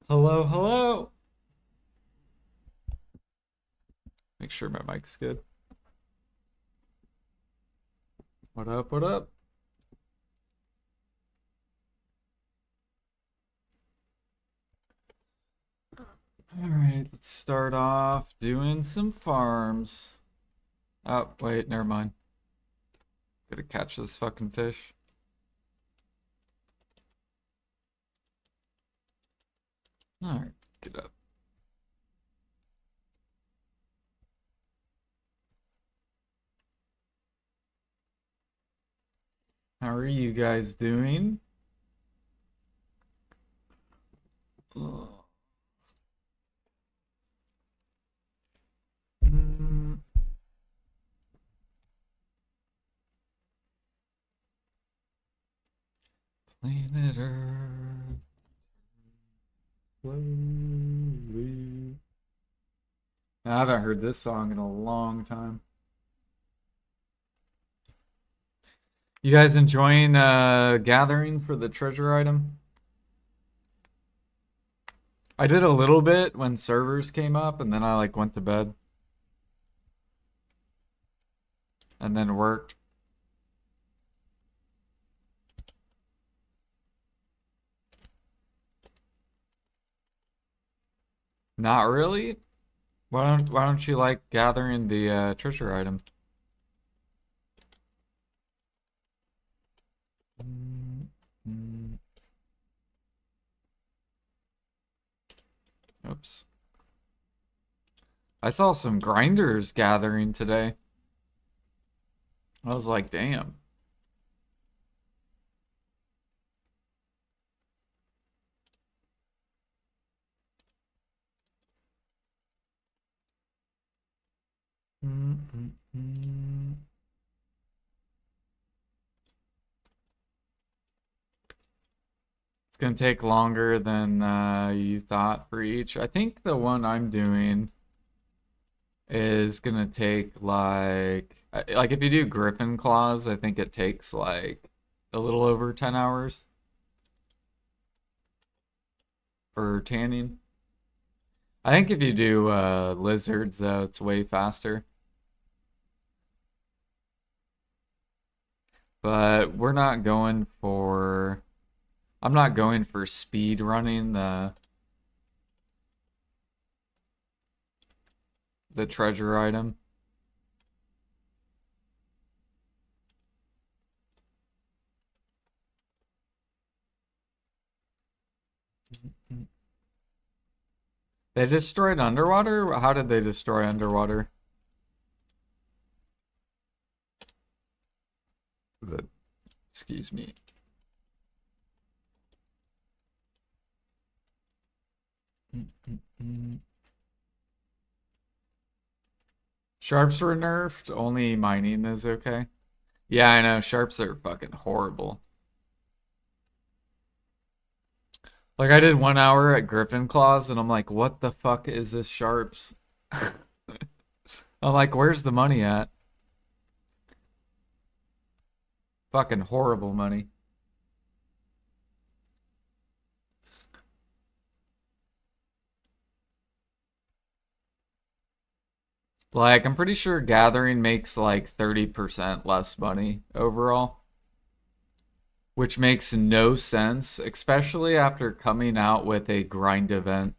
Hello, hello. Make sure my mic's good. What up, what up? All right, let's start off doing some farms. Oh, wait, never mind. Gotta catch this fucking fish. All right, get up. How are you guys doing? Ugh. Mm, Planet Earth, slowly. I haven't heard this song in a long time. You guys enjoying gathering for the treasure item? I did a little bit when servers came up, and then I like went to bed and then worked. Not really. Why don't you like gathering the treasure item? Mm, mm. Oops. I saw some grinders gathering today. I was like, damn. Mm, mm, mm. It's gonna take longer than you thought for each. I think the one I'm doing is gonna take like if you do Griffin Claws, I think it takes like a little over 10 hours for tanning. I think if you do lizards though, it's way faster. But we're not going for I'm not going for speed running the treasure item. They destroyed underwater? How did they destroy underwater? Excuse me. Mm, mm, mm. Sharps were nerfed, only mining is okay. Yeah, I know, sharps are fucking horrible. Like I did 1 hour at Griffin Claws and I'm like, what the fuck is this sharps? I'm like, where's the money at? Fucking horrible money. Like, I'm pretty sure gathering makes like 30% less money overall, which makes no sense, especially after coming out with a grind event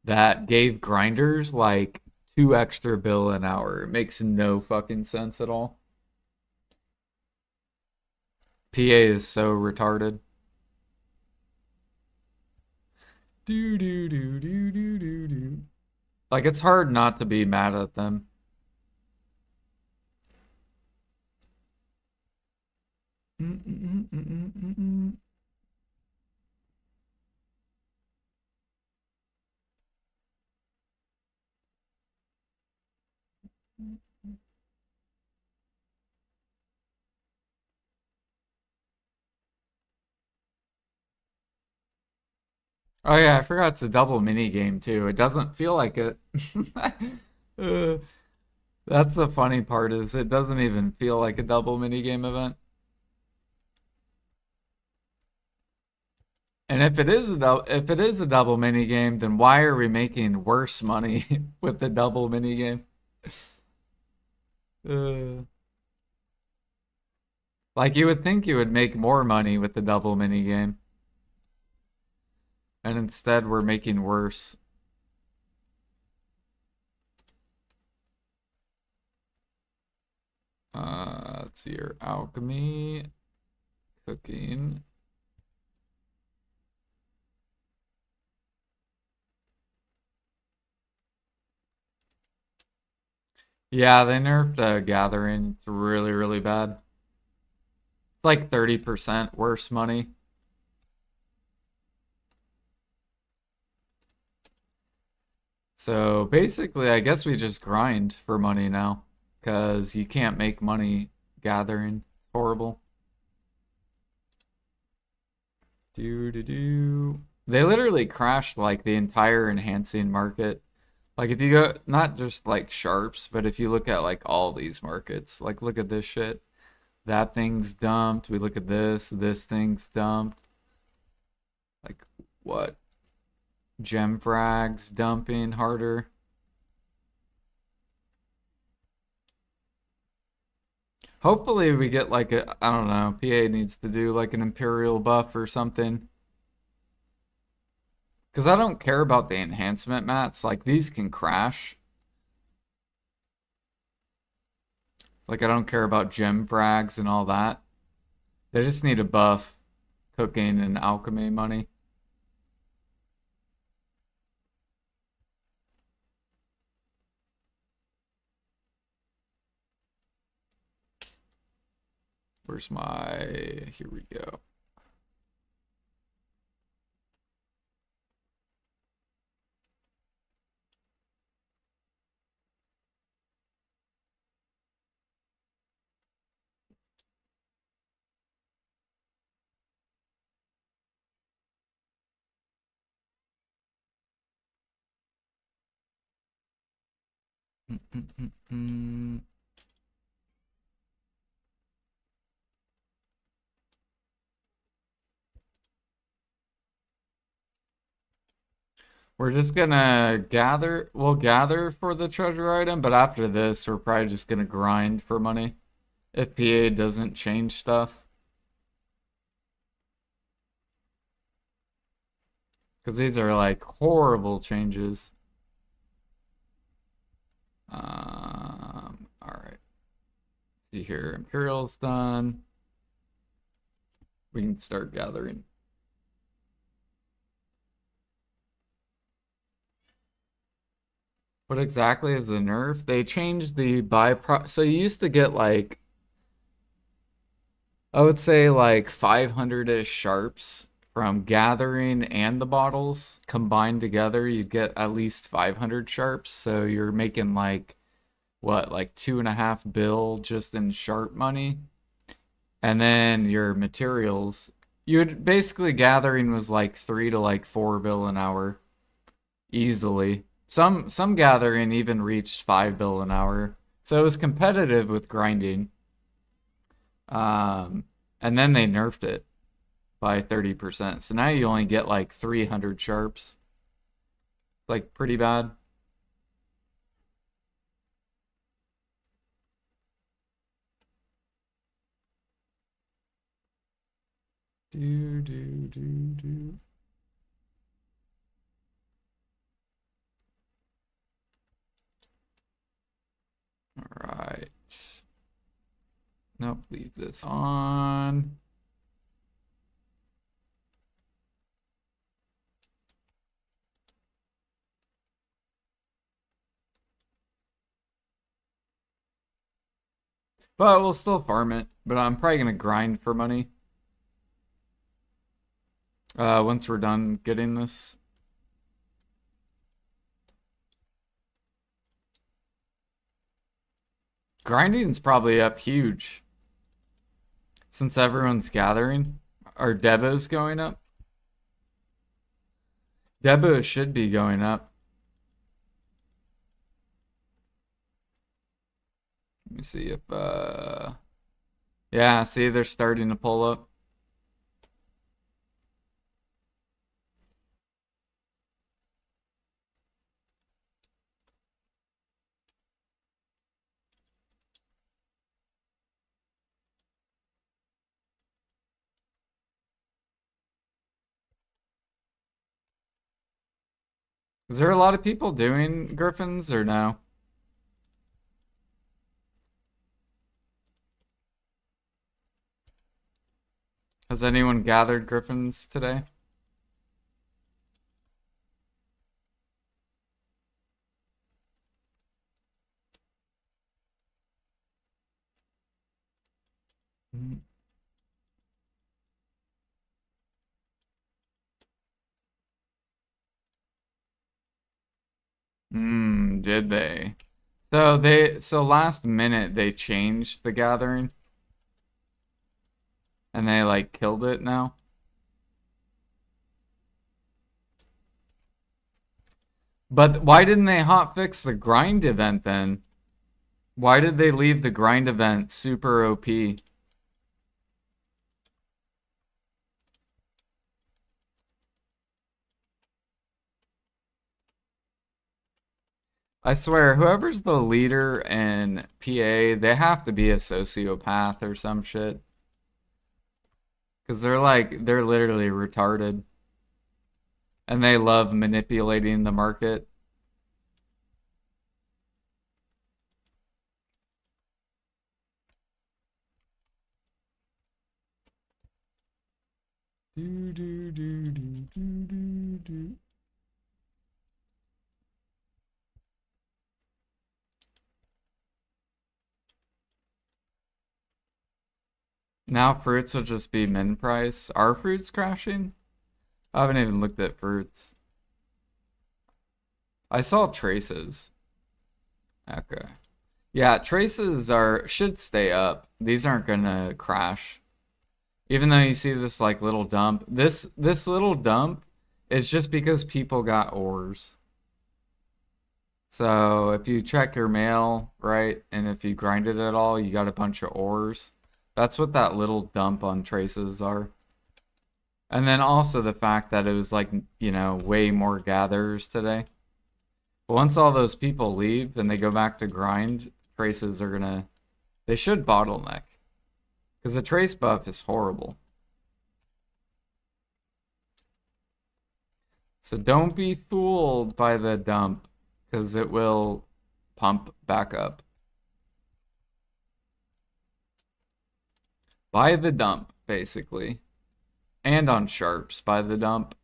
that gave grinders like 2 extra bill an hour. It makes no fucking sense at all. PA is so retarded. Do do do do do do do. Like it's hard not to be mad at them. Mm, mm, mm, mm, mm, mm. Oh yeah, I forgot it's a double mini game too. It doesn't feel like it. Uh, that's the funny part is it doesn't even feel like a double mini game event. And if it is a double mini game, then why are we making worse money with the double mini game? Uh, like you would think you would make more money with the double mini game, and instead we're making worse. Let's see here. Alchemy, cooking. Yeah, they nerfed Gathering. It's really, really bad. It's like 30% worse money. So basically, I guess we just grind for money now. Because you can't make money gathering. It's horrible. Do do do. They literally crashed like the entire enhancing market. Like if you go, not just like sharps, but if you look at like all these markets, like look at this shit. That thing's dumped. We look at this thing's dumped. Like what? Gem frags dumping harder. Hopefully we get like a, I don't know, PA needs to do like an Imperial buff or something. Because I don't care about the enhancement mats. Like these can crash. Like I don't care about gem frags and all that. They just need a buff cooking and alchemy money. Where's my, here we go. Mm, mm, mm, mm. We're just gonna gather, we'll gather for the treasure item, but after this, we're probably just gonna grind for money if PA doesn't change stuff. Because these are like horrible changes. All right. See here, Imperial's done. We can start gathering. What exactly is the nerf? They changed the byproduct. So you used to get like, I would say like 500-ish sharps from gathering and the bottles combined together. You'd get at least 500 sharps. So you're making like, what, like 2.5 bill just in sharp money. And then your materials, you'd basically gathering was like 3 to like 4 bill an hour easily. Some gathering even reached 5 bill an hour. So it was competitive with grinding. And then they nerfed it by 30%. So now you only get like 300 sharps. It's like pretty bad. Do do do do. All right. Nope, leave this on. But we'll still farm it. But I'm probably gonna grind for money. Once we're done getting this. Grinding's probably up huge. Since everyone's gathering. Our Debo's going up. Debo should be going up. Let me see if yeah, see they're starting to pull up. Is there a lot of people doing griffins or no? Has anyone gathered griffins today? Did they? So last minute they changed the gathering and they like killed it now. But why didn't they hotfix the grind event then? Why did they leave the grind event super OP? I swear, whoever's the leader in PA, they have to be a sociopath or some shit. Because they're literally retarded. And they love manipulating the market. Do, do, do, do, do, do, do. Now fruits will just be min price. Are fruits crashing? I haven't even looked at fruits. I saw traces. Okay. Yeah, traces should stay up. These aren't gonna crash. Even though you see this like little dump. This little dump is just because people got ores. So if you check your mail, right, and if you grind it at all, you got a bunch of ores. That's what that little dump on traces are. And then also the fact that it was like, you know, way more gatherers today. But once all those people leave and they go back to grind, traces are gonna, they should bottleneck. Because the trace buff is horrible. So don't be fooled by the dump, because it will pump back up. Buy the dump, basically. And on sharps, buy the dump.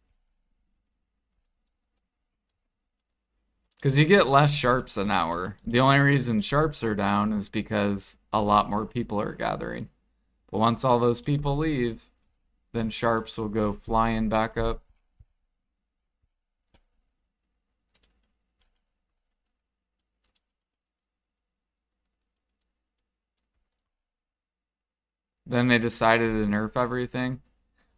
Because you get less sharps an hour. The only reason sharps are down is because a lot more people are gathering. But once all those people leave, then sharps will go flying back up. Then they decided to nerf everything.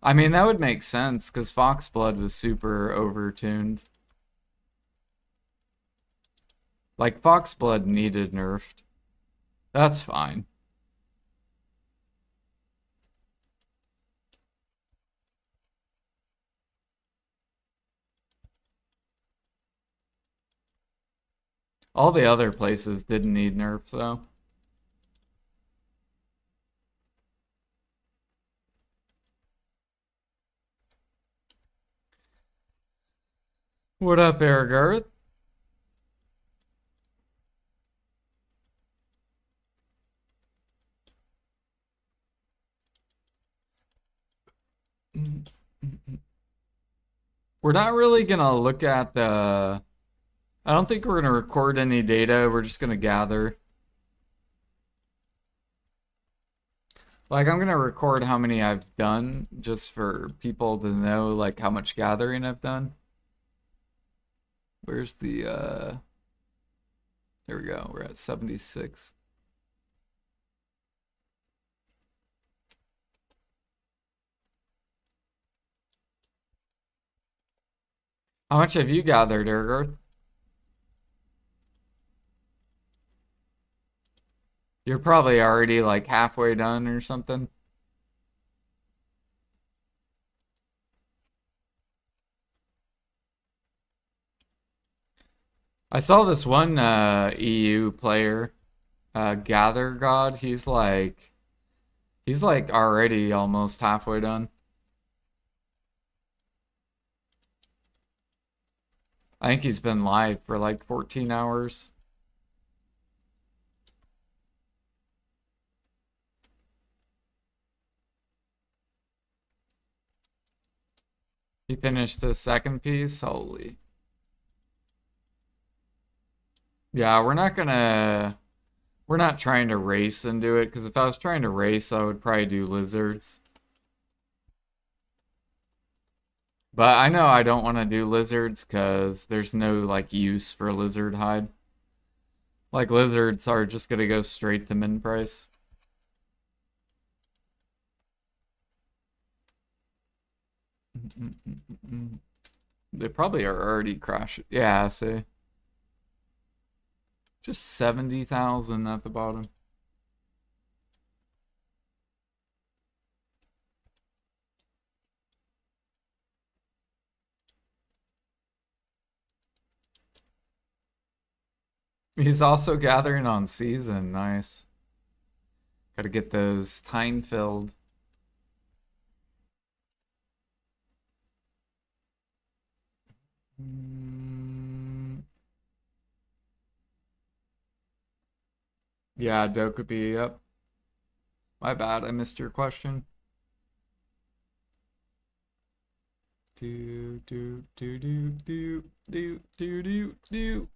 I mean, that would make sense because Foxblood was super overtuned. Like, Foxblood needed nerfed. That's fine. All the other places didn't need nerfs, though. What up, Erigarth? We're not really gonna look at the... I don't think we're gonna record any data. We're just gonna gather. Like, I'm gonna record how many I've done just for people to know, like, how much gathering I've done. Where's the, There we go. We're at 76. How much have you gathered, Ergarth? You're probably already, like, halfway done or something. I saw this one EU player, Gather God. He's like already almost halfway done. I think he's been live for like 14 hours. He finished the second piece. Holy. Yeah, we're not trying to race and do it, because if I was trying to race, I would probably do lizards. But I know I don't want to do lizards because there's no like use for lizard hide. Like lizards are just gonna go straight to min price. They probably are already crashing. Yeah, see. Just 70,000 at the bottom. He's also gathering on season. Nice. Gotta get those time filled. Yeah, Dokubi, yep. My bad, I missed your question. Do do do do do do do do do.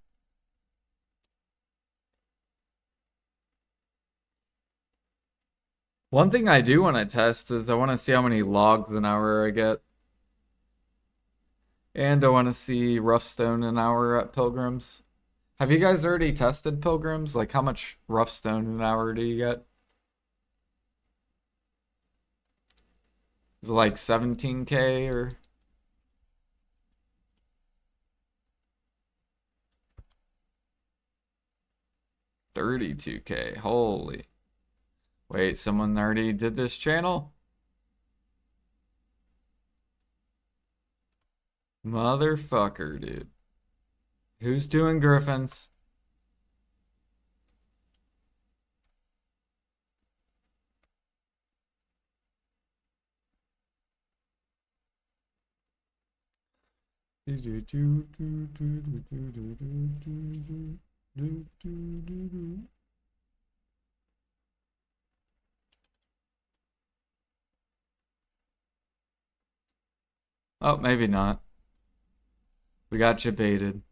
One thing I do want to test is I want to see how many logs an hour I get. And I want to see rough stone an hour at Pilgrims. Have you guys already tested Pilgrims? Like how much rough stone an hour do you get? Is it like 17K or 32K? Holy. Wait, someone already did this channel? Motherfucker, dude. Who's doing Griffins? Oh, maybe not. We got you baited.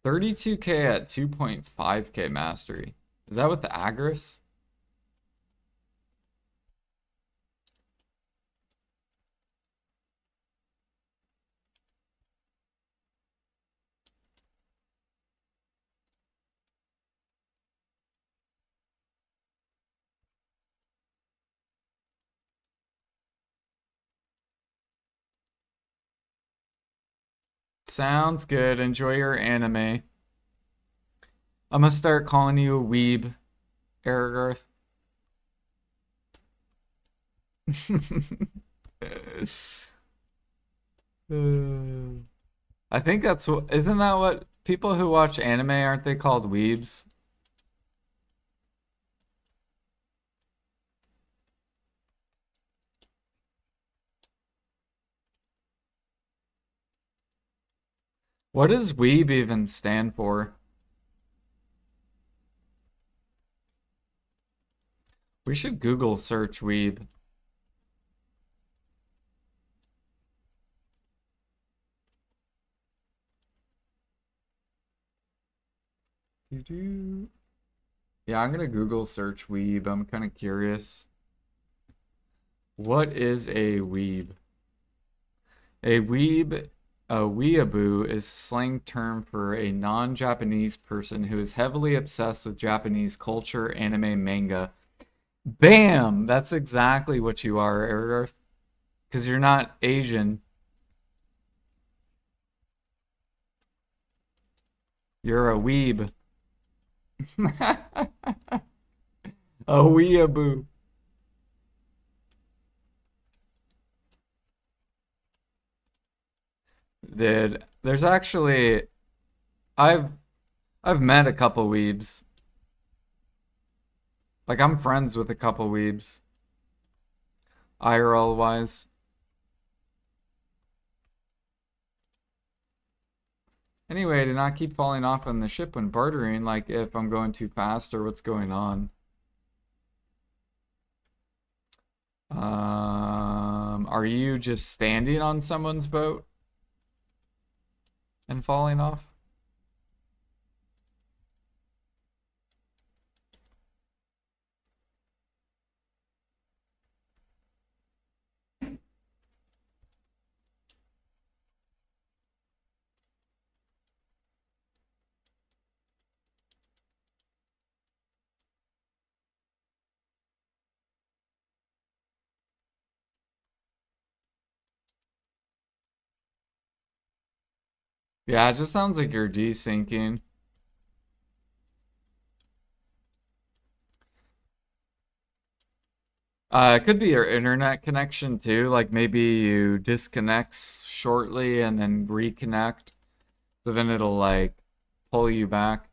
32K at 2.5K mastery. Is that with the Agris? Sounds good. Enjoy your anime. I'm gonna start calling you a weeb, Aragarth. I think that's what, isn't that what people who watch anime, aren't they called weebs? What does weeb even stand for? We should Google search weeb. Yeah, I'm gonna Google search weeb. I'm kind of curious. What is a weeb? A weeb, a weeaboo is slang term for a non-Japanese person who is heavily obsessed with Japanese culture, anime, manga. Bam! That's exactly what you are, Earth. Because you're not Asian. You're a weeb. A weeaboo. There's actually I've I've met a couple weebs. Like I'm friends with a couple weebs. IRL wise. Anyway, to not keep falling off on the ship when bartering, like if I'm going too fast or what's going on. Are you just standing on someone's boat and falling off? Yeah, it just sounds like you're desyncing. It could be your internet connection too. Like maybe you disconnect shortly and then reconnect. So then it'll like pull you back.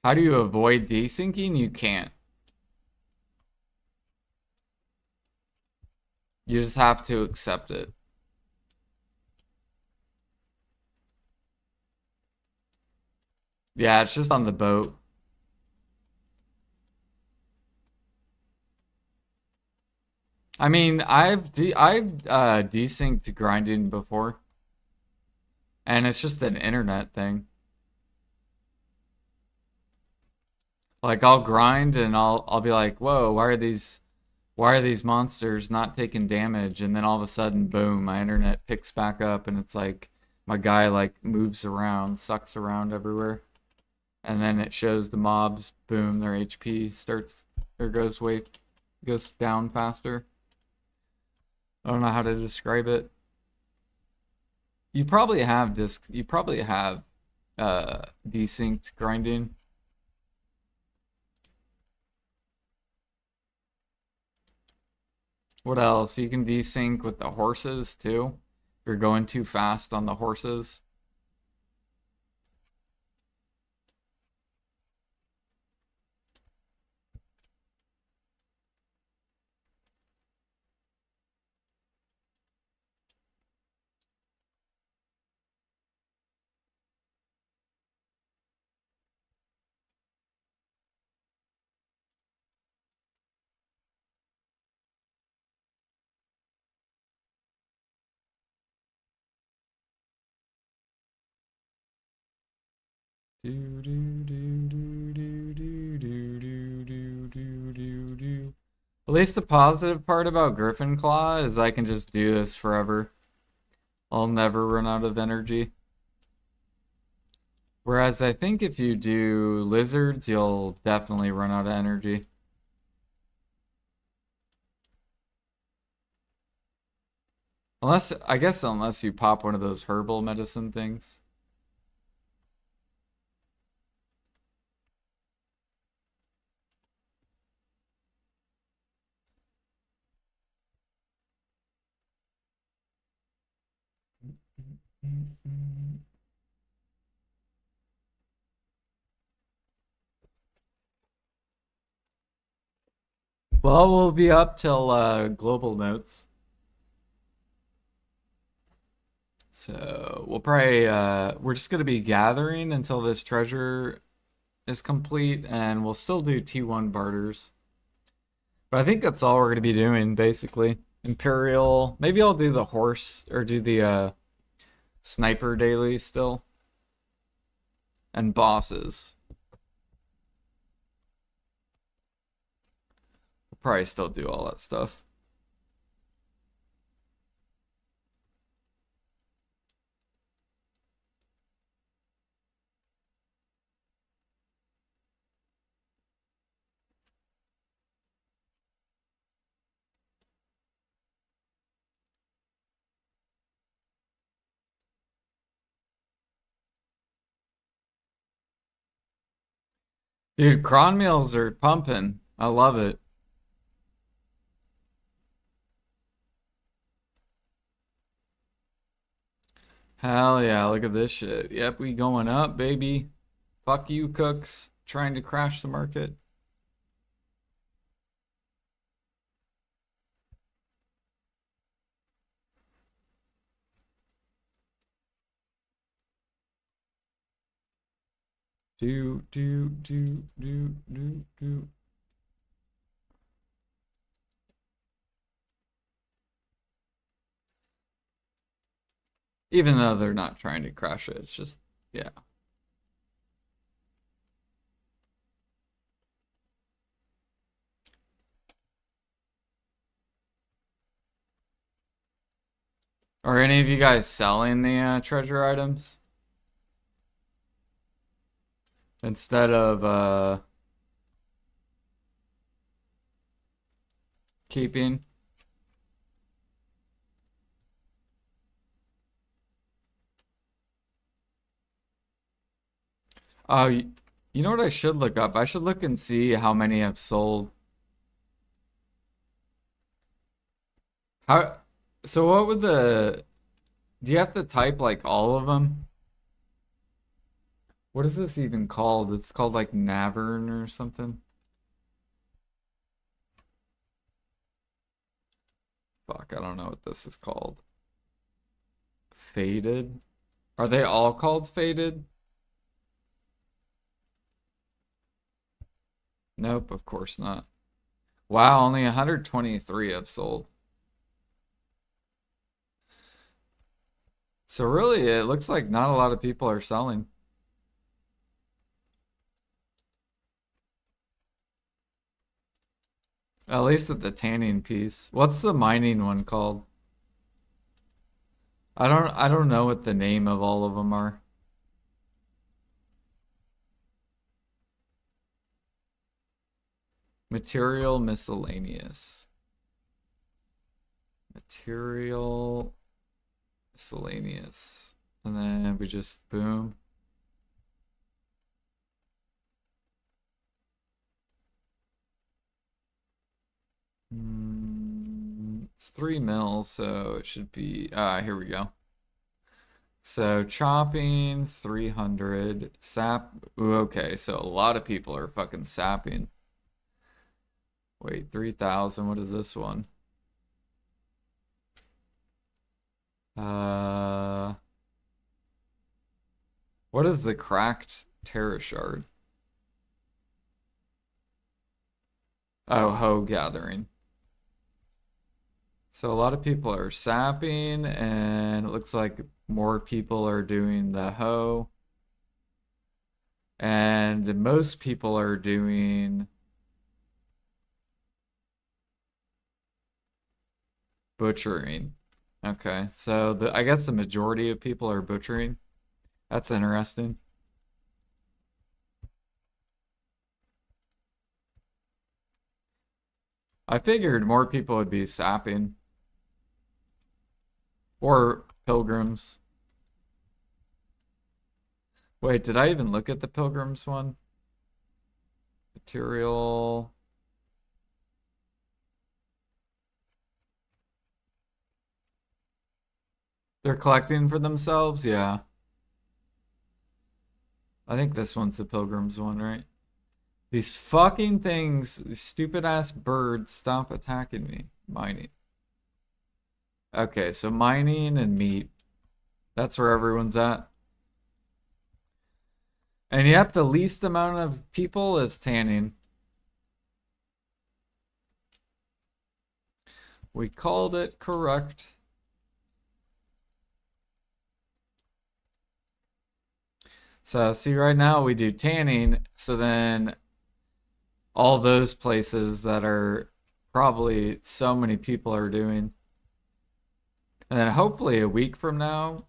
How do you avoid desyncing? You can't. You just have to accept it. Yeah, it's just on the boat. I mean, I've desynced grinding before, and it's just an internet thing. Like I'll grind and I'll be like, "Whoa, why are these monsters not taking damage?" And then all of a sudden, boom, my internet picks back up and it's like my guy like moves around, sucks around everywhere. And then it shows the mobs, boom, their HP starts or goes down faster. I don't know how to describe it. You probably have desynced grinding. What else? You can desync with the horses too. If you're going too fast on the horses. Do do do do do do do do do do do. At least the positive part about Griffin Claw is I can just do this forever. I'll never run out of energy. Whereas I think if you do lizards, you'll definitely run out of energy. I guess unless you pop one of those herbal medicine things. Well, we'll be up till global notes. So we'll probably we're just gonna be gathering until this treasure is complete, and we'll still do T1 barters. But I think that's all we're gonna be doing, basically. Imperial. Maybe I'll do the horse or do the sniper daily still. And bosses. We'll probably still do all that stuff. Dude, cron meals are pumping. I love it. Hell yeah, look at this shit. Yep, we going up, baby. Fuck you, cooks. Trying to crash the market. Do. Even though they're not trying to crash it, it's just, yeah. Are any of you guys selling the treasure items instead of keeping? Oh, you know what I should look up? I should look and see how many have sold. How? So what would the? Do you have to type like all of them? What is this even called? It's called like Navern or something. Fuck, I don't know what this is called. Faded? Are they all called faded? Nope, of course not. Wow, only 123 have sold. So really, it looks like not a lot of people are selling. At least at the tanning piece. What's the mining one called? I don't know what the name of all of them are. Material miscellaneous. Material miscellaneous. And then we just boom. It's 3 mils, so it should be here we go. So chopping 300 sap. Ooh, okay, so a lot of people are fucking sapping. Wait, 3,000. What is this one? What is the cracked terra shard? Oh, hoe gathering. So a lot of people are sapping, and it looks like more people are doing the hoe. And most people are doing butchering. Okay, so I guess the majority of people are butchering. That's interesting. I figured more people would be sapping. Or pilgrims. Wait, did I even look at the pilgrims one? Material. They're collecting for themselves? Yeah. I think this one's the pilgrims one, right? These fucking things, these stupid ass birds, stop attacking me. Mining. Okay, so mining and meat. That's where everyone's at. And yep, the least amount of people is tanning. We called it correct. So see right now we do tanning, so then all those places that are probably so many people are doing. And then hopefully a week from now,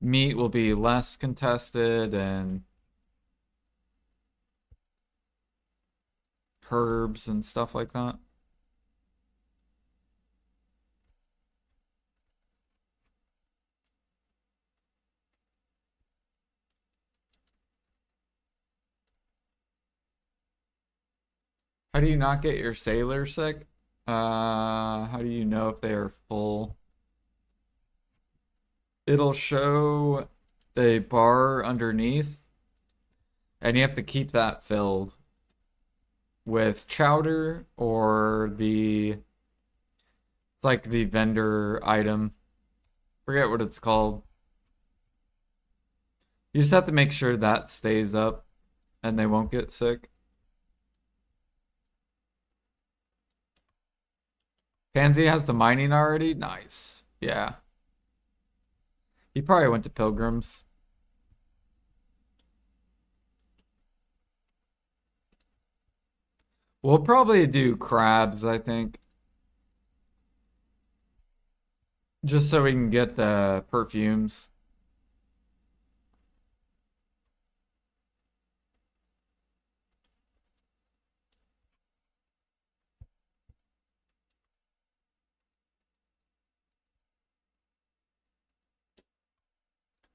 meat will be less contested and herbs and stuff like that. How do you not get your sailor sick? How do you know if they are full? It'll show a bar underneath, and you have to keep that filled with chowder or it's like the vendor item. Forget what it's called. You just have to make sure that stays up and they won't get sick. Pansy has the mining already? Nice. Yeah. He probably went to Pilgrims. We'll probably do crabs, I think. Just so we can get the perfumes.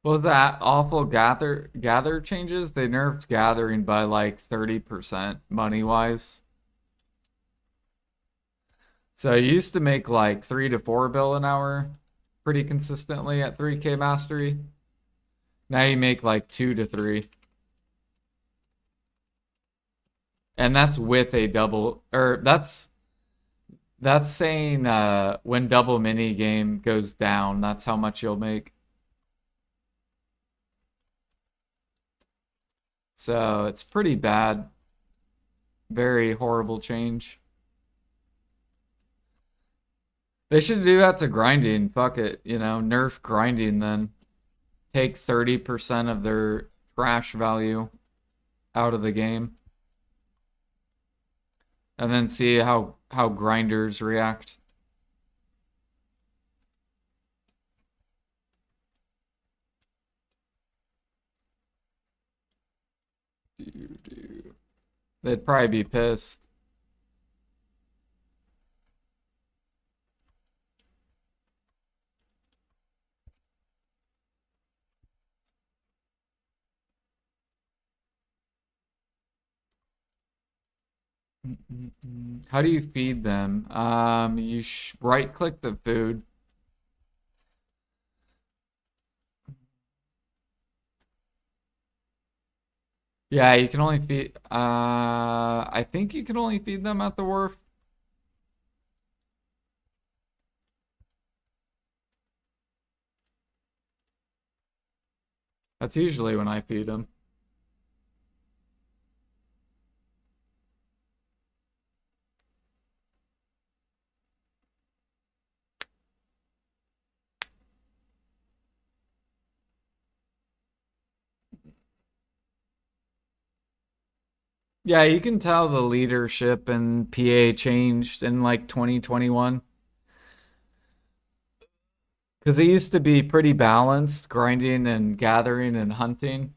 What was that awful gather changes? They nerfed gathering by like 30% money wise. So you used to make like 3 to 4 bill an hour pretty consistently at 3K mastery. Now you make like 2 to 3. And that's with a double, or that's saying when double mini game goes down, that's how much you'll make. So it's pretty bad. Very horrible change. They should do that to grinding. Fuck it, nerf grinding then. Take 30% of their trash value out of the game. And then see how grinders react. They'd probably be pissed. How do you feed them? You right click the food. Yeah, you can only feed I think you can only feed them at the wharf. That's usually when I feed them. Yeah, you can tell the leadership and PA changed in like 2021. Because it used to be pretty balanced, grinding and gathering and hunting.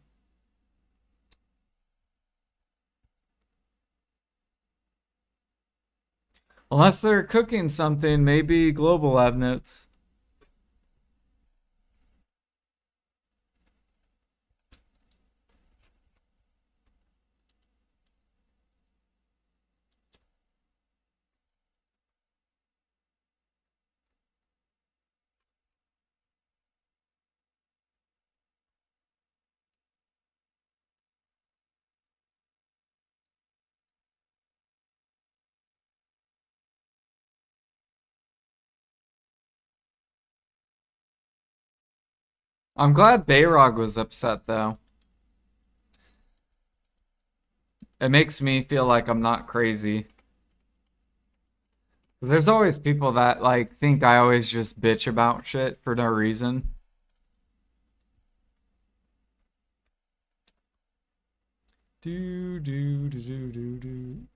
Unless they're cooking something, maybe global abnets. I'm glad Bayrog was upset though. It makes me feel like I'm not crazy. There's always people that like think I always just bitch about shit for no reason. Do do do do do do.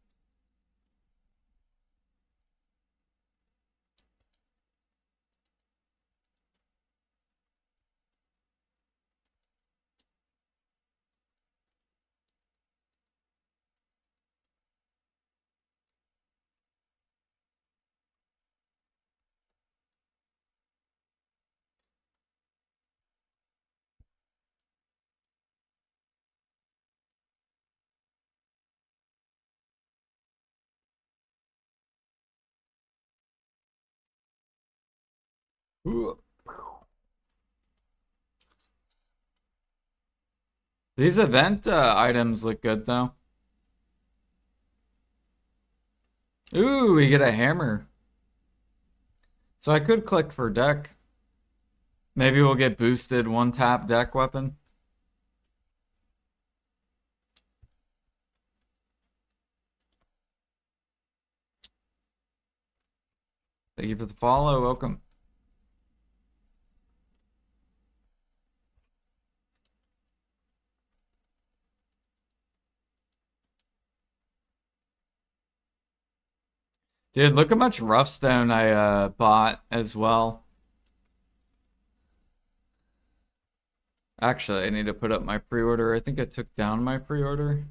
These event items look good though. Ooh, we get a hammer. So I could click for deck. Maybe we'll get boosted one tap deck weapon. Thank you for the follow. Welcome. Dude, look how much rough stone I bought as well. Actually, I need to put up my pre-order. I think I took down my pre-order.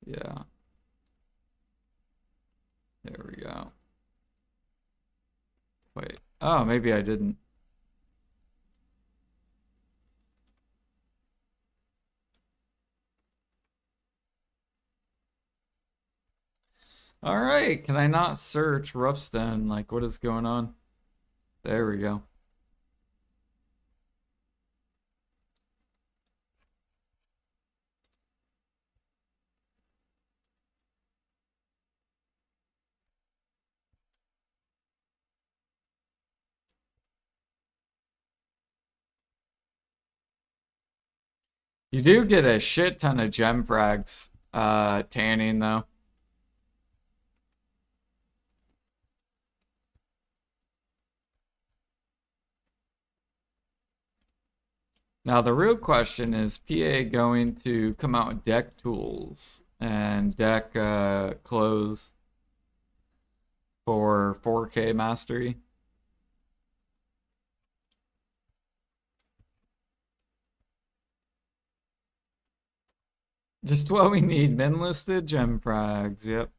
Yeah. There we go. Wait. Oh, maybe I didn't. All right. Can I not search Roughstone? Like, what is going on? There we go. You do get a shit ton of gem frags tanning though. Now the real question is PA going to come out with deck tools and deck clothes for 4K mastery? Just what we need, min listed gem frags, yep.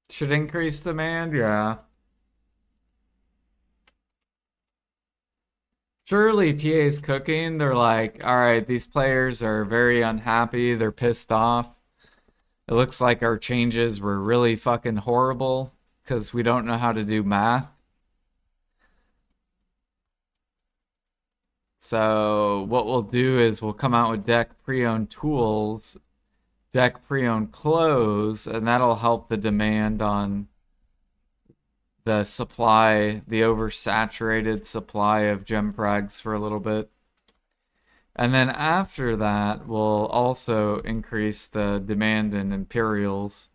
Should increase demand, yeah. Surely PA's cooking, they're like, all right, these players are very unhappy, they're pissed off. It looks like our changes were really fucking horrible because we don't know how to do math. So what we'll do is we'll come out with deck pre-owned tools, deck pre-owned clothes, and that'll help the demand on the supply, the oversaturated supply of gem frags for a little bit. And then after that, we'll also increase the demand in Imperials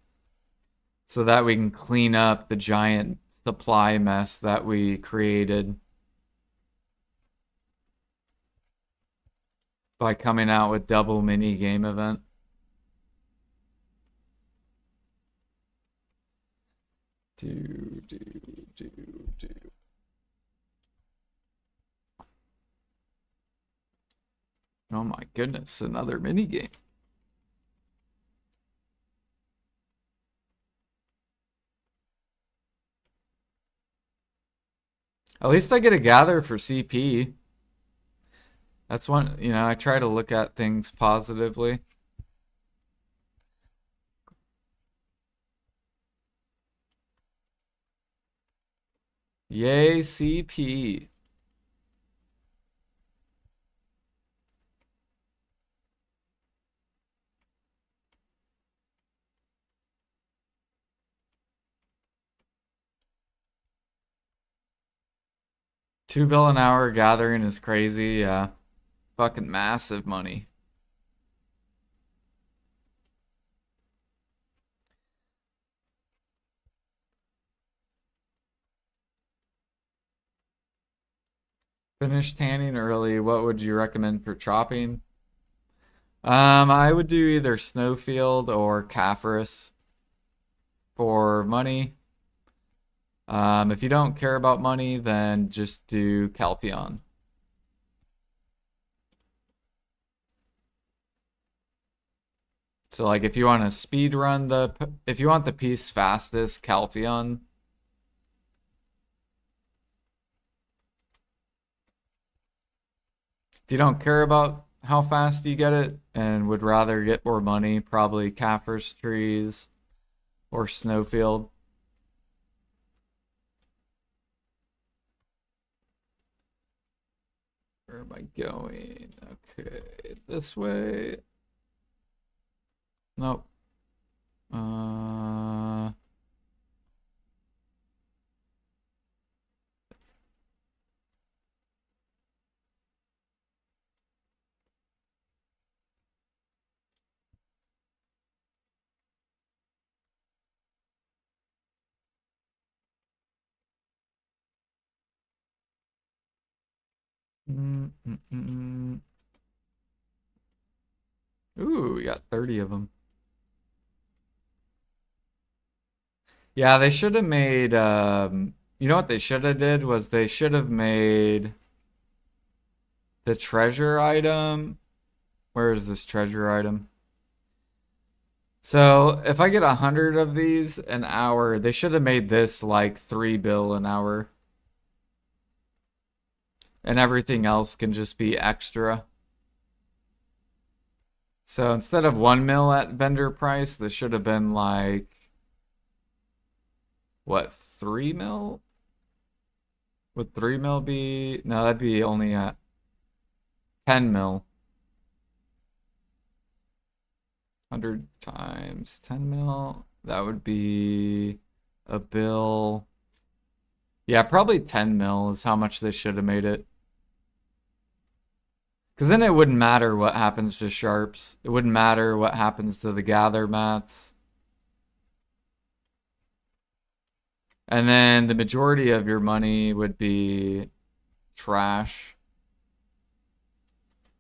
so that we can clean up the giant supply mess that we created by coming out with double mini game event. Do. Oh my goodness, another mini game. At least I get a gather for CP. That's one, I try to look at things positively. Yay, CP. $2 an hour gathering is crazy, yeah. Fucking massive money. Finish tanning early. What would you recommend for chopping? I would do either Snowfield or Caphras for money. If you don't care about money, then just do Calpheon. So like if you want to speed run if you want the piece fastest, Calpheon. If you don't care about how fast you get it and would rather get more money, probably Kaffir's Trees or Snowfield. Where am I going? Okay, this way. Nope. Uh, mm, mm, mm, mm. Ooh, we got 30 of them. Yeah, they should have made, you know what they should have did was they should have made the treasure item. Where is this treasure item? So if I get 100 of these an hour, they should have made this like 3 bill an hour. And everything else can just be extra. So instead of 1 mil at vendor price, this should have been like, what, 3 mil? Would 3 mil be? No, that'd be only at 10 mil. 100 times 10 mil. That would be a bill. Yeah, probably 10 mil is how much they should have made it. Because then it wouldn't matter what happens to sharps. It wouldn't matter what happens to the gather mats. And then the majority of your money would be trash.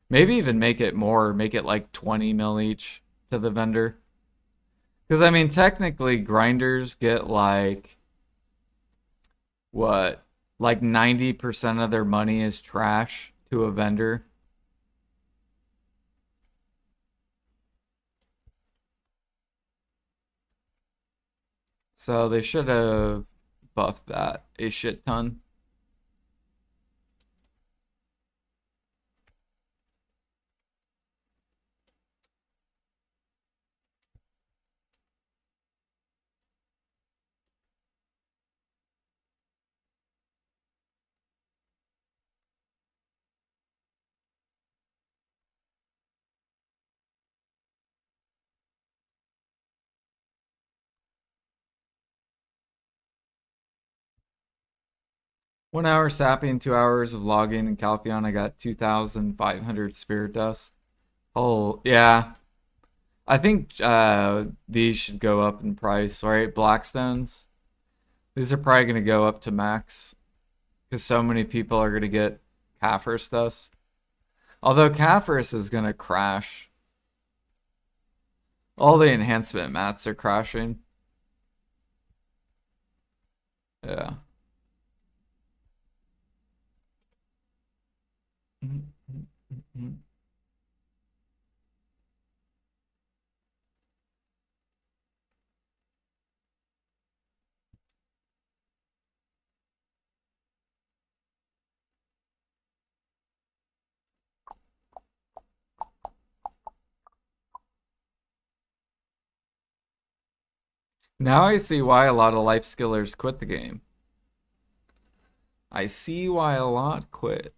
Maybe even make it more, make it like 20 mil each to the vendor. Because I mean, technically grinders get like, what? Like 90% of their money is trash to a vendor. So they should have buffed that a shit ton. One hour sapping, 2 hours of logging in Calpheon. I got 2,500 spirit dust. Oh, yeah. I think these should go up in price, right? Blackstones. These are probably going to go up to max because so many people are going to get Kaffir's dust. Although Kaffir's is going to crash. All the enhancement mats are crashing. Yeah. Now I see why a lot of life skillers quit the game. I see why a lot quit.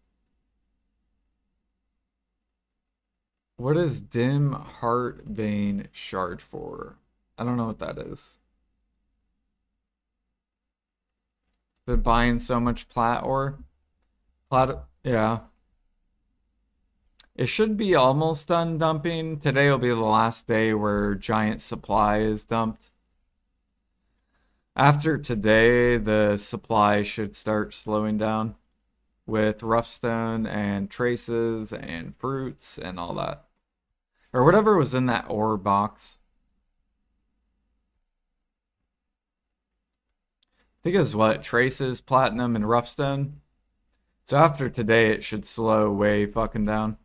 What is dim heart vein shard for? I don't know what that is. Been buying so much plat ore. Plat, yeah. It should be almost done dumping. Today will be the last day where giant supply is dumped. After today, the supply should start slowing down with roughstone and traces and fruits and all that. Or whatever was in that ore box. I think it was what? Traces, platinum, and roughstone. So after today, it should slow way fucking down.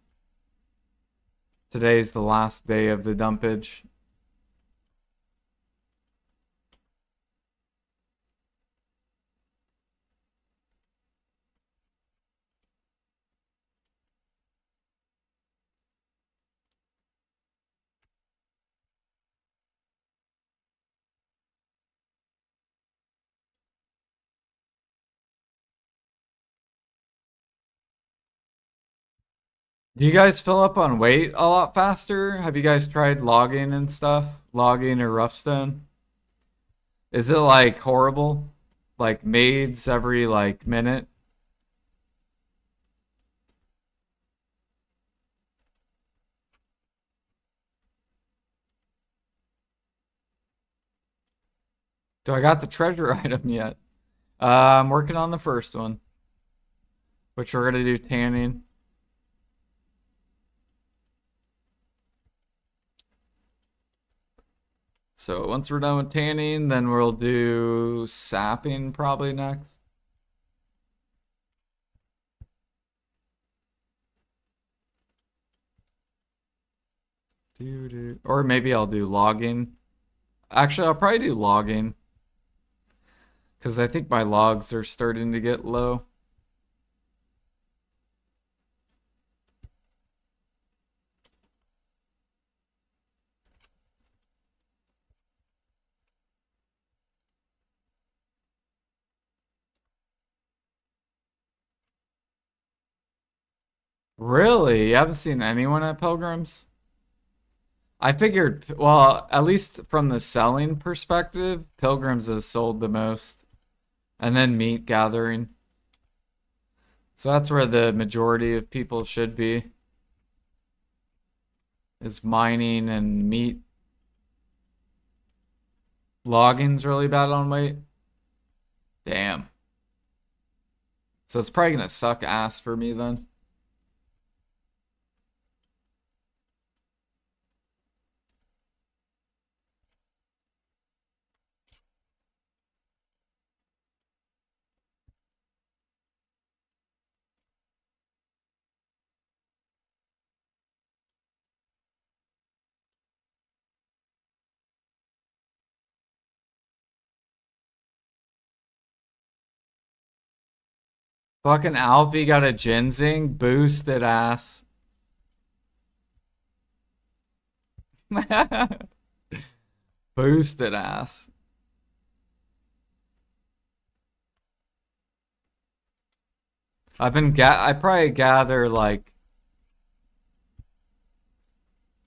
Today's the last day of the dumpage. Do you guys fill up on weight a lot faster? Have you guys tried logging and stuff? Logging or Roughstone? Is it like horrible? Like maids every like minute? Do I got the treasure item yet? I'm working on the first one, which we're gonna do tanning. So once we're done with tanning, then we'll do sapping probably next. Or maybe I'll do logging. Actually, I'll probably do logging because I think my logs are starting to get low. Really? You haven't seen anyone at Pilgrims? I figured, well, at least from the selling perspective, Pilgrims has sold the most. And then meat gathering. So that's where the majority of people should be. Is mining and meat. Logging's really bad on weight. Damn. So it's probably gonna suck ass for me then. Fucking Alfie got a ginseng boosted ass. Boosted ass. I probably gather like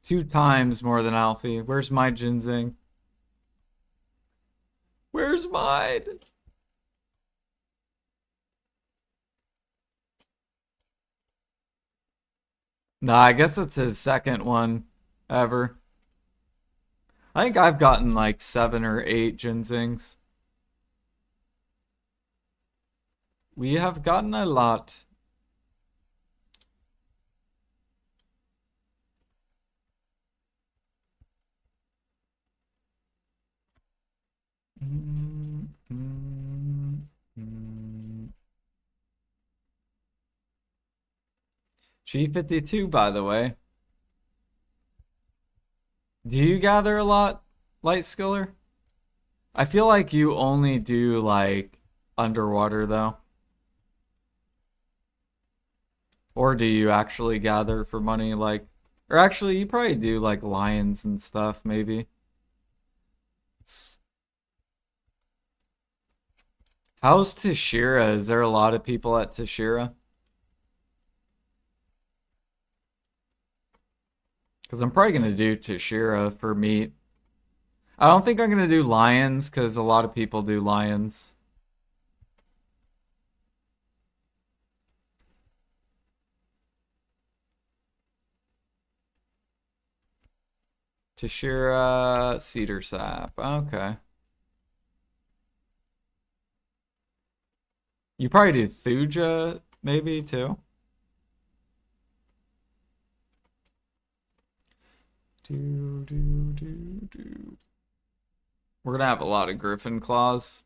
2 times more than Alfie. Where's my ginseng? Where's mine? Nah, I guess it's his second one ever. I think I've gotten like 7 or 8 ginsengs. We have gotten a lot. Mm, mm, mm. G52, by the way. Do you gather a lot, Light Skiller? I feel like you only do like underwater though. Or do you actually gather for money like or actually you probably do like lions and stuff maybe. How's Tashira? Is there a lot of people at Tashira? Because I'm probably gonna do Tashira for meat. I don't think I'm gonna do lions because a lot of people do lions. Tashira cedar sap. Okay. You probably do Thuja maybe too. Do. We're gonna have a lot of griffin claws.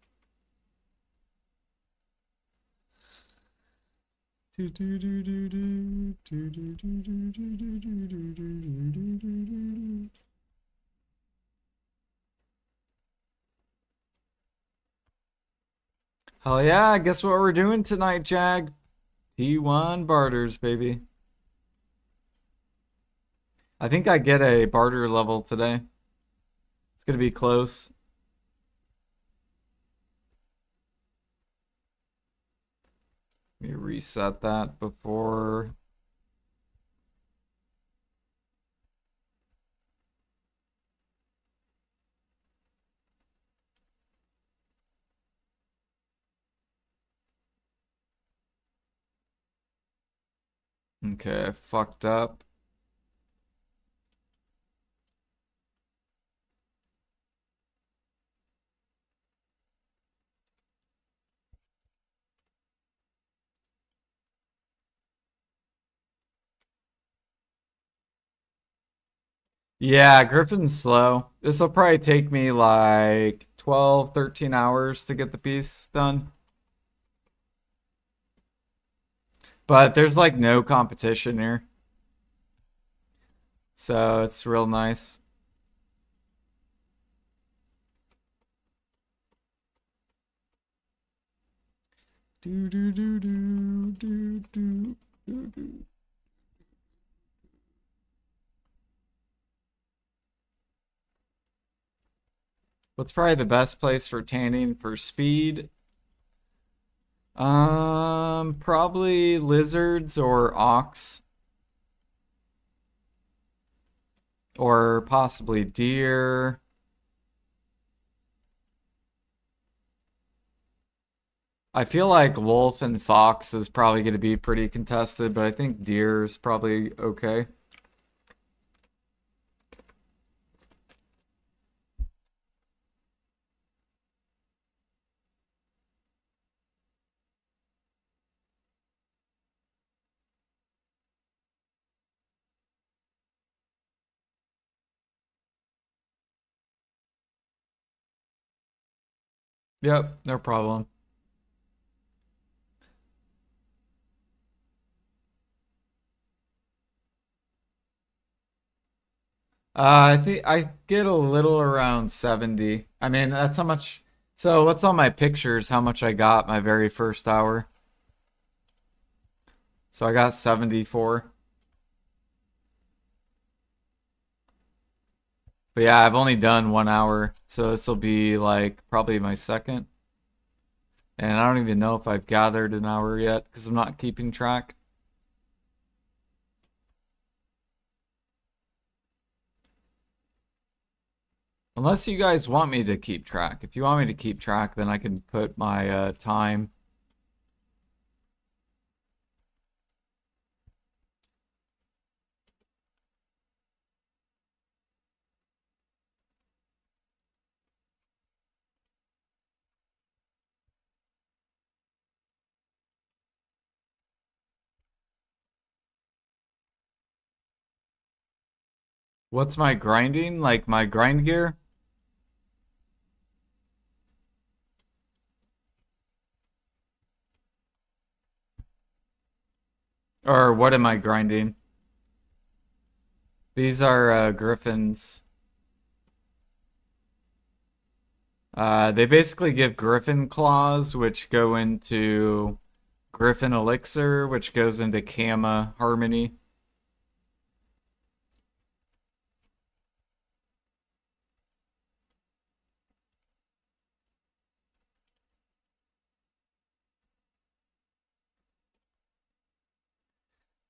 Hell yeah, guess what we're doing tonight, Jag? T1 barters, baby. I think I get a barter level today. It's gonna be close. Let me reset that before. Okay, I fucked up. Yeah, Griffin's slow. This will probably take me like 12, 13 hours to get the piece done. But there's like no competition here. So it's real nice. Do do do do do do do do. What's probably the best place for tanning for speed? Probably lizards or ox or possibly deer. I feel like wolf and fox is probably going to be pretty contested, but I think deer is probably okay. Yep, no problem. I think I get a little around 70. I mean, that's how much. So, what's on my pictures? How much I got my very first hour? So, I got 74. But yeah, I've only done 1 hour. So, this will be like probably my second. And I don't even know if I've gathered an hour yet because I'm not keeping track. Unless you guys want me to keep track. If you want me to keep track, then I can put my time. What's my grinding? Like my grind gear? Or what am I grinding? These are griffins. They basically give griffin claws, which go into griffin elixir, which goes into Kama harmony.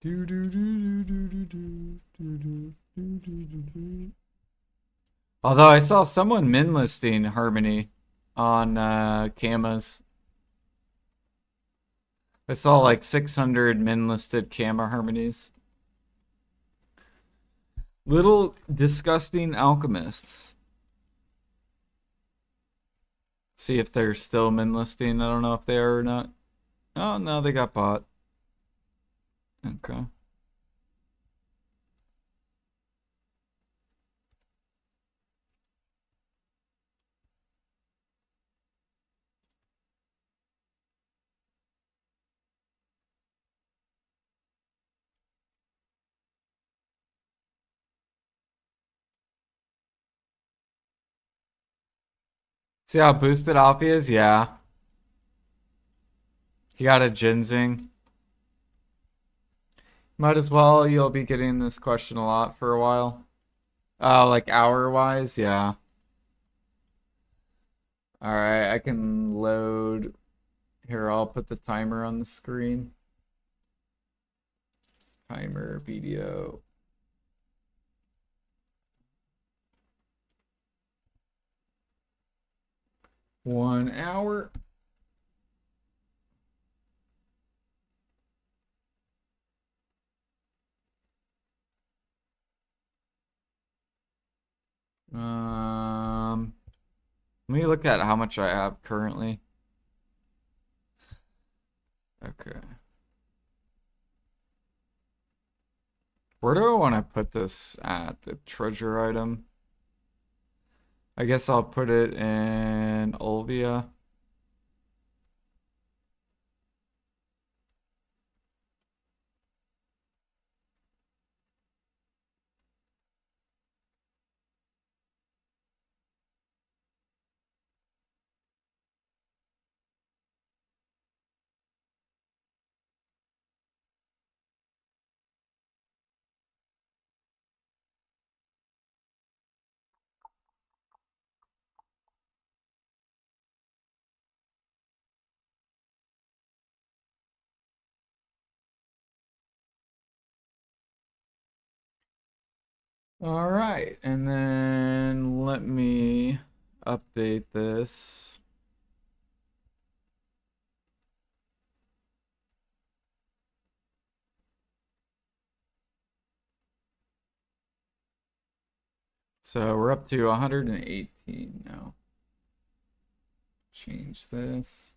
Do do do do do do do do do do do do. Although I saw someone min listing harmony on Kamas. I saw like 600 min listed Kama harmonies. Little disgusting alchemists. See if they're still min listing. I don't know if they are or not. Oh no, they got bought. Okay. See how boosted Alfie is? Yeah. He got a ginseng. Might as well. You'll be getting this question a lot for a while. Oh, like hour wise? Yeah. Alright, I can load. Here, I'll put the timer on the screen. Timer video. 1 hour. Let me look at how much I have currently. Okay. Where do I want to put this at? The treasure item? I guess I'll put it in Olvia. All right, and then let me update this. So we're up to 118 now. Change this.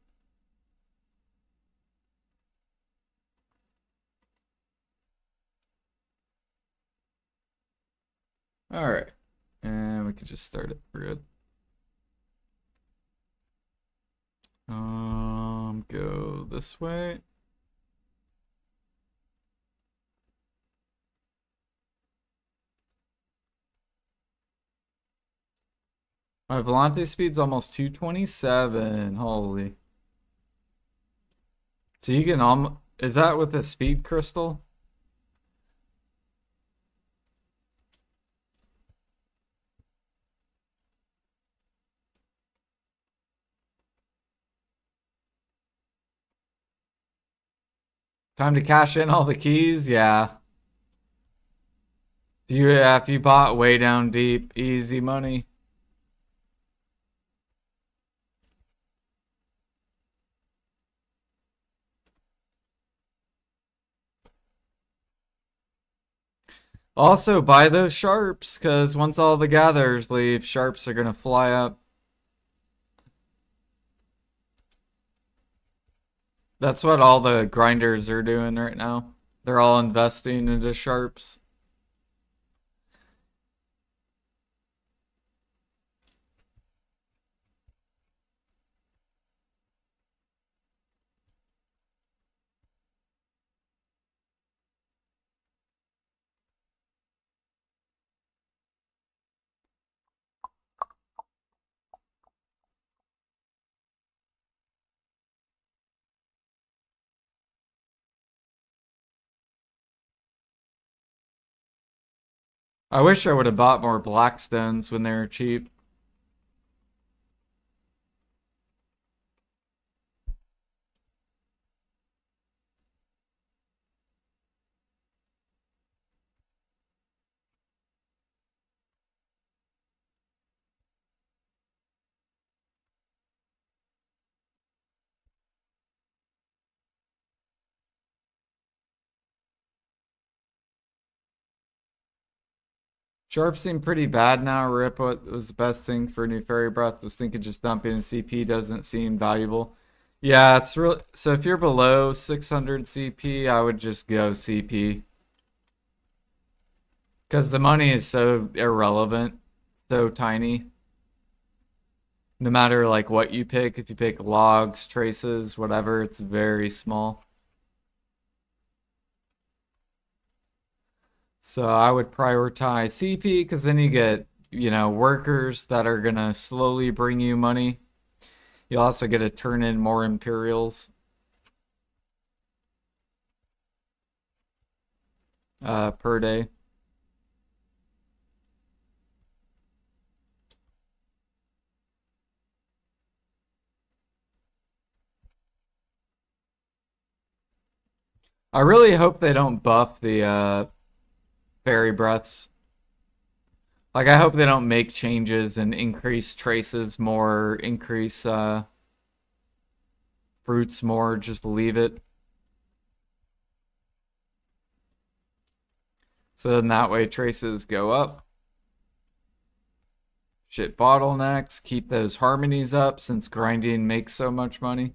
All right, and we could just start it. We're good. Go this way. My Volante speed's almost 227. Holy. So you can is that with the speed crystal? Time to cash in all the keys? Yeah. If you bought way down deep, easy money. Also, buy those sharps, because once all the gatherers leave, sharps are going to fly up. That's what all the grinders are doing right now. They're all investing into sharps. I wish I would have bought more blackstones when they were cheap. Sharps seem pretty bad now. Rip what was the best thing for new fairy breath. Was thinking just dumping CP doesn't seem valuable. Yeah, it's real. So if you're below 600 CP, I would just go CP. Because the money is so irrelevant, so tiny. No matter like what you pick, if you pick logs, traces, whatever, it's very small. So I would prioritize CP because then you get, workers that are gonna slowly bring you money. You also get to turn in more Imperials per day. I really hope they don't buff the fairy breaths. Like I hope they don't make changes and increase traces more, increase fruits more, just leave it. So then that way traces go up. Shit bottlenecks. Keep those harmonies up since grinding makes so much money.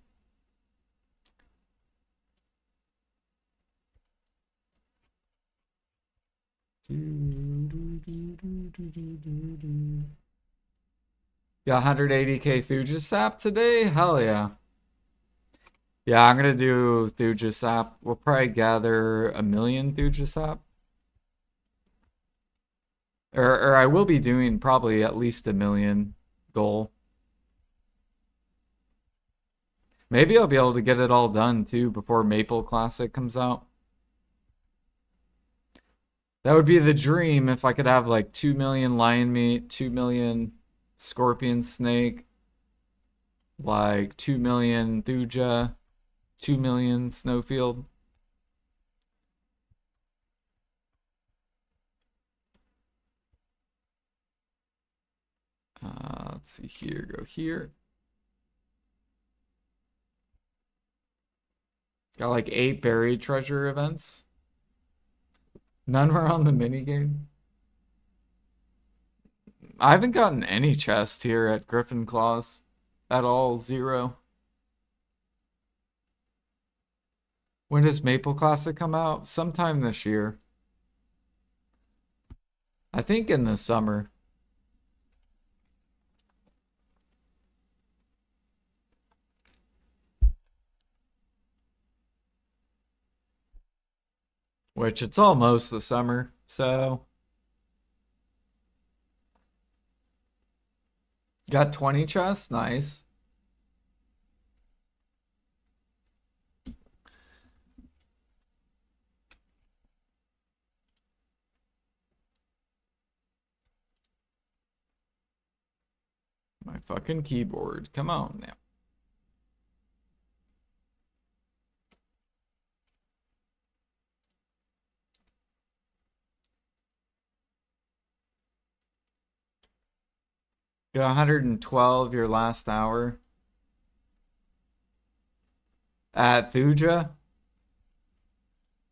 Got 180k Thuja sap today? Hell yeah. Yeah, I'm gonna do Thuja sap. We'll probably gather 1,000,000 Thuja sap. Or I will be doing probably at least 1,000,000 goal. Maybe I'll be able to get it all done too before Maple Classic comes out. That would be the dream if I could have like 2,000,000 lion meat, 2,000,000 scorpion snake, like 2,000,000 Thuja, 2,000,000 snowfield. Let's see here, go here. Got like 8 buried treasure events. None were on the minigame. I haven't gotten any chest here at Griffin Claws at all. 0. When does Maple Classic come out? Sometime this year. I think in the summer. Which it's almost the summer, so. Got 20 chests? Nice. My fucking keyboard. Come on now. Got 112 your last hour. At Thuja,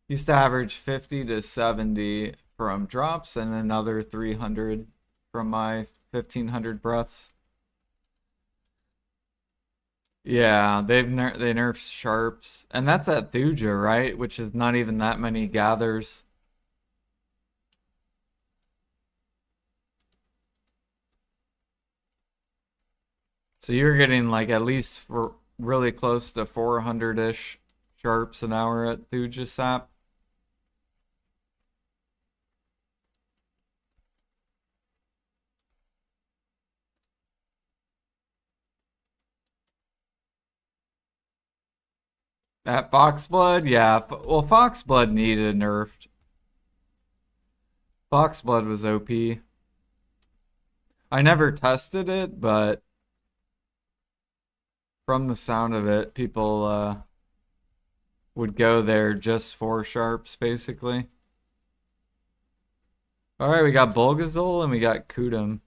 used to average 50 to 70 from drops and another 300 from my 1,500 breaths. Yeah, they nerfed sharps, and that's at Thuja, right? Which is not even that many gathers. So you're getting like at least for really close to 400-ish sharps an hour at Thuja sap. At Foxblood, yeah. Well, Foxblood needed nerfed. Foxblood was OP. I never tested it, but from the sound of it, people would go there just for sharps, basically. All right, we got Bulgazol and we got Kudum.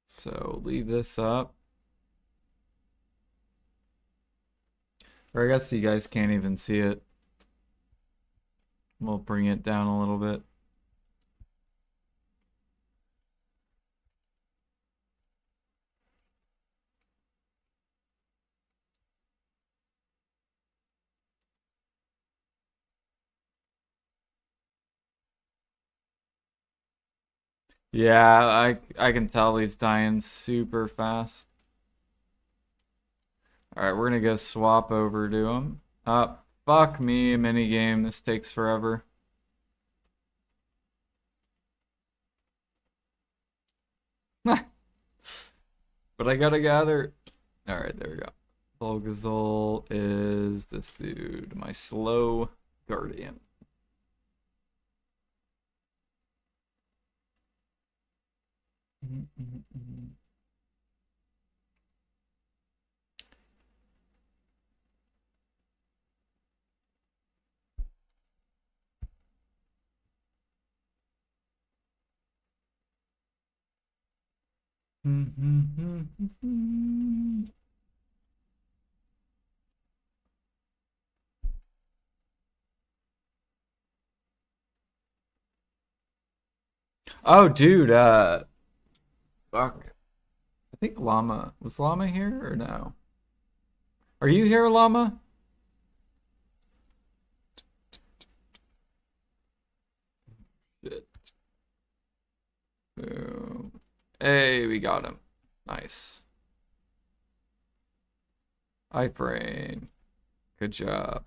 So leave this up. Or I guess you guys can't even see it. We'll bring it down a little bit. Yeah, I can tell he's dying super fast. Alright, we're gonna go swap over to him. Fuck me, minigame. This takes forever. But I gotta gather. Alright, there we go. Bulgazol is this dude, my slow guardian. Oh, dude, fuck. I think Llama. Was Llama here or no? Are you here, Llama? Shit. Boom. Hey, we got him. Nice. Iframe. Good job.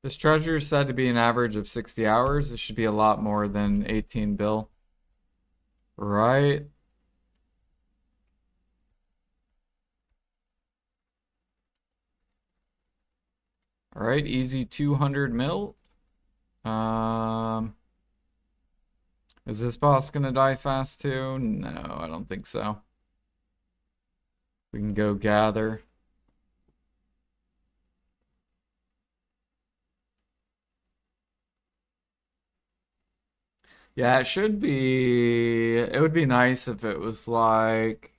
This treasure is said to be an average of 60 hours. This should be a lot more than 18 bill. Right? Alright, easy 200 mil. Is this boss gonna die fast too? No, I don't think so. We can go gather. Yeah, it should be. It would be nice if it was like.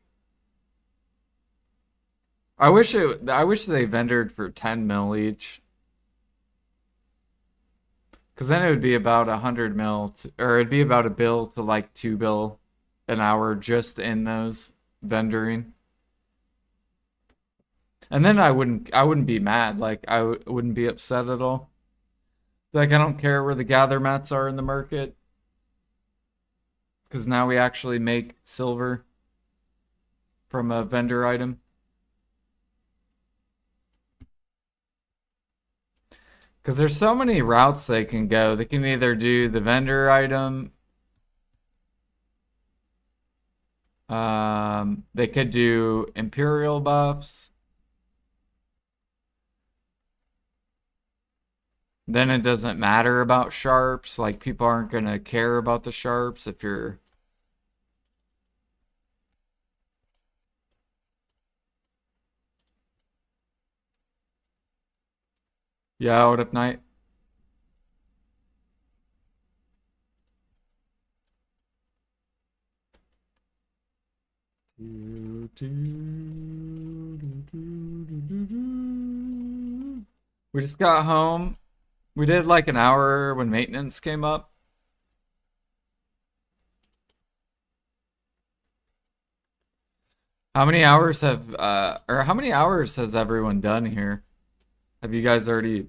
I wish they vendored for 10 mil each. Because then it would be about 100 mil, or it'd be about a bill to like 2 bill an hour just in those vendoring. And then I wouldn't be mad. Like wouldn't be upset at all. Like I don't care where the gather mats are in the market. Because now we actually make silver from a vendor item. Because there's so many routes they can go. They can either do the vendor item. They could do Imperial buffs. Then it doesn't matter about sharps. Like people aren't going to care about the sharps if you're... Yeah, what up, Knight? We just got home. We did like an hour when maintenance came up. How many hours how many hours has everyone done here? Have you guys already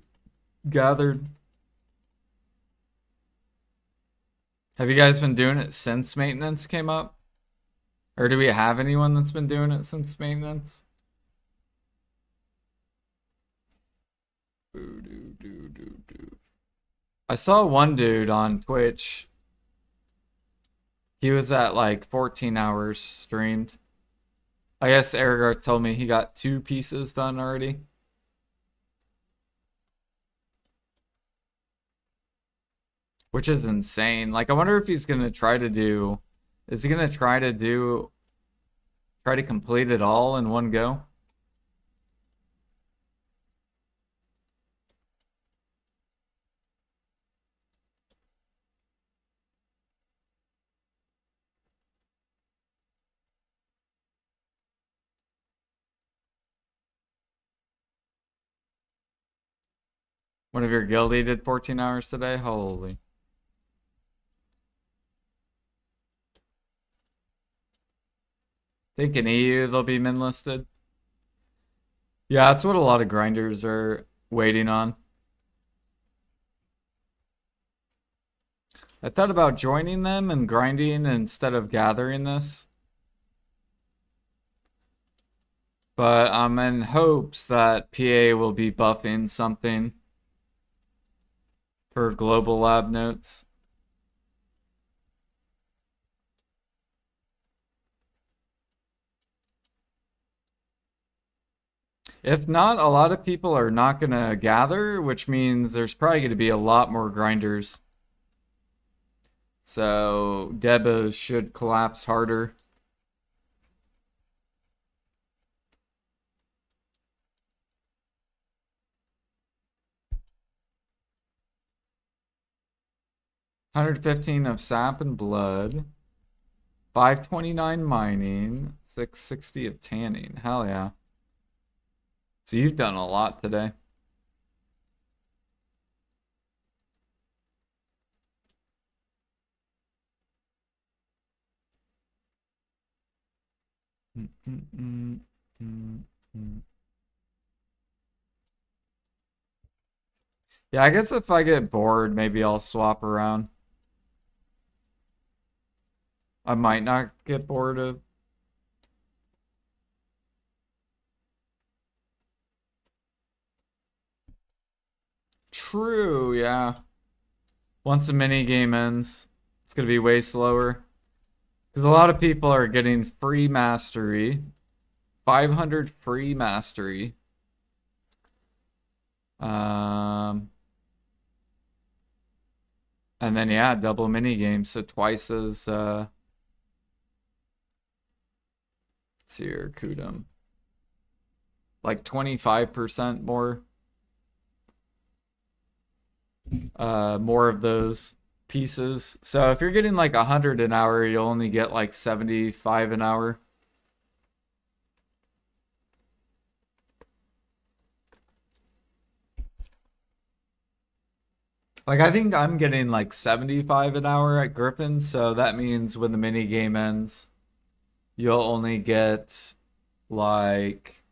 gathered? Have you guys been doing it since maintenance came up? Or do we have anyone that's been doing it since maintenance? I saw one dude on Twitch. He was at like 14 hours streamed. I guess Erigar told me he got 2 pieces done already. Which is insane. Like, I wonder if he's gonna try to do... Is he gonna try to complete it all in one go? One of your guildie did 14 hours today? Holy. Think in EU they'll be min listed. Yeah, that's what a lot of grinders are waiting on. I thought about joining them and grinding instead of gathering this. But I'm in hopes that PA will be buffing something for global lab notes. If not, a lot of people are not going to gather, which means there's probably going to be a lot more grinders. So Debos should collapse harder. $115 of sap and blood. $529 mining. $660 of tanning. Hell yeah. So you've done a lot today. Mm, mm, mm, mm, mm. Yeah, I guess if I get bored, maybe I'll swap around. I might not get bored of. True, yeah. Once the mini game ends, it's gonna be way slower. Because a lot of people are getting free mastery, 500 free mastery. Um, and then yeah, double mini games, so twice as let's see here, Kudum. Like 25% more of those pieces. So if you're getting like 100 an hour, you'll only get like 75 an hour. Like I think I'm getting like 75 an hour at Griffin, so that means when the mini game ends, you'll only get like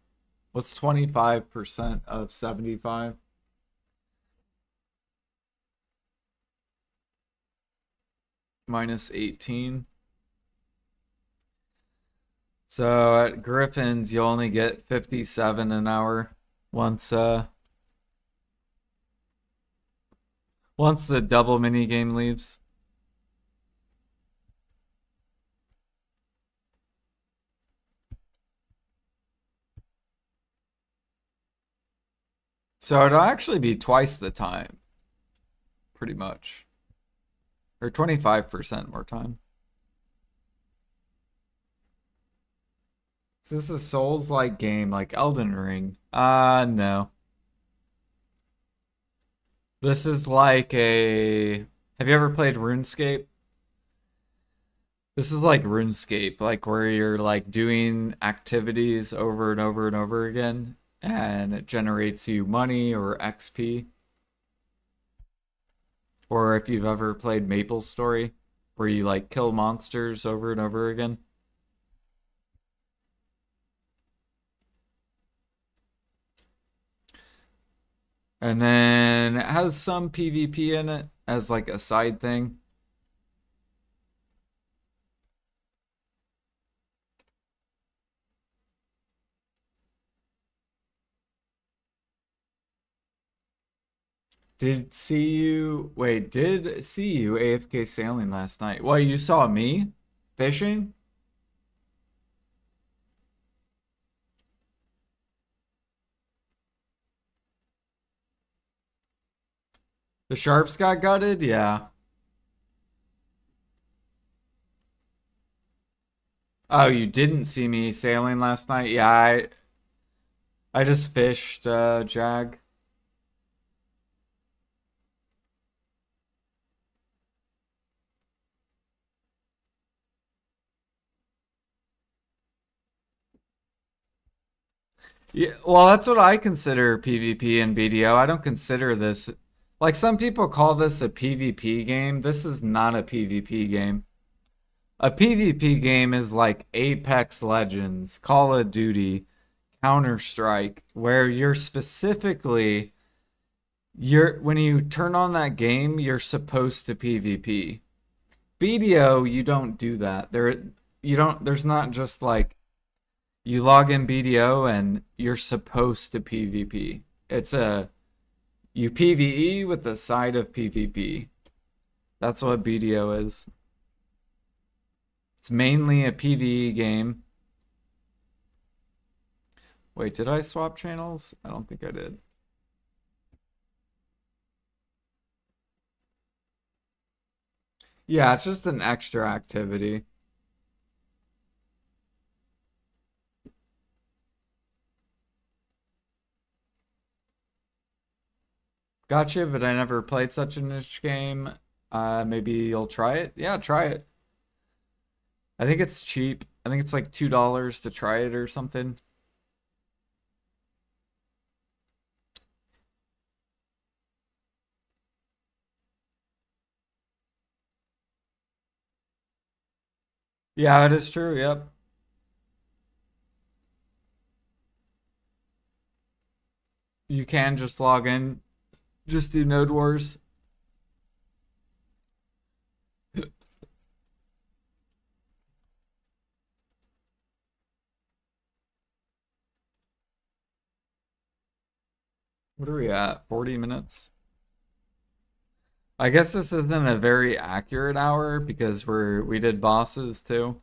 what's 25% of 75? Minus 18. So at Griffin's, you only get 57 an hour once the double mini game leaves. So it'll actually be twice the time, pretty much. Or 25% more time. Is this a Souls-like game like Elden Ring? No. This is like a... Have you ever played RuneScape? This is like RuneScape, like where you're like doing activities over and over and over again, and it generates you money or XP. Or if you've ever played Maple Story, where you like kill monsters over and over again. And then it has some PvP in it as like a side thing. Did see you AFK sailing last night. Well, you saw me fishing? The sharps got gutted? Yeah. Oh, you didn't see me sailing last night? Yeah, I just fished Jag. Yeah, well, that's what I consider PvP and BDO. I don't consider this like some people call this a PvP game. This is not a PvP game. A PvP game is like Apex Legends, Call of Duty, Counter-Strike, where you're when you turn on that game, you're supposed to PvP. BDO, you don't do that. There's not just like you log in BDO and you're supposed to PvP. You PvE with the side of PvP. That's what BDO is. It's mainly a PvE game. Wait, did I swap channels? I don't think I did. Yeah, it's just an extra activity. Gotcha, but I never played such a niche game. Maybe you'll try it? Yeah, try it. I think it's cheap. I think it's like $2 to try it or something. Yeah, it is true. Yep. You can just log in, just do Node Wars. What are we at? 40 minutes? I guess this isn't a very accurate hour because we did bosses too.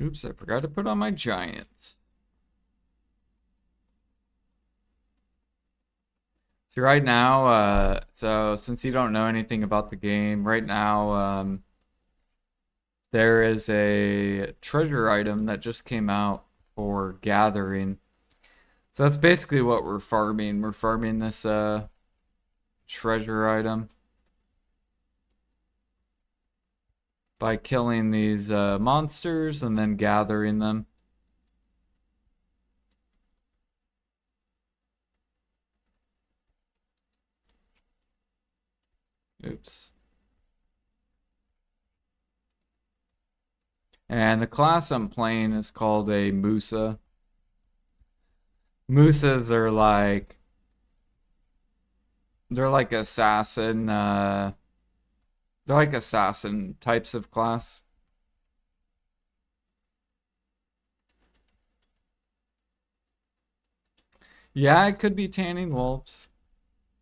Oops, I forgot to put on my giants. So right now, so since you don't know anything about the game, right now, there is a treasure item that just came out for gathering. So that's basically what we're farming. We're farming this treasure item by killing these monsters and then gathering them. Oops. And the class I'm playing is called a Musa. Musas are like they're like assassin they're like assassin types of class. Yeah, it could be tanning wolves,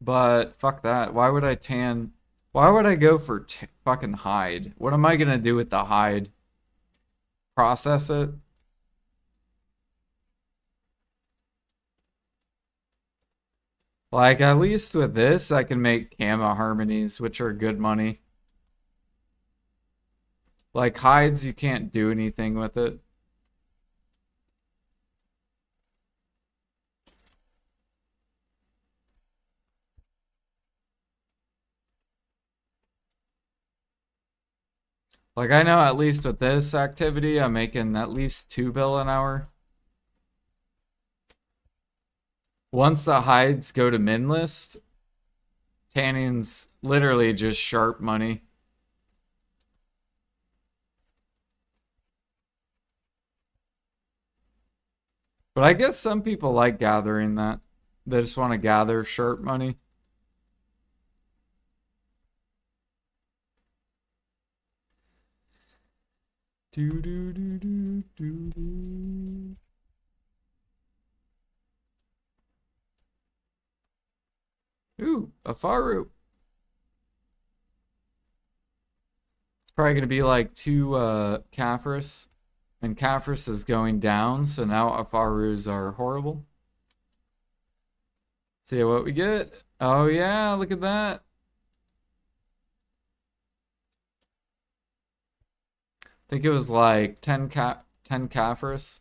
but fuck that. Why would I tan? Why would I go for fucking hide? What am I gonna do with the hide? Process it? Like, at least with this, I can make camo harmonies, which are good money. Like, hides, you can't do anything with it. Like, I know at least with this activity, I'm making at least 2 bill an hour. Once the hides go to min list, tanning's literally just sharp money. But I guess some people like gathering that. They just want to gather sharp money. Do do do do do do. Ooh, a Faru. It's probably gonna be like two Caphras. And Caphras is going down, so now Afarus are horrible. See what we get. Oh yeah, look at that. I think it was like 10 Caphras.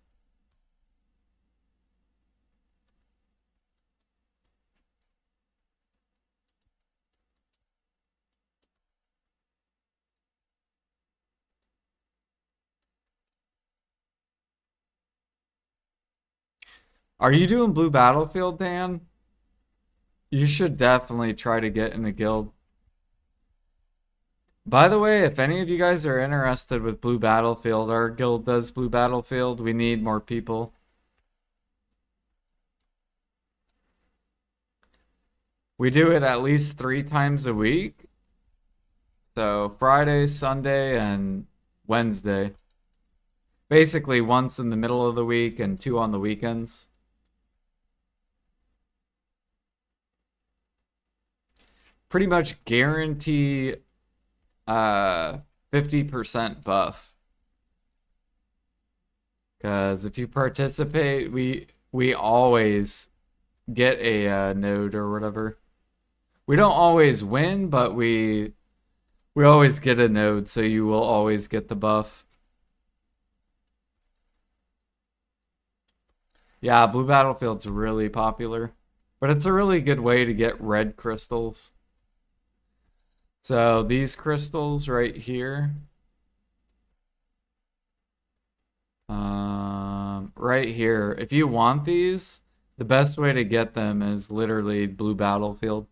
Are you doing Blue Battlefield, Dan? You should definitely try to get in a guild. By the way, if any of you guys are interested with Blue Battlefield, our guild does Blue Battlefield. We need more people. We do it at least 3 times a week. So Friday, Sunday, and Wednesday. Basically once in the middle of the week and 2 on the weekends. Pretty much guarantee 50% buff. Because if you participate, we always get a node or whatever. We don't always win, but we always get a node, so you will always get the buff. Yeah, Blue Battlefield's really popular. But it's a really good way to get red crystals. So these crystals right here, right here, if you want these, the best way to get them is literally Blue Battlefield.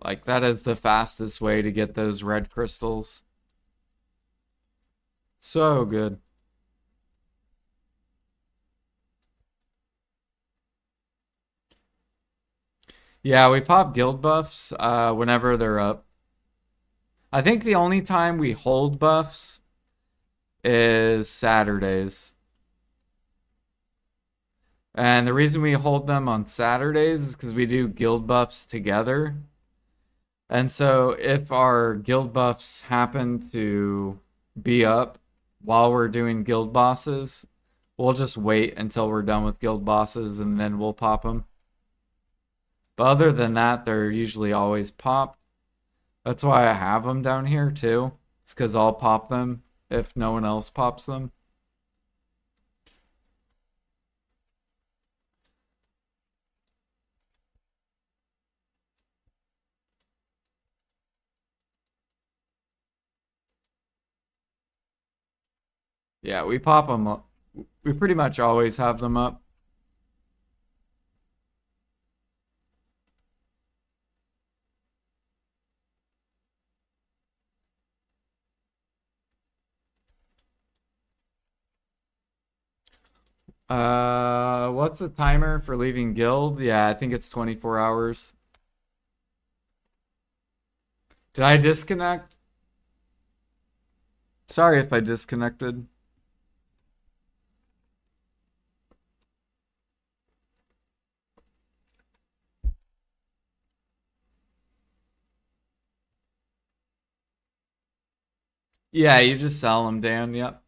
Like that is the fastest way to get those red crystals. So good. Yeah, we pop guild buffs whenever they're up. I think the only time we hold buffs is Saturdays. And the reason we hold them on Saturdays is because we do guild buffs together. And so if our guild buffs happen to be up while we're doing guild bosses, we'll just wait until we're done with guild bosses and then we'll pop them. But other than that, they're usually always popped. That's why I have them down here too. It's because I'll pop them if no one else pops them. Yeah, we pop them up. We pretty much always have them up. What's the timer for leaving guild? Yeah, I think it's 24 hours. Did I disconnect? Sorry if I disconnected. Yeah, you just sell them, Dan. Yep.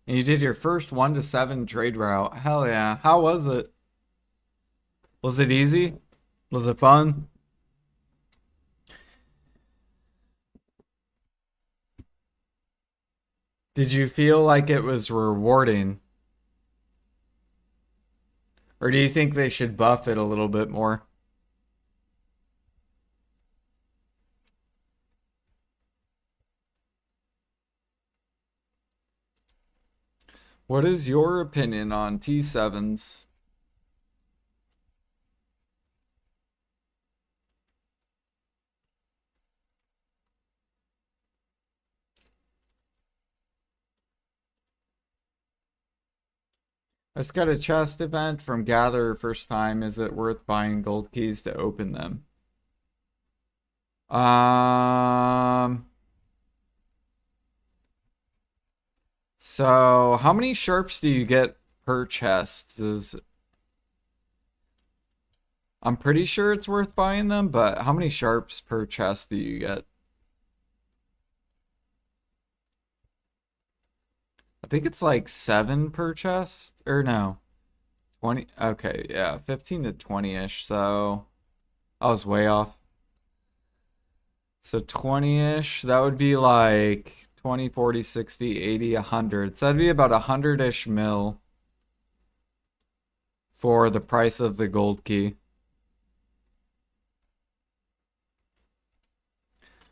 And you did your first 1 to 7 trade route. Hell yeah. How was it? Was it easy? Was it fun? Did you feel like it was rewarding? Or do you think they should buff it a little bit more? What is your opinion on T7s? I just got a chest event from Gather first time. Is it worth buying gold keys to open them? Um, so how many sharps do you get per chest? I'm pretty sure it's worth buying them, but how many sharps per chest do you get? I think it's like 7 per chest, or no, 20. Okay, yeah, 15 to 20-ish. So I was way off. So 20-ish, that would be like 20, 40, 60, 80, 100. So that'd be about 100-ish mil for the price of the gold key.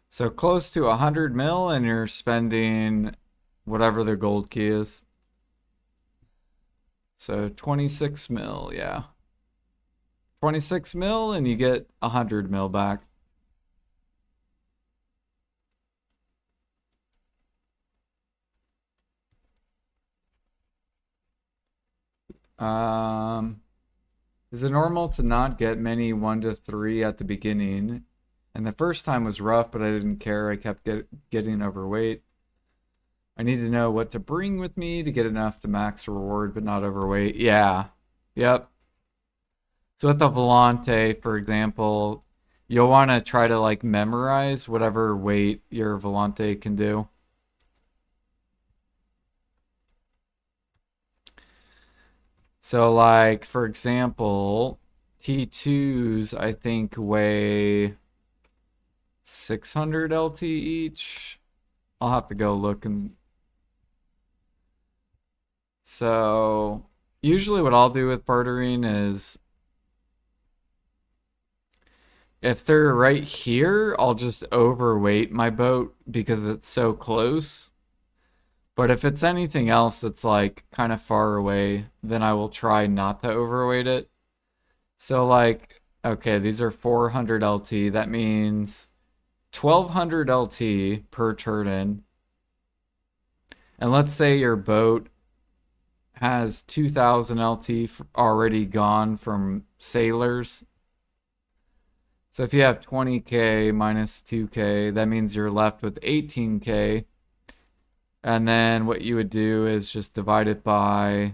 So close to 100 mil and you're spending whatever the gold key is. So 26 mil, yeah. 26 mil and you get 100 mil back. Um, is it normal to not get many 1 to 3 at the beginning? And the first time was rough, but I didn't care. I kept getting overweight. I need to know what to bring with me to get enough to max reward, but not overweight. Yeah. Yep. So with the Volante, for example, you'll want to try to like memorize whatever weight your Volante can do. So like, for example, T2s I think weigh 600 LT each. I'll have to go look and so usually what I'll do with bartering is if they're right here, I'll just overweight my boat because it's so close. But if it's anything else that's like kind of far away, then I will try not to overweight it. So like, okay, these are 400 LT. That means 1200 LT per turn. And let's say your boat has 2000 LT already gone from sailors. So if you have 20K minus 2K, that means you're left with 18K. And then what you would do is just divide it by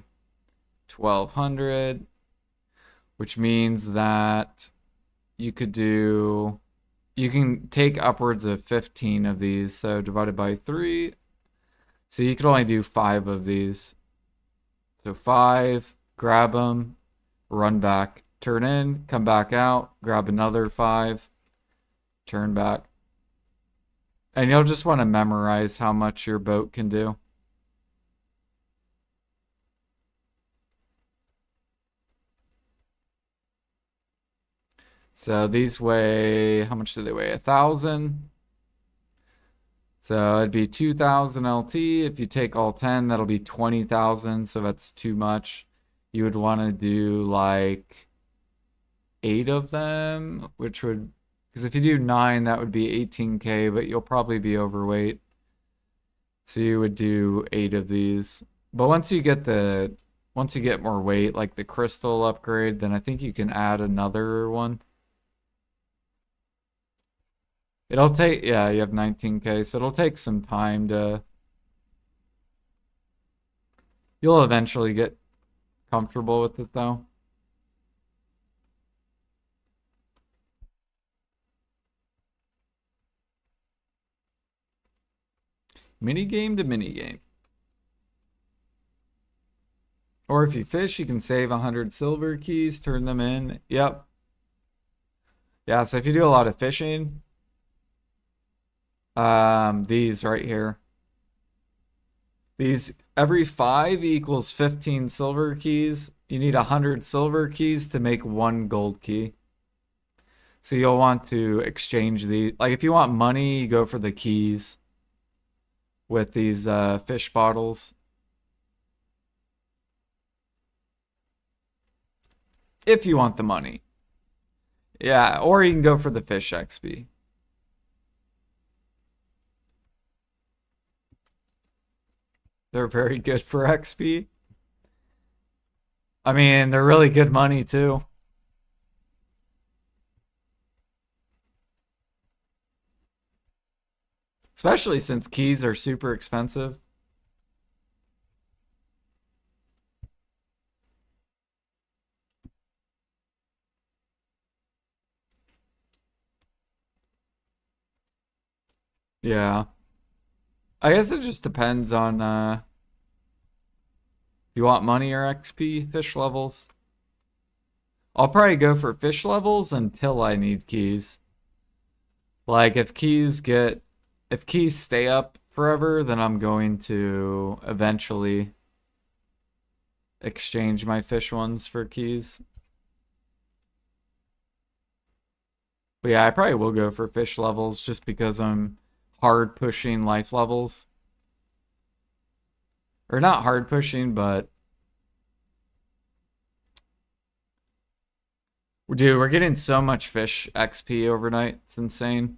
1200, which means that you can take upwards of 15 of these. So divided by 3. So you could only do 5 of these. So 5, grab them, run back, turn in, come back out, grab another 5, turn back. And you'll just want to memorize how much your boat can do. So these weigh, how much do they weigh? 1,000. So it'd be 2,000 LT. If you take all 10, that'll be 20,000. So that's too much. You would want to do like 8 of them, which would, because if you do 9, that would be 18K, but you'll probably be overweight. So you would do 8 of these. But once you get more weight, like the crystal upgrade, then I think you can add another one. It'll take, yeah, you have 19K, so it'll take some time to, you'll eventually get comfortable with it though. Minigame to minigame. Or if you fish, you can save 100 silver keys, turn them in. Yep. Yeah, so if you do a lot of fishing, these right here. These, every 5 equals 15 silver keys. You need 100 silver keys to make 1 gold key. So you'll want to exchange the, like if you want money, you go for the keys with these fish bottles. If you want the money. Yeah, or you can go for the fish XP. They're very good for XP. I mean, they're really good money too. Especially since keys are super expensive. Yeah. I guess it just depends on you want money or XP fish levels. I'll probably go for fish levels until I need keys. Like if keys stay up forever, then I'm going to eventually exchange my fish ones for keys. But yeah, I probably will go for fish levels just because I'm hard pushing life levels. Or not hard pushing, but dude, we're getting so much fish XP overnight. It's insane.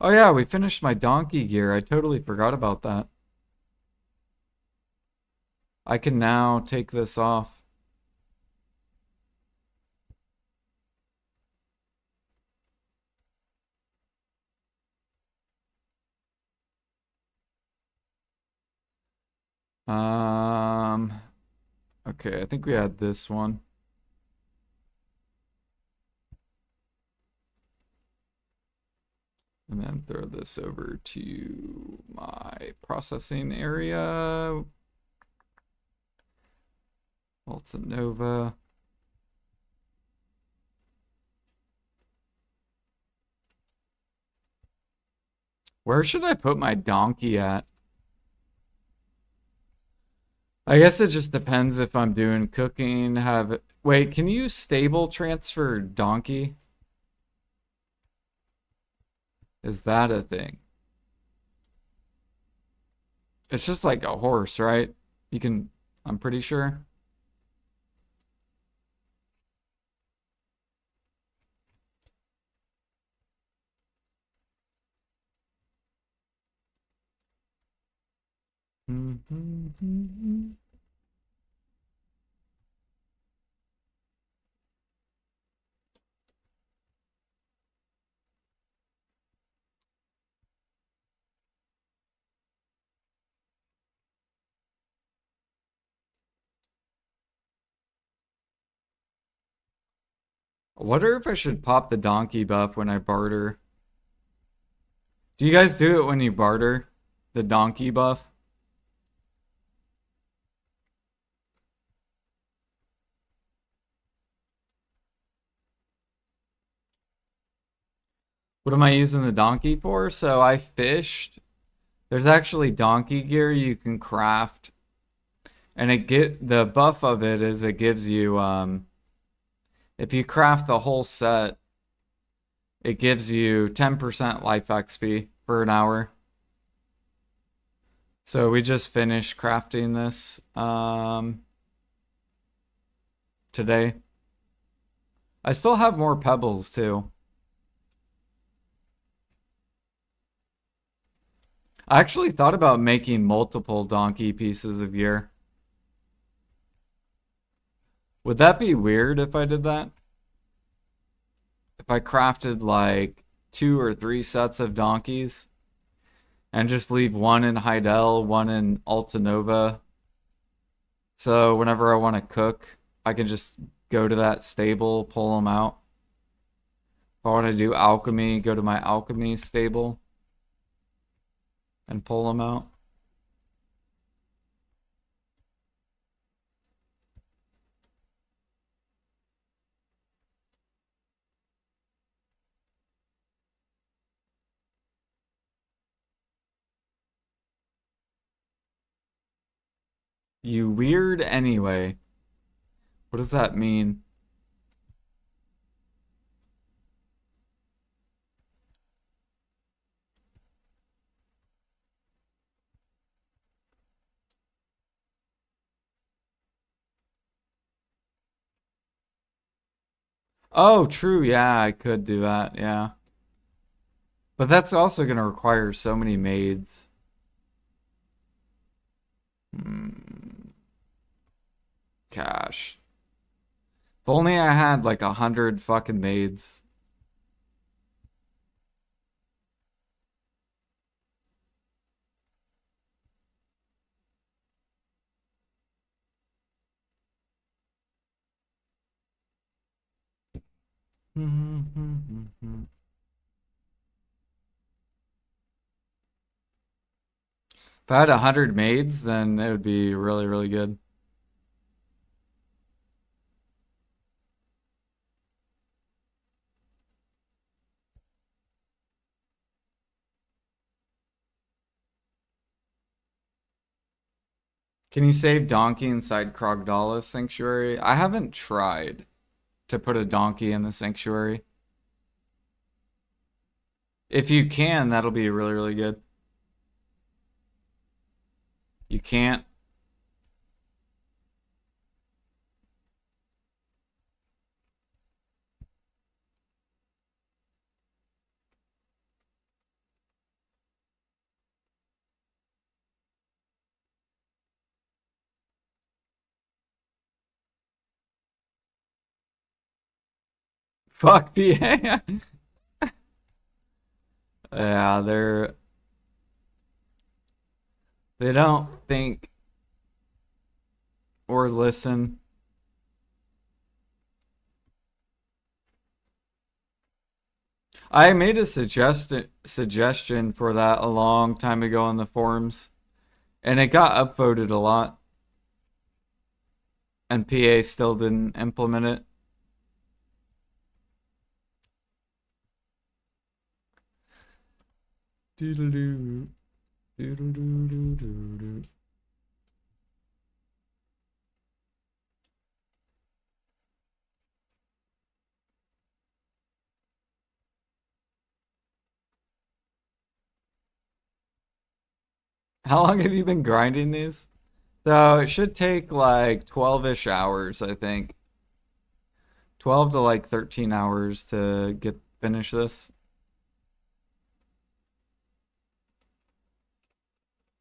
Oh yeah, we finished my donkey gear. I totally forgot about that. I can now take this off. Okay, I think we had this one. And then throw this over to my processing area. Alta Nova. Where should I put my donkey at? I guess it just depends if I'm doing cooking, have... Wait, can you stable transfer donkey? Is that a thing? It's just like a horse, right? You can... I'm pretty sure. I wonder if I should pop the donkey buff when I barter. Do you guys do it when you barter? The donkey buff? What am I using the donkey for? So I fished. There's actually donkey gear you can craft. And the buff of it is it gives you if you craft the whole set, it gives you 10% life XP for an hour. So we just finished crafting this today. I still have more pebbles too. I actually thought about making multiple donkey pieces of gear. Would that be weird if I did that? If I crafted like 2 or 3 sets of donkeys and just leave one in Heidel, one in Altanova. So whenever I want to cook, I can just go to that stable, pull them out. If I want to do alchemy, go to my alchemy stable and pull them out. You weird anyway. What does that mean? Oh, true. Yeah, I could do that. Yeah. But that's also going to require so many maids. Gosh. If only I had like 100 fucking maids. If I had 100 maids, then it would be really, really good. Can you save donkey inside Krogdala Sanctuary? I haven't tried to put a donkey in the sanctuary. If you can, that'll be really, really good. You can't? Fuck PA. Yeah, they don't think or listen. I made a suggestion for that a long time ago on the forums, and it got upvoted a lot. And PA still didn't implement it. Doodle-doo. Doodle-doo-doo-doo-doo. How long have you been grinding these? So it should take like 12-ish hours, I think. 12 to like 13 hours to get finish this.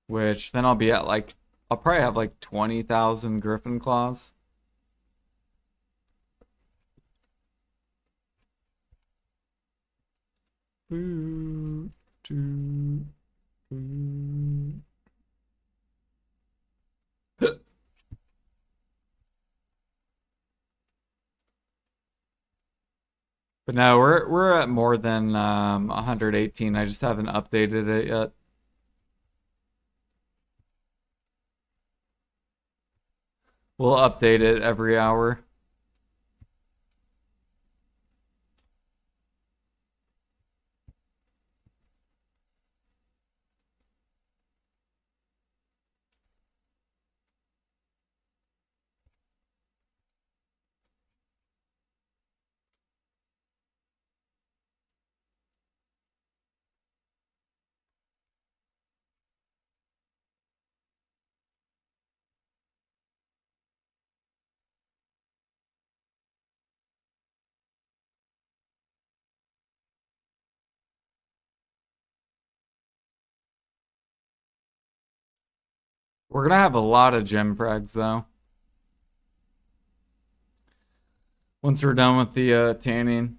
Which then I'll be at like I'll probably have like 20,000 griffin claws. Boo, doo, boo. But no, we're at more than 118. I just haven't updated it yet. We'll update it every hour. We're gonna have a lot of gem frags though. Once we're done with the tanning.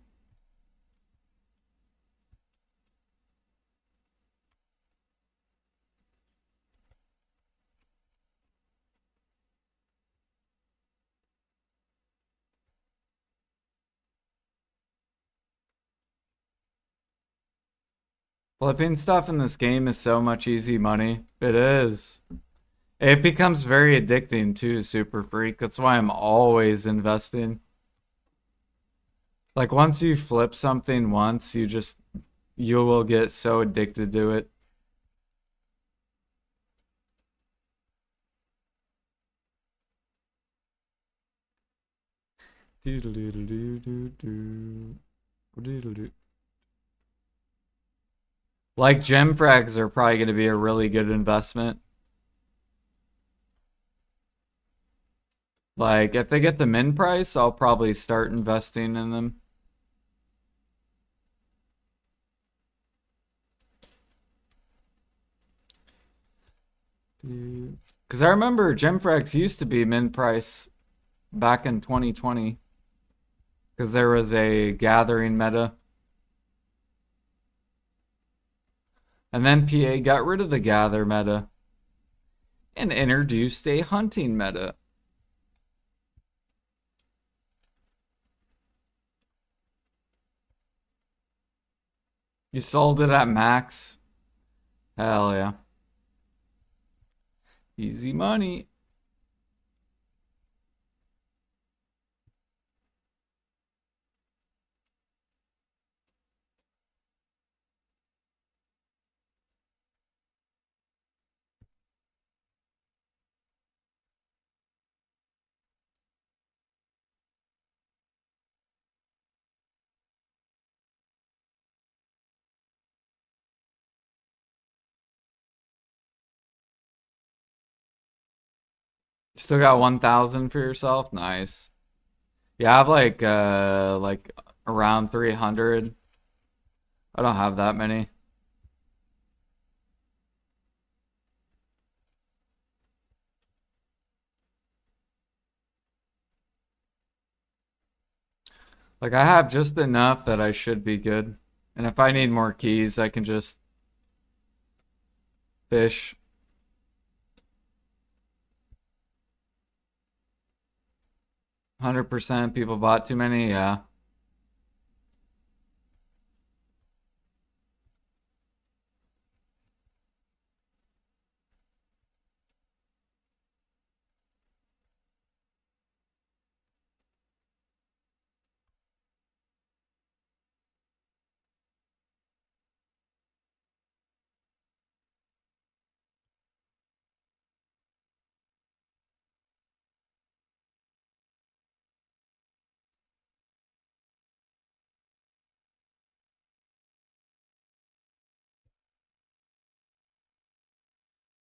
Flipping stuff in this game is so much easy money. It is. It becomes very addicting too, Super Freak. That's why I'm always investing. Like once you flip something once, you will get so addicted to it. Like gem frags are probably going to be a really good investment. Like if they get the min price, I'll probably start investing in them. Because I remember gem frags used to be min price back in 2020. Because there was a gathering meta. And then PA got rid of the gather meta and introduced a hunting meta. You sold it at max? Hell yeah. Easy money. Still got 1,000 for yourself? Nice. Yeah, I have like around 300. I don't have that many. Like I have just enough that I should be good. And if I need more keys, I can just fish. 100% people bought too many, yeah.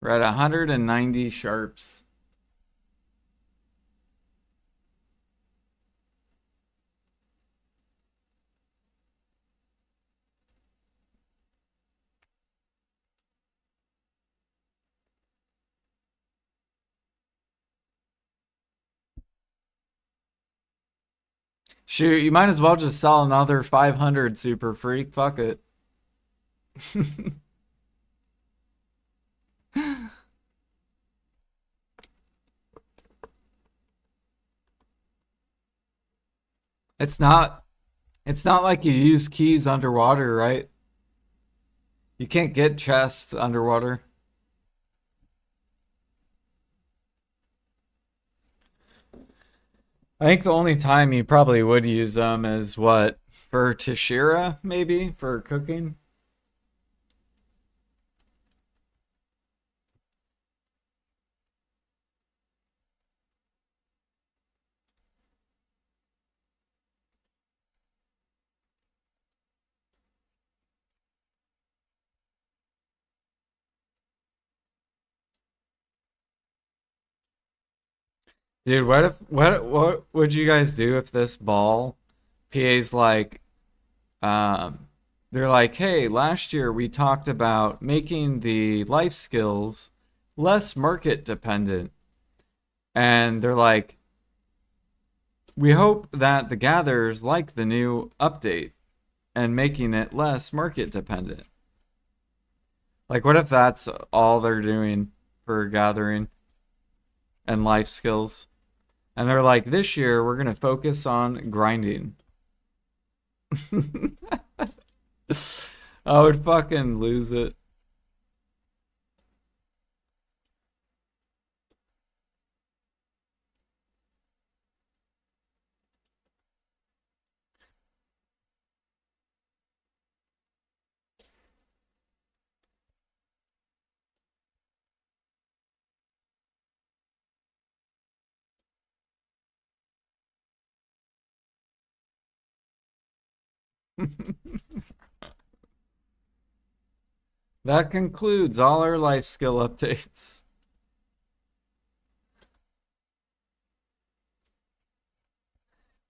We're at 190 sharps. Shoot, you might as well just sell another 500 Super Freak. Fuck it. It's not it's not like you use keys underwater, right? You can't get chests underwater. I think the only time you probably would use them is what? For Tashira, maybe? For cooking? Dude, what would you guys do if this ball PA's like they're like, "Hey, last year we talked about making the life skills less market dependent." And they're like, "We hope that the gatherers like the new update and making it less market dependent." Like, what if that's all they're doing for gathering and life skills? And they're like, "This year we're going to focus on grinding." I would fucking lose it. That concludes all our life skill updates.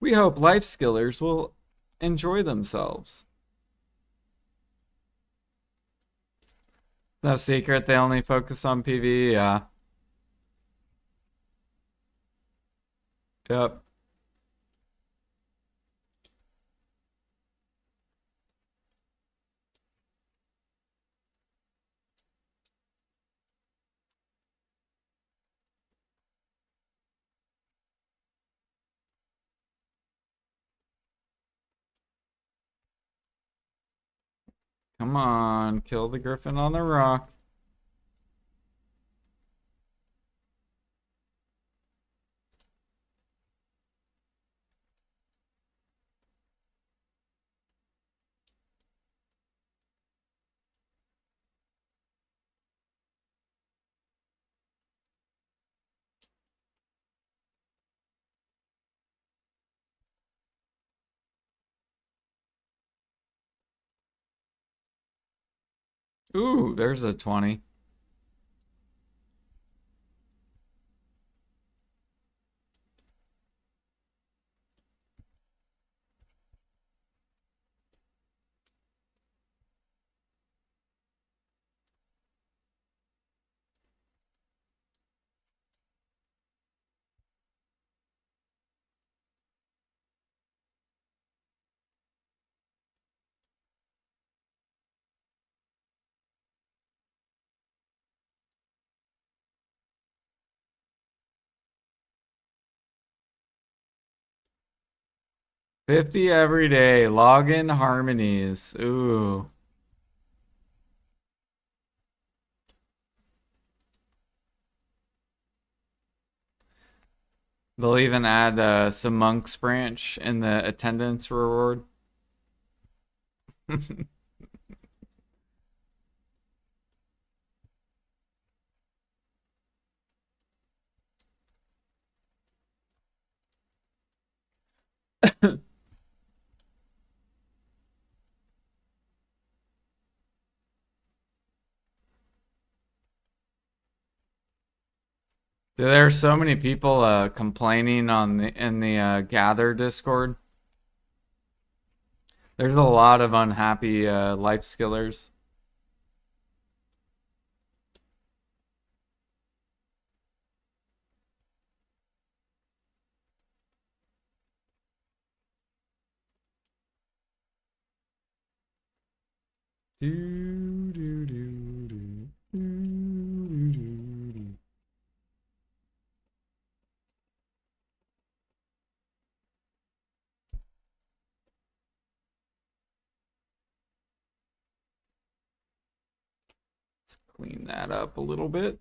We hope life skillers will enjoy themselves. No secret, they only focus on PvE. Yeah. Yep. Come on, kill the griffin on the rock. Ooh, there's a 20. $50 every day. Login harmonies. Ooh. They'll even add some monks branch in the attendance reward. There are so many people complaining on in the Gather Discord. There's a lot of unhappy life skillers. Do, do, do, do, do, do, do, do. Let's clean that up a little bit.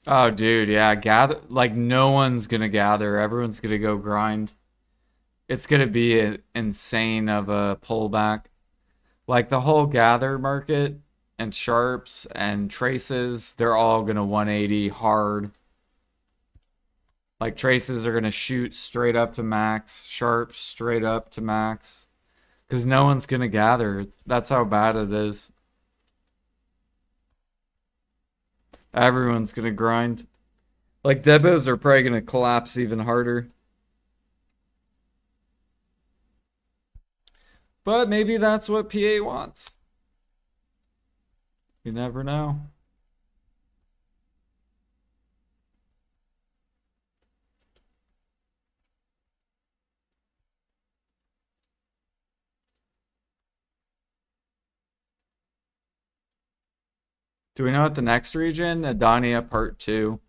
Oh, dude, yeah, gather like no one's gonna gather. Everyone's gonna go grind. It's gonna be insane of a pullback. Like the whole gather market and sharps and traces, they're all gonna 180 hard. Like traces are gonna shoot straight up to max, sharps straight up to max. Because no one's gonna gather. That's how bad it is. Everyone's gonna grind. Like debos are probably gonna collapse even harder. But maybe that's what PA wants. You never know. Do we know what the next region? Adania Part 2.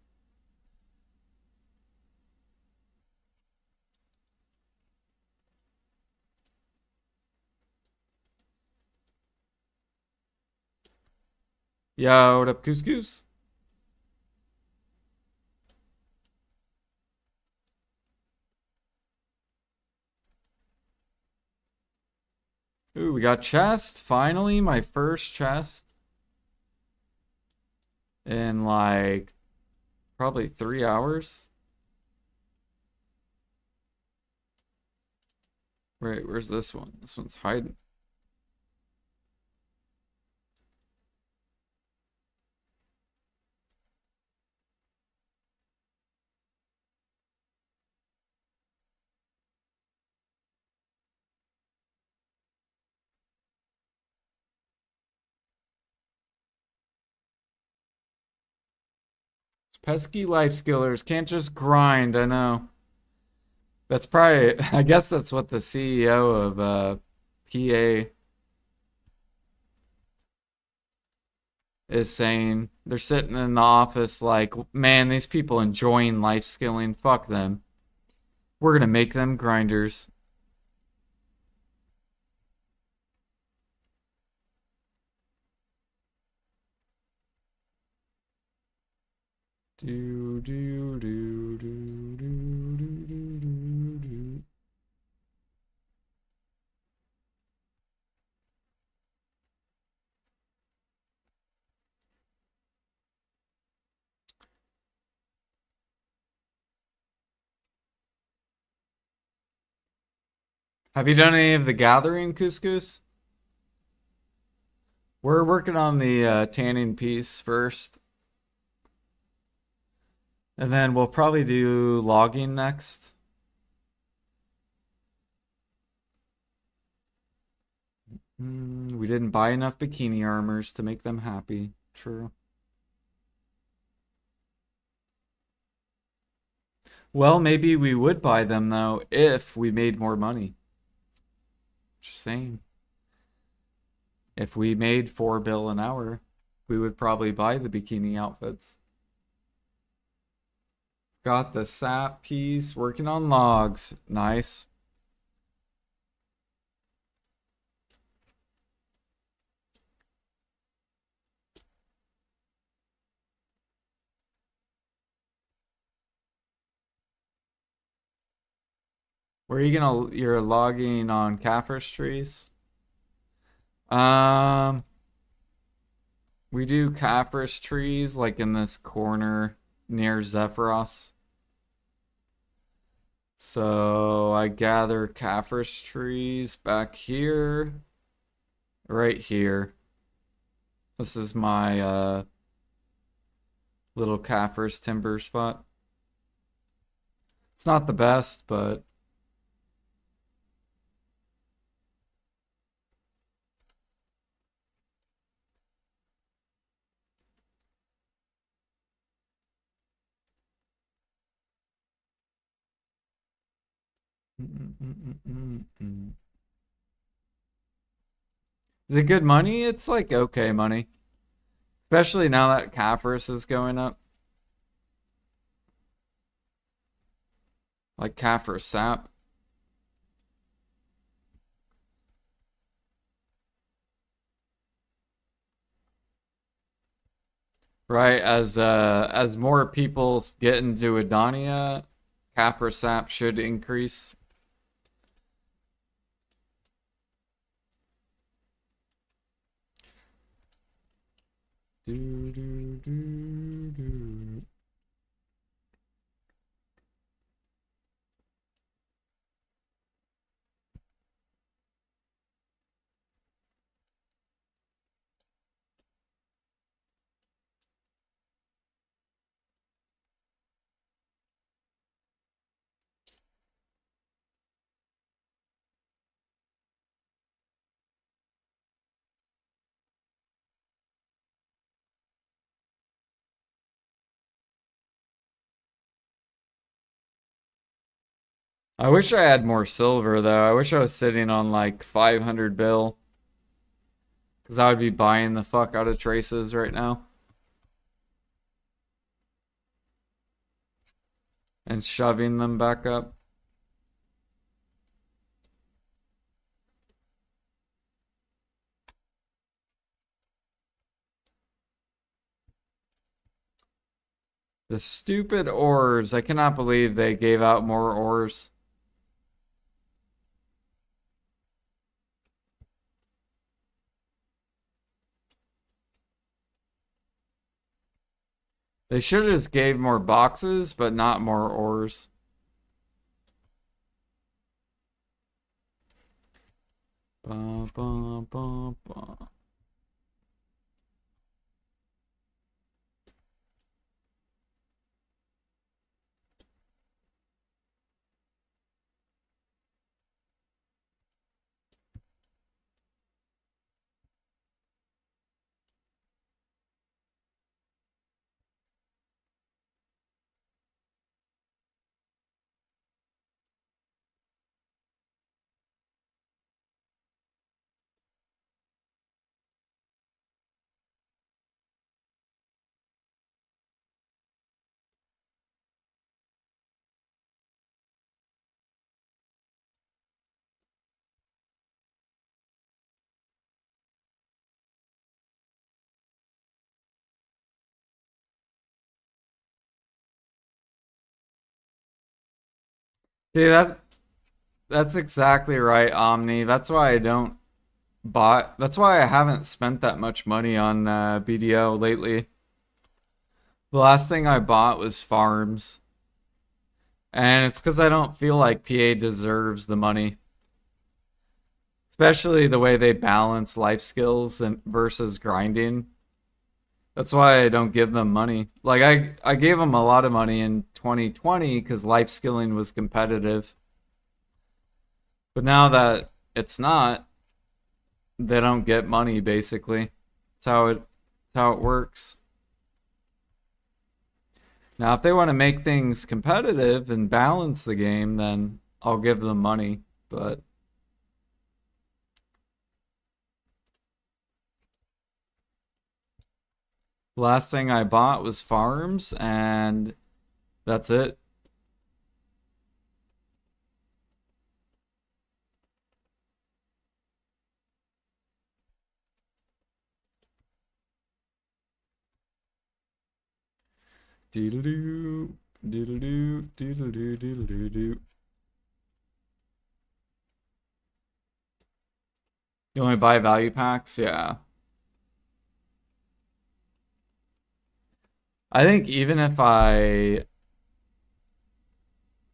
Yo, what up, Goose Goose? Ooh, we got chest. Finally, my first chest. In like probably 3 hours. Wait, where's this one? This one's hiding. It's pesky life skillers can't just grind, I know. That's probably, I guess that's what the CEO of PA is saying. They're sitting in the office like, man, these people enjoying life skilling. Fuck them. We're gonna make them grinders. Do do do do do do do do. Have you done any of the gathering, Couscous? We're working on the tanning piece first, and then we'll probably do logging next. We didn't buy enough bikini armors to make them happy. True. Well, maybe we would buy them though if we made more money. Just saying. If we made 4 bill an hour, we would probably buy the bikini outfits. Got the sap piece, working on logs. Nice. Where are you gonna, you're logging on Caphras trees? Um, we do Caphras trees like in this corner near Zephyros. So I gather Caphras trees back here, right here. This is my little Kaffir's timber spot. It's not the best, but is it good money? It's like okay money. Especially now that Kaffir's is going up. Like Kaffir's sap. Right, as more people get into Adania, Kaffir sap should increase. Do, do, do, do. I wish I had more silver though. I wish I was sitting on like 500 bill. Because I would be buying the fuck out of traces right now. And shoving them back up. The stupid ores. I cannot believe they gave out more ores. They should have just gave more boxes, but not more ores. Ba, ba, ba, ba. See that's exactly right, Omni. That's why I don't buy. That's why I haven't spent that much money on BDO lately. The last thing I bought was farms. And it's because I don't feel like PA deserves the money. Especially the way they balance life skills and versus grinding. That's why I don't give them money. Like I gave them a lot of money in 2020 because life skilling was competitive. But now that it's not, they don't get money basically. That's how it works. Now, if they want to make things competitive and balance the game, then I'll give them money. But the last thing I bought was farms, and that's it. Doodle-doo, doodle-doo, doodle-doo, doodle-doo-doo. You only buy value packs? Yeah. I think even if I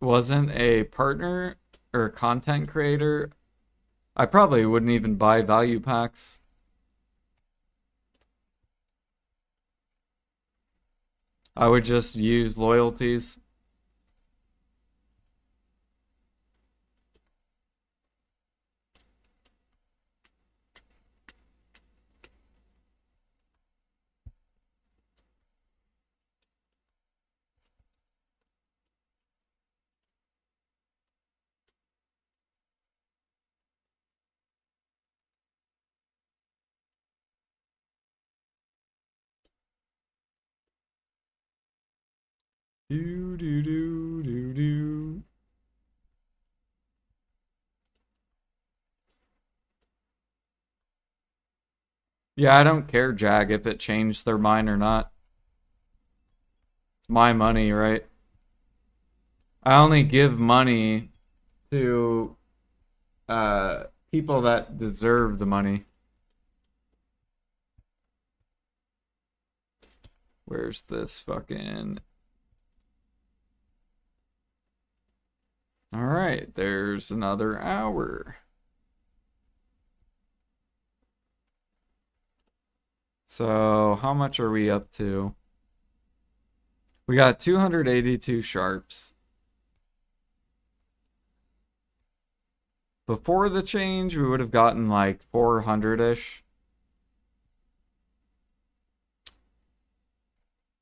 wasn't a partner or a content creator, I probably wouldn't even buy value packs. I would just use loyalties. Do do do do do. Yeah, I don't care, Jag, if it changed their mind or not. It's my money, right? I only give money to people that deserve the money. Where's this fucking... All right, there's another hour. So, how much are we up to? We got 282 sharps. Before the change, we would have gotten like 400-ish.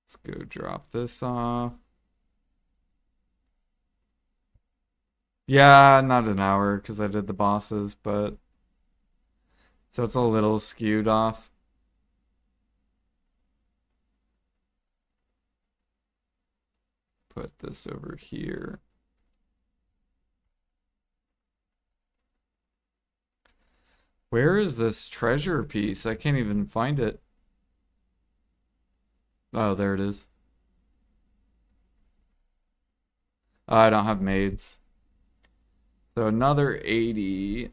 Let's go drop this off. Yeah, not an hour because I did the bosses, but... So it's a little skewed off. Put this over here. Where is this treasure piece? I can't even find it. Oh, there it is. Oh, I don't have maids. So another 80.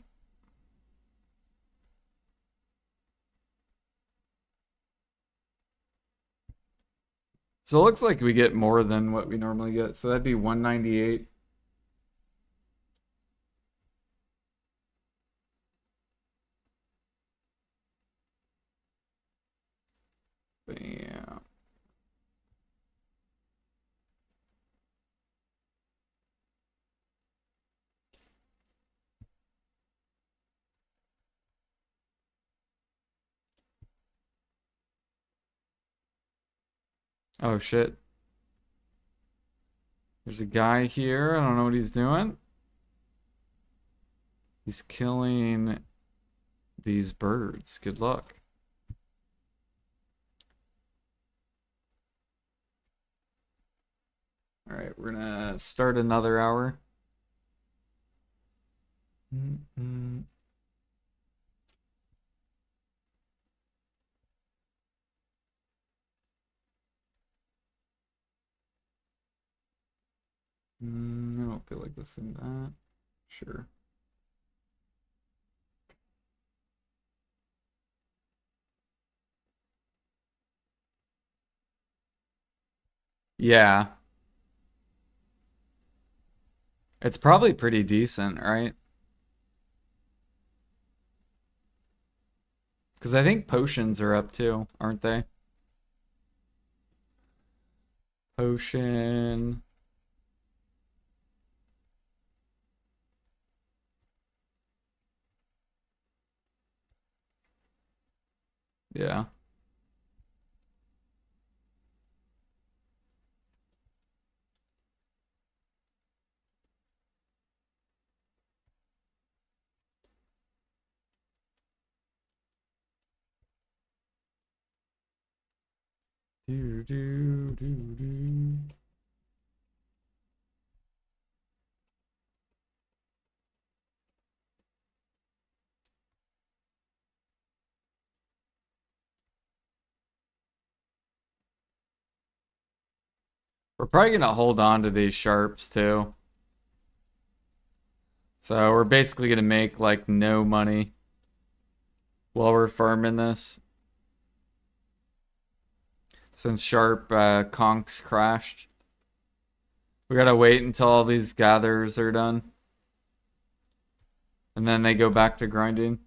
So it looks like we get more than what we normally get. So that'd be 198. Bam. Oh shit. There's a guy here. I don't know what he's doing. He's killing these birds. Good luck. All right, we're gonna start another hour. Mm-mm. I don't feel like listening to that. Sure. Yeah. It's probably pretty decent, right? Because I think potions are up too, aren't they? Potion. Yeah. Do do do do. We're probably gonna hold on to these sharps too. So we're basically gonna make like no money while we're farming this. Since sharp conks crashed. We gotta wait until all these gathers are done. And then they go back to grinding.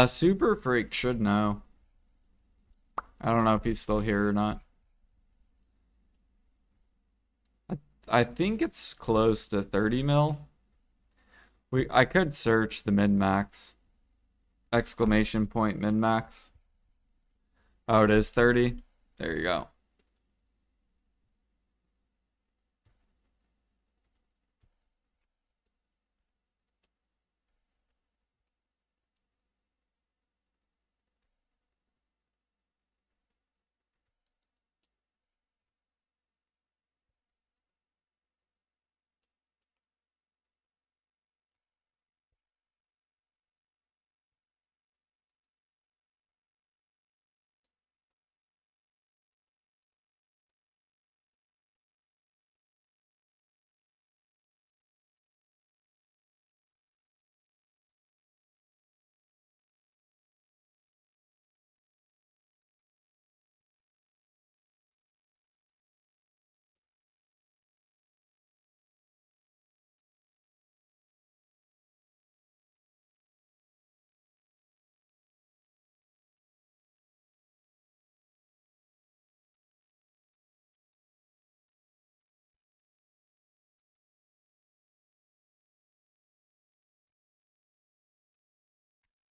Super Freak should know. I don't know if he's still here or not. I think it's close to 30 mil. I could search the min-max. Exclamation point min-max. Oh, it is 30? There you go.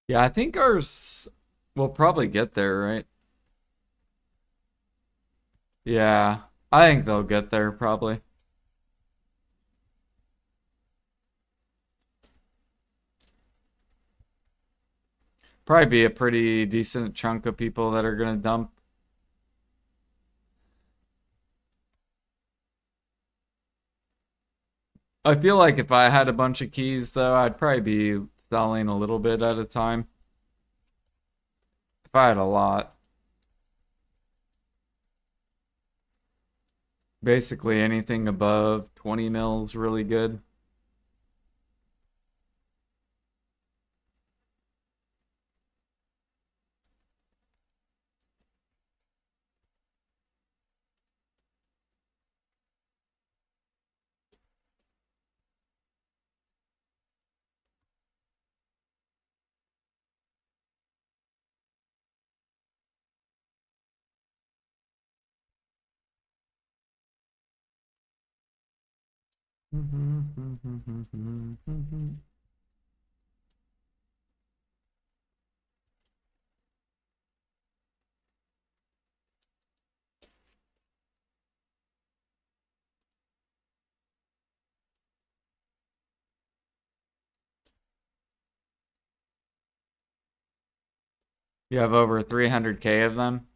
Yeah, I think ours will probably get there, right? Yeah, I think they'll get there probably. Probably be a pretty decent chunk of people that are gonna dump. I feel like if I had a bunch of keys though, I'd probably be selling a little bit at a time. If I had a lot. Basically anything above 20 mils really good. You have over 300K of them?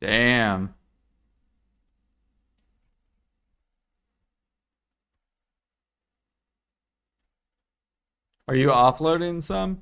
Damn. Are you offloading some?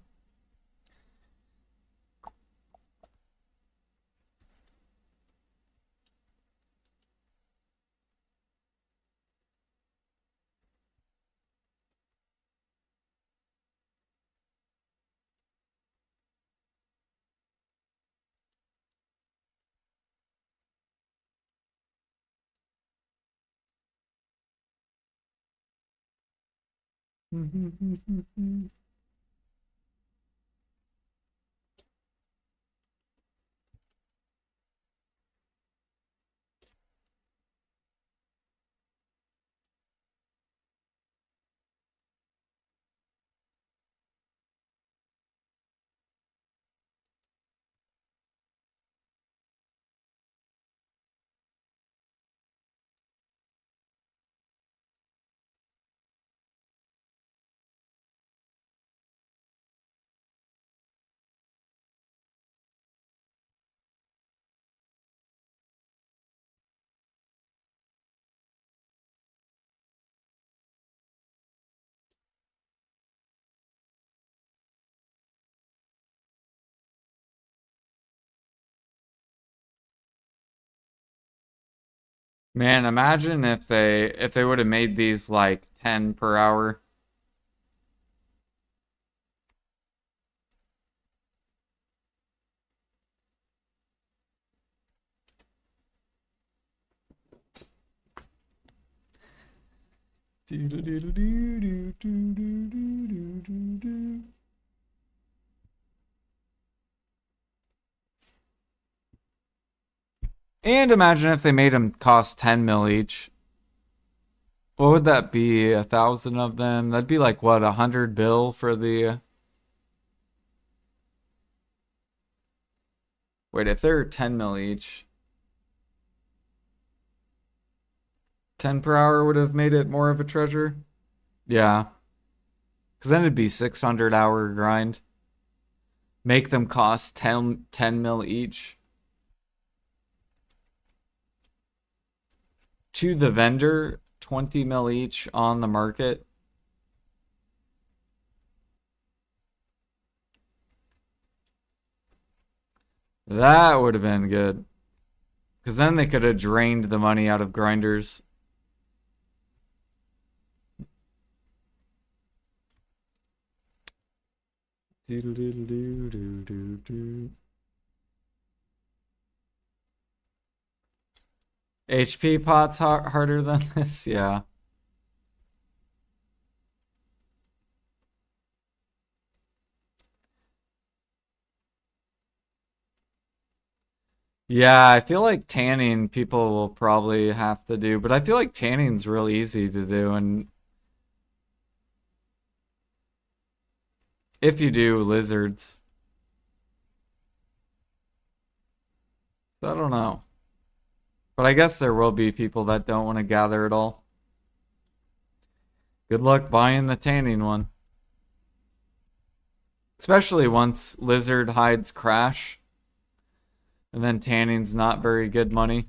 Man, imagine if they would have made these like 10 per hour. And imagine if they made them cost 10 mil each. What would that be? 1,000 of them? That'd be like what, 100 bill for the. Wait, if they're 10 mil each, 10 per hour would have made it more of a treasure. Yeah. Because then it'd be 600-hour grind. Make them cost 10 mil each. To the vendor, 20 mil each on the market. That would have been good. Because then they could have drained the money out of grinders. HP pot's harder than this? Yeah. Yeah, I feel like tanning people will probably have to do, but I feel like tanning's real easy to do, and if you do lizards. So I don't know. But I guess there will be people that don't want to gather at all. Good luck buying the tanning one. Especially once lizard hides crash. And then tanning's not very good money.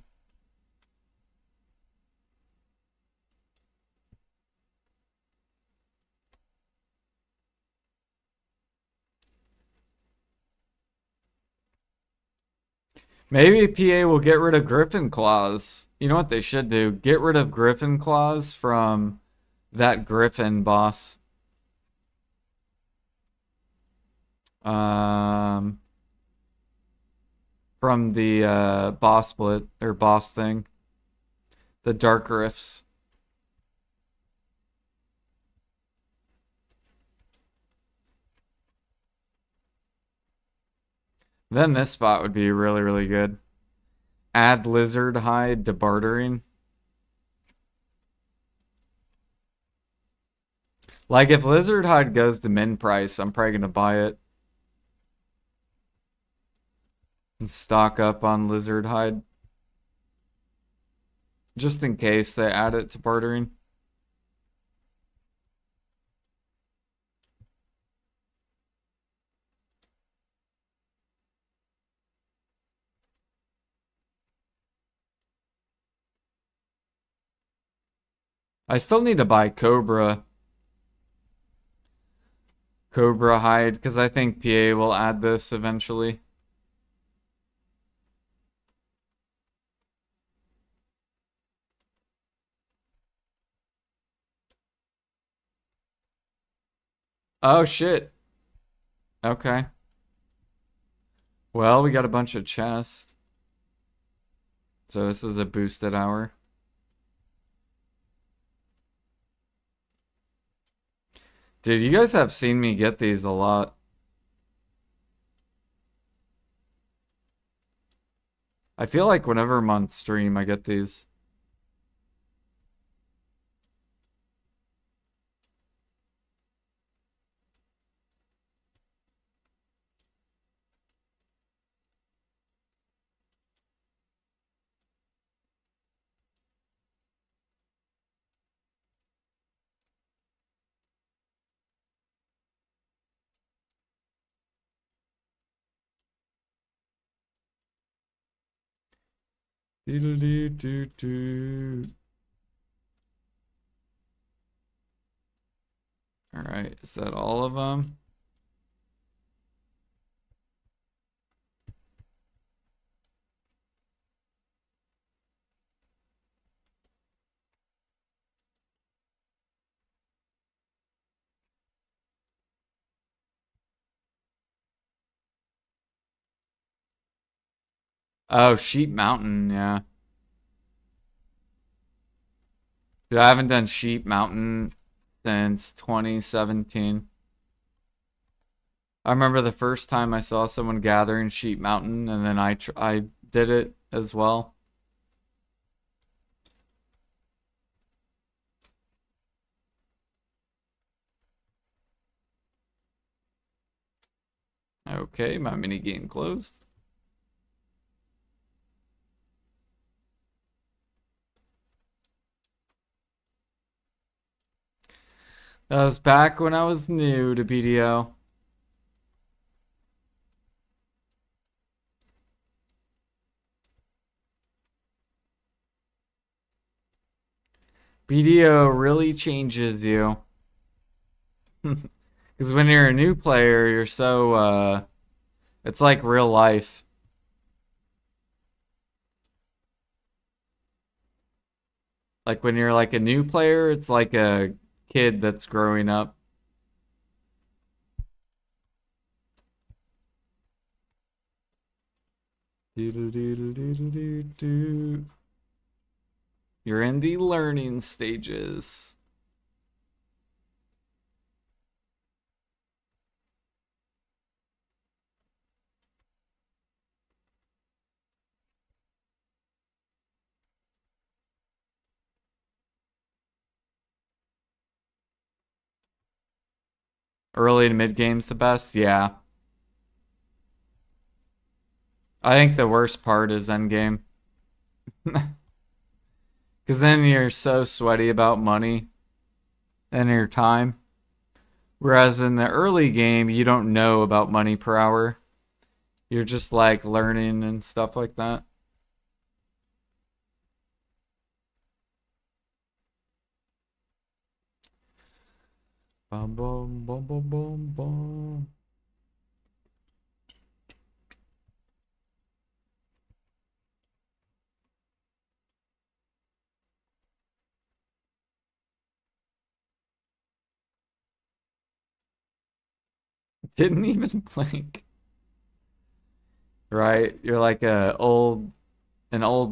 Maybe PA will get rid of Griffin Claws. You know what they should do? Get rid of Griffin Claws from that Griffin boss. From the boss split or boss thing. The Dark Rifts. Then this spot would be really, really good. Add lizard hide to bartering. Like if lizard hide goes to min price, I'm probably gonna buy it. And stock up on lizard hide. Just in case they add it to bartering. I still need to buy Cobra hide because I think PA will add this eventually. Oh shit. Okay. Well, we got a bunch of chests. So this is a boosted hour. Dude, you guys have seen me get these a lot. I feel like whenever I'm on stream, I get these. All right, is that all of them? Oh, Sheep Mountain, yeah. Dude, I haven't done Sheep Mountain since 2017. I remember the first time I saw someone gathering Sheep Mountain, and then I did it as well. Okay, my mini game closed. That was back when I was new to BDO. BDO really changes you. Because when you're a new player, you're so, it's like real life. Like when you're like a new player, it's like a kid that's growing up. You're in the learning stages. Early to mid game's the best, yeah. I think the worst part is end game. Because then you're so sweaty about money and your time. Whereas in the early game, you don't know about money per hour. You're just like learning and stuff like that. Bum, bum, bum, bum, bum, bum. Didn't even blink. Right? You're like an old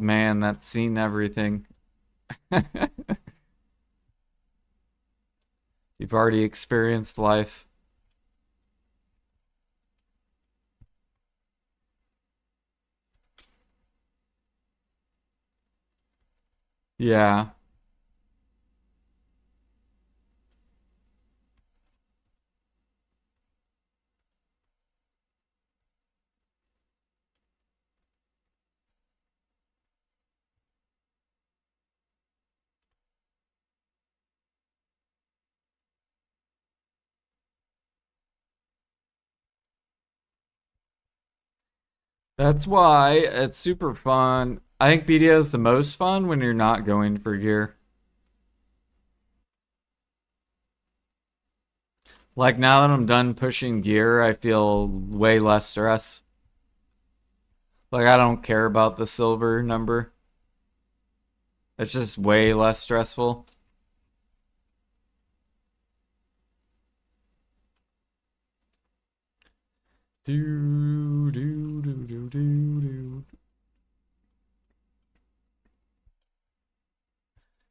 man that's seen everything. You've already experienced life. Yeah. That's why it's super fun. I think BDO is the most fun when you're not going for gear. Like now that I'm done pushing gear, I feel way less stress. Like I don't care about the silver number. It's just way less stressful. Do do do do do do.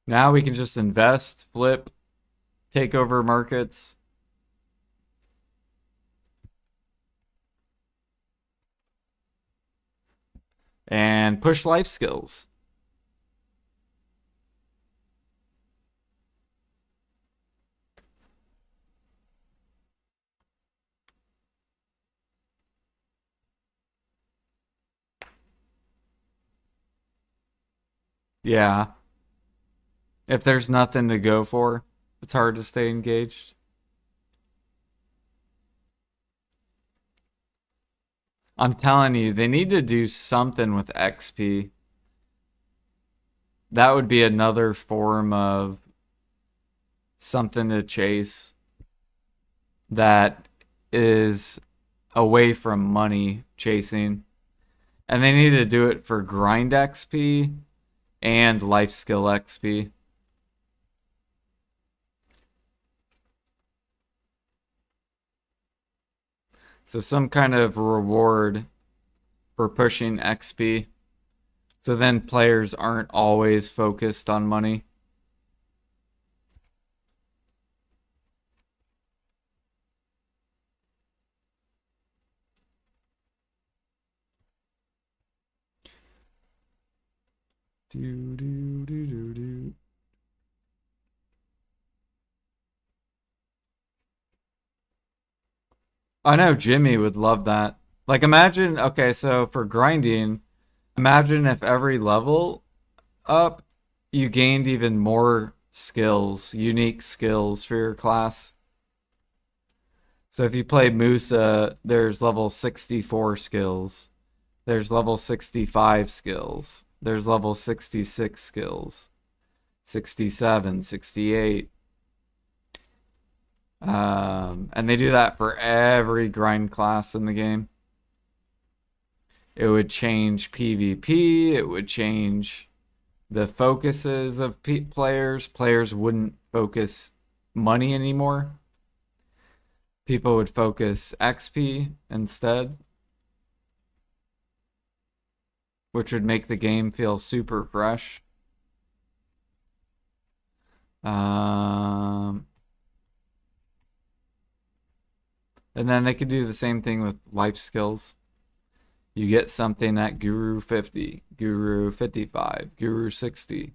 Now we can just invest, flip, take over markets, and push life skills. Yeah. If there's nothing to go for, it's hard to stay engaged. I'm telling you, they need to do something with XP. That would be another form of something to chase that is away from money chasing. And they need to do it for grind XP and life skill XP. So some kind of reward for pushing XP. So then players aren't always focused on money. Do do do do do. I know Jimmy would love that. Like imagine, okay, so for grinding, imagine if every level up you gained even more skills, unique skills for your class. So if you play Musa, there's level 64 skills. There's level 65 skills. There's level 66 skills. 67, 68. And they do that for every grind class in the game. It would change PvP. It would change the focuses of players. Players wouldn't focus money anymore. People would focus XP instead, which would make the game feel super fresh. And then they could do the same thing with life skills. You get something at Guru 50, Guru 55, Guru 60.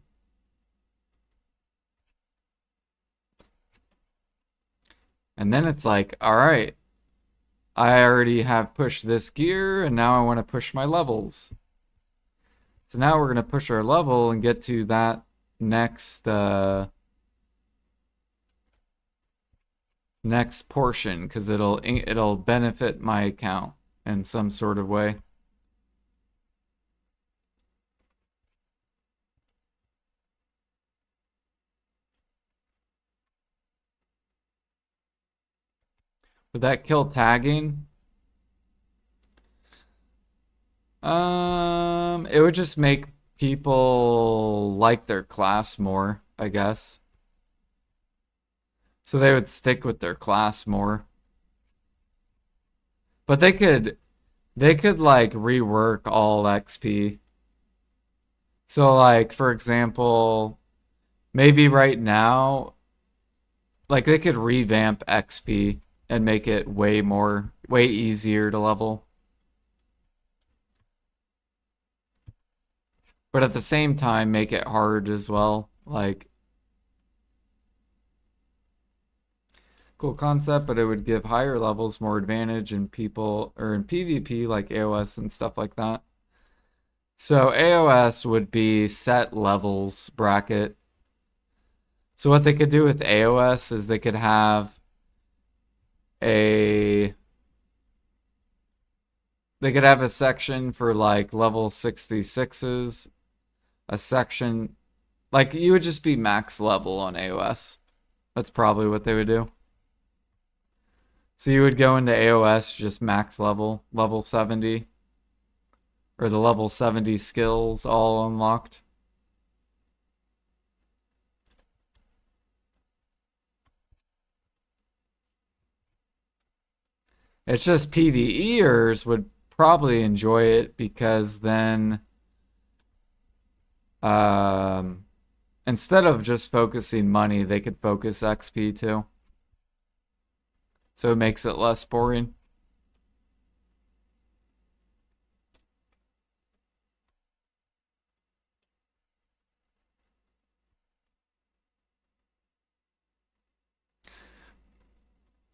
And then it's like, all right, I already have pushed this gear, and now I want to push my levels. So now we're going to push our level and get to that next next portion, because it'll benefit my account in some sort of way. Would that kill tagging? It would just make people like their class more, I guess. So they would stick with their class more. But they could like rework all XP. So like for example, maybe right now like they could revamp XP and make it way easier to level. But at the same time make it hard as well. Like cool concept, but it would give higher levels more advantage in people or in PvP like AOS and stuff like that. So AOS would be set levels bracket. So what they could do with AOS is they could have a section for like level 66s, a section like you would just be max level on AOS. That's probably what they would do. So you would go into AOS just max level, level 70, or the level 70 skills all unlocked. It's just PvEers would probably enjoy it because then instead of just focusing money, they could focus XP too. So it makes it less boring.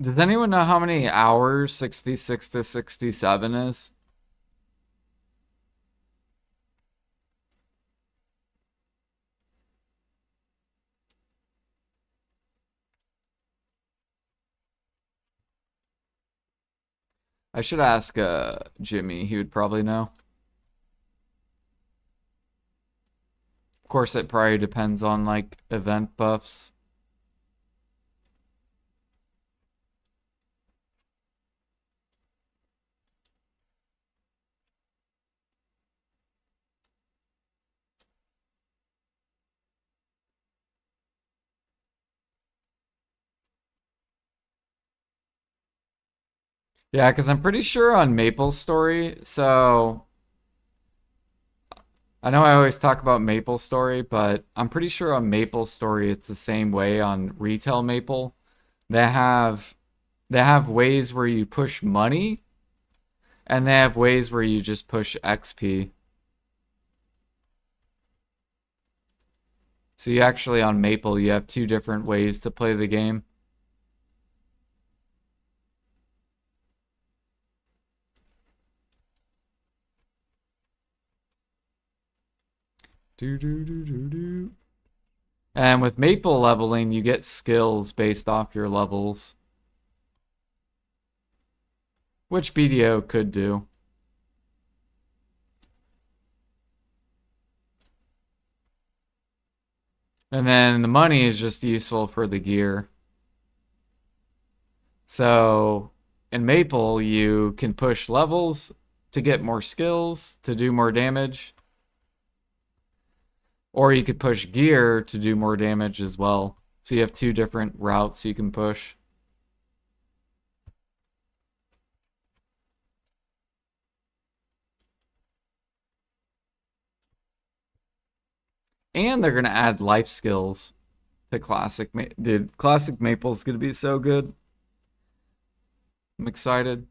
Does anyone know how many hours 66 to 67 is? I should ask Jimmy. He would probably know. Of course, it probably depends on like event buffs. Yeah, because I'm pretty sure on Maple Story, so I know I always talk about Maple Story, but I'm pretty sure on Maple Story it's the same way on Retail Maple. They have ways where you push money and they have ways where you just push XP. So you actually on Maple you have two different ways to play the game. Do do do do do. And with maple leveling, you get skills based off your levels, which BDO could do. And then the money is just useful for the gear. So in Maple, you can push levels to get more skills, to do more damage. Or you could push gear to do more damage as well. So you have two different routes you can push. And they're going to add life skills to Classic. Dude, Classic Maple's going to be so good. I'm excited.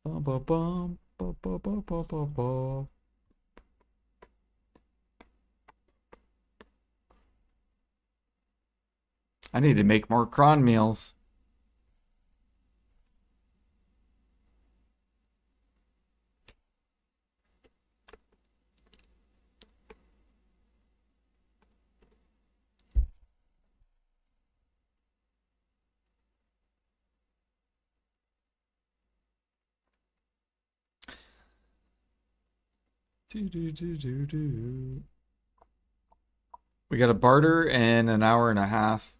Bum, bum, bum, bum, bum, bum, bum, bum, bum. I need to make more cron meals. Do, do, do, do, do. We got a barter in an hour and a half.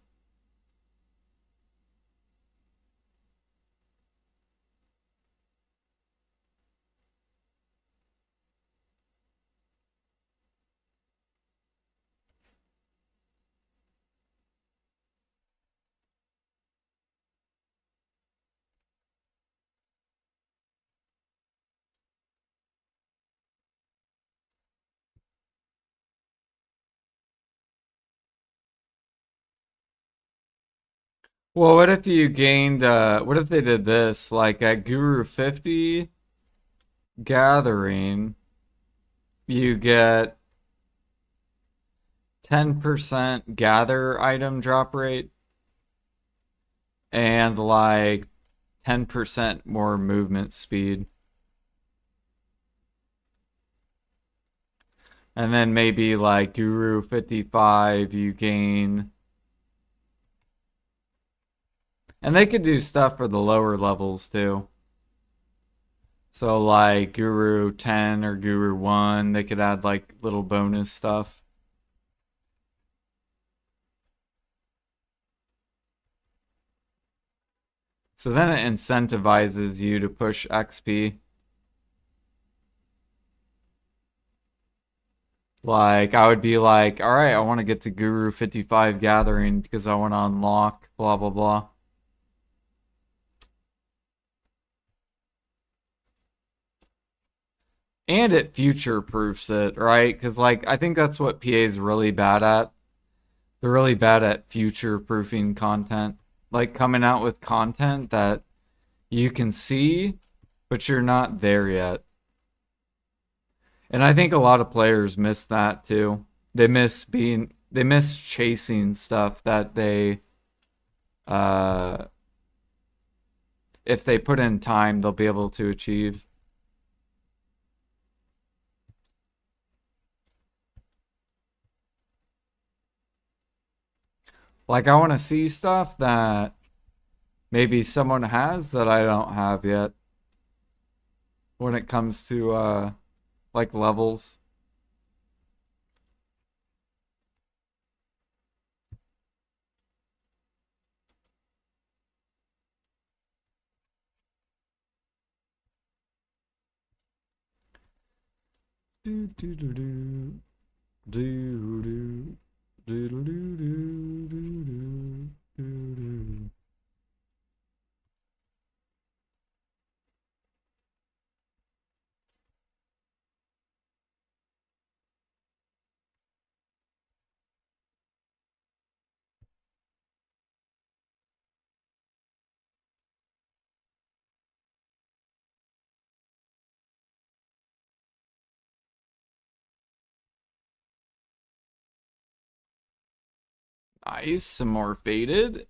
Well, what if you gained, what if they did this? Like at Guru 50 Gathering, you get 10% gather item drop rate and like 10% more movement speed. And then maybe like Guru 55, you gain. And they could do stuff for the lower levels too. So like Guru 10 or Guru 1, they could add like little bonus stuff. So then it incentivizes you to push XP. Like I would be like, all right, I want to get to Guru 55 Gathering because I want to unlock blah blah blah. And it future proofs it, right? Because like I think that's what PA is really bad at. They're really bad at future proofing content. Like coming out with content that you can see, but you're not there yet. And I think a lot of players miss that too. They miss chasing stuff that they uh if they put in time they'll be able to achieve. Like I want to see stuff that maybe someone has that I don't have yet when it comes to like levels. Do do do do do do do do do do do do do. Nice, some more faded.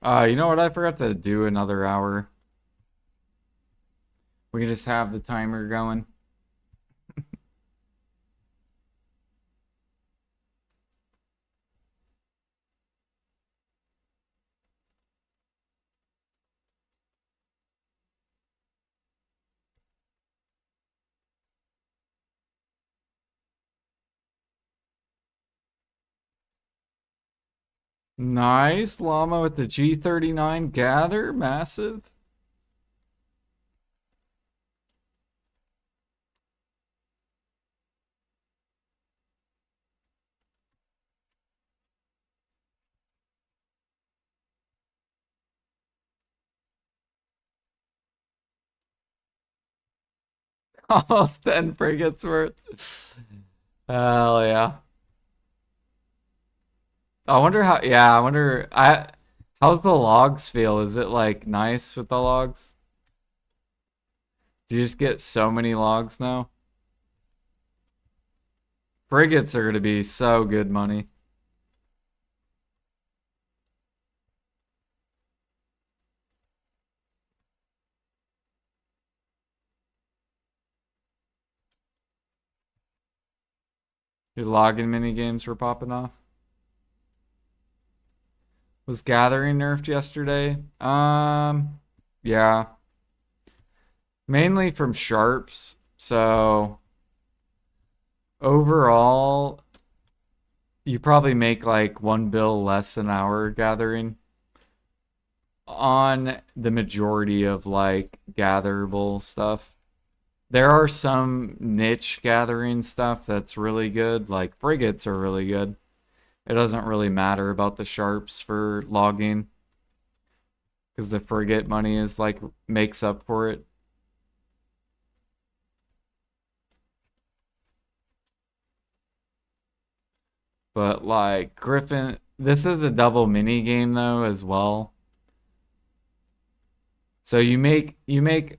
You know what? I forgot to do another hour. We can just have the timer going. Nice. Llama with the G39 gather. Massive. Almost 10 frigates worth. Hell yeah. I wonder how, yeah, I wonder, how's the logs feel? Is it like nice with the logs? Do you just get so many logs now? Frigates are going to be so good money. Your login mini games were popping off. Was gathering nerfed yesterday? Yeah. Mainly from sharps. So overall, you probably make like 1 bill less an hour gathering on the majority of like gatherable stuff. There are some niche gathering stuff that's really good, like frigates are really good. It doesn't really matter about the sharps for logging because the frigate money is like makes up for it. But like Griffin, this is a double mini game though as well. So you make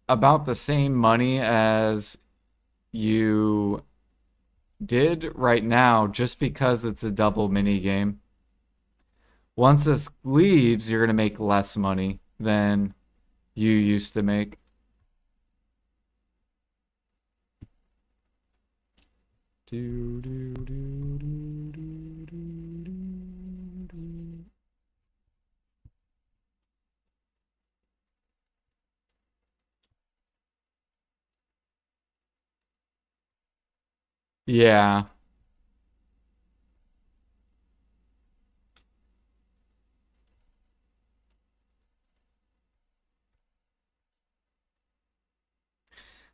about the same money as you did right now just because it's a double mini game. Once this leaves, you're going to make less money than you used to make. Do, do, do, do, do, do, do. Yeah.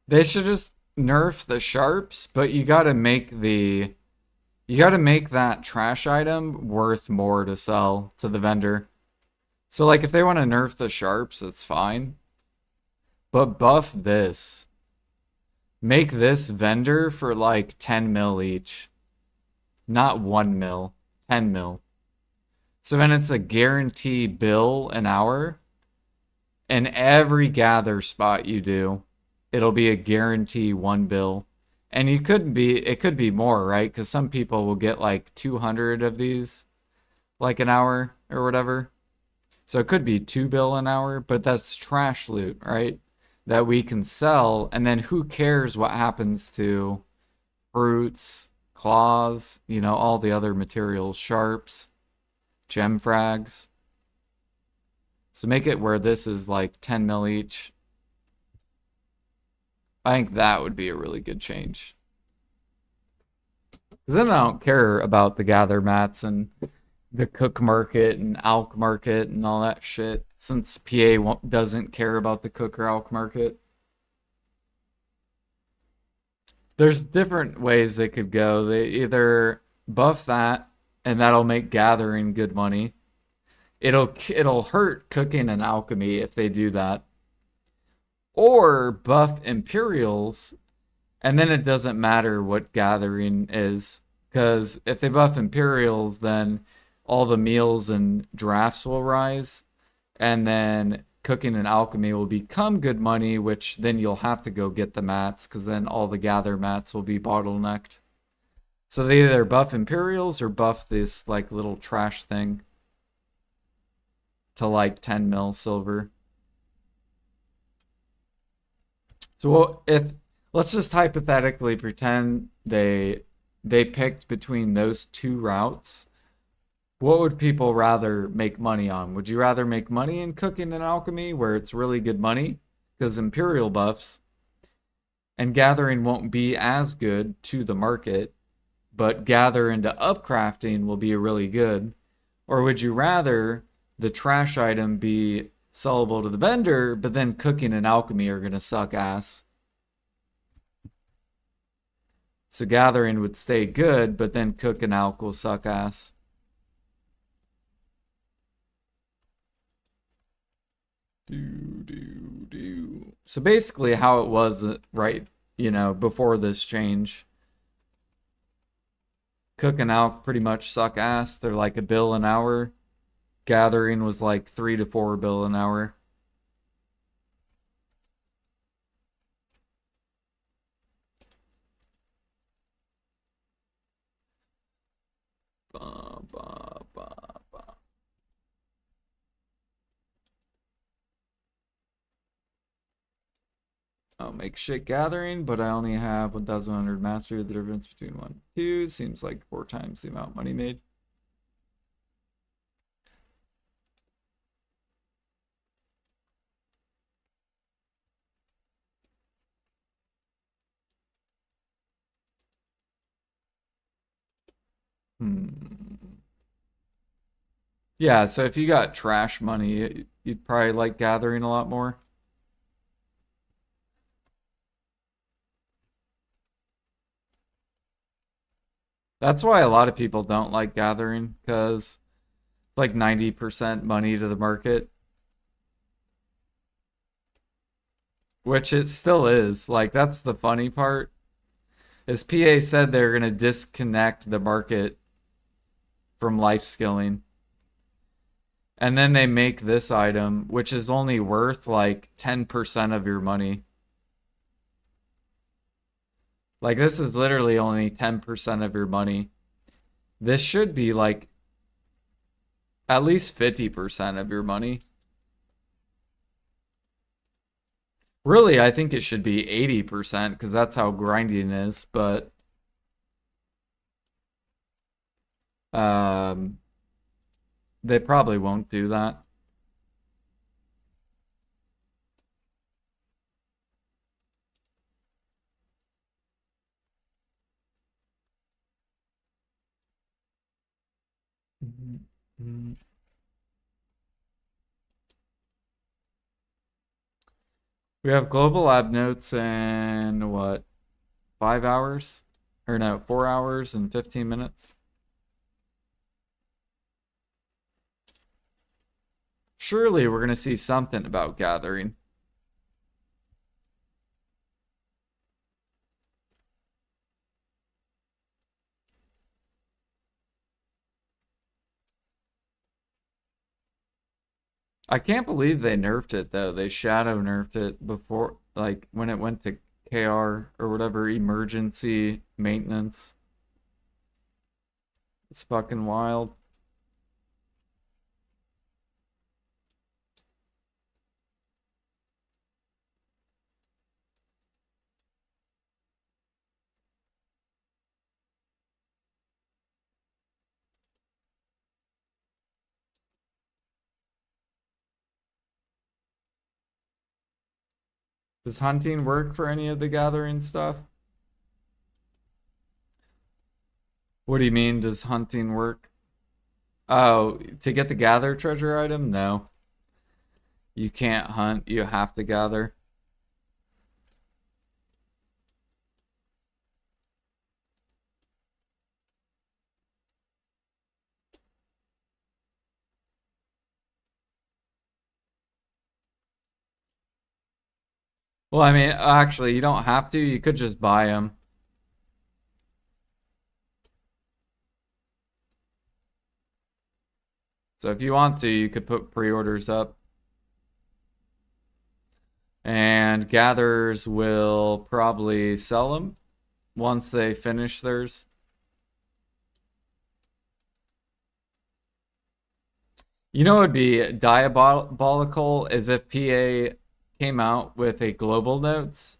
They should just nerf the sharps, but you gotta make that trash item worth more to sell to the vendor. So like if they want to nerf the sharps, that's fine. But buff this. Make this vendor for like 10 mil each. Not 1 mil, 10 mil. So then it's a guarantee bill an hour. And every gather spot you do, it'll be a guarantee 1 bill. And it could be more, right? Because some people will get like 200 of these, like an hour or whatever. So it could be 2 bill an hour, but that's trash loot, right? That we can sell. And then who cares what happens to fruits, claws, all the other materials, sharps, gem frags. So make it where this is like 10 mil each. I think that would be a really good change. 'Cause then I don't care about the gather mats and the cook market and alk market and all that shit since PA doesn't care about the cook or alk market. There's different ways they could go. They either buff that and that'll make gathering good money. It'll hurt cooking and alchemy if they do that. Or buff Imperials and then it doesn't matter what gathering is because if they buff Imperials then all the meals and drafts will rise and then cooking and alchemy will become good money, which then you'll have to go get the mats because then all the gather mats will be bottlenecked. So they either buff Imperials or buff this like little trash thing. to like 10 mil silver. So if let's just hypothetically pretend they picked between those two routes. What would people rather make money on? Would you rather make money in cooking and alchemy where it's really good money because imperial buffs and gathering won't be as good to the market, but gather into upcrafting will be really good? Or would you rather the trash item be sellable to the vendor, but then cooking and alchemy are going to suck ass? So gathering would stay good, but then cook and alch will suck ass. So basically how it was right, before this change. Cook and alch pretty much suck ass. They're like $1 an hour. Gathering was like $3 to $4 an hour. I'll make shit gathering, but I only have 1,100 mastery. The difference between 1 and 2 seems like 4 times the amount money made. Yeah, so if you got trash money, you'd probably like gathering a lot more. That's why a lot of people don't like gathering, because it's like 90% money to the market. Which it still is. Like, that's the funny part. Is PA said they're going to disconnect the market from life skilling. And then they make this item, which is only worth like 10% of your money. Like, this is literally only 10% of your money. This should be like at least 50% of your money. Really, I think it should be 80% because that's how grinding is, but they probably won't do that. We have global lab notes in what, 5 hours? Or no, 4 hours and 15 minutes? Surely we're going to see something about gathering. I can't believe they nerfed it though. They shadow nerfed it before, like when it went to KR or whatever, emergency maintenance. It's fucking wild. Does hunting work for any of the gathering stuff? What do you mean, does hunting work? Oh, to get the gather treasure item? No. You can't hunt, you have to gather. Well, I mean, actually, you don't have to. You could just buy them. So if you want to, you could put pre-orders up. And gatherers will probably sell them once they finish theirs. You know what would be diabolical is if PA came out with a global notes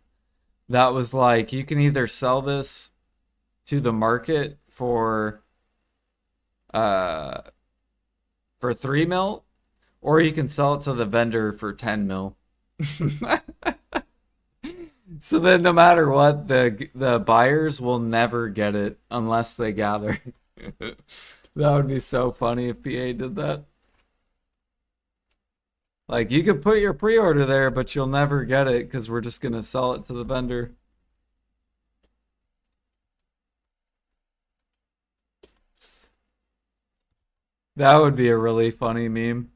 that was like you can either sell this to the market uh for 3 mil or you can sell it to the vendor for 10 mil. So then no matter what, the buyers will never get it unless they gather. That would be so funny if PA did that. Like you could put your pre-order there, but you'll never get it because we're just gonna sell it to the vendor. That would be a really funny meme.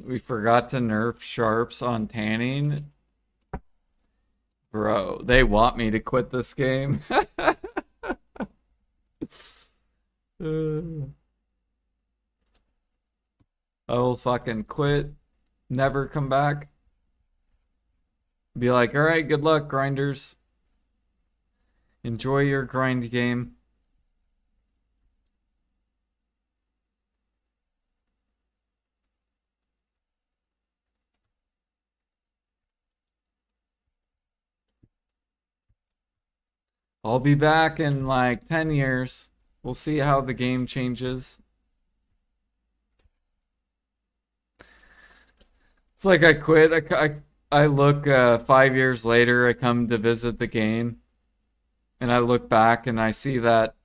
We forgot to nerf sharps on tanning. Bro, they want me to quit this game. I will fucking quit. Never come back. Be like, all right, good luck, grinders. Enjoy your grind game. I'll be back in like 10 years. We'll see how the game changes. It's like I quit. I look 5 years later, I come to visit the game, and I look back and I see that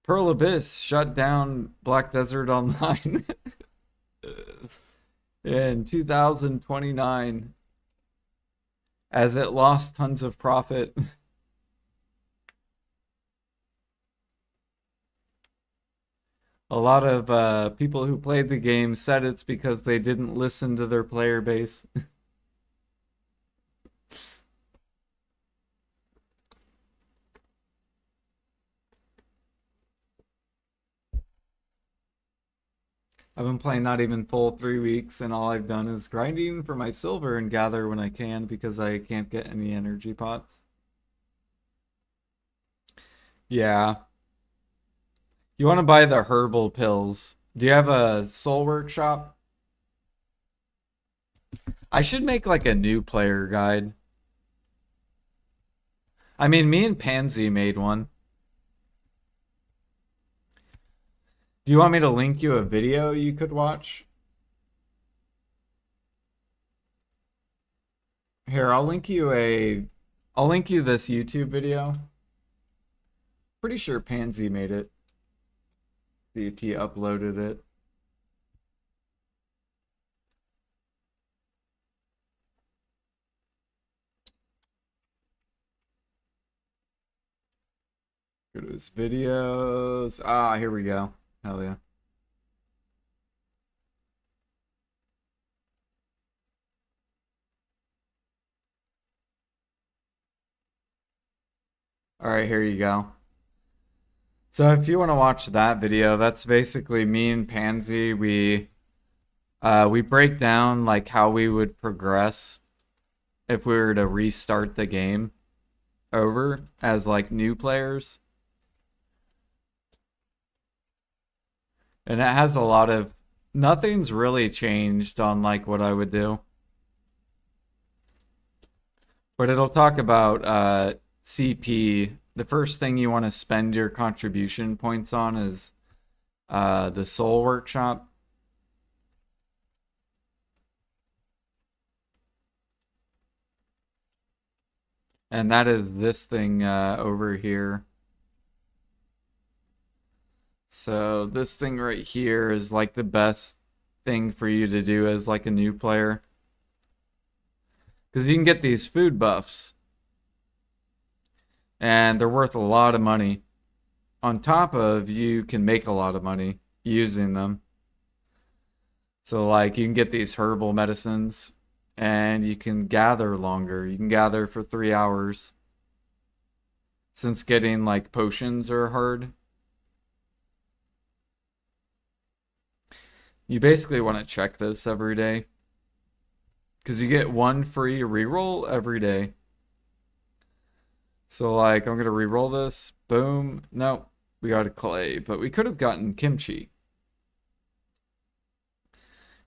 Pearl Abyss shut down Black Desert Online in 2029 as it lost tons of profit. A lot of people who played the game said it's because they didn't listen to their player base. I've been playing not even full 3 weeks, and all I've done is grinding for my silver and gather when I can because I can't get any energy pots. Yeah. You want to buy the herbal pills. Do you have a soul workshop? I should make like a new player guide. I mean, me and Pansy made one. Do you want me to link you a video you could watch? Here, I'll link you this YouTube video. Pretty sure Pansy made it. See if he uploaded it. Go to his videos. Ah, here we go. Hell yeah. All right, here you go. So if you want to watch that video, that's basically me and Pansy. We break down like how we would progress if we were to restart the game over as like new players. And it has a lot of nothing's really changed on like what I would do. But it'll talk about CP. The first thing you want to spend your contribution points on is the Soul Workshop. And that is this thing over here. So this thing right here is like the best thing for you to do as like a new player. Because you can get these food buffs. And they're worth a lot of money. On top of you can make a lot of money using them. So like you can get these herbal medicines and you can gather longer. You can gather for 3 hours. Since getting like potions are hard. You basically want to check this every day Because you get one free reroll every day. So, like, I'm going to reroll this. Boom. No, we got a clay. But we could have gotten kimchi.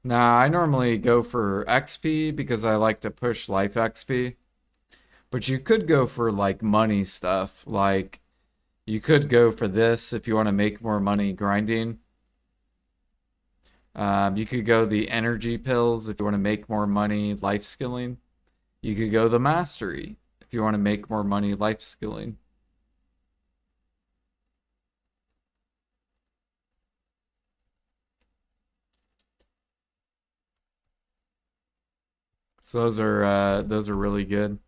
Nah, I normally go for XP because I like to push life XP. But you could go for, like, money stuff. Like, you could go for this if you want to make more money grinding. You could go the energy pills if you want to make more money life skilling. You could go the mastery if you want to make more money life skilling. So those are really good.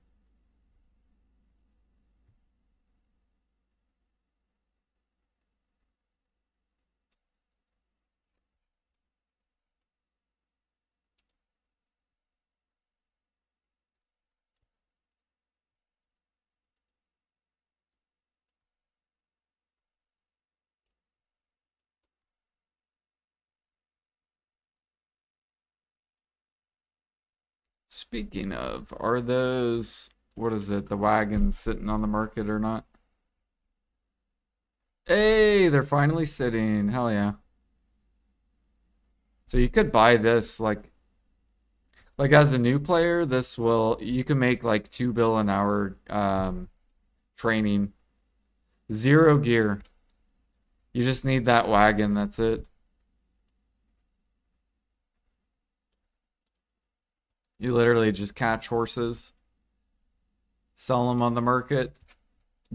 Speaking of, are those, what is it, the wagons sitting on the market or not? Hey, they're finally sitting. Hell yeah. So you could buy this like as a new player, this will you can make like 2 bill an hour training. 0 gear. You just need that wagon, that's it. You literally just catch horses, sell them on the market,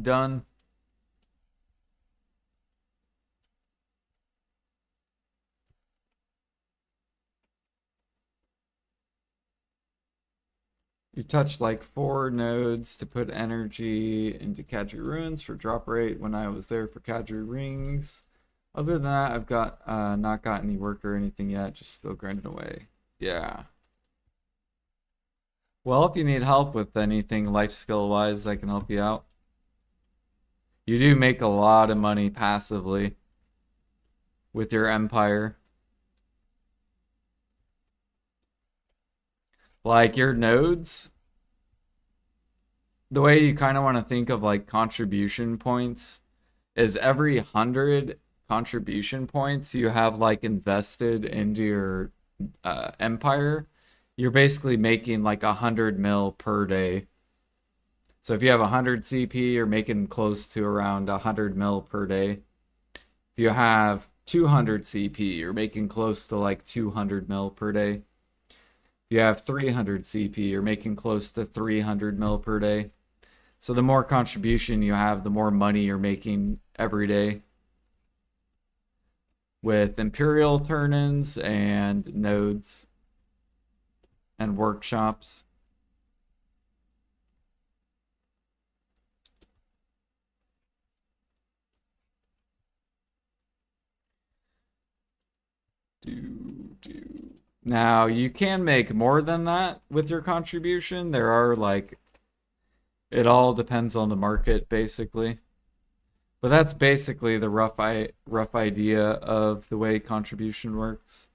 done. You've touched like 4 nodes to put energy into Kadri ruins for drop rate when I was there for Kadri rings. Other than that, I've got not got any work or anything yet, just still grinding away. Yeah. Well, if you need help with anything life skill wise, I can help you out. You do make a lot of money passively with your empire. Like your nodes, the way you kind of want to think of like contribution points is every 100 contribution points you have like invested into your empire, you're basically making like 100 mil per day. So if you have 100 CP, you're making close to around 100 mil per day. If you have 200 CP, you're making close to like 200 mil per day. If you have 300 CP, you're making close to 300 mil per day. So the more contribution you have, the more money you're making every day with Imperial turn-ins and nodes and workshops. Now, you can make more than that with your contribution. There are like, it all depends on the market basically. But that's basically the rough idea of the way contribution works.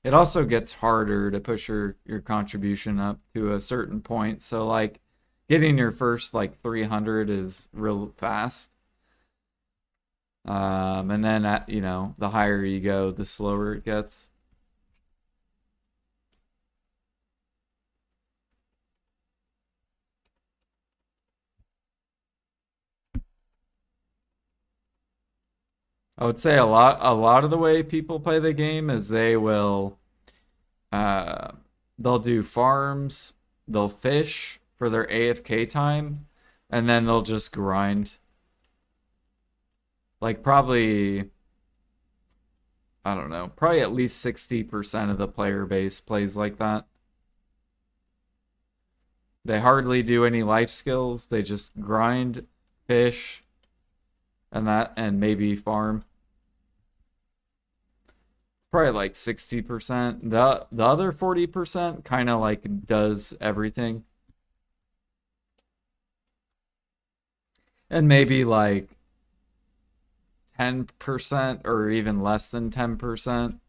It also gets harder to push your contribution up to a certain point. So like getting your first like 300 is real fast. And then the higher you go, the slower it gets. I would say a lot of the way people play the game is uh they'll do farms, they'll fish for their AFK time, and then they'll just grind. Like probably, I don't know, probably at least 60% of the player base plays like that. They hardly do any life skills. They just grind, fish, and maybe farm. Probably like 60%. The other 40% kind of like does everything. And maybe like 10% or even less than 10%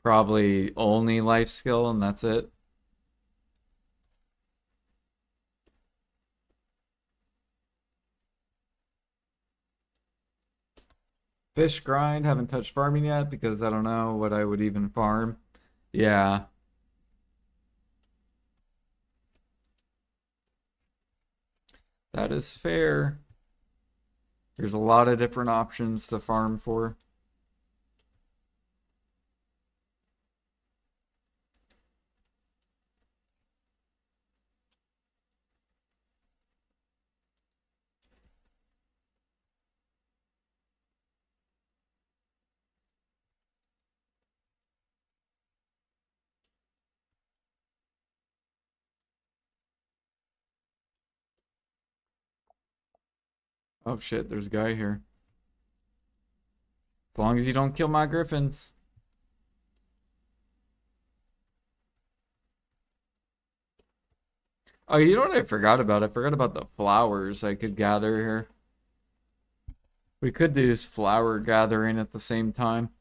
Probably only life skill and that's it. Fish grind, haven't touched farming yet because I don't know what I would even farm. Yeah, that is fair. There's a lot of different options to farm for. Oh shit, there's a guy here. As long as you don't kill my griffins. Oh, you know what I forgot about? I forgot about the flowers I could gather here. We could do flower gathering at the same time.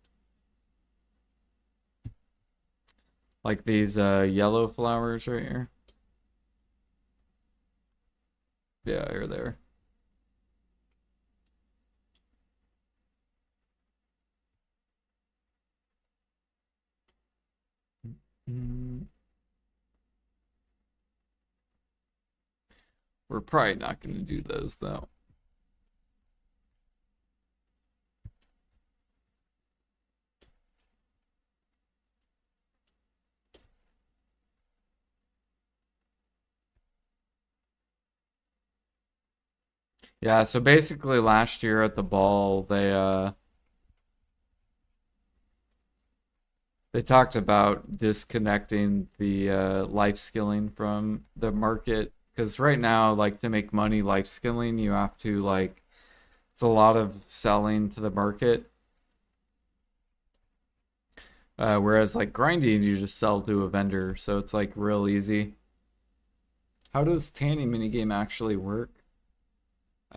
Like these yellow flowers right here. Yeah, you're there. Mm, we're probably not going to do those though. Yeah, so basically last year at the ball, they talked about disconnecting the life skilling from the market because right now, like to make money life skilling, you have to like it's a lot of selling to the market. Whereas like grinding, you just sell to a vendor, so it's like real easy. How does tanning minigame actually work?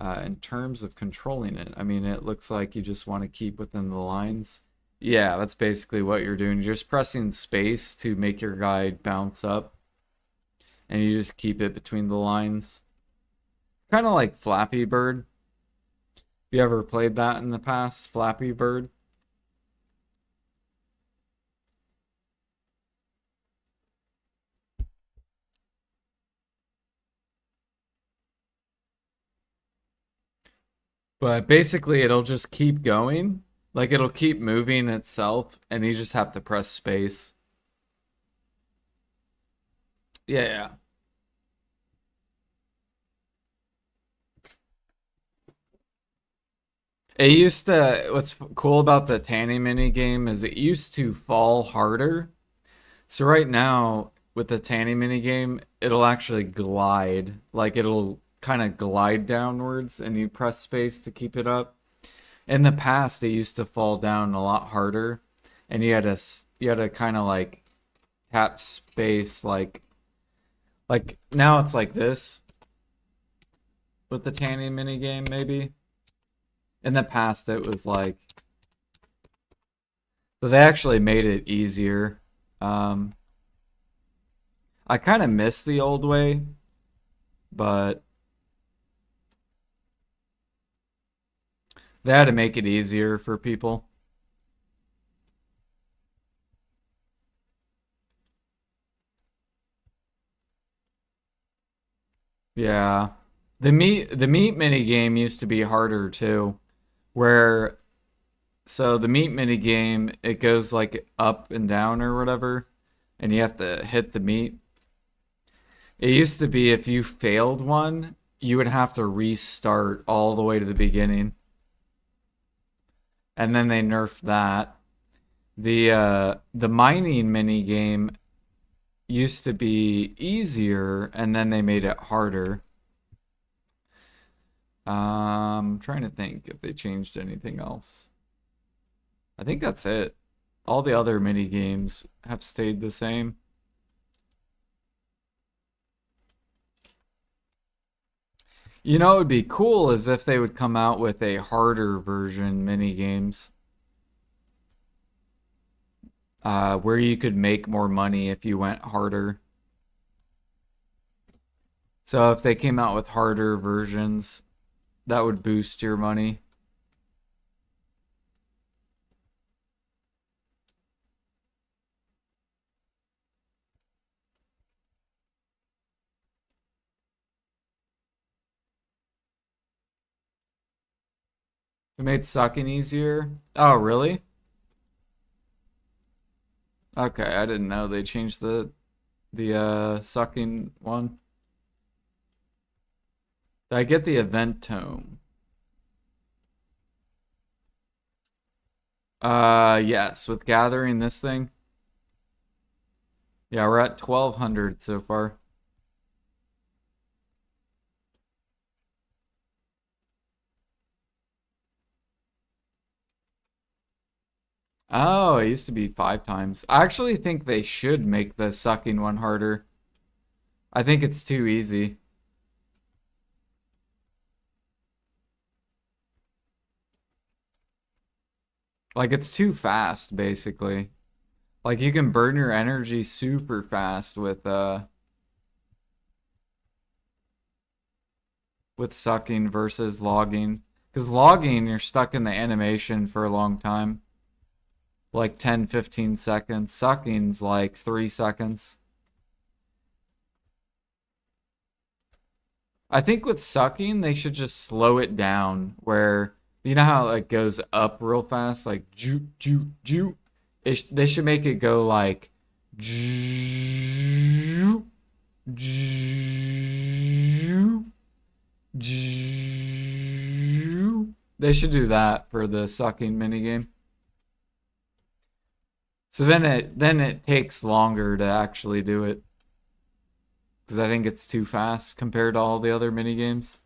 In terms of controlling it, I mean, it looks like you just want to keep within the lines. Yeah, that's basically what you're doing. You're just pressing space to make your guy bounce up, and you just keep it between the lines. It's kind of like Flappy Bird. Have you ever played that in the past, Flappy Bird? But basically, it'll just keep going. Like, it'll keep moving itself, and you just have to press space. Yeah, yeah. It used to, what's cool about the tanning mini game is it used to fall harder. So right now with the tanning mini game, it'll actually glide. Like it'll kind of glide downwards and you press space to keep it up. In the past, it used to fall down a lot harder and you had to kind of like tap space like now it's like this with the tanning mini game maybe. In the past it was like so they actually made it easier. Um I kind of miss the old way, but they had to make it easier for people. Yeah. The meat mini game used to be harder too, where so the meat mini game it goes like up and down or whatever, and you have to hit the meat. It used to be if you failed one, you would have to restart all the way to the beginning, and then they nerfed that. The mining mini game used to be easier, and then they made it harder. Trying to think if they changed anything else. I think that's it. All the other mini games have stayed the same. You know, it would be cool as if they would come out with a harder version mini games. where you could make more money if you went harder. So if they came out with harder versions, that would boost your money. It made sucking easier. Oh, really? Okay, I didn't know they changed the sucking one. Did I get the event tome? Yes, with gathering this thing. Yeah, we're at 1200 so far. Oh, it used to be 5 times. I actually think they should make the sucking one harder. I think it's too easy. Like it's too fast, basically. Like you can burn your energy super fast with sucking versus logging. Because logging, you're stuck in the animation for a long time. Like 10, 15 seconds. Sucking's like 3 seconds. I think with sucking, they should just slow it down where you know how it like goes up real fast, like ju ju ju. They should make it go like ju ju ju. They should do that for the sucking minigame. So then it takes longer to actually do it because I think it's too fast compared to all the other minigames.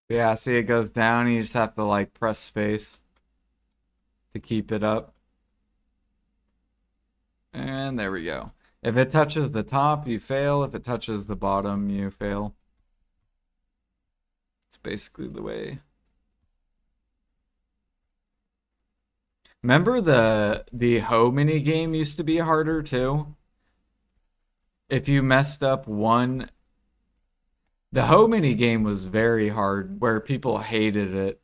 Yeah, see it goes down, you just have to like press space to keep it up. And there we go. If it touches the top, you fail. If it touches the bottom, you fail. It's basically the way. Remember the hoe mini game used to be harder too? If you messed up one, the hoe mini game was very hard where people hated it,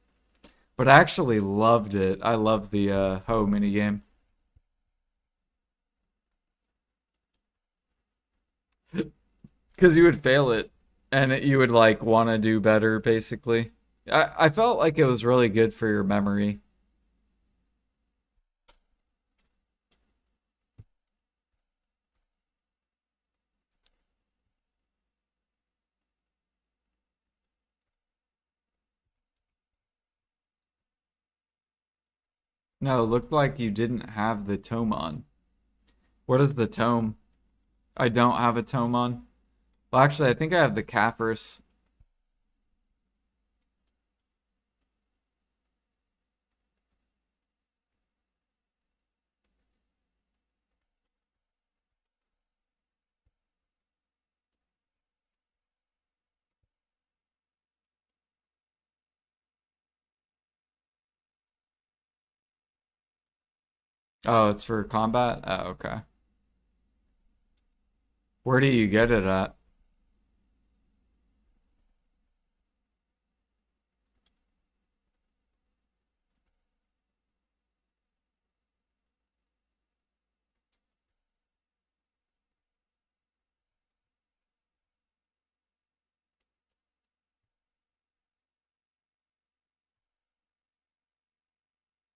but I actually loved it. I loved the hoe mini game. Because you would fail it and you would like want to do better basically. I felt like it was really good for your memory. No, it looked like you didn't have the tome on. What is the tome? I don't have a tome on. Well, actually, I think I have the Cappers. Oh, it's for combat? Oh, okay. Where do you get it at?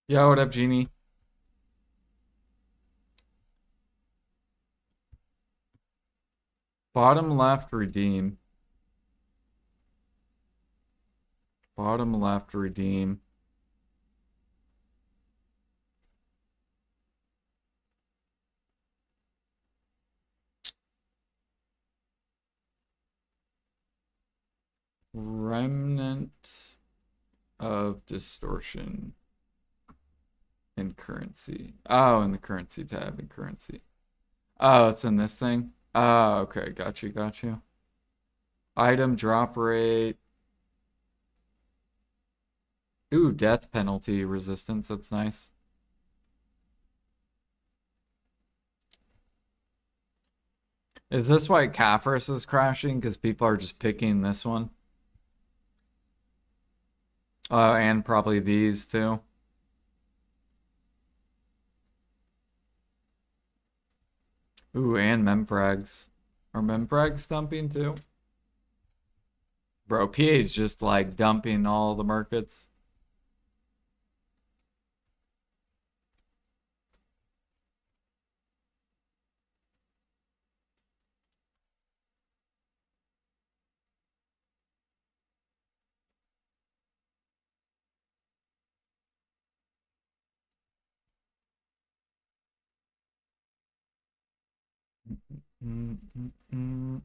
Yo, what up, Genie? Bottom left, redeem. Bottom left, redeem. Remnant of distortion in currency. Oh, in the currency tab in currency. Oh, it's in this thing? Oh, okay. Got you, got you. Item drop rate. Ooh, death penalty resistance. That's nice. Is this why Cafris is crashing? Because people are just picking this one? And probably these too. Ooh, and Memfrags. Are Memfrags dumping too? Bro, PA's just like dumping all the markets. Mm, mm, mm.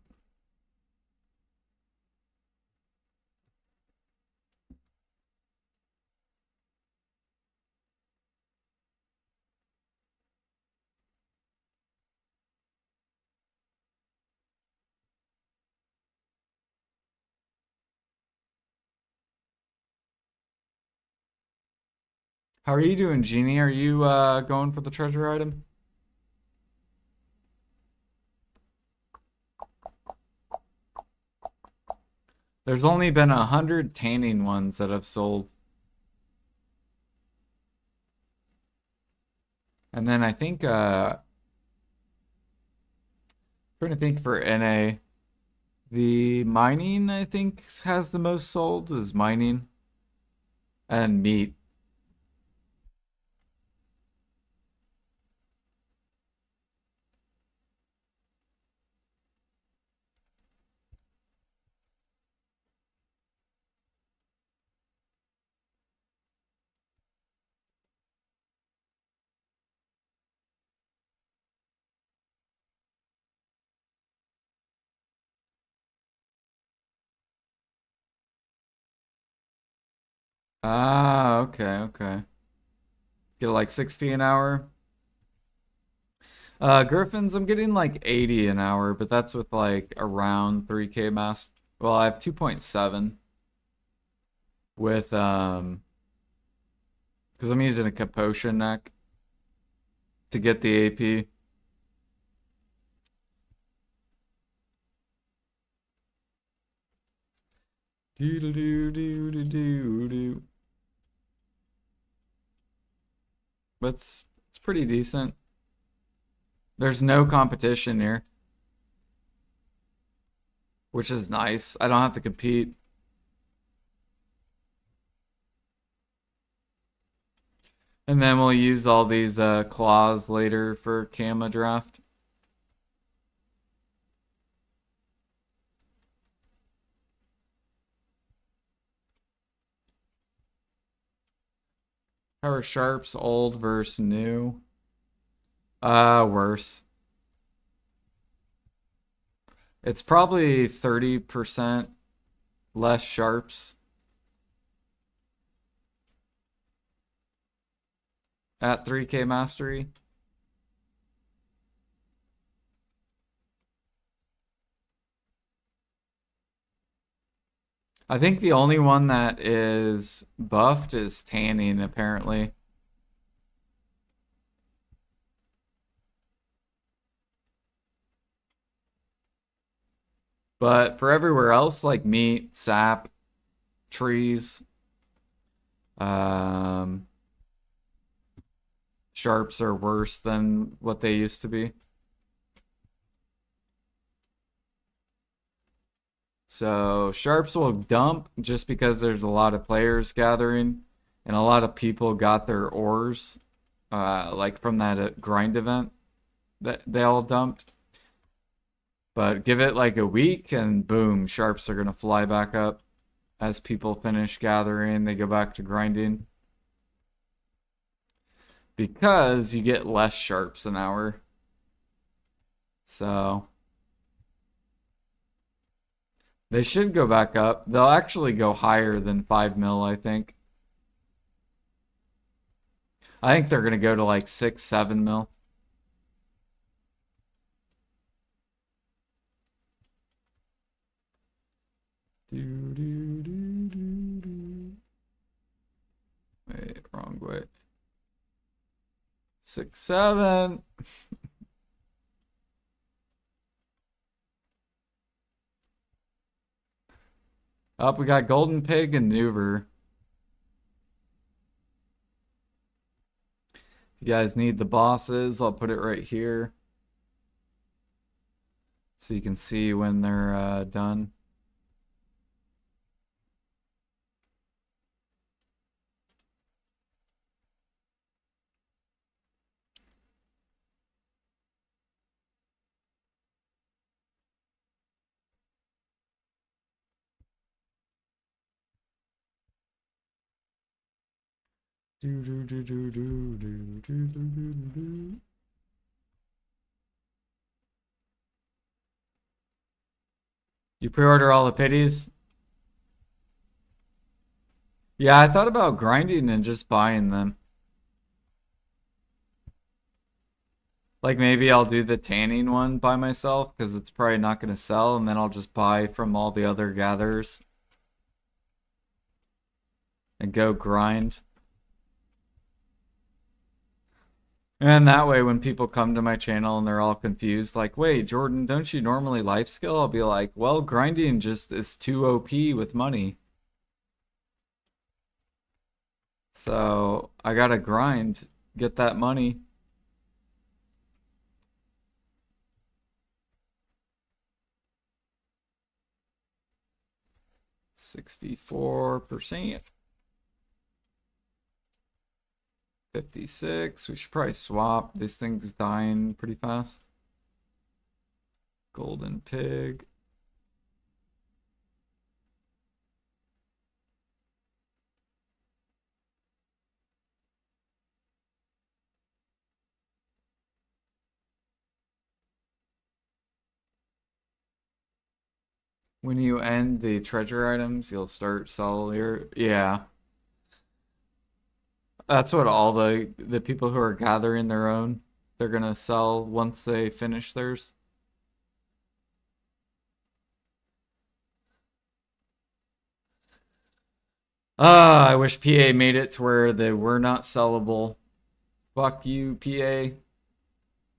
How are you doing, Jeannie? Are you going for the treasure item? There's only been 100 tanning ones that have sold. And then I think trying to think for NA. The mining, I think, has the most sold is mining and meat. Ah, okay, okay. Get like 60 an hour. Griffins, I'm getting like 80 an hour, but that's with like around 3K mass. Well, I have 2.7 with because I'm using a Capotion neck to get the AP. Doo doo doo doo doo doo. But it's pretty decent. There's no competition here, which is nice. I don't have to compete. And then we'll use all these claws later for Kama draft. How are sharps old versus new? Worse. It's probably 30% less sharps at 3K mastery. I think the only one that is buffed is tanning, apparently. But for everywhere else, like meat, sap, trees, um, sharps are worse than what they used to be. So sharps will dump just because there's a lot of players gathering and a lot of people got their ores like from that grind event that they all dumped. But give it like a week and boom, sharps are gonna fly back up. As people finish gathering, they go back to grinding. Because you get less sharps an hour. So they should go back up. They'll actually go higher than 5 mil, I think. I think they're going to go to like 6, 7 mil. Wait, wrong way. 6, 7. Up, we got Golden Pig and Nuver. If you guys need the bosses, I'll put it right here. So you can see when they're done. You pre-order all the pities? Yeah, I thought about grinding and just buying them. Like maybe I'll do the tanning one by myself because it's probably not going to sell, and then I'll just buy from all the other gatherers and go grind. And that way when people come to my channel and they're all confused, like, wait, Jordan, don't you normally life skill? I'll be like, well, grinding just is too OP with money. So I gotta grind, get that money. $64%. 56. We should probably swap. This thing's dying pretty fast. Golden Pig. When you end the treasure items, you'll start sell your... Yeah. That's what all the people who are gathering their own, they're gonna sell once they finish theirs. Ah, I wish PA made it to where they were not sellable. Fuck you, PA.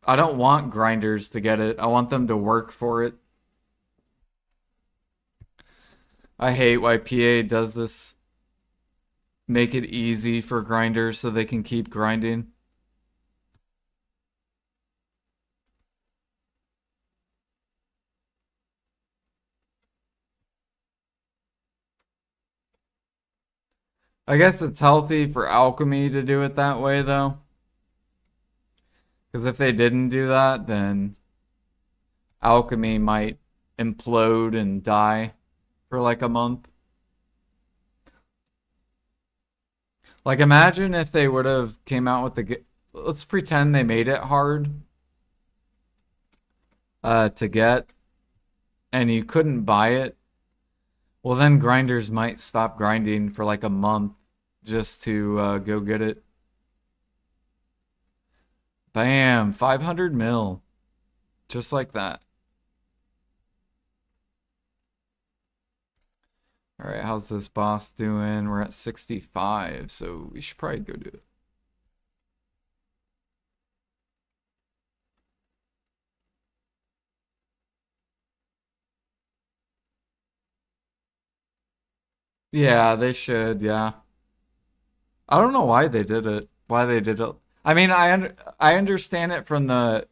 I don't want grinders to get it. I want them to work for it. I hate why PA does this. Make it easy for grinders so they can keep grinding. I guess it's healthy for alchemy to do it that way, though. Because if they didn't do that, then alchemy might implode and die for like a month. Like, imagine if they would have came out with the... Let's pretend they made it hard to get, and you couldn't buy it. Well, then grinders might stop grinding for like a month just to go get it. Bam, 500 mil. Just like that. All right, how's this boss doing? We're at 65, so we should probably go do it. Yeah, they should, yeah. I don't know why they did it. Why they did it. I mean, I understand it from the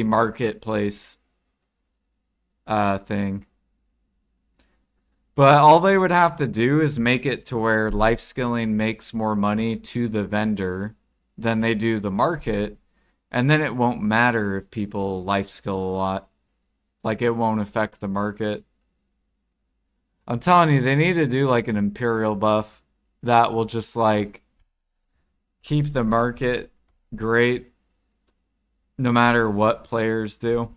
marketplace thing. But all they would have to do is make it to where life skilling makes more money to the vendor than they do the market, and then it won't matter if people life skill a lot. Like, it won't affect the market. I'm telling you, they need to do like an Imperial buff that will just like keep the market great no matter what players do.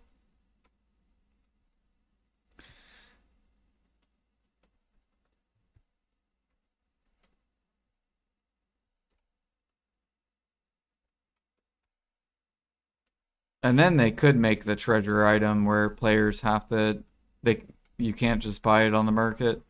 And then they could make the treasure item where players have to they you can't just buy it on the market.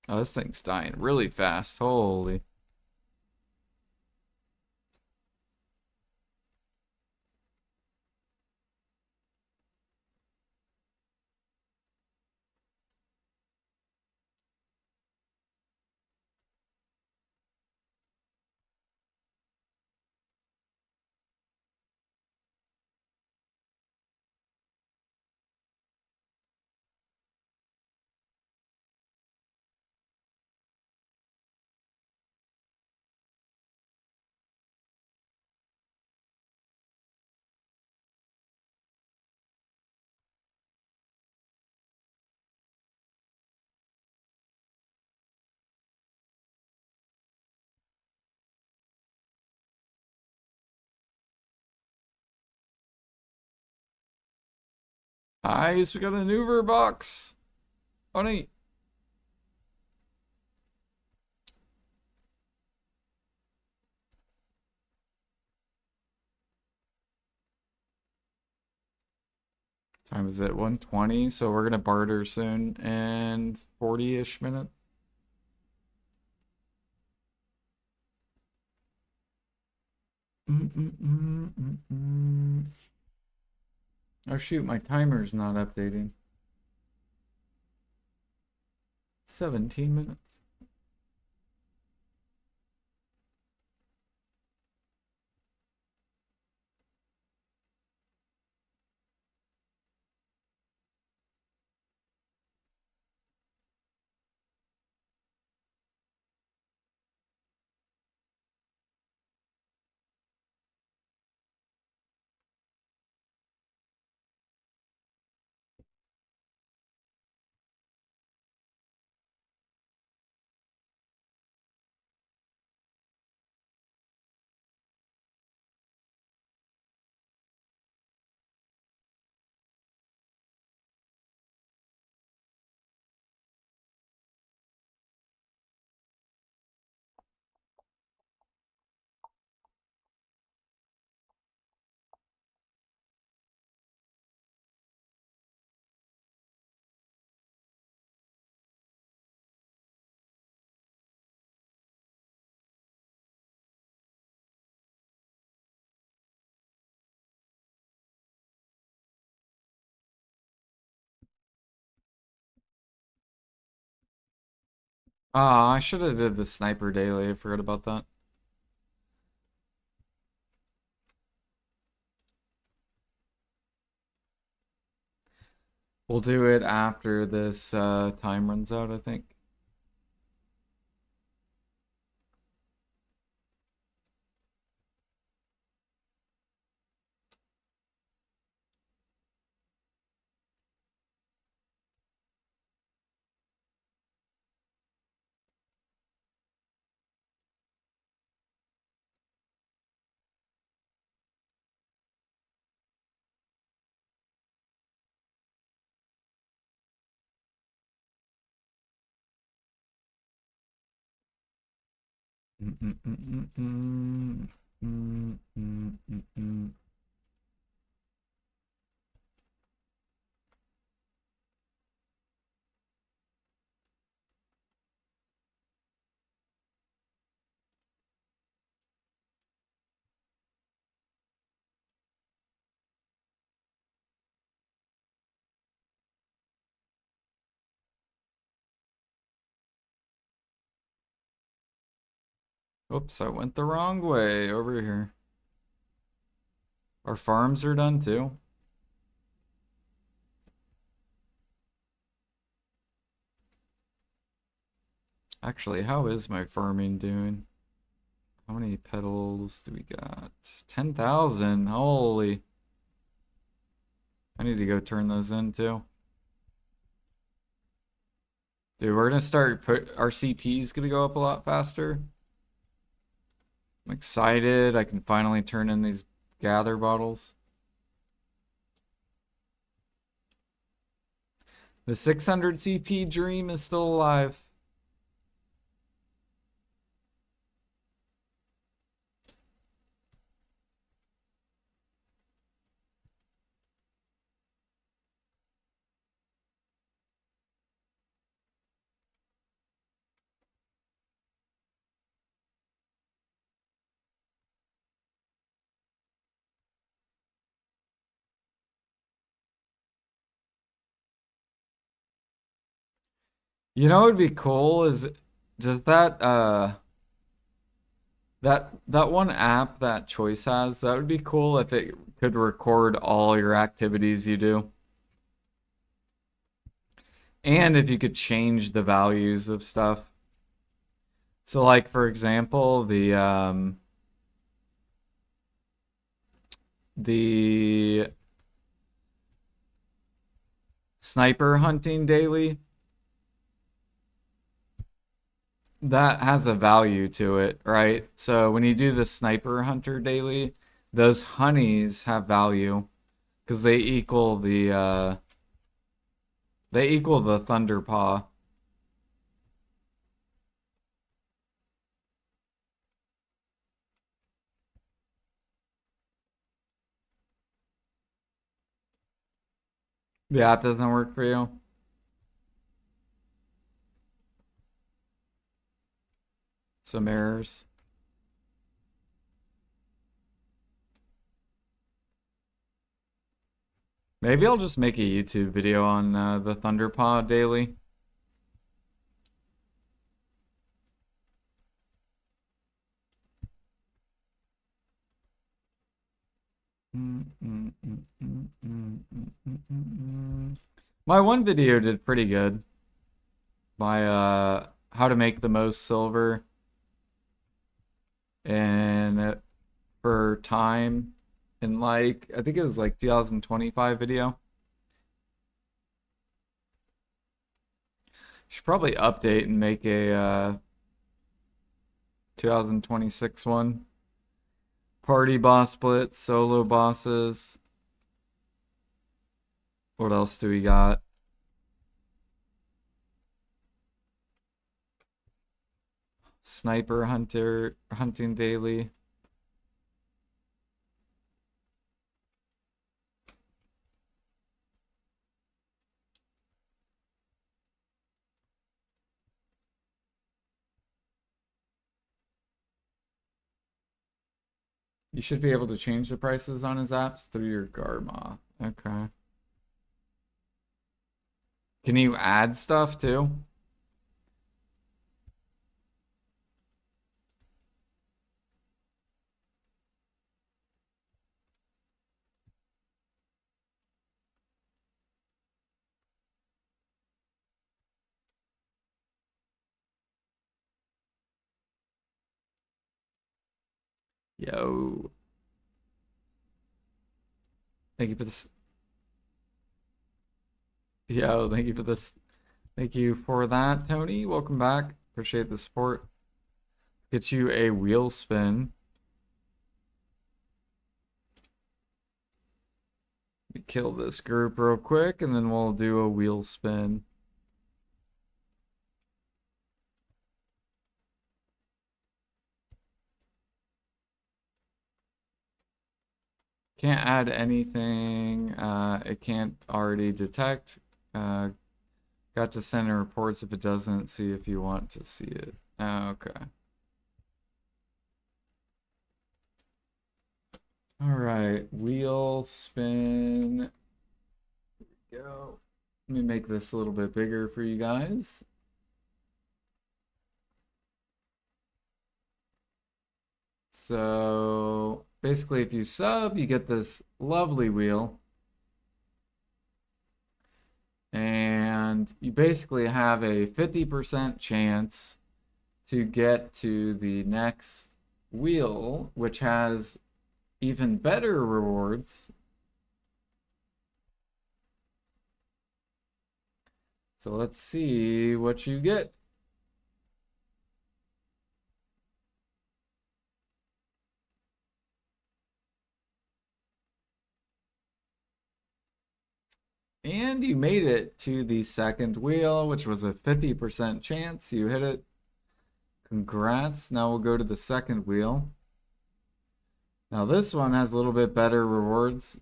Oh, this thing's dying really fast. Holy. Nice, we got a maneuver box. Funny. Time is it? 1:20, so we're gonna barter soon and 40-ish minutes. Oh shoot, my timer's not updating. 17 minutes. Ah, I should have did the sniper daily. I forgot about that. We'll do it after this time runs out, I think. Mm, mm, mm, mm, mm. Mm, mm, mm, mm. Oops, I went the wrong way over here. Our farms are done too. Actually, how is my farming doing? How many petals do we got? 10,000. Holy. I need to go turn those in too. Dude, we're gonna start our CP's gonna go up a lot faster. I'm excited. I can finally turn in these gather bottles. The 600 CP dream is still alive. You know what would be cool is just that one app that Choice has, that would be cool if it could record all your activities you do. And if you could change the values of stuff. So like for example, the sniper hunting daily, that has a value to it, right? So when you do the sniper hunter daily, those honeys have value because they equal the thunder paw. The app doesn't work for you. Some errors. Maybe I'll just make a YouTube video on the Thunderpaw daily. My one video did pretty good. My how to make the most silver and for time in like I think it was like 2025 video. Should probably update and make a 2026 one. Party boss splits, solo bosses. What else do we got? Sniper hunter hunting daily. You should be able to change the prices on his apps through your Garmoth. Okay. Can you add stuff too? Yo. Thank you for this. Yo, thank you for this. Thank you for that, Tony. Welcome back. Appreciate the support. Let's get you a wheel spin. Kill this group real quick, and then we'll do a wheel spin. Can't add anything. It can't already detect. Got to send in reports if it doesn't. See if you want to see it. Okay. All right, wheel spin. There we go. Let me make this a little bit bigger for you guys. So basically, if you sub, you get this lovely wheel. And you basically have a 50% chance to get to the next wheel, which has even better rewards. So let's see what you get. And you made it to the second wheel, which was a 50% chance. You hit it. Congrats. Now we'll go to the second wheel. Now this one has a little bit better rewards.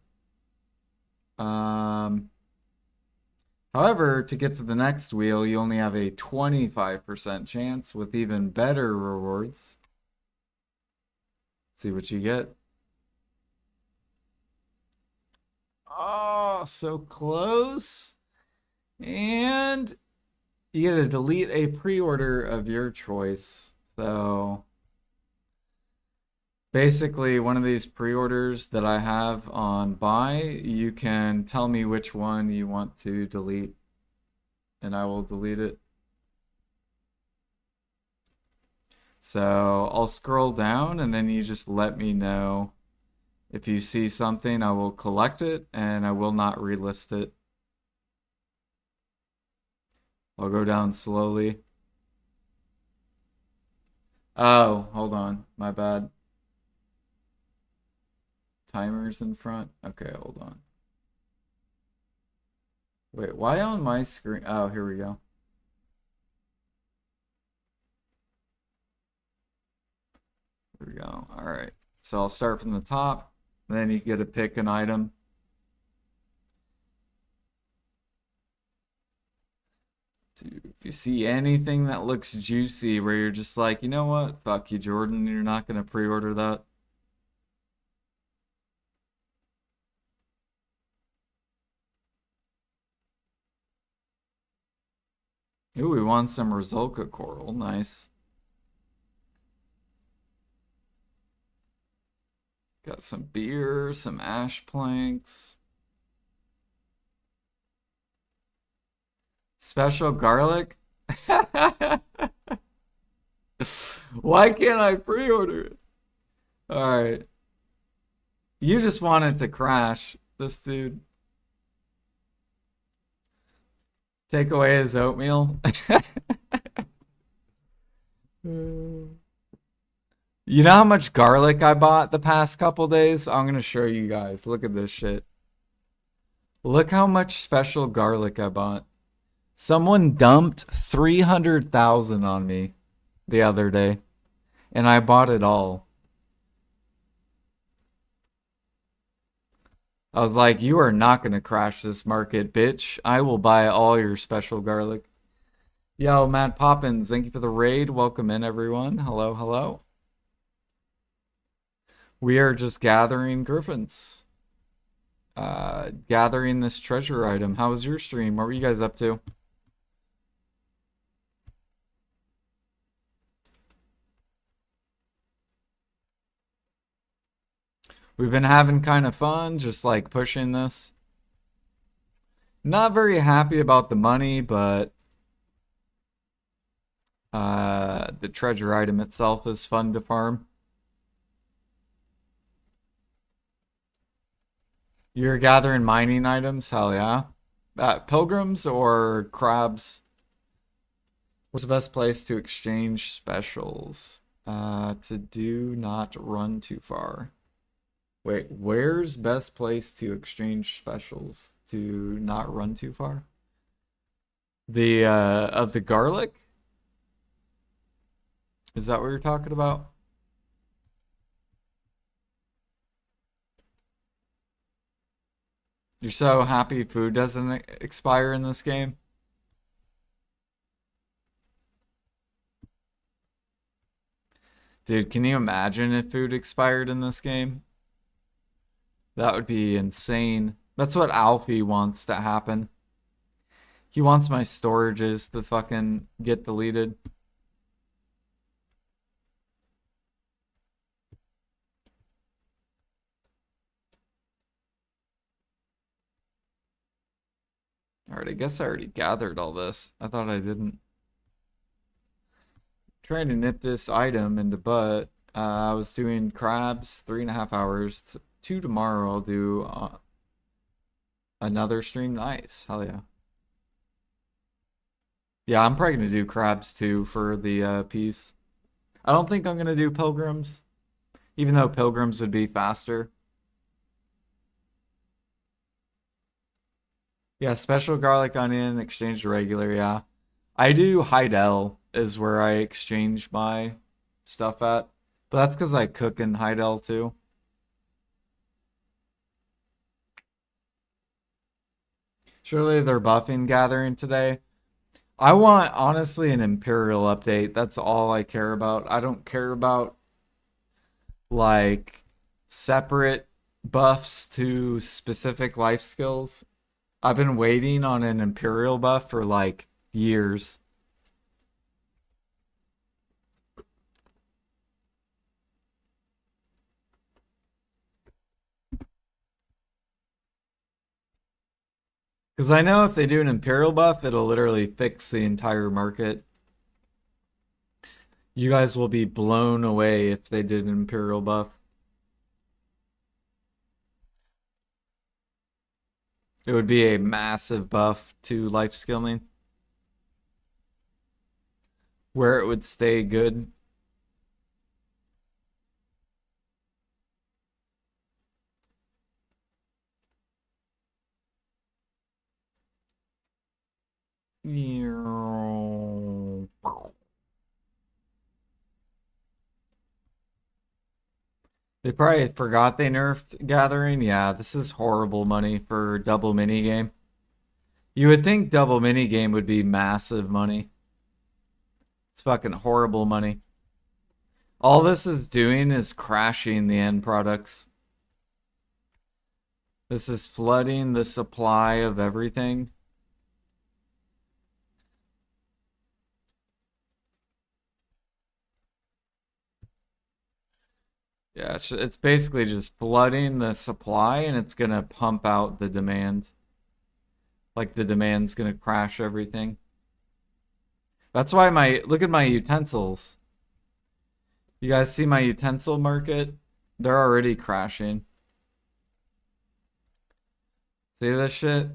However, to get to the next wheel, you only have a 25% chance with even better rewards. Let's see what you get. Oh, so close. And you get to delete a pre-order of your choice. So basically, one of these pre-orders that I have on buy, you can tell me which one you want to delete, and I will delete it. So I'll scroll down, and then you just let me know. If you see something, I will collect it, and I will not relist it. I'll go down slowly. Oh, hold on. My bad. Timers in front. Okay, hold on. Wait, why on my screen? Oh, here we go. Here we go. All right. So I'll start from the top. Then you get to pick an item. Dude, if you see anything that looks juicy where you're just like, you know what? Fuck you, Jordan. You're not going to pre-order that. Ooh, we want some Rizolka coral. Nice. Got some beer, some ash planks. Special garlic? Why can't I pre-order it? Alright. You just wanted to crash, this dude. Take away his oatmeal. You know how much garlic I bought the past couple days? I'm gonna show you guys. Look at this shit. Look how much special garlic I bought. Someone dumped 300,000 on me the other day, and I bought it all. I was like, you are not gonna crash this market, bitch. I will buy all your special garlic. Yo, Matt Poppins, thank you for the raid. Welcome in, everyone. Hello, hello. We are just gathering griffins. Gathering this treasure item. How was your stream? What were you guys up to? We've been having kind of fun, just like pushing this. Not very happy about the money, but the treasure item itself is fun to farm. You're gathering mining items? Hell yeah. Pilgrims or crabs? What's the best place to exchange specials? To do not run too far. Wait, where's best place to exchange specials to not run too far? The of the garlic? Is that what you're talking about? You're so happy food doesn't expire in this game? Dude, can you imagine if food expired in this game? That would be insane. That's what Alfie wants to happen. He wants my storages to fucking get deleted. Alright, I guess I already gathered all this. I thought I didn't. Trying to knit this item into butt. I was doing crabs 3.5 hours. Two tomorrow. I'll do another stream. Nice. Hell yeah. Yeah, I'm probably gonna do crabs too for the piece. I don't think I'm gonna do pilgrims, even though pilgrims would be faster. Yeah, special garlic onion, exchange to regular, yeah. I do Heidel is where I exchange my stuff at. But that's because I cook in Heidel too. Surely they're buffing gathering today. I want honestly an Imperial update. That's all I care about. I don't care about like separate buffs to specific life skills. I've been waiting on an Imperial buff for like years. Because I know if they do an Imperial buff, it'll literally fix the entire market. You guys will be blown away if they did an Imperial buff. It would be a massive buff to life skilling where it would stay good. They probably forgot they nerfed Gathering. Yeah, this is horrible money for double minigame. You would think double minigame would be massive money. It's fucking horrible money. All this is doing is crashing the end products. This is flooding the supply of everything. Yeah, it's basically just flooding the supply and it's gonna pump out the demand. Like the demand's gonna crash everything. That's why look at my utensils. You guys see my utensil market? They're already crashing. See this shit?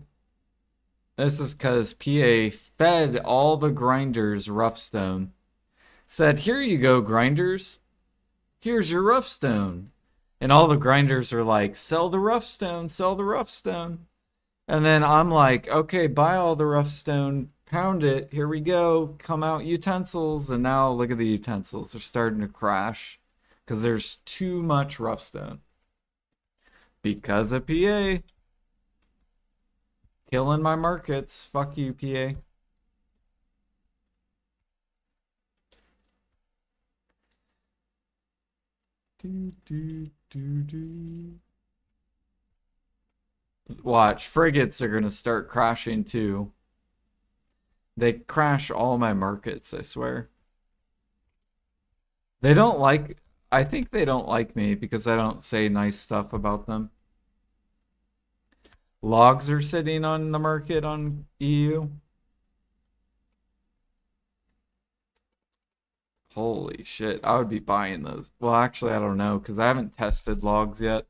This is because PA fed all the grinders rough stone. Said, here you go, grinders. Here's your rough stone. And all the grinders are like, sell the rough stone, sell the rough stone. And then I'm like, okay, buy all the rough stone, pound it, here we go, come out utensils. And now look at the utensils, they're starting to crash because there's too much rough stone. Because of PA. Killing my markets. Fuck you, PA. Watch, frigates are gonna start crashing too. They crash all my markets, I swear. They don't like, I think they don't like me because I don't say nice stuff about them. Logs are sitting on the market on EU. Holy shit, I would be buying those. Well, actually, I don't know because I haven't tested logs yet.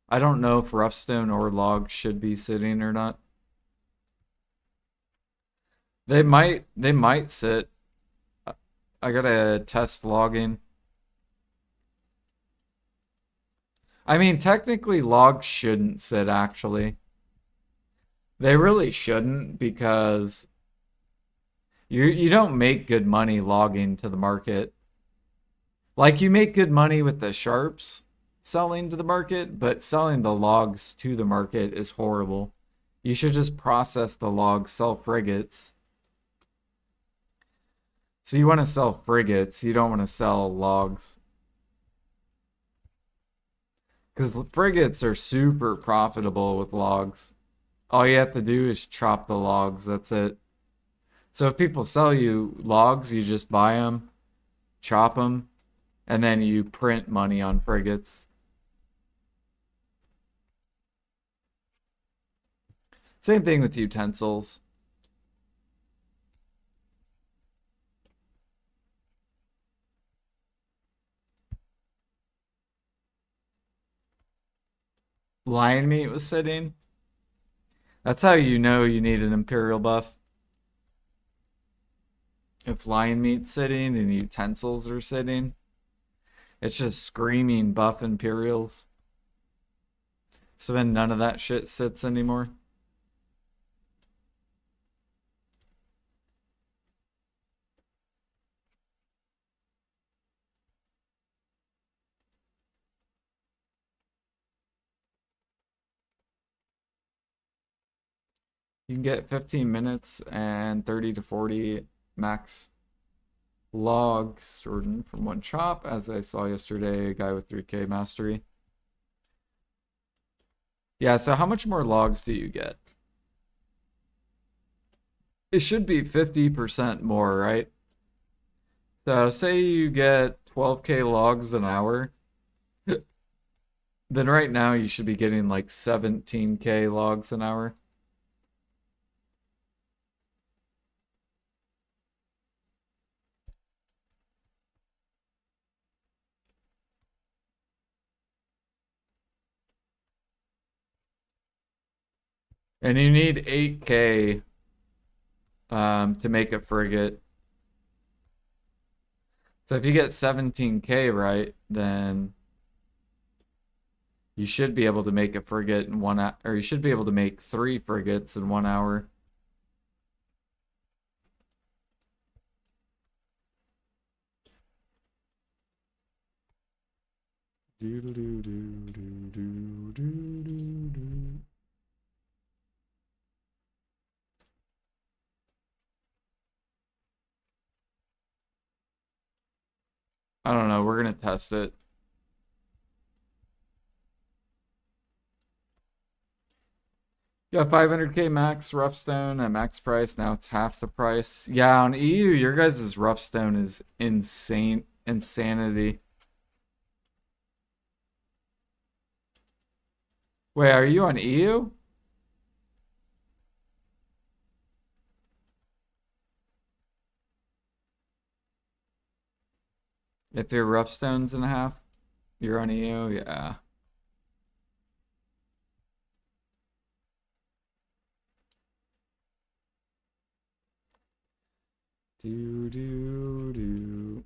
I don't know if roughstone or logs should be sitting or not. They might sit. I gotta test logging. I mean, technically logs shouldn't sit actually. They really shouldn't because you don't make good money logging to the market. Like you make good money with the sharps selling to the market, but selling the logs to the market is horrible. You should just process the logs, sell frigates. So you want to sell frigates, you don't want to sell logs. Because frigates are super profitable with logs. All you have to do is chop the logs, that's it. So if people sell you logs, you just buy them, chop them, and then you print money on frigates. Same thing with utensils. lion meat was sitting. That's how you know you need an Imperial buff. If lion meat's sitting and utensils are sitting, it's just screaming buff Imperials. So then none of that shit sits anymore. You can get 15 minutes and 30 to 40 max logs, Jordan, from one chop, as I saw yesterday, a guy with 3K mastery. Yeah, so how much more logs do you get? It should be 50% more, right? So say you get 12K logs an hour, then right now you should be getting like 17K logs an hour. And you need 8K to make a frigate. So if you get 17K right, then you should be able to make a frigate in 1 hour, or you should be able to make 3 frigates in 1 hour. Do do do do do do do do. I don't know. We're gonna test it. You got 500K max Roughstone at max price. Now it's half the price. Yeah, on EU, your guys' Roughstone is insane, insanity. Wait, are you on EU? If your Roughstone's in half, you're on EU. Yeah. Do do do.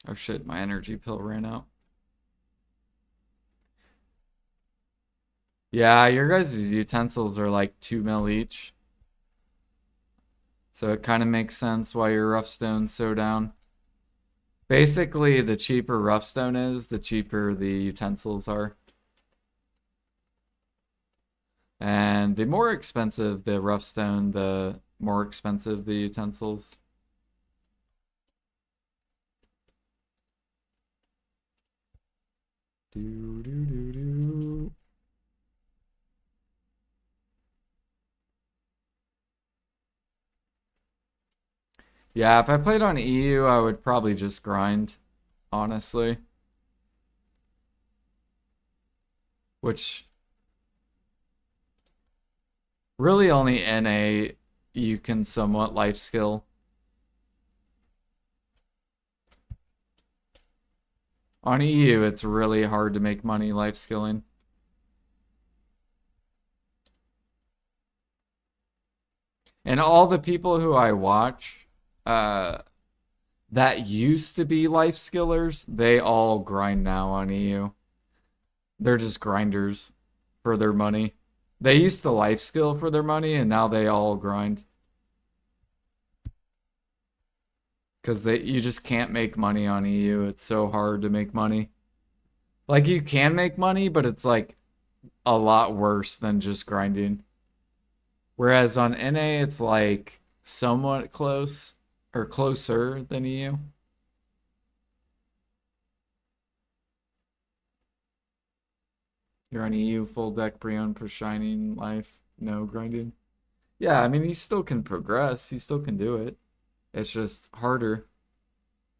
Oh shit, my energy pill ran out. Yeah, your guys' utensils are like 2 mil each. So it kind of makes sense why your Roughstone's so down. Basically, the cheaper Roughstone is, the cheaper the utensils are. And the more expensive the Roughstone, the more expensive the utensils. Do do do do. Yeah, if I played on EU, I would probably just grind, honestly. Which really only NA you can somewhat life skill. On EU, it's really hard to make money life skilling. And all the people who I watch, that used to be life skillers, they all grind now on EU. They're just grinders for their money. They used to life skill for their money, and now they all grind. Because you just can't make money on EU. It's so hard to make money. Like, you can make money, but it's like a lot worse than just grinding. Whereas on NA, it's like somewhat close, or closer than EU. You're on EU, full deck, pre-owned, for shining, life, no grinding. Yeah, I mean, you still can progress. You still can do it. It's just harder.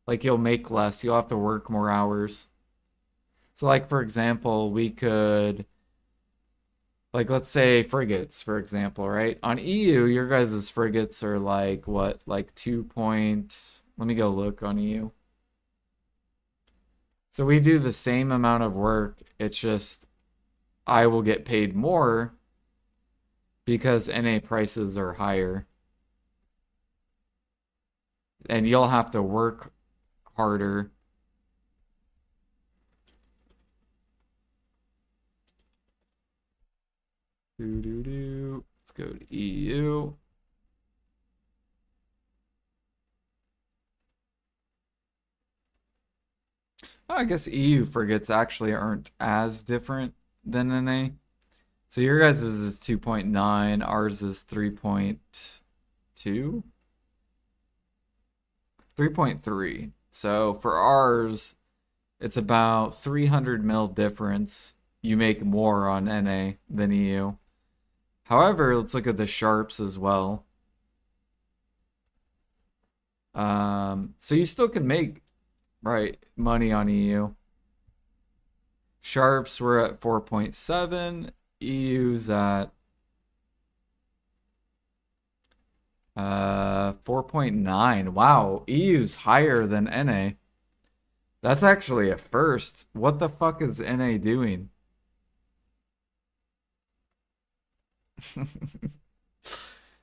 Like, you'll make less. You'll have to work more hours. So, like, for example, we could Like, let's say frigates, for example, right? On EU, your guys' frigates are like, what, like 2 point... Let me go look on EU. So we do the same amount of work. It's just I will get paid more because NA prices are higher. And you'll have to work harder. Let's go to EU. Oh, I guess EU frigates actually aren't as different than NA. So your guys' is 2.9, ours is 3.2? 3.3. So for ours, it's about 300 mil difference. You make more on NA than EU. However, let's look at the sharps as well. So you still can make, right, money on EU. Sharps were at 4.7. EU's at 4.9. Wow, EU's higher than NA. That's actually a first. What the fuck is NA doing?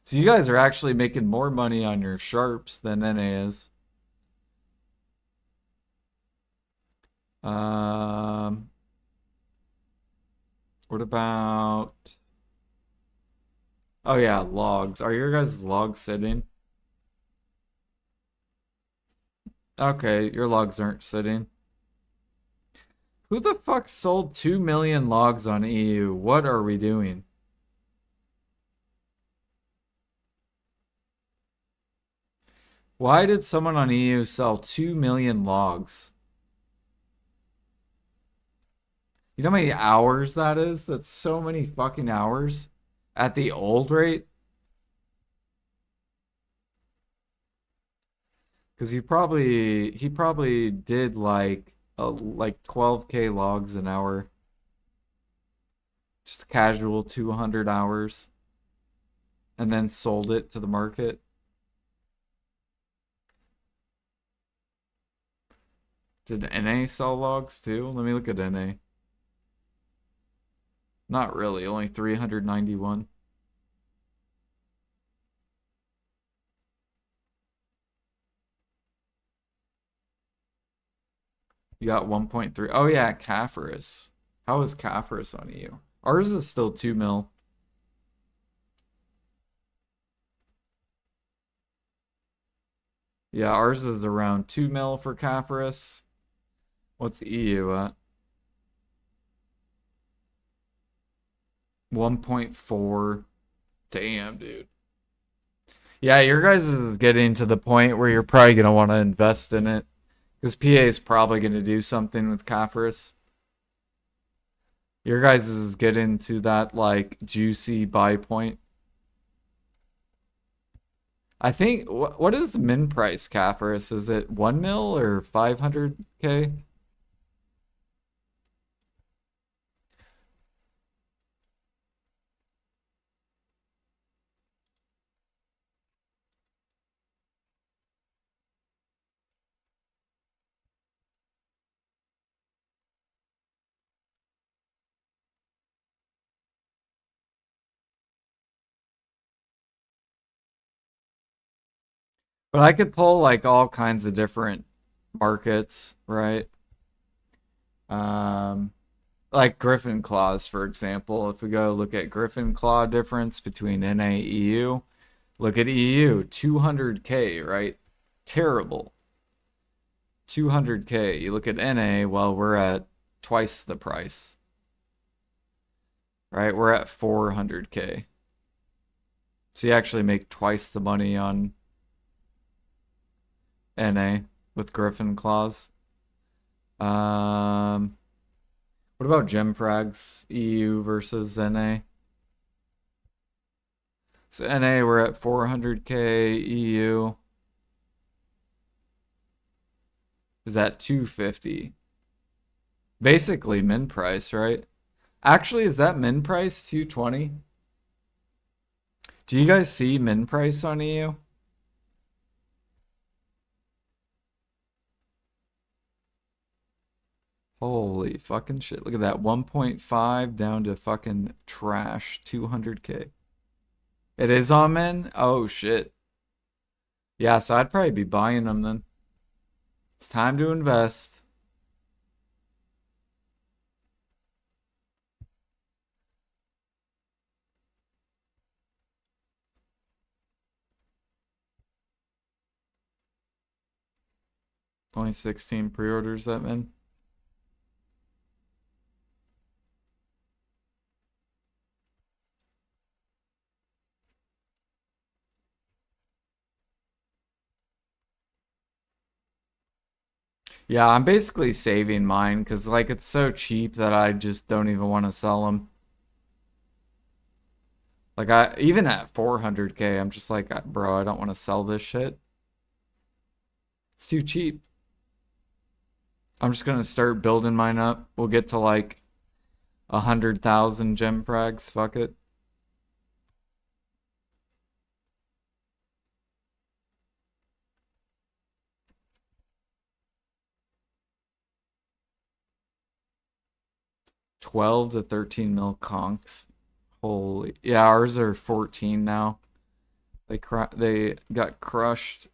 So you guys are actually making more money on your sharps than NA is. What about... Oh yeah, logs. Are your guys' logs sitting? Okay, your logs aren't sitting. Who the fuck sold 2 million logs on EU? What are we doing? Why did someone on EU sell 2 million logs? You know how many hours that is? That's so many fucking hours. At the old rate? Because he probably did like 12K logs an hour. Just casual 200 hours. And then sold it to the market. Did NA sell logs too? Let me look at NA. Not really, only 391. You got 1.3. Oh yeah, Caphorus. How is Caphorus on EU? Ours is still 2 mil. Yeah, ours is around 2 mil for Caphorus. What's EU at? 1.4. Damn, dude. Yeah, your guys is getting to the point where you're probably going to want to invest in it. Because PA is probably going to do something with Caphorus. Your guys is getting to that, like, juicy buy point. I think, what is min price Caphorus? Is it 1 mil or 500K? But I could pull like all kinds of different markets, right? Um, like Griffin Claws, for example. If we go look at Griffin Claw difference between NA EU, look at EU, 200K, right? Terrible. 200K. You look at NA, well, we're at twice the price, right? We're at 400K. So you actually make twice the money on NA with Griffin Claws. What about gem frags? EU versus NA. So NA we're at 400K. EU is at 250. Basically min price, right? Actually, is that min price 220? Do you guys see min price on EU? Holy fucking shit. Look at that. 1.5 down to fucking trash 200K. It is on min? Oh shit. Yeah, so I'd probably be buying them then. It's time to invest. Only 16 pre-orders that min. Yeah, I'm basically saving mine because like it's so cheap that I just don't even want to sell them. Like I even at 400K, I'm just like, bro, I don't want to sell this shit. It's too cheap. I'm just gonna start building mine up. We'll get to like 100,000 gem frags. Fuck it. $12 to 13 mil conks. Holy, yeah, ours are 14 now. They got crushed.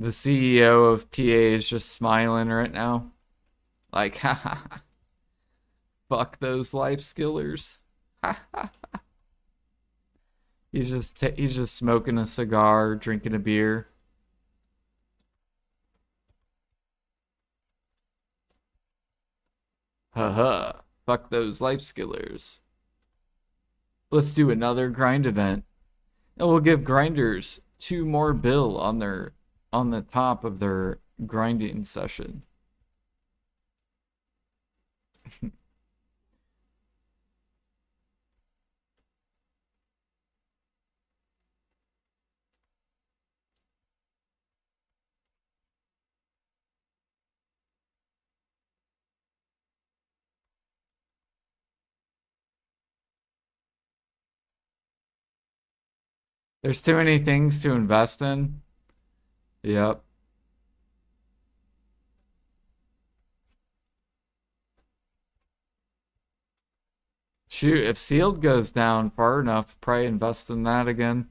The CEO of PA is just smiling right now. Like, haha, fuck those life skillers. He's just smoking a cigar, drinking a beer. Haha, fuck those life skillers. Let's do another grind event. And we'll give grinders 2 more bill on the top of their grinding session. There's too many things to invest in. Yep. Shoot, if sealed goes down far enough, probably invest in that again.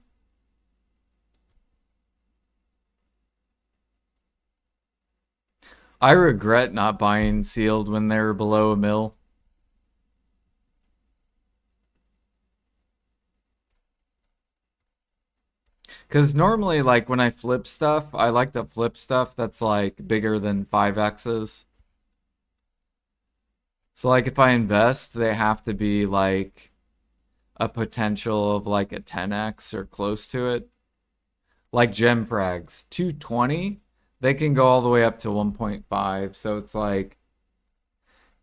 I regret not buying sealed when they were below a mil. Because normally, like, when I flip stuff, I like to flip stuff that's, like, bigger than 5x's. So, like, if I invest, they have to be, like, a potential of, like, a 10x or close to it. Like gem frags, 220, they can go all the way up to 1.5. So it's like,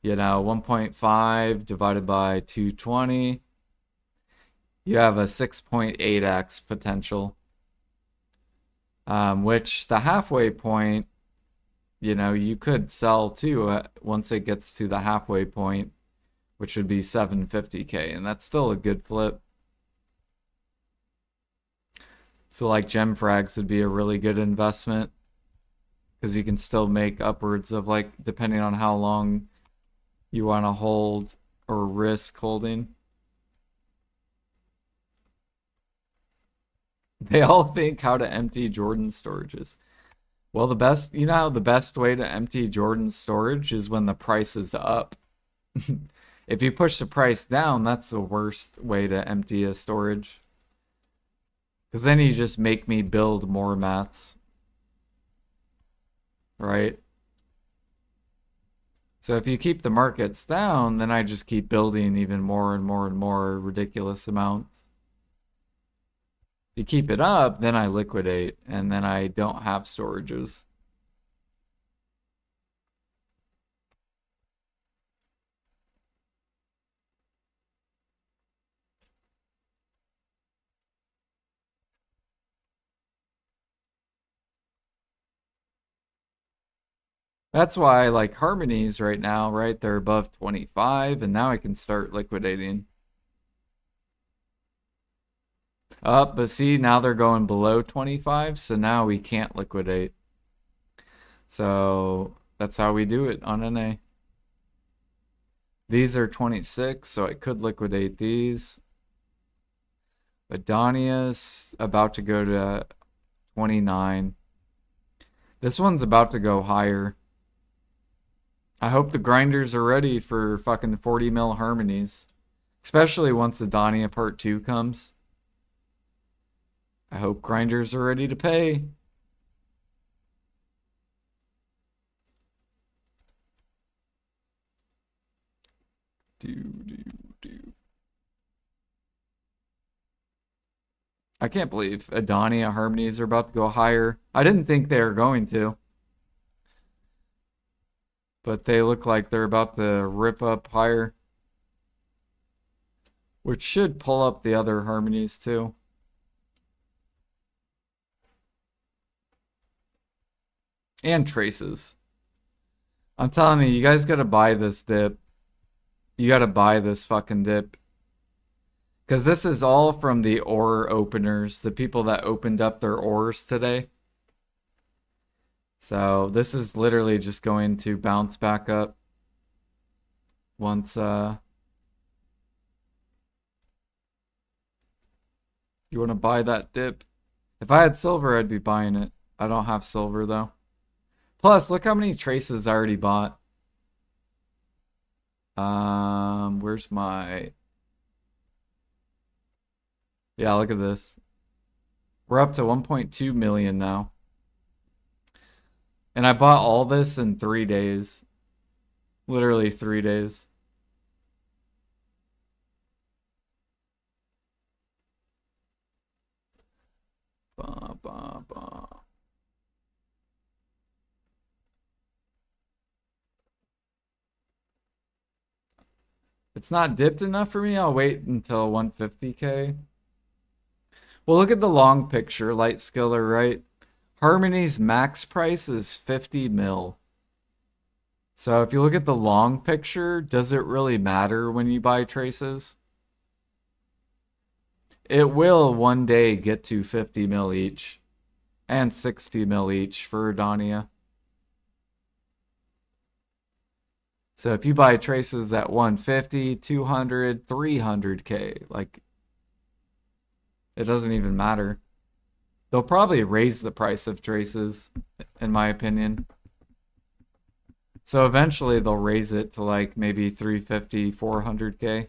1.5 divided by 220, you have a 6.8x potential. Which the halfway point, you could sell too once it gets to the halfway point, which would be 750K, and that's still a good flip. So like gem frags would be a really good investment because you can still make upwards of like, depending on how long you want to hold or risk holding. They all think how to empty Jordan storages. Well, how the best way to empty Jordan storage is when the price is up. If you push the price down, that's the worst way to empty a storage. Because then you just make me build more mats. Right? So if you keep the markets down, then I just keep building even more and more and more ridiculous amounts. If you keep it up, then I liquidate, and then I don't have storages. That's why I like harmonies right now, right? They're above 25, and now I can start liquidating. Up, but see, now they're going below 25, so now we can't liquidate. So that's how we do it on NA. These are 26, so I could liquidate these. Adonia's about to go to 29. This one's about to go higher. I hope the grinders are ready for fucking 40 mil harmonies. Especially once Adonia Part 2 comes. I hope grinders are ready to pay. Do. I can't believe Adonia harmonies are about to go higher. I didn't think they were going to. But they look like they're about to rip up higher. Which should pull up the other harmonies too. And traces. I'm telling you, you guys gotta buy this dip. You gotta buy this fucking dip. Because this is all from the ore openers, the people that opened up their ores today. So this is literally just going to bounce back up once you want to buy that dip. If I had silver, I'd be buying it. I don't have silver though. Plus, look how many traces I already bought. Where's my... Yeah, look at this. We're up to 1.2 million now. And I bought all this in 3 days. Literally 3 days. Bah, bah, bah. It's not dipped enough for me. I'll wait until 150k. Well, look at the long picture, Light Skiller, right? Harmony's max price is 50 mil. So if you look at the long picture, does it really matter when you buy traces? It will one day get to 50 mil each and 60 mil each for Adonia. So if you buy traces at 150, 200, 300k, like it doesn't even matter. They'll probably raise the price of traces, in my opinion. So eventually they'll raise it to like maybe 350, 400k.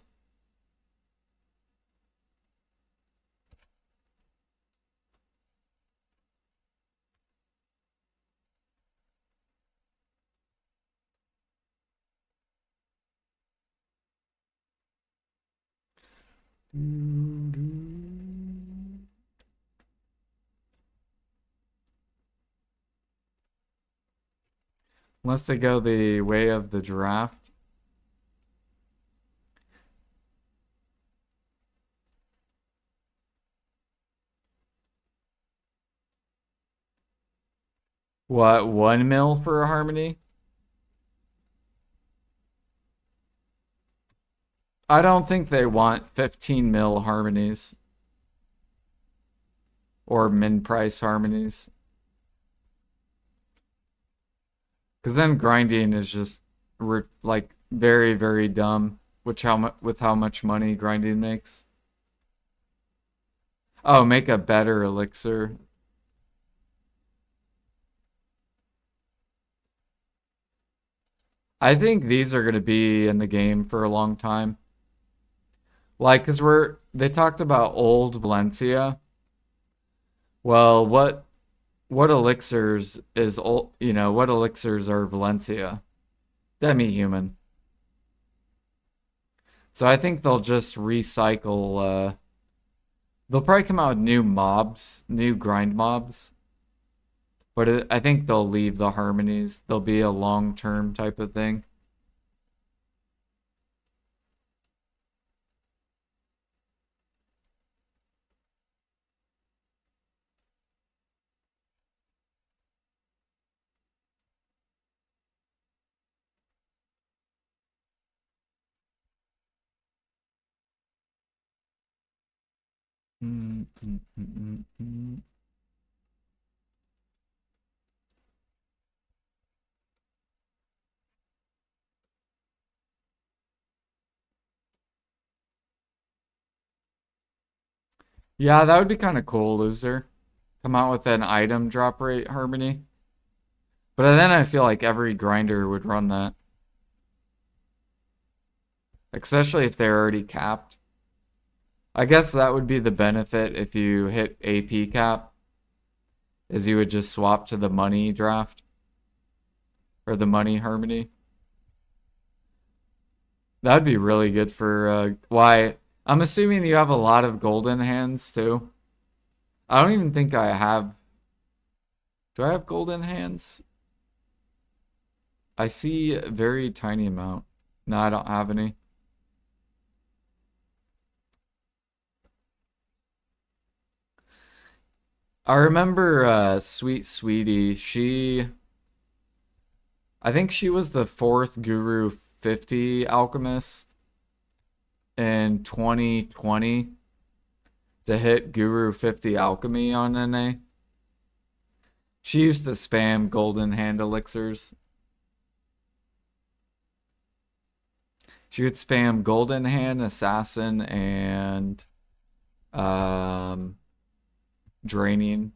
Unless they go the way of the draft. What, 1 mil for a harmony? I don't think they want 15 mil harmonies or min price harmonies. Because then grinding is just like very, very dumb with how much money grinding makes. Oh, make a better elixir. I think these are going to be in the game for a long time. Like, because they talked about old Valencia. Well, what elixirs is old, what elixirs are Valencia? Demi-human. So I think they'll just recycle, they'll probably come out with new mobs, new grind mobs. But I think they'll leave the harmonies. They'll be a long-term type of thing. Mm, mm, mm, mm, mm. Yeah, that would be kind of cool, loser. Come out with an item drop rate harmony. But then I feel like every grinder would run that. Especially if they're already capped. I guess that would be the benefit if you hit AP cap, is you would just swap to the money draft. Or the money harmony. That would be really good for, why? I'm assuming you have a lot of golden hands, too. I don't even think I have. Do I have golden hands? I see a very tiny amount. No, I don't have any. I remember Sweet Sweetie. I think she was the fourth Guru 50 alchemist in 2020 to hit Guru 50 alchemy on NA. She used to spam golden hand elixirs. She would spam golden hand, assassin, and um, draining.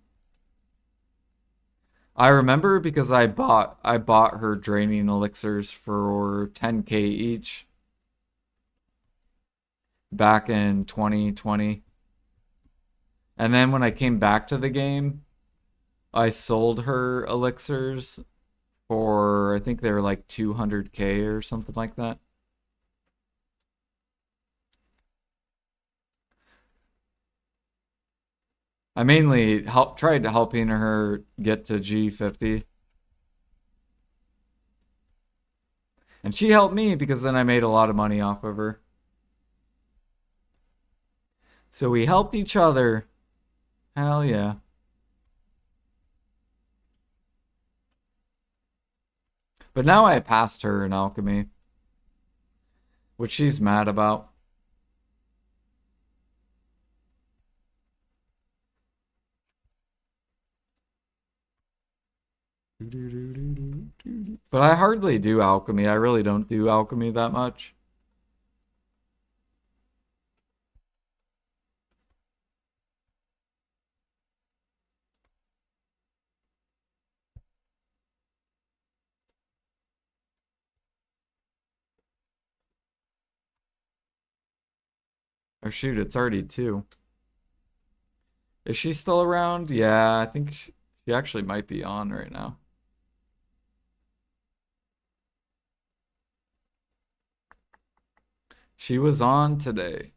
I remember because I bought her draining elixirs for 10k each back in 2020. And then when I came back to the game, I sold her elixirs for I think they were like 200k or something like that. I mainly tried helping her get to G50. And she helped me because then I made a lot of money off of her. So we helped each other. Hell yeah. But now I passed her in alchemy, which she's mad about. But I hardly do alchemy. I really don't do alchemy that much. Oh shoot, it's already 2. Is she still around? Yeah, I think she actually might be on right now. She was on today.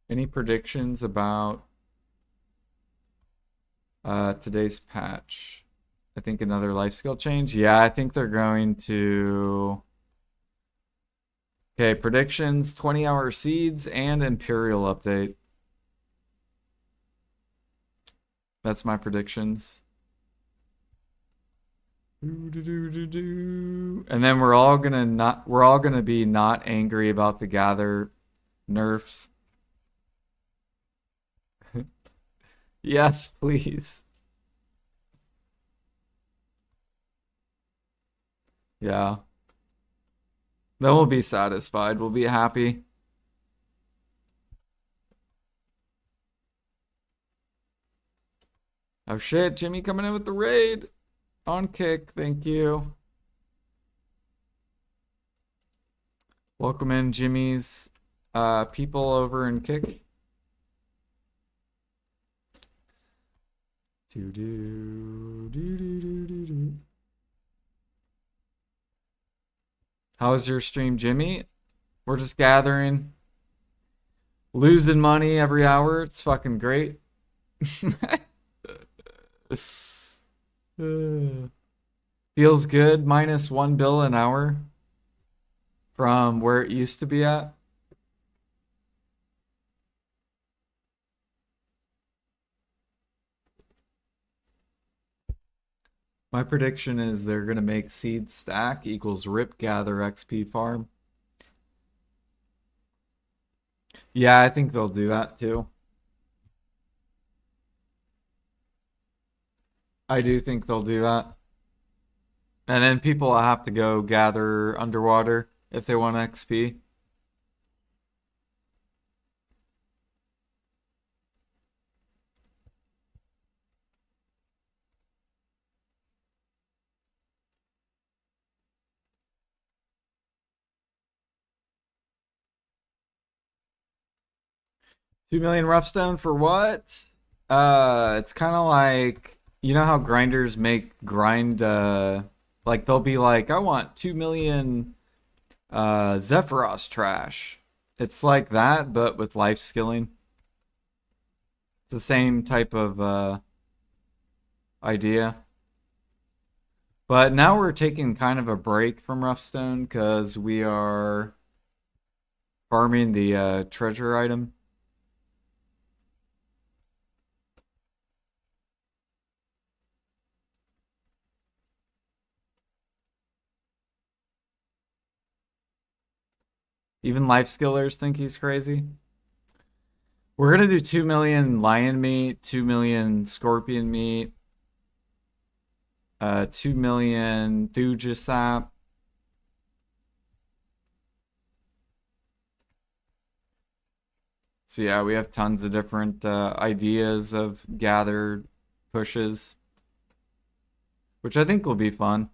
Any predictions about today's patch? I think another life skill change. Yeah, I think they're going to. Okay, predictions 20-hour seeds and Imperial update. That's my predictions. And then we're all gonna be not angry about the gather nerfs. Yes, please. Yeah. Then we'll be satisfied. We'll be happy. Oh shit, Jimmy coming in with the raid. On kick, thank you. Welcome in Jimmy's people over in kick. Do do do do do do do. How's your stream, Jimmy? We're just gathering, losing money every hour. It's fucking great. Feels good. Minus 1 bill an hour from where it used to be at. My prediction is they're gonna make seed stack equals rip gather XP farm. Yeah, I think they'll do that too. I do think they'll do that. And then people will have to go gather underwater if they want XP. $2 million rough stone for what? It's kind of like you know how grinders make grind. Like they'll be like, I want 2 million Zephyros trash. It's like that, but with life skilling. It's the same type of idea. But now we're taking kind of a break from Roughstone because we are farming the treasure item. Even life skillers think he's crazy. We're gonna do 2 million lion meat, 2 million scorpion meat, 2 million thuja sap. So yeah, we have tons of different ideas of gathered pushes, which I think will be fun.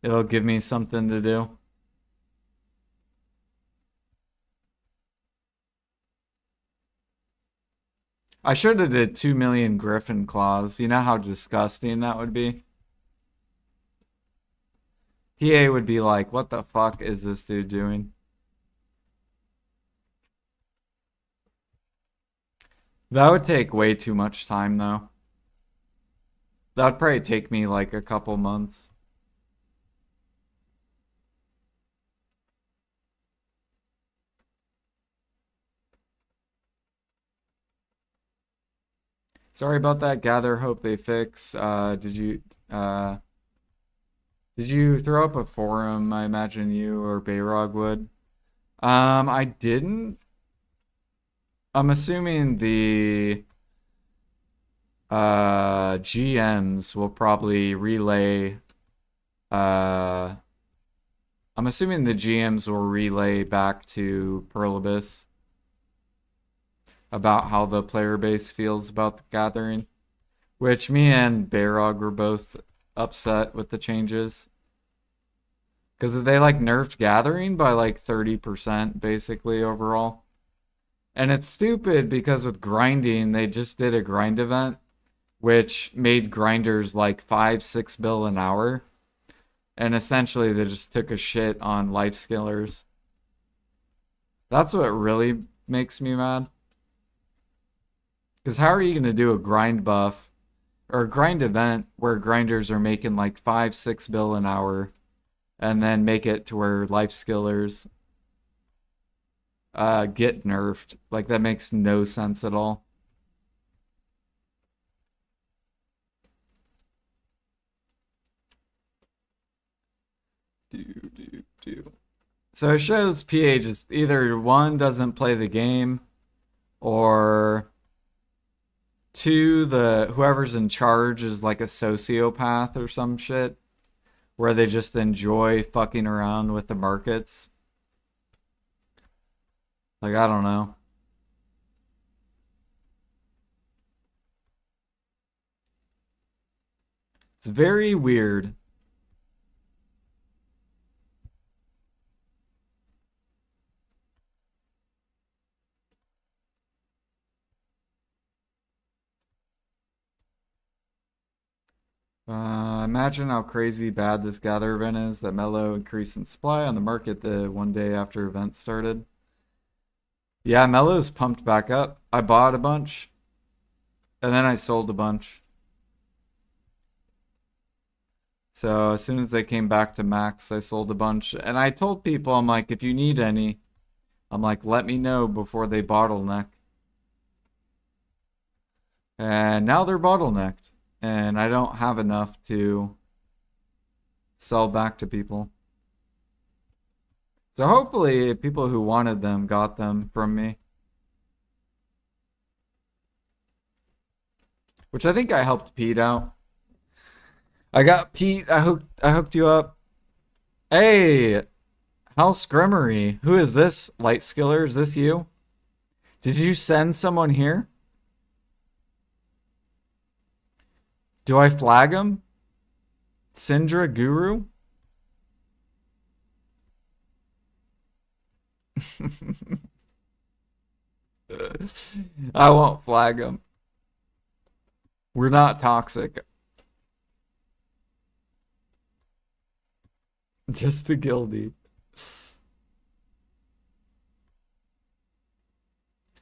It'll give me something to do. I should have did 2 million griffin claws. You know how disgusting that would be? PA would be like, what the fuck is this dude doing? That would take way too much time though. That would probably take me like a couple months. Sorry about that, Gather. Hope they fix. Did you throw up a forum? I imagine you or Bayrog would. I didn't. I'm assuming the GMs will probably relay. I'm assuming the GMs will relay back to Perlibus about how the player base feels about the gathering, which me and Bayrog were both upset with the changes. Because they like nerfed gathering by like 30% basically overall. And it's stupid because with grinding, they just did a grind event, which made grinders like 5-6 bill an hour. And essentially they just took a shit on life skillers. That's what really makes me mad. Because how are you going to do a grind buff or a grind event where grinders are making like 5-6 bill an hour and then make it to where life skillers get nerfed? Like that makes no sense at all. So it shows PA just either one doesn't play the game or two, the whoever's in charge is like a sociopath or some shit where they just enjoy fucking around with the markets. Like, I don't know. It's very weird. Imagine how crazy bad this gather event is that Mello increased in supply on the market the one day after event started. Yeah, Mello's pumped back up. I bought a bunch and then I sold a bunch. So as soon as they came back to max, I sold a bunch. And I told people, I'm like, if you need any, I'm like, let me know before they bottleneck. And now they're bottlenecked. and I don't have enough to sell back to people. So hopefully people who wanted them got them from me. Which I think I helped Pete out. I got Pete, I hooked you up. Hey, House Grimmery. Who is this? Light Skiller, is this you? Did you send someone here? Do I flag him? Syndra Guru? I won't flag him. We're not toxic. Just a guildie.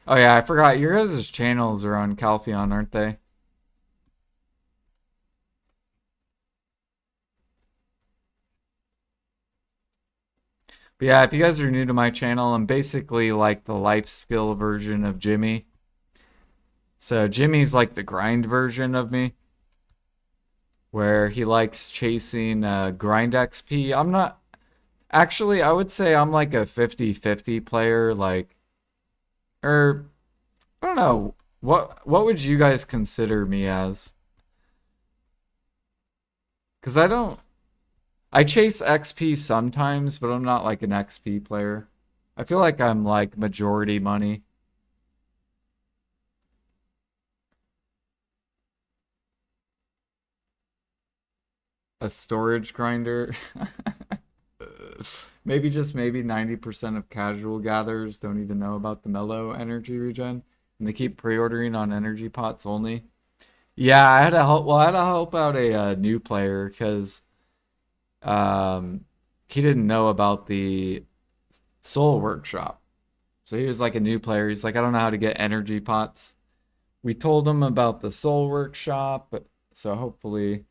Oh yeah, I forgot. Your guys' channels are on Calpheon, aren't they? But yeah, if you guys are new to my channel, I'm basically like the life skill version of Jimmy. So Jimmy's like the grind version of me, where he likes chasing grind XP. I'm not actually, I would say I'm like a 50-50 player, like, or I don't know. What would you guys consider me as? Because I chase XP sometimes, but I'm not like an XP player. I feel like I'm like majority money. A storage grinder. Maybe 90% of casual gatherers don't even know about the mellow energy regen, and they keep pre-ordering on energy pots only. Yeah, I had to help. Well, I had to help out a new player because um, he didn't know about the Soul Workshop. So he was like a new player. He's like, I don't know how to get energy pots. We told him about the Soul Workshop, but so hopefully.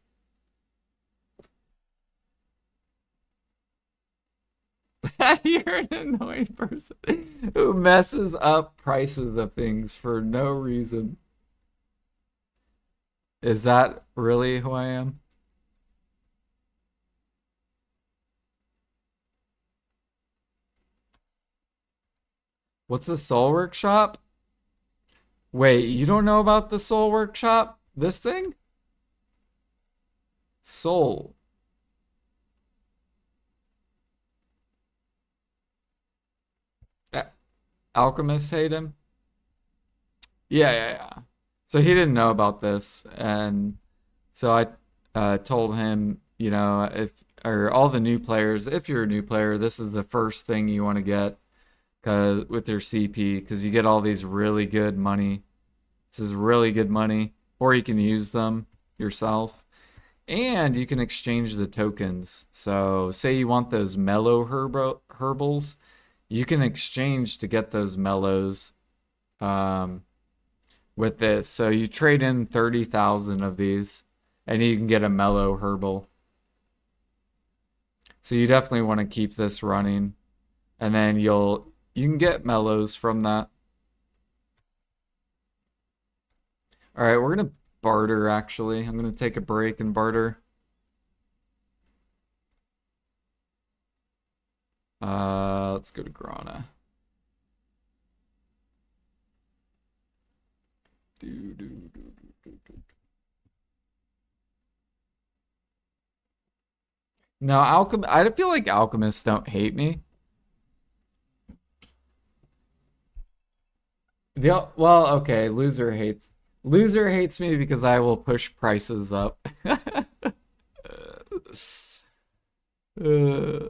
You're an annoying person who messes up prices of things for no reason. Is that really who I am? What's the Soul Workshop? Wait, you don't know about the Soul Workshop? This thing? Soul. Alchemists hate him? Yeah. So he didn't know about this, and so I told him, if or all the new players, if you're a new player, this is the first thing you want to get, cause with your CP, because you get all these really good money. This is really good money, or you can use them yourself, and you can exchange the tokens. So say you want those mellow herbals, you can exchange to get those mellows. Um, with this. So you trade in 30,000 of these and you can get a mellow herbal. So you definitely want to keep this running, and then you can get mellows from that. All right, we're going to barter actually. I'm going to take a break and barter. Let's go to Grana. No, I feel like alchemists don't hate me. Well, okay, loser hates me because I will push prices up. Uh,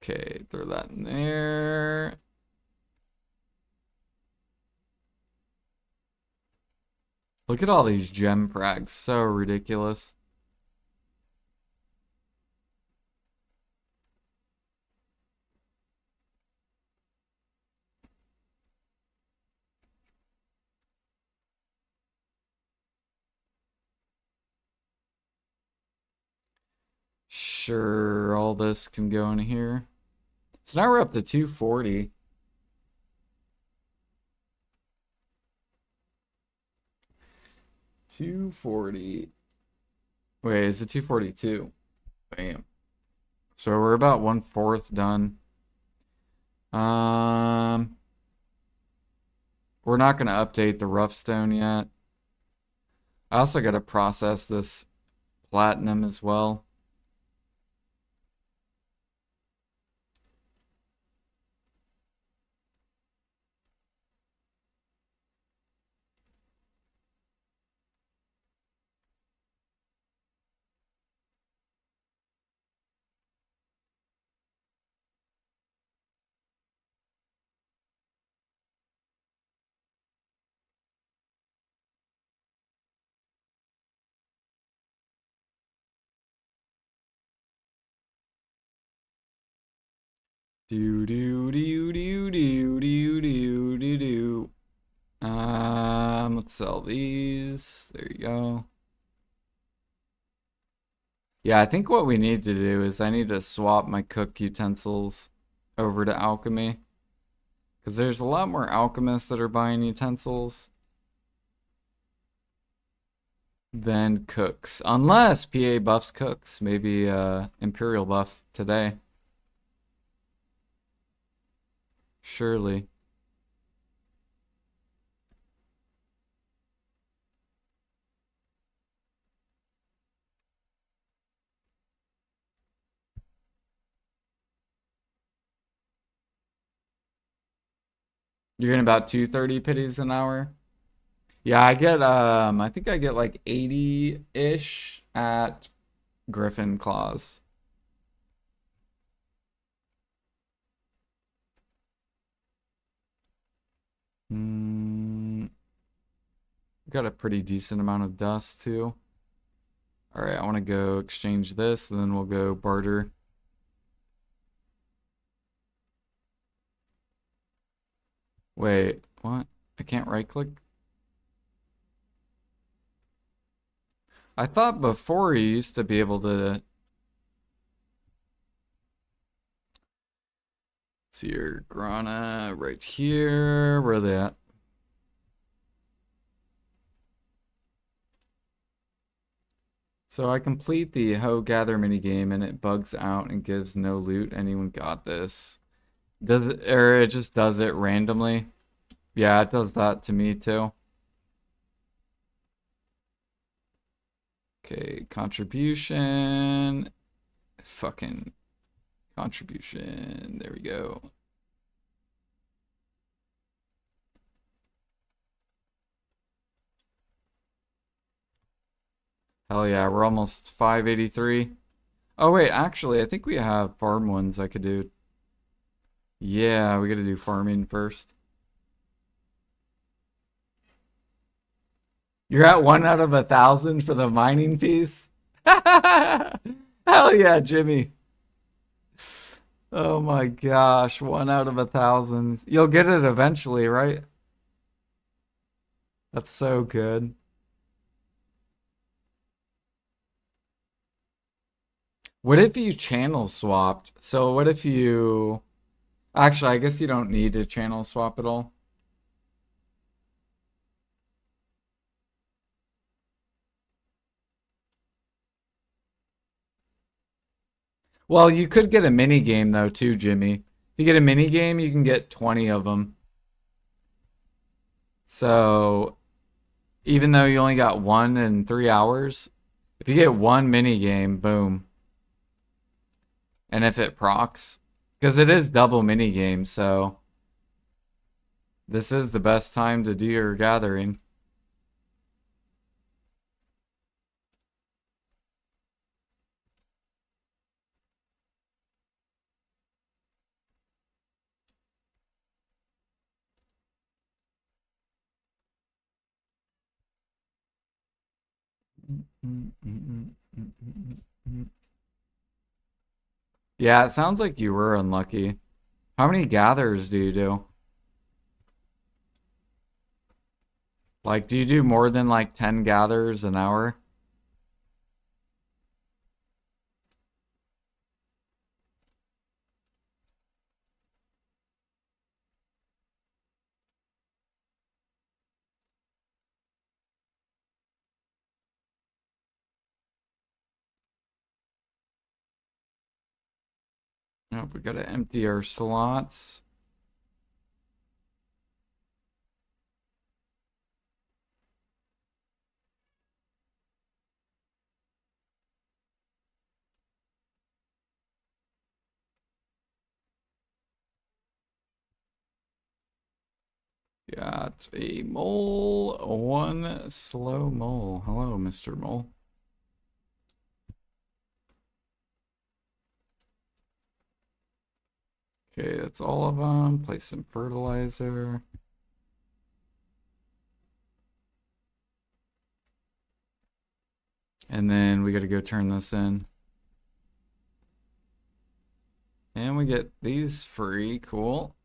okay, throw that in there. Look at all these gem frags, so ridiculous. sure all this can go in here. So now we're up to 240. $240. Wait, is it 242? Bam. So we're about 1/4 done. We're not going to update the rough stone yet. I also got to process this platinum as well. Do do do do do do do do do. Let's sell these. There you go. Yeah, I think what we need to do is I need to swap my cook utensils over to alchemy. Because there's a lot more alchemists that are buying utensils than cooks. Unless PA buffs cooks. Maybe Imperial buff today. Surely. You're getting about 230 pities an hour? Yeah, I think I get like 80-ish at Griffin Claws. Got a pretty decent amount of dust too. All right, I want to go exchange this, and then we'll go barter. Wait, what? I can't right click? I thought before you used to be able to... Let's see here, Grana right here. Where are they at? So I complete the hoe gather minigame and it bugs out and gives no loot. Anyone got this? Does it, or it just does it randomly? Yeah, it does that to me too. Okay, contribution. Fucking contribution. There we go. Hell yeah, we're almost 583. Oh wait, actually, I think we have farm ones I could do. Yeah, we gotta do farming first. You're at 1 out of 1,000 for the mining piece? Hell yeah, Jimmy. Oh my gosh, 1 out of 1,000. You'll get it eventually, right? That's so good. What if you channel swapped? So what if you... Actually, I guess you don't need to channel swap at all. Well, you could get a mini game though too, Jimmy. If you get a mini game, you can get 20 of them. So even though you only got one in 3 hours, if you get one mini game, boom. And if it procs, because it is double mini game, so this is the best time to do your gathering. Yeah, it sounds like you were unlucky. How many gathers do you do? Like, do you do more than like 10 gathers an hour? Oh, we gotta empty our slots. Got a mole, one slow mole. Hello, Mr. Mole. Okay, that's all of them. Place some fertilizer. And then we got to go turn this in. And we get these free. Cool.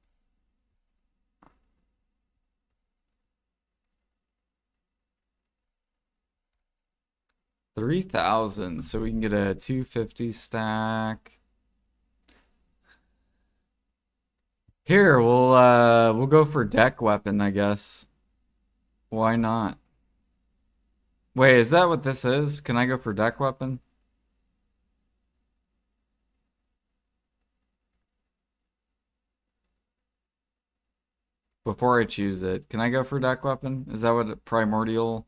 $3,000, so we can get a 250 stack. Here, we'll go for deck weapon, I guess. Why not? Wait, is that what this is? Can I go for deck weapon? Before I choose it, can I go for deck weapon? Is that what primordial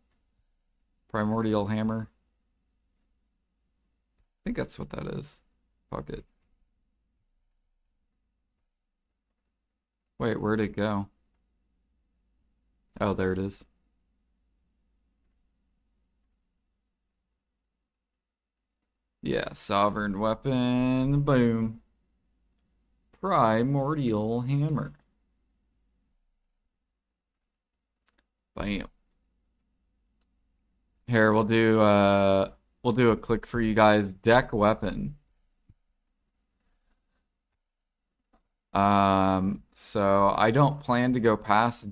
hammer? I think that's what that is. Fuck it. Wait, where'd it go? Oh, there it is. Yeah, sovereign weapon. Boom. Primordial hammer. Bam. Here, we'll do a click for you guys. Deck weapon. So I don't plan to go past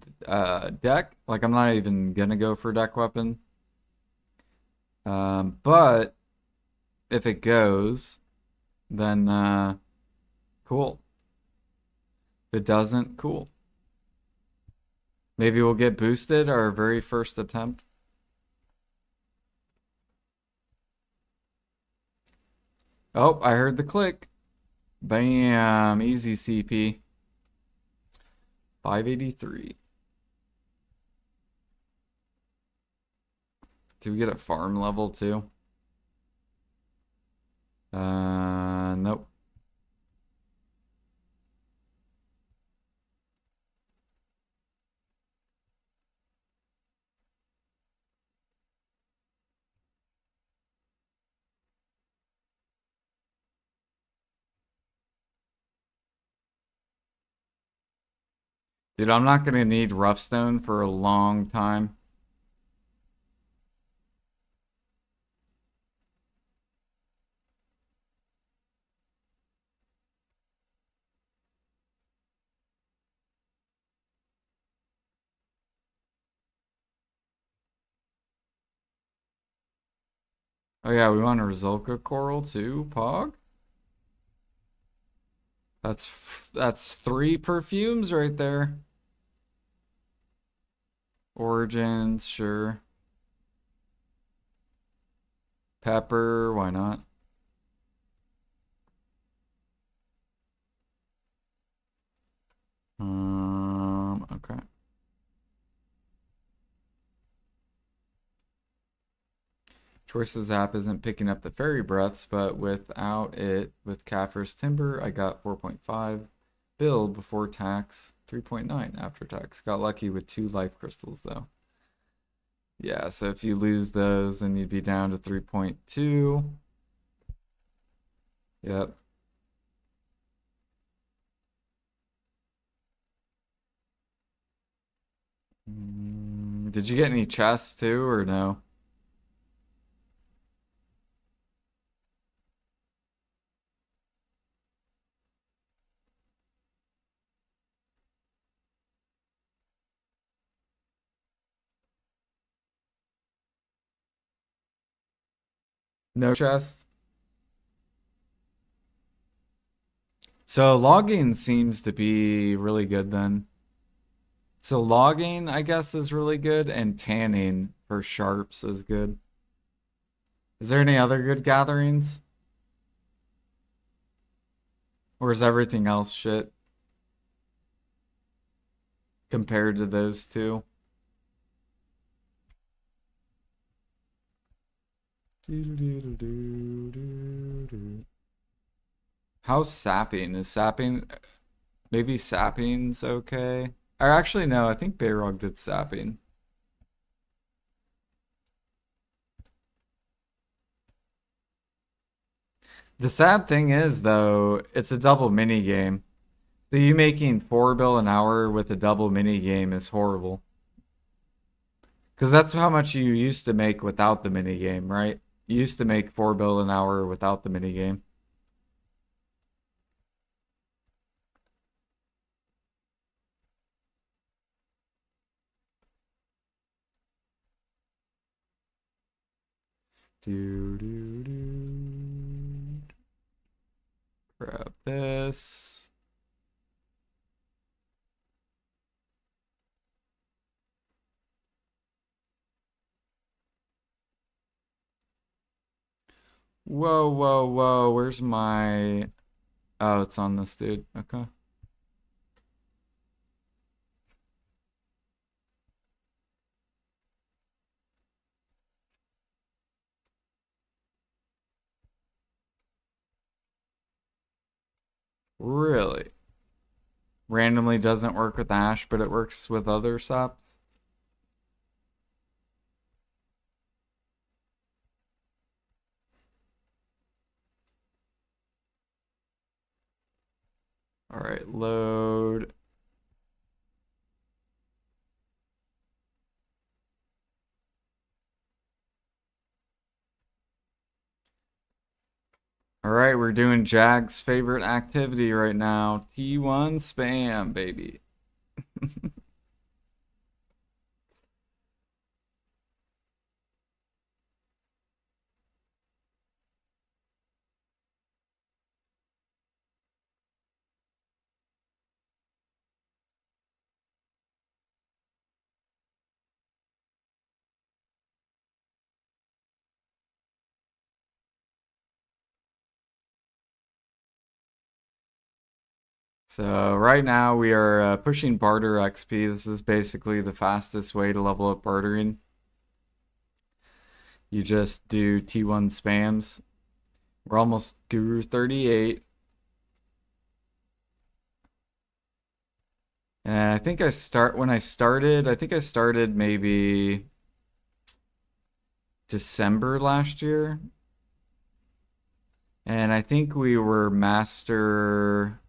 deck. Like, I'm not even gonna go for deck weapon. But if it goes, then cool. If it doesn't, cool. Maybe we'll get boosted our very first attempt. Oh, I heard the click. Bam, easy CP. 583. Do we get a farm level too? Nope. Dude, I'm not gonna need rough stone for a long time. Oh yeah, we want a Rizulka coral too, Pog. That's 3 perfumes right there. Origins, sure. Pepper, why not? Okay. Choices app isn't picking up the fairy breaths, but without it, with Kaffir's Timber, I got 4.5 bill before tax, 3.9 after tax. Got lucky with 2 life crystals though. Yeah, so if you lose those, then you'd be down to 3.2. Yep. Did you get any chests too, or no? No chest? So logging seems to be really good then. So logging, I guess, is really good, and tanning for sharps is good. Is there any other good gatherings? Or is everything else shit compared to those two? How's sapping? Is sapping maybe sapping's okay? Or actually no, I think Bayrog did sapping. The sad thing is though, it's a double mini game. So you making 4 bill an hour with a double mini game is horrible. Because that's how much you used to make without the mini game, right? You used to make 4 bill an hour without the mini game. Do. Grab this. Whoa, whoa, whoa. Where's my... Oh, it's on this dude. Okay. Really? Randomly doesn't work with Ash, but it works with other saps? Alright, load. Alright, we're doing Jag's favorite activity right now. T1 spam, baby. So right now we are pushing Barter XP. This is basically the fastest way to level up bartering. You just do T1 spams. We're almost Guru 38. And I think I started maybe December last year. And I think we were Master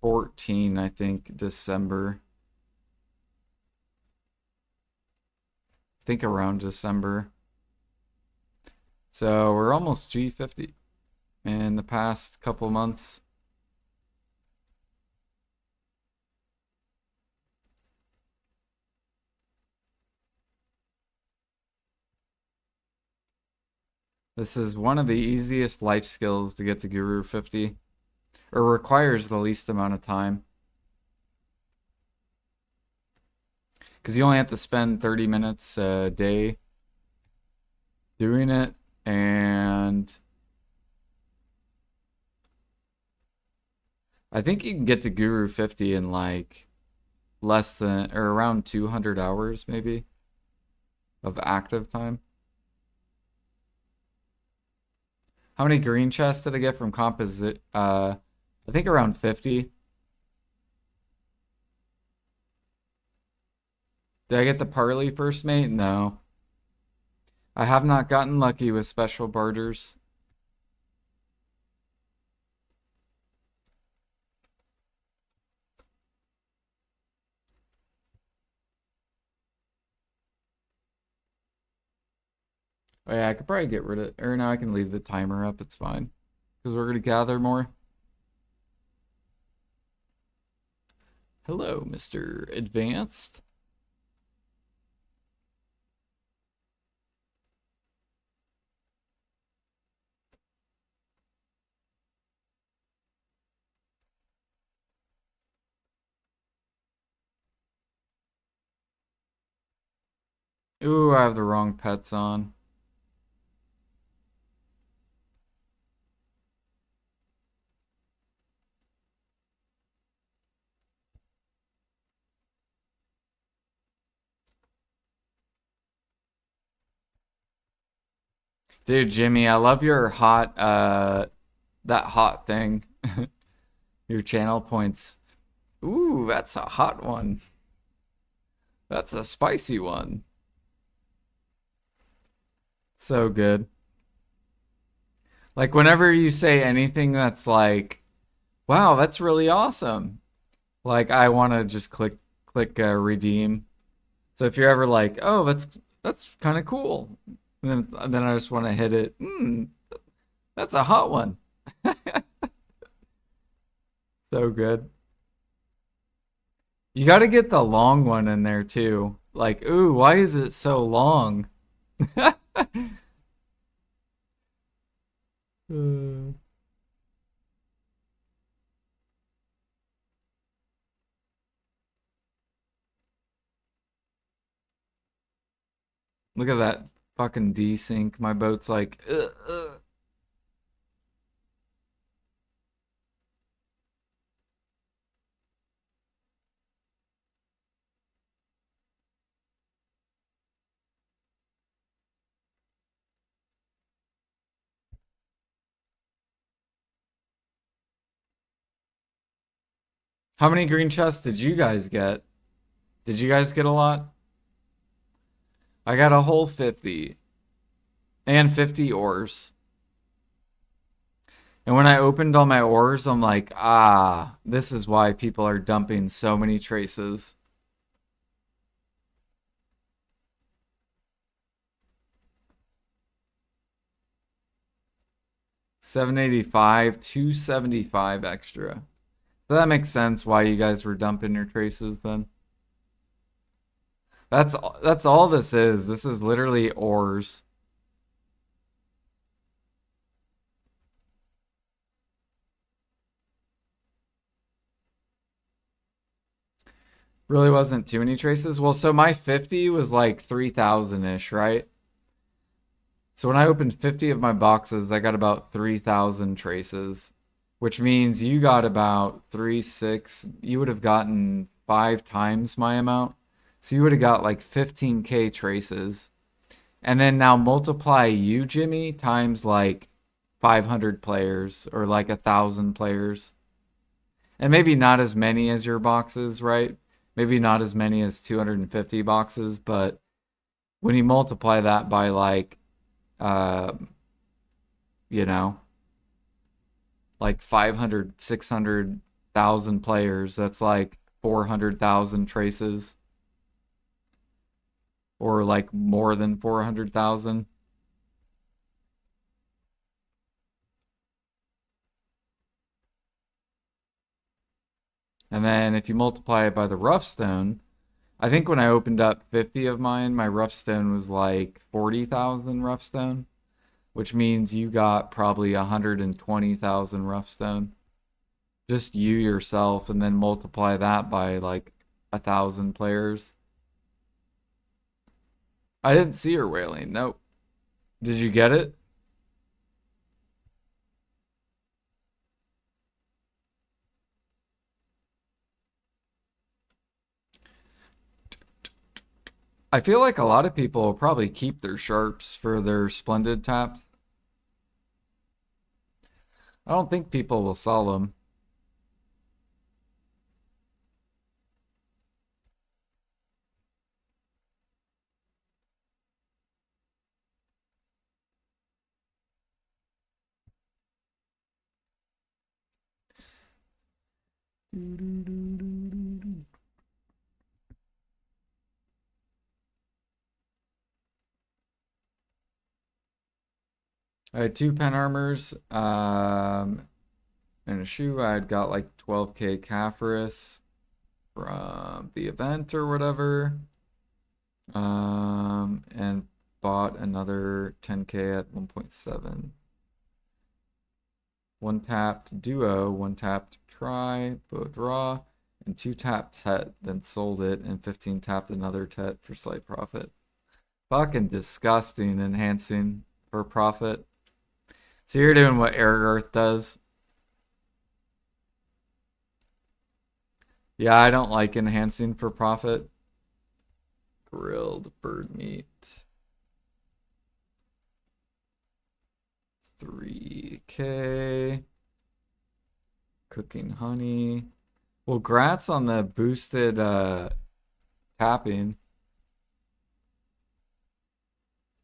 14, I think, December. I think around December. So we're almost G50 in the past couple months. This is one of the easiest life skills to get to Guru 50, or requires the least amount of time. Because you only have to spend 30 minutes a day doing it, and I think you can get to Guru 50 in like less than, or around 200 hours maybe of active time. How many green chests did I get from composite? I think around 50. Did I get the Parley first, mate? No. I have not gotten lucky with special barters. Oh yeah, I could probably get rid of, or now I can leave the timer up, it's fine. Because we're gonna gather more. Hello, Mr. Advanced. Ooh, I have the wrong pets on. Dude, Jimmy, I love your hot that hot thing. Your channel points. Ooh, that's a hot one. That's a spicy one. So good. Like whenever you say anything that's like, wow, that's really awesome. Like I want to just click redeem. So if you're ever like, oh, that's kind of cool, and then I just want to hit it. That's a hot one. So good. You got to get the long one in there too. Like, ooh, why is it so long? Uh, Look at that fucking desync. My boat's like, ugh, ugh. How many green chests did you guys get? Did you guys get a lot? I got a whole 50 and 50 ores. And when I opened all my ores, I'm like, ah, this is why people are dumping so many traces. $785, $275 extra. So that makes sense why you guys were dumping your traces then. That's all this is. This is literally ores. Really wasn't too many traces. Well, so my 50 was like 3,000-ish, right? So when I opened 50 of my boxes, I got about 3,000 traces, which means you got about 3, 6. You would have gotten 5 times my amount. So you would have got like 15K traces. And then now multiply you, Jimmy, times like 500 players or like 1,000 players. And maybe not as many as your boxes, right? Maybe not as many as 250 boxes, but when you multiply that by like, uh, you know, like 500, 600,000 players, that's like 400,000 traces or like more than 400,000. And then if you multiply it by the rough stone, I think when I opened up 50 of mine, my rough stone was like 40,000 rough stone, which means you got probably 120,000 rough stone. Just you yourself, and then multiply that by like 1,000 players. I didn't see her whaling. Nope. Did you get it? I feel like a lot of people will probably keep their sharps for their splendid taps. I don't think people will sell them. I had 2 pen armors, and a shoe. I had got like 12K Caphorus from the event or whatever. And bought another 10K at 1.7. One tapped duo, one tapped try, both raw, and 2 tapped tet, then sold it, and 15 tapped another tet for slight profit. Fucking disgusting enhancing for profit. So you're doing what Air Earth does. Yeah, I don't like enhancing for profit. Grilled bird meat. 3K. Cooking honey. Well, grats on the boosted tapping.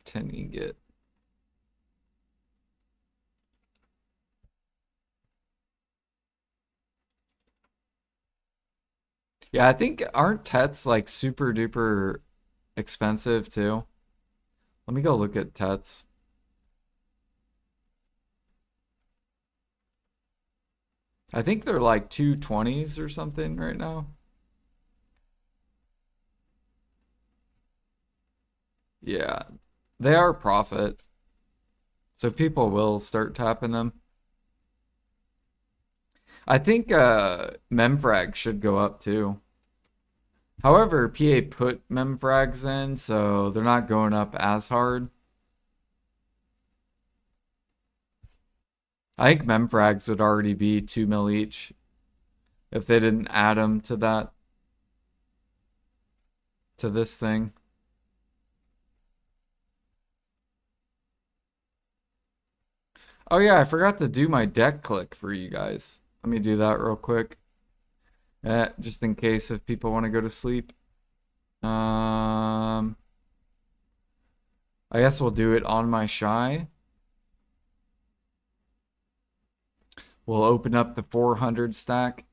10 ingot. Yeah, I think aren't Tets like super duper expensive too? Let me go look at Tets. I think they're like 220s or something right now. Yeah, they are profit. So people will start tapping them. I think Memfrag should go up too. However, PA put Memfrags in, so they're not going up as hard. I think Memfrags would already be 2 mil each if they didn't add them to that, to this thing. Oh yeah, I forgot to do my deck click for you guys. Let me do that real quick. Just in case if people want to go to sleep. I guess we'll do it on my shy. We'll open up the 400 stack.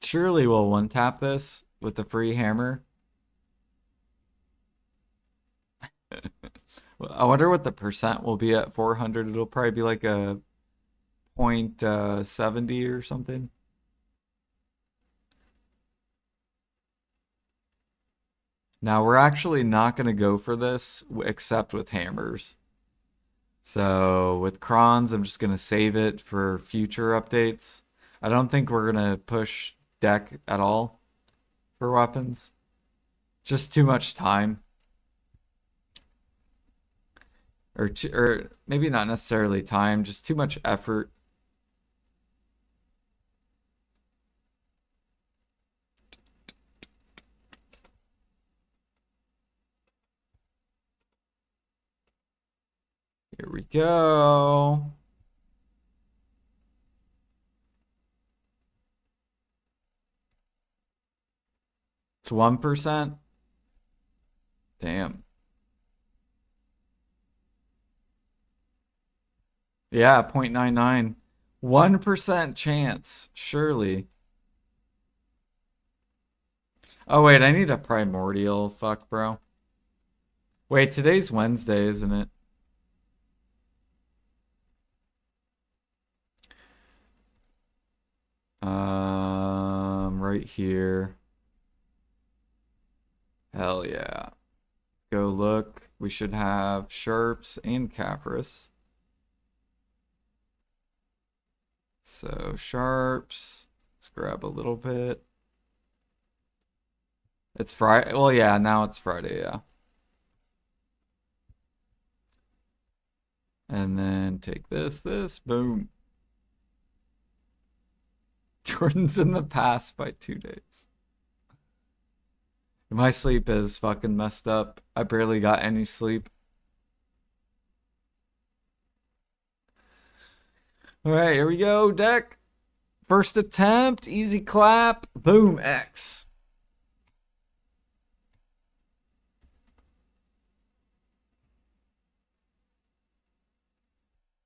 Surely we'll one tap this with the free hammer. I wonder what the percent will be at 400. It'll probably be like a point 70 or something. Now we're actually not going to go for this except with hammers. So with crons, I'm just going to save it for future updates. I don't think we're going to push deck at all for weapons. Just too much time. Or maybe not necessarily time, just too much effort. Here we go. It's 1%. Damn. Yeah, 0.99. 1% chance, surely. Oh, wait, I need a primordial. Fuck, bro. Wait, today's Wednesday, isn't it? Right here. Hell yeah. Go look. We should have Sharps and Capris. So Sharps. Let's grab a little bit. It's Friday. Well, yeah, now it's Friday, yeah. And then take this, boom. Jordan's in the past by 2 days. My sleep is fucking messed up. I barely got any sleep. All right, here we go, deck. First attempt, easy clap, boom, X.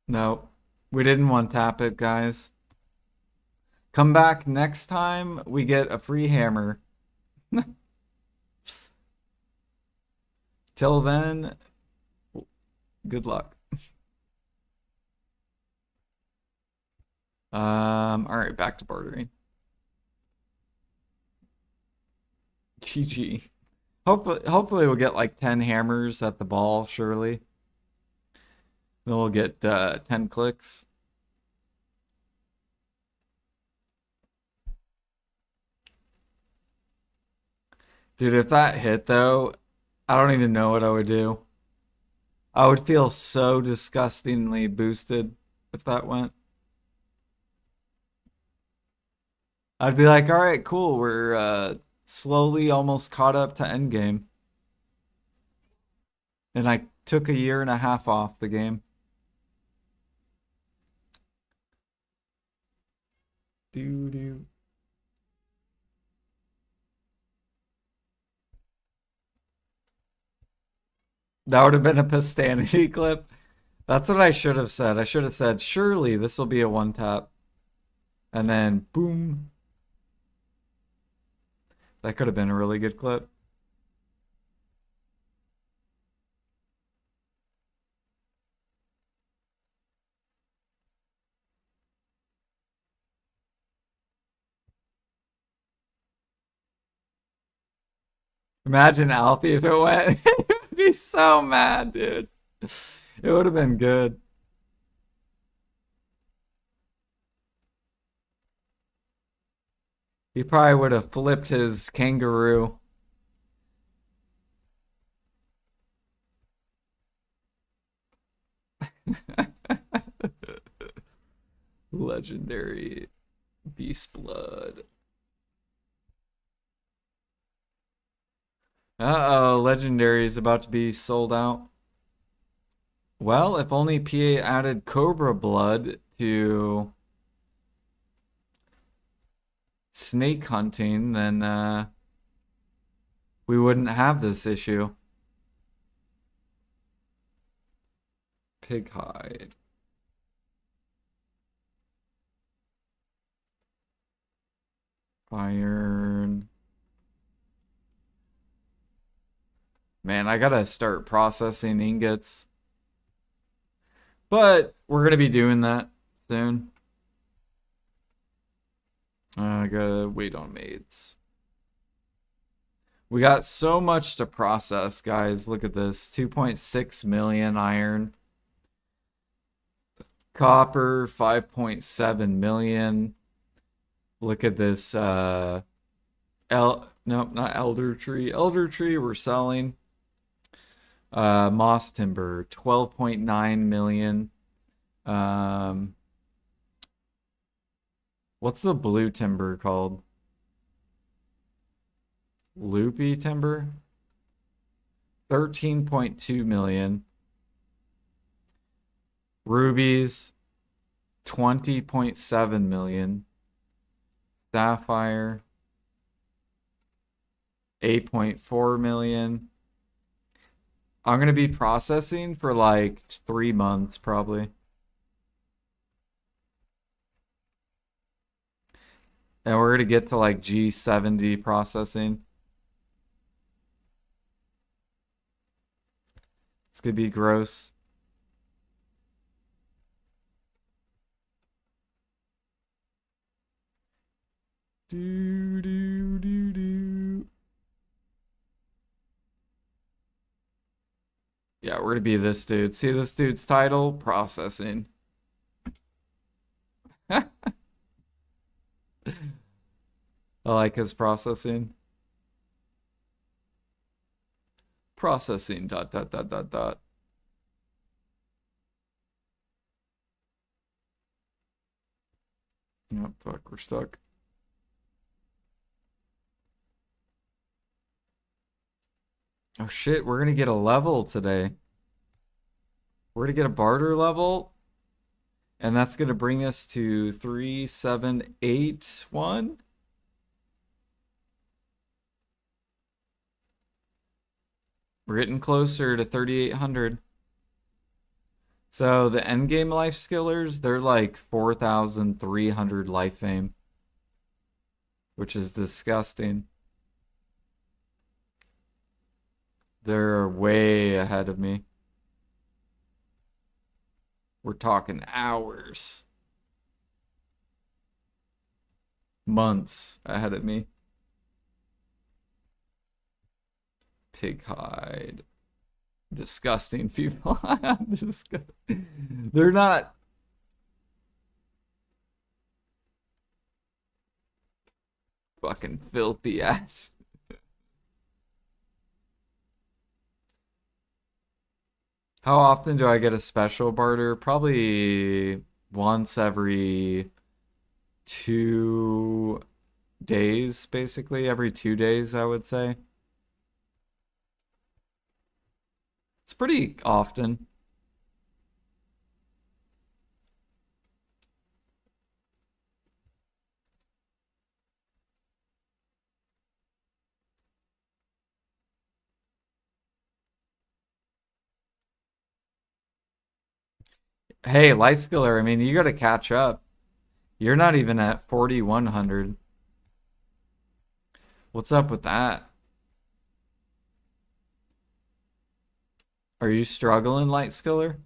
No, we didn't one tap it, guys. Come back next time, we get a free hammer. Till then, good luck. All right, back to bartering. GG. Hopefully we'll get like 10 hammers at the ball, surely. Then we'll get 10 clicks. Dude, if that hit though, I don't even know what I would do. I would feel so disgustingly boosted if that went. I'd be like, all right, cool. We're slowly almost caught up to endgame. And I took a year and a half off the game. Doo doo. That would have been a Pistanity clip. That's what I should have said. I should have said, surely this will be a one tap. And then boom. That could have been a really good clip. Imagine Alfie if it went. It would be so mad, dude. It would have been good. He probably would have flipped his kangaroo. Legendary Beast Blood. Uh-oh, Legendary is about to be sold out. Well, if only PA added Cobra Blood to snake hunting, then we wouldn't have this issue. Pig hide. Iron. Man, I gotta start processing ingots. But we're gonna be doing that soon. I gotta wait on mates. We got so much to process, guys. Look at this. 2.6 million iron. Copper, 5.7 million. Look at this. Nope, not Elder Tree. Elder Tree we're selling. Moss Timber, 12.9 million. What's the blue timber called? Loopy timber? 13.2 million. Rubies, 20.7 million. Sapphire, 8.4 million. I'm gonna be processing for like 3 months probably. And we're gonna get to like G70 processing. It's gonna be gross. Do do do do. Yeah, we're gonna be this dude. See this dude's title? Processing. I like his processing. Processing dot dot dot dot dot. Oh fuck, we're stuck. Oh shit, we're gonna get a level today. We're gonna get a barter level. And that's gonna bring us to 3781. We're getting closer to 3800. So the endgame life skillers, they're like 4,300 life fame, which is disgusting. They're way ahead of me. We're talking hours. Months ahead of me. Pig hide. Disgusting people. They're not. Fucking filthy ass. How often do I get a special barter? Probably once every 2 days, basically. Every 2 days, I would say. It's pretty often. Hey, Light Skiller, I mean, you got to catch up. You're not even at 4,100. What's up with that? Are you struggling, Light Skiller?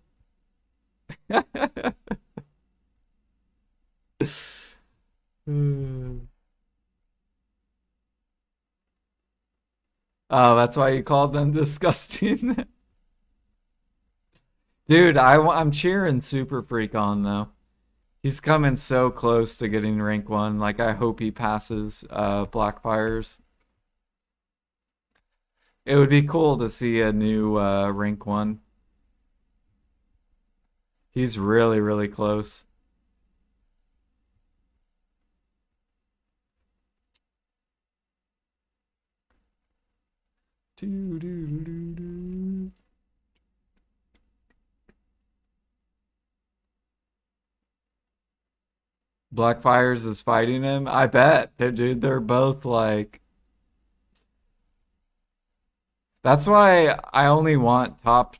Oh, that's why you called them disgusting. Dude, I'm cheering Super Freak on though. He's coming so close to getting rank 1. Like, I hope he passes Blackfires. It would be cool to see a new rank 1. He's really, really close. Do, do, do, do, do. Blackfires is fighting him. I bet. Dude, they're both like. That's why I only want top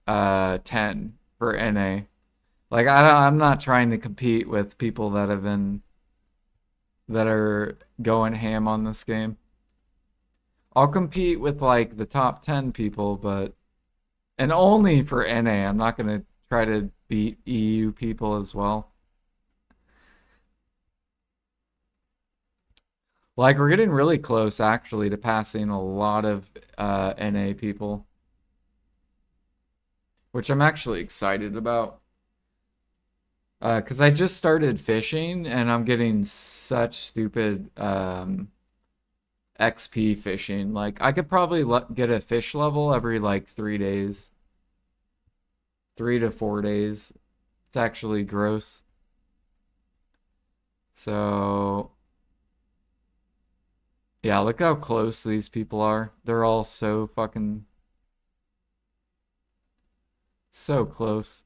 10 for NA. Like I'm not trying to compete with people that are going ham on this game. I'll compete with like the top 10 people, but and only for NA. I'm not gonna try to beat EU people as well. Like we're getting really close actually to passing a lot of NA people, which I'm actually excited about. Because I just started fishing and I'm getting such stupid XP fishing. Like I could probably get a fish level every like 3 days, 3 to 4 days. It's actually gross. So yeah, look how close these people are. They're all so fucking so close.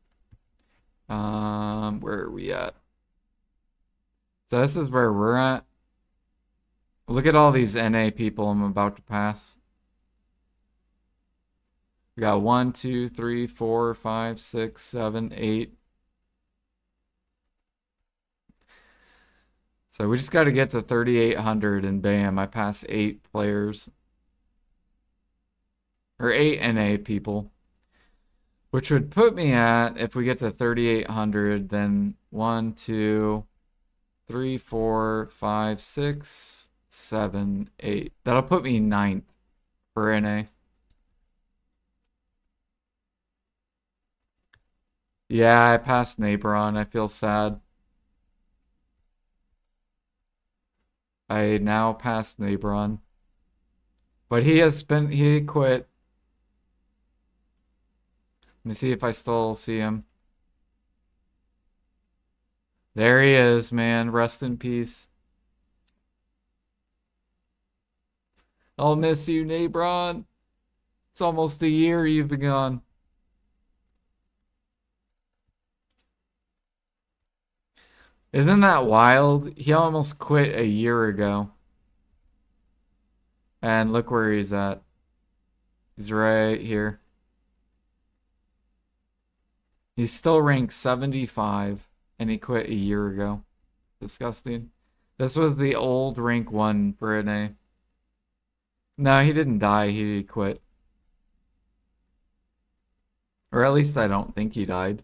Where are we at? So this is where we're at. Look at all these NA people I'm about to pass. We got 1, 2, 3, 4, 5, 6, 7, 8. So we just got to get to 3,800 and bam, I pass 8 players. Or 8 NA people. Which would put me at, if we get to 3,800, then 1, 2, 3, 4, 5, 6, 7, 8. That'll put me 9th for NA. Yeah, I passed Nabron. I feel sad. I now passed Nabron. But he quit. Let me see if I still see him. There he is, man. Rest in peace. I'll miss you, Nabron. It's almost a year you've been gone. Isn't that wild? He almost quit a year ago. And look where he's at. He's right here. He's still ranked 75, and he quit a year ago. Disgusting. This was the old rank 1 for NA. No, he didn't die. He quit. Or at least I don't think he died.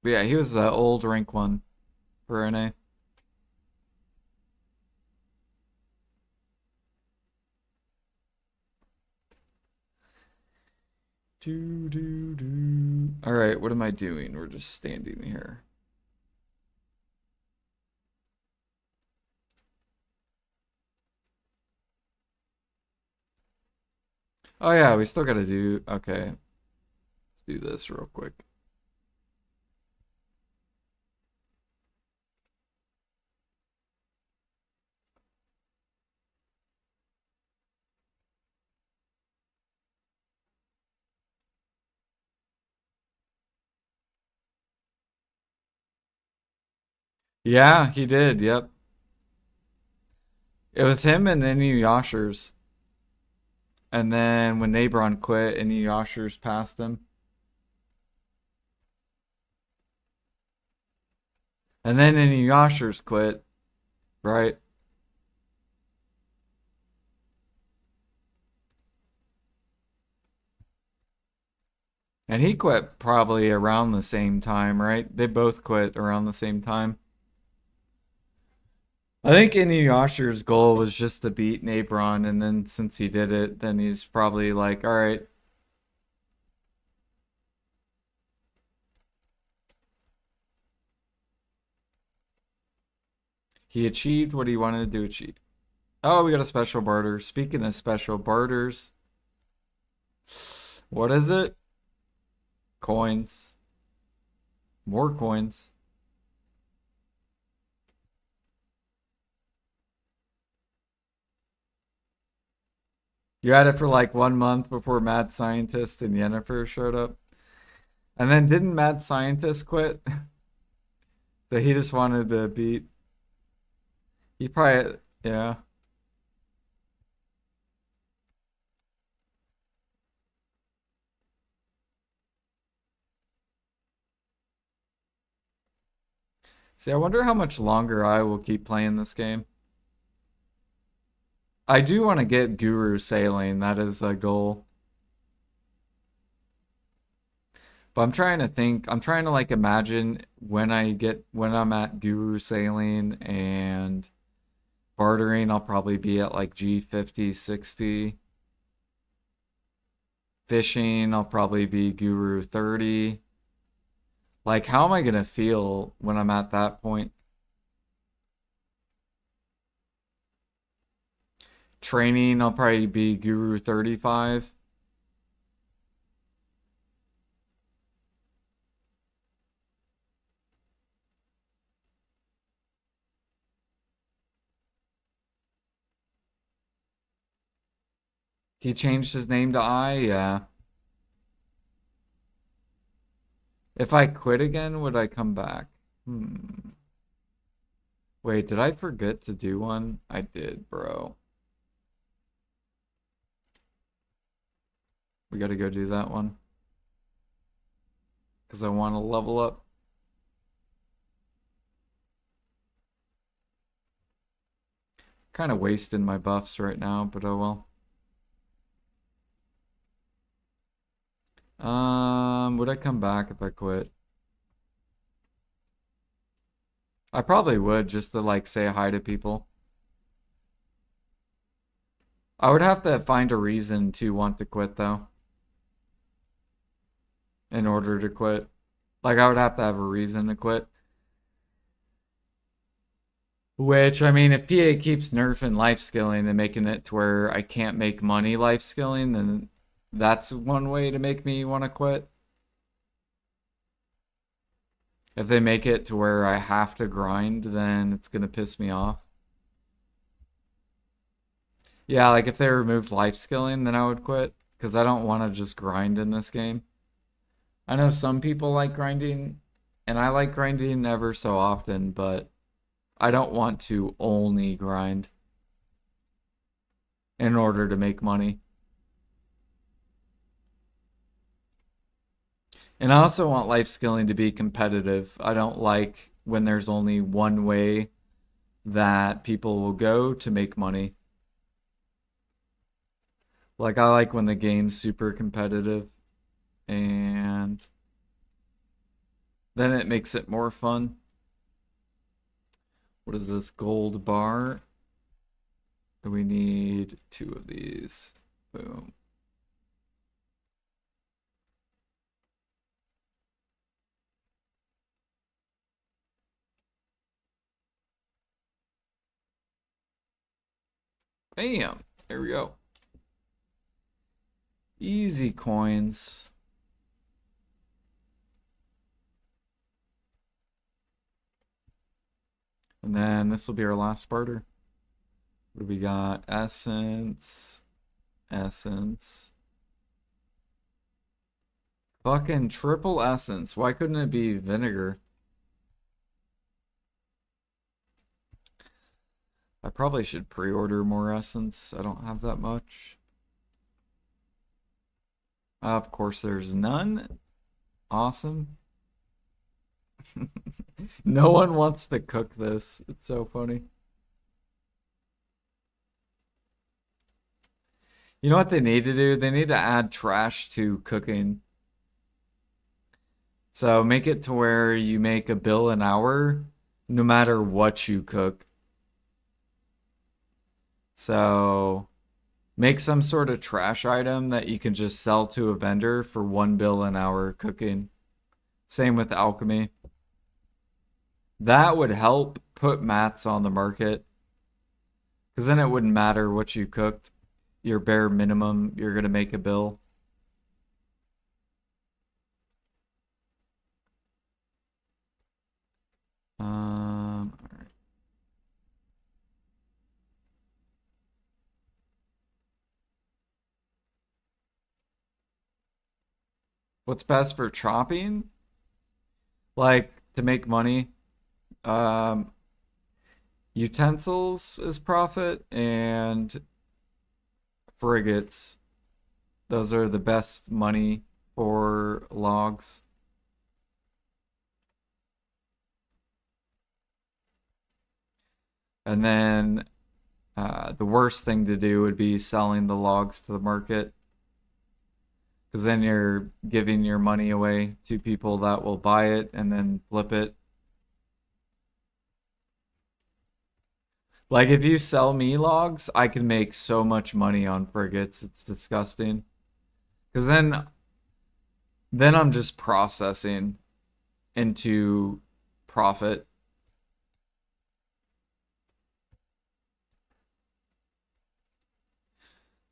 But yeah, he was the old rank 1 for NA. All right, what am I doing? We're just standing here. Oh yeah, we still gotta do, okay. Let's do this real quick. Yeah, he did. Yep. It was him and Inuyasha's. And then when Nabron quit, Inuyasha's passed him. And then Inuyasha's quit, right? And he quit probably around the same time, right? They both quit around the same time. I think Inuyasha's goal was just to beat Nabron, and then since he did it, then he's probably like, all right, he achieved what he wanted to achieve. Oh, we got a special barter. Speaking of special barters, what is it? Coins. More coins. You had it for like 1 month before Mad Scientist and Yennefer showed up. And then didn't Mad Scientist quit? So he just wanted to beat. He probably, yeah. See, I wonder how much longer I will keep playing this game. I do want to get Guru Sailing. That is a goal. But I'm trying to think. I'm trying to like imagine when I'm at Guru Sailing and bartering. I'll probably be at like G50, 60. Fishing, I'll probably be Guru 30. Like, how am I gonna feel when I'm at that point? Training, I'll probably be Guru 35. He changed his name to I, yeah. If I quit again, would I come back? Hmm. Wait, did I forget to do one? I did, bro. We gotta go do that one. Because I want to level up. Kind of wasting my buffs right now, but oh well. Would I come back if I quit? I probably would just to like say hi to people. I would have to find a reason to want to quit though, in order to quit. Like I would have to have a reason to quit. Which I mean, if PA keeps nerfing life skilling and making it to where I can't make money life skilling, then that's one way to make me want to quit. If they make it to where I have to grind, then it's gonna piss me off. Yeah, like if they removed life skilling, then I would quit because I don't want to just grind in this game. I know some people like grinding, and I like grinding ever so often, but I don't want to only grind in order to make money. And I also want life skilling to be competitive. I don't like when there's only one way that people will go to make money. Like I like when the game's super competitive and then it makes it more fun. What is this gold bar? We need two of these. Boom. Bam. There we go. Easy coins. And then this will be our last barter. What do we got? Essence. Essence. Fucking triple essence. Why couldn't it be vinegar? I probably should pre-order more essence. I don't have that much. Of course, there's none. Awesome. No one wants to cook this. It's so funny. You know what they need to do? They need to add trash to cooking. So make it to where you make a bill an hour no matter what you cook. So make some sort of trash item that you can just sell to a vendor for 1 bill an hour cooking. Same with alchemy. That would help put mats on the market. Because then it wouldn't matter what you cooked. Your bare minimum, you're going to make a bill. All right. What's best for chopping? Like to make money? Um, Utensils is profit and frigates. Those are the best money for logs. And then the worst thing to do would be selling the logs to the market. Because then you're giving your money away to people that will buy it and then flip it. Like if you sell me logs, I can make so much money on frigates. It's disgusting. Because then I'm just processing into profit.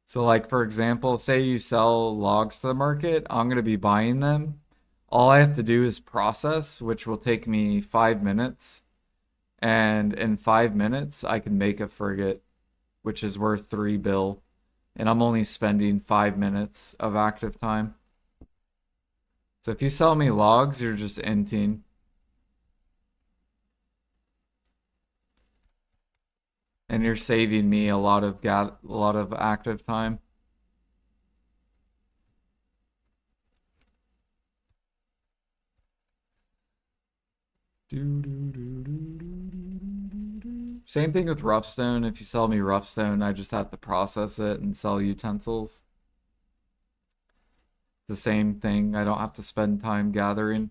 So like for example, say you sell logs to the market, I'm going to be buying them. All I have to do is process, which will take me 5 minutes. And in 5 minutes, I can make a frigate, which is worth 3 bill. And I'm only spending 5 minutes of active time. So if you sell me logs, you're just inting. And you're saving me a lot of active time. Same thing with rough-stone. If you sell me rough-stone, I just have to process it and sell utensils. It's the same thing. I don't have to spend time gathering.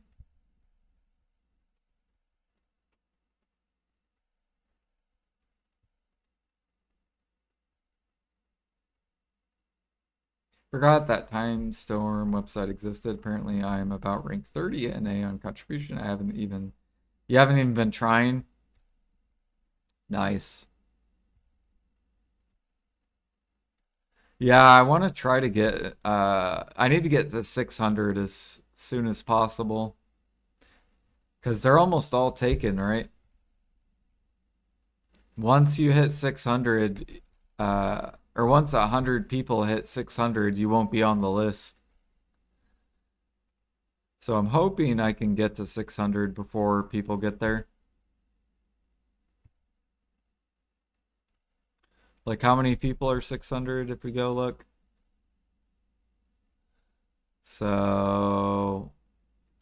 Forgot that Time Storm website existed. Apparently, I am about rank 30 in A on contribution. You haven't even been trying. Nice. Yeah, I want to try to get, I need to get to 600 as soon as possible. Because they're almost all taken, right? Once you hit 600, or once 100 people hit 600, you won't be on the list. So I'm hoping I can get to 600 before people get there. Like how many people are 600 if we go look? So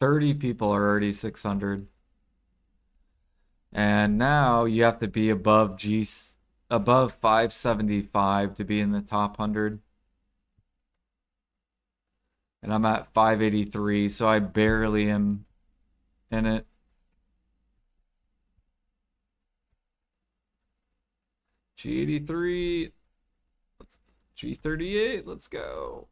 30 people are already 600. And now you have to be above 575 to be in the top 100. And I'm at 583, so I barely am in it. G83, G38, let's go.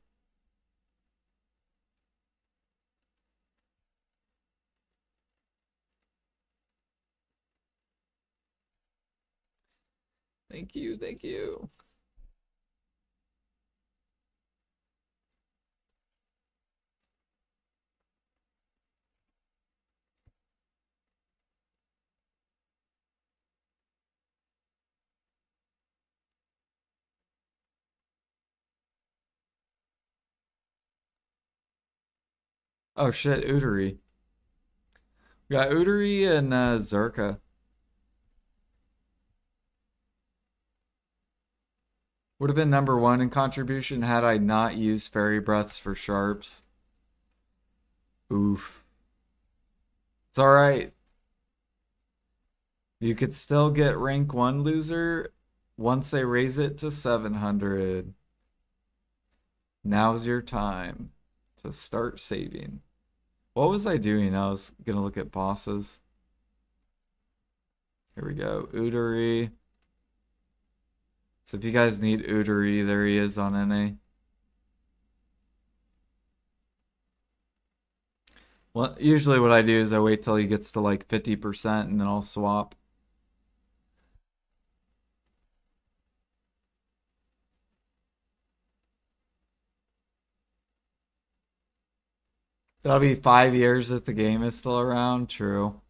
Thank you, thank you. Oh shit, Udary. We got Udary and Zerka. Would have been number one in contribution had I not used fairy breaths for sharps. Oof. It's alright. You could still get rank 1 loser once they raise it to 700. Now's your time to start saving. What was I doing? I was gonna look at bosses. Here we go. Udari. So if you guys need Udari, there he is on NA. Well, usually what I do is I wait till he gets to like 50% and then I'll swap. That'll be 5 years if the game is still around. True.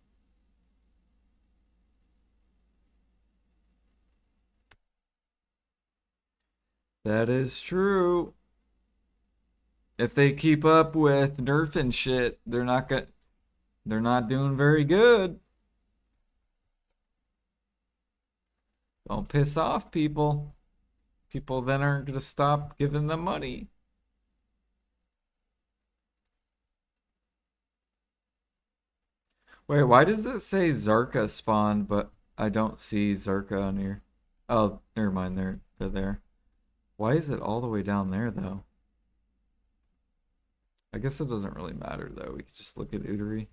That is true. If they keep up with nerf and shit, they're not doing very good. Don't piss off people. People then aren't gonna stop giving them money. Wait, why does it say Zarka spawned, but I don't see Zarka on here? Oh, never mind, they're there. Why is it all the way down there, though? I guess it doesn't really matter, though. We could just look at Udari.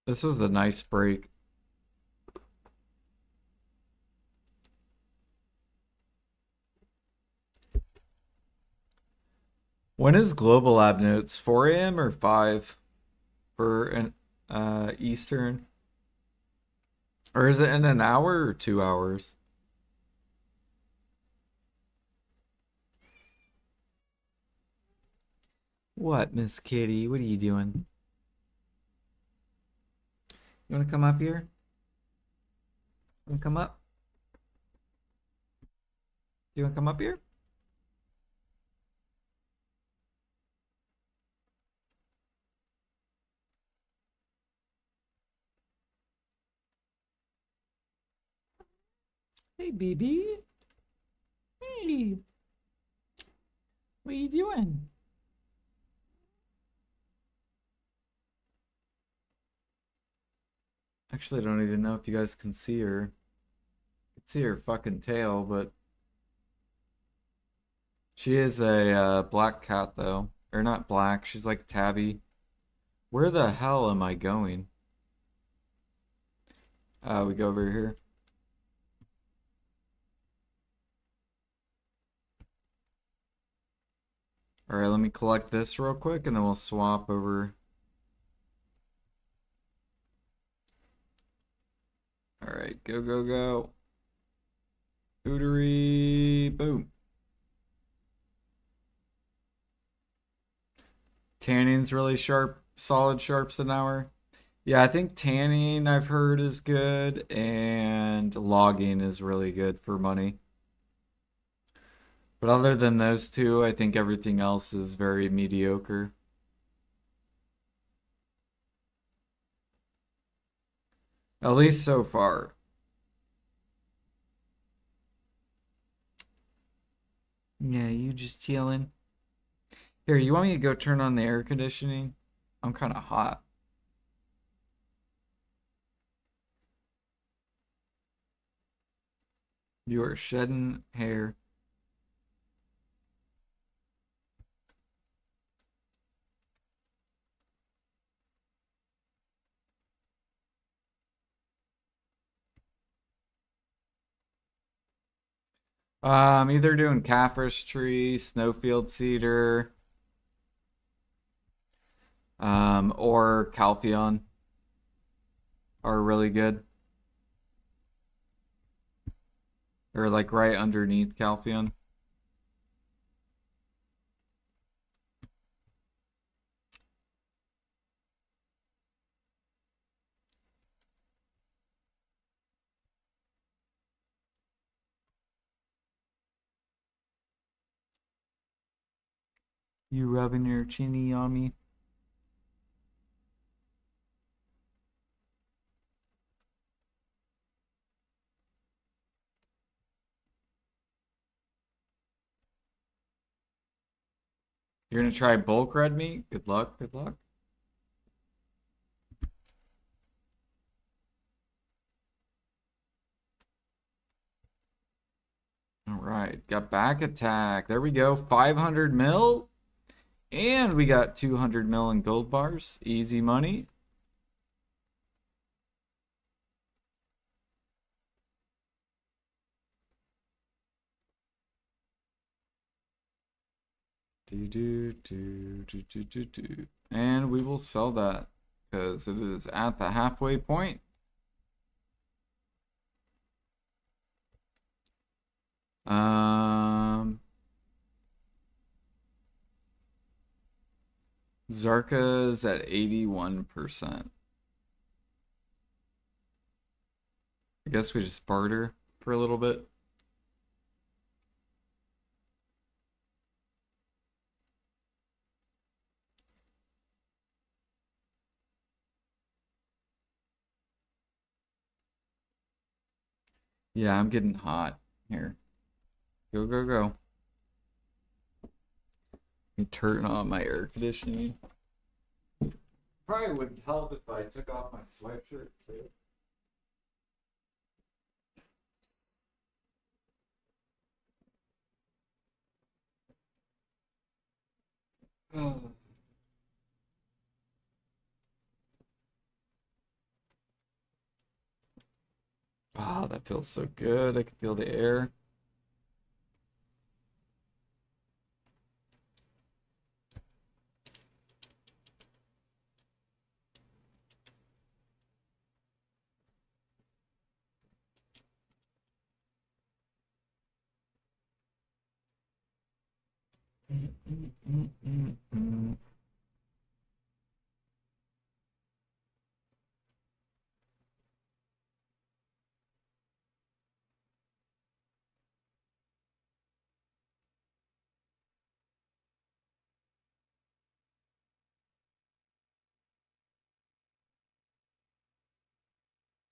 This was a nice break. When is Global Lab Notes? 4 a.m. or 5 for an Eastern? Or is it in an hour or 2 hours? What, Miss Kitty? What are you doing? You want to come up here? You want to come up? You want to come up here? Hey, BB. Hey. What are you doing? Actually, I don't even know if you guys can see her. You can see her fucking tail, but she is a black cat, though. Or not black, she's like tabby. Where the hell am I going? We go over here. Alright, let me collect this real quick and then we'll swap over. Alright, go, go, go. Bootery, boom. Tanning's really sharp, solid sharps an hour. Yeah, I think tanning I've heard is good, and logging is really good for money. But other than those two, I think everything else is very mediocre. At least so far. Yeah, you just chilling. Here, you want me to go turn on the air conditioning? I'm kind of hot. You are shedding hair. Either doing Caphras tree, snowfield cedar, or Calpheon are really good. Or like right underneath Calpheon. You rubbing your chinny on me? You're gonna try bulk red meat? Good luck, good luck. All right, got back attack. There we go, 500 mil. And we got 200 mil in gold bars. Easy money. And we will sell that because it is at the halfway point. Zarka's at 81%. I guess we just barter for a little bit. Yeah, I'm getting hot here. Go, go, go. Let me turn on my air conditioning. Probably would help if I took off my sweatshirt too. Oh. Oh, that feels so good. I can feel the air.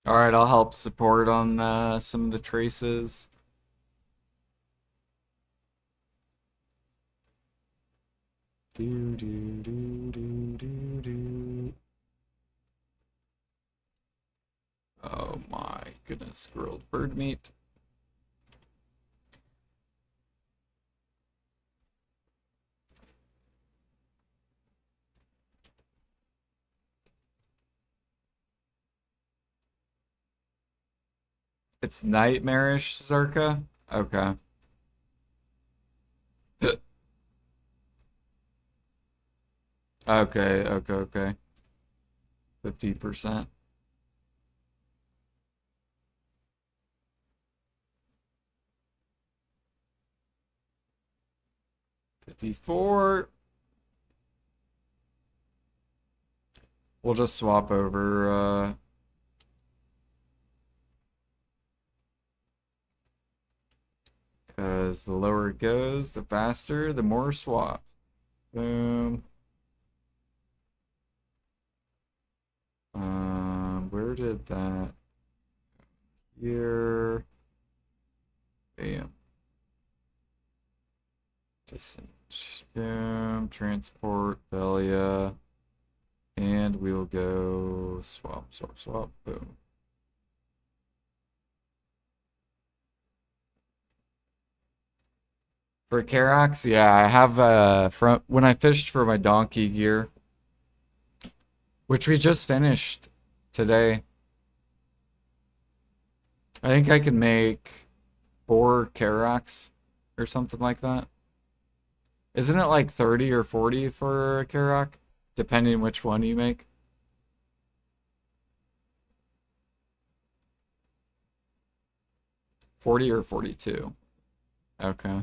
All right, I'll help support on some of the traces. Do do do do do do. Oh my goodness, grilled bird meat. It's nightmarish, Zerka? Okay. Okay, okay, okay. 50%. $54. We'll just swap over because the lower it goes, the faster, the more swaps. Boom. Where did that? Here. Bam. Just boom. Transport, Velia. And we'll go swap, swap, swap. Boom. For Karax, yeah, I have from when I fished for my donkey gear, which we just finished today. I think I can make 4 Karax or something like that. Isn't it like 30 or 40 for a Karak? Depending which one you make. $40 or 42. Okay.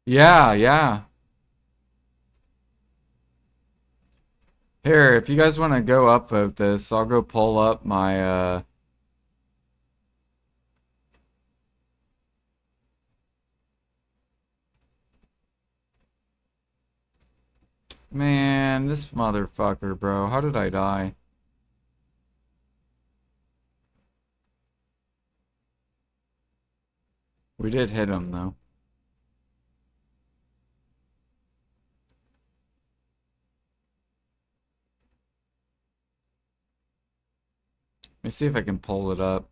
Yeah, yeah. Here, if you guys want to go upvote this, I'll go pull up my Man, this motherfucker, bro. How did I die? We did hit him, though. Let me see if I can pull it up.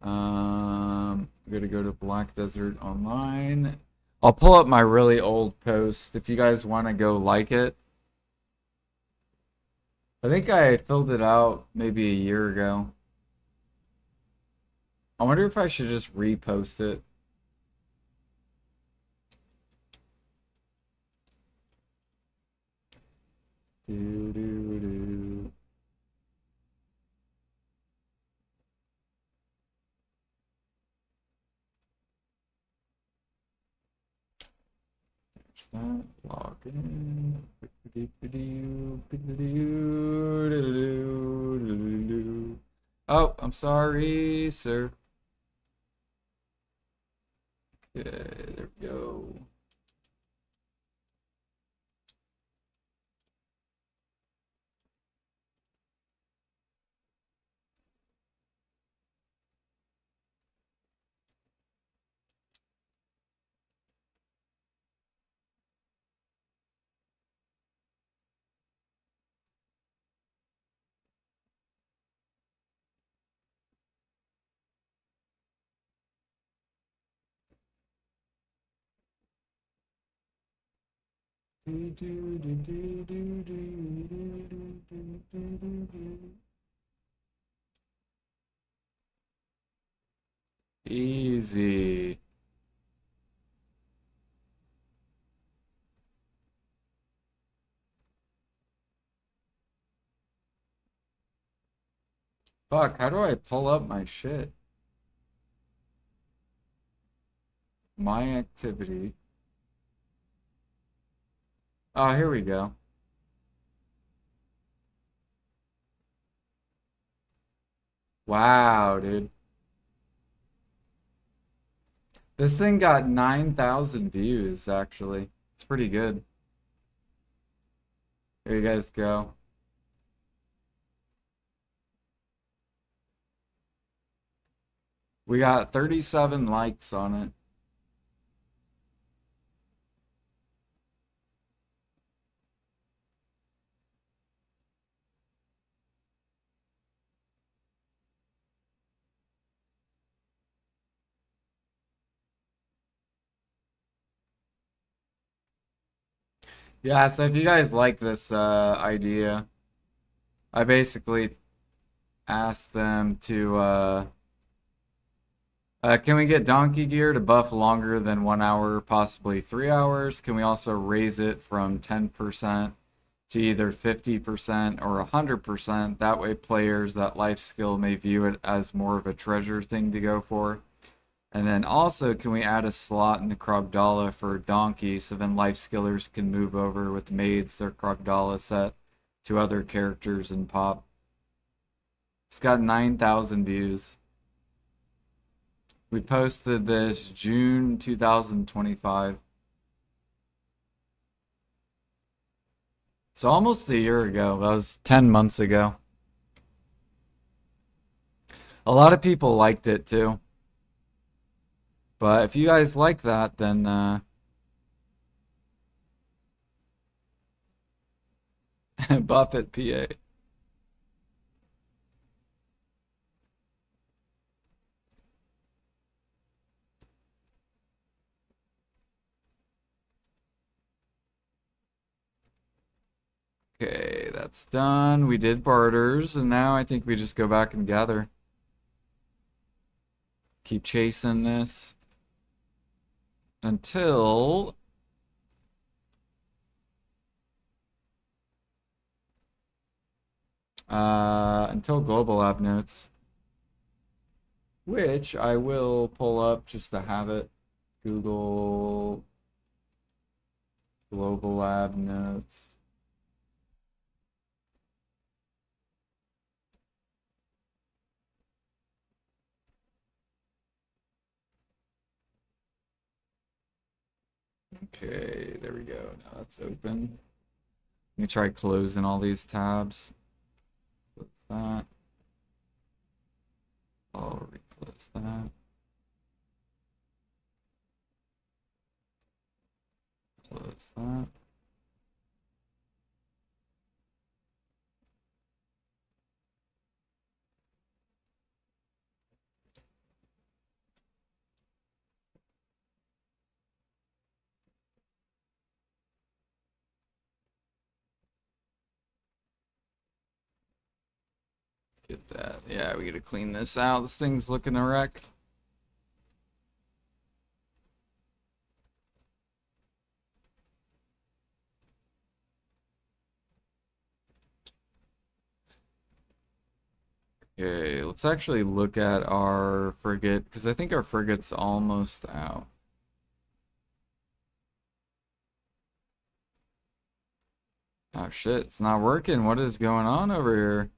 I'm gonna go to Black Desert Online. I'll pull up my really old post if you guys want to go like it. I think I filled it out maybe a year ago. I wonder if I should just repost it. Do, do, do. There's that. Log in. Oh, I'm sorry, sir. Okay, there we go. Easy. Fuck, how do I pull up my shit? My activity. Oh, here we go. Wow, dude. This thing got 9,000 views, actually. It's pretty good. Here you guys go. We got 37 likes on it. Yeah, so if you guys like this idea, I basically asked them to can we get donkey gear to buff longer than 1 hour, possibly 3 hours? Can we also raise it from 10% to either 50% or 100%? That way players that life skill may view it as more of a treasure thing to go for. And then also, can we add a slot in the Krogdala for donkey so then life skillers can move over with maids their Krogdala set to other characters and pop? It's got 9,000 views. We posted this June 2025. So almost a year ago. That was 10 months ago. A lot of people liked it too. But if you guys like that, then Buffett PA. Okay, that's done. We did barters, and now I think we just go back and gather. Keep chasing this until global lab notes, which I will pull up just to have it. Google global lab notes. Okay, there we go. Now that's open. Let me try closing all these tabs. Close that. I'll reclose that. Close that. Get that. Yeah, we gotta clean this out. This thing's looking a wreck. Okay, let's actually look at our frigate, because I think our frigate's almost out. Oh shit, it's not working. What is going on over here?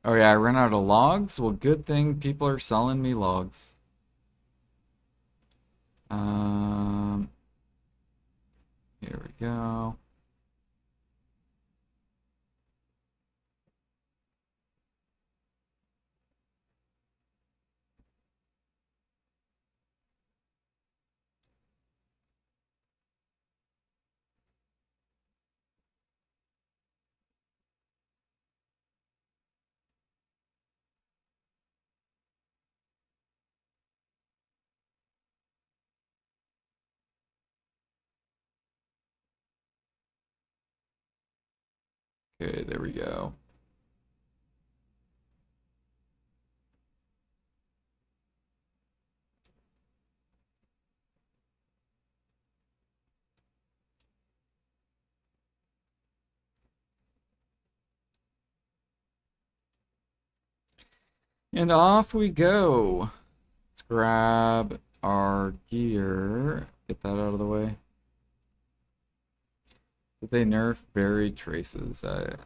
Oh yeah, I ran out of logs? Well, good thing people are selling me logs. Um, Here we go. Okay, there we go. And off we go. Let's grab our gear. Get that out of the way. Did they nerf buried traces? The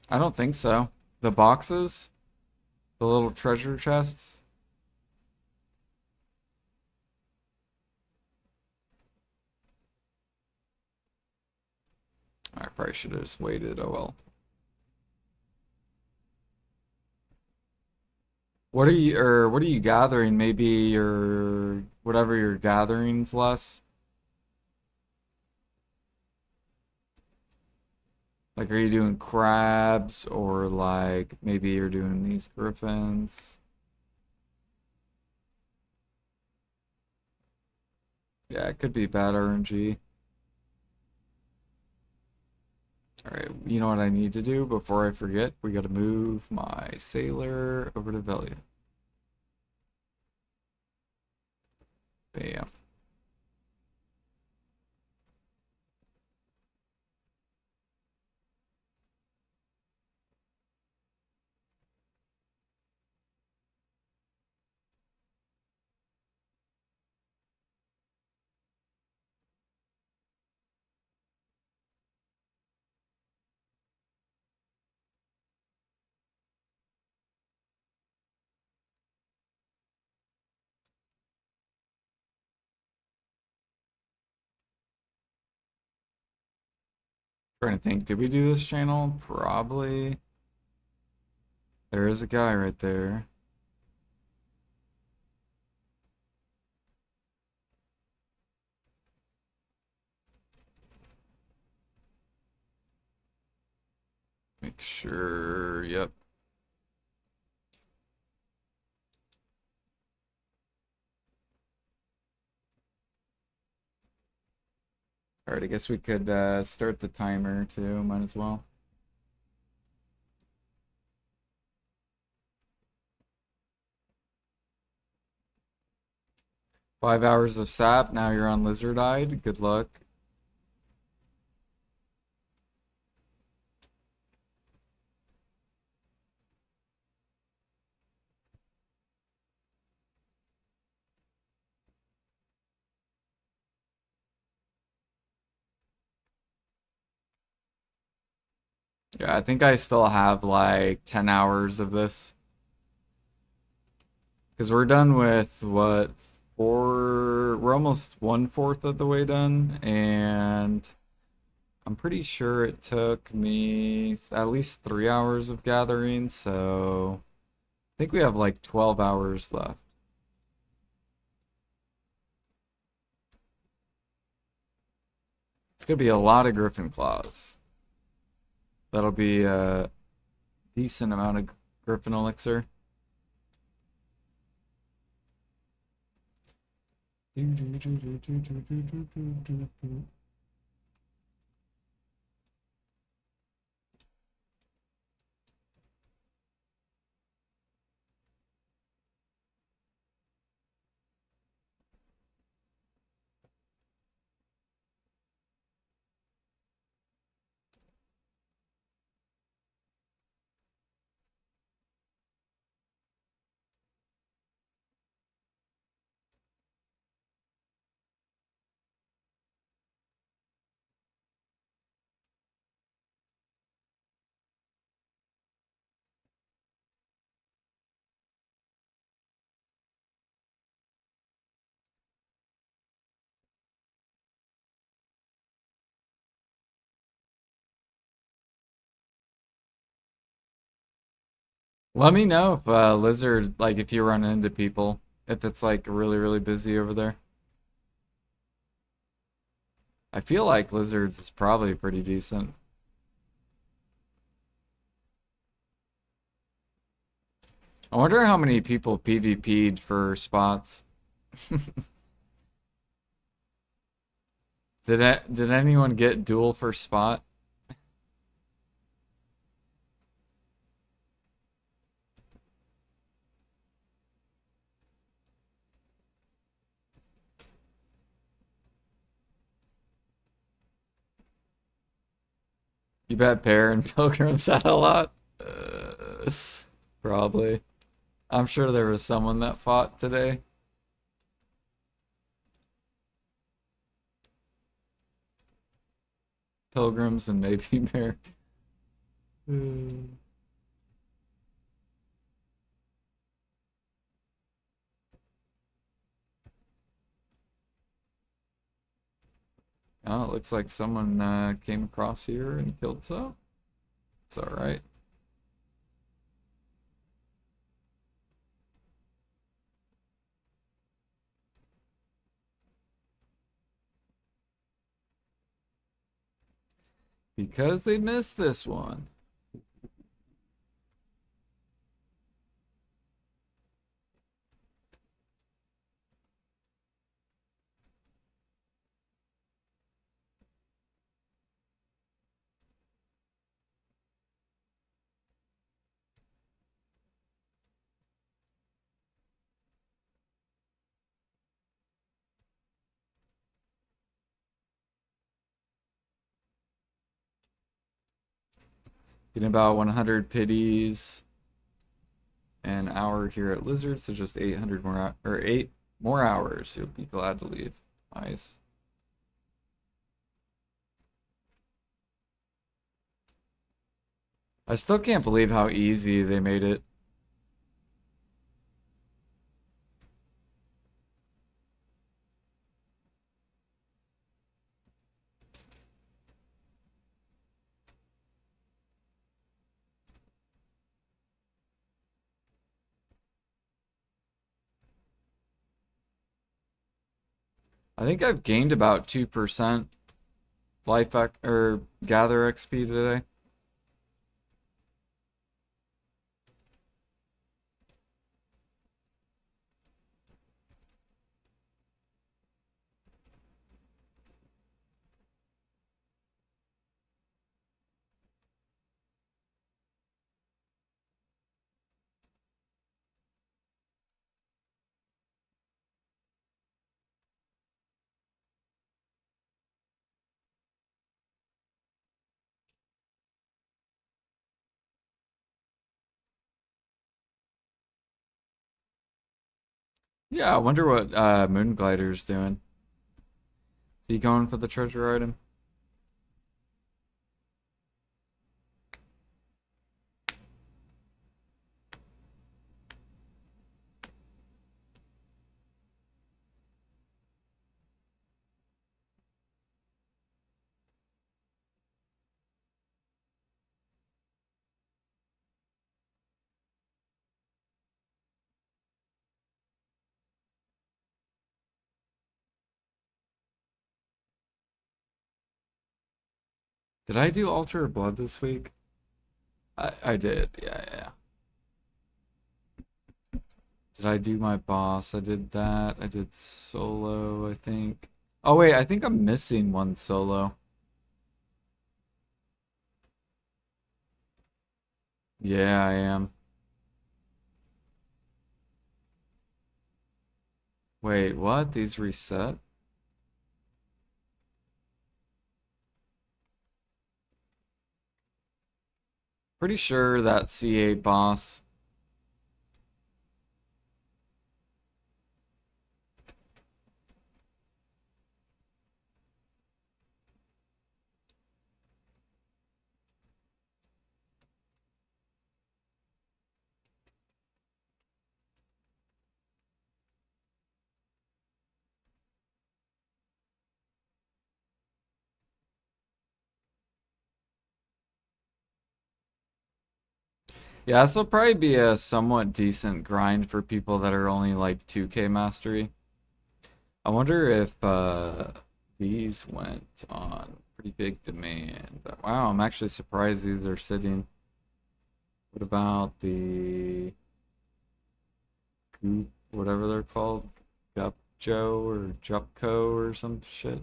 I don't think so. The boxes, the little treasure chests. I probably should have just waited. Oh well. What are you gathering? Maybe your whatever you're gathering's less. Like, are you doing crabs or like maybe you're doing these griffins? Yeah, it could be bad RNG. Alright, you know what I need to do before I forget? We gotta move my sailor over to Velia. Bam. Trying to think, did we do this channel? Probably. There is a guy right there. Make sure, yep. Alright, I guess we could start the timer too, might as well. "5 hours of sap, now you're on Lizard Eyed. Good luck." Yeah, I think I still have like 10 hours of this. Because we're done with what, we're almost 1/4 of the way done. And I'm pretty sure it took me at least 3 hours of gathering. So I think we have like 12 hours left. It's going to be a lot of Griffin Claws. That'll be a decent amount of Griffin Elixir. Let me know if Lizard, like if you run into people, if it's like really, really busy over there. I feel like Lizards is probably pretty decent. I wonder how many people PvP'd for spots. Did anyone get duel for spot? You bet Bear and Pilgrims had a lot? Probably. I'm sure there was someone that fought today. Pilgrims and maybe Bear. Oh, it looks like someone came across here and killed some. It's alright. Because they missed this one. Getting about 100 pities an hour here at Lizard, so just 800 more, or 8 more hours. You'll be glad to leave. Nice. I still can't believe how easy they made it. I think I've gained about 2% life or gather XP today. Yeah, I wonder what Moonglider's doing. Is he going for the treasure item? Did I do Altar of Blood this week? I did. Yeah, yeah. Did I do my boss? I did that. I did solo, I think. Oh wait, I think I'm missing one solo. Yeah, I am. Wait, what? These reset? Pretty sure that C8 boss. Yeah, this will probably be a somewhat decent grind for people that are only like 2K mastery. I wonder if these went on pretty big demand. Wow, I'm actually surprised these are sitting. What about the Goop, whatever they're called? Gupjo or Jupco or some shit?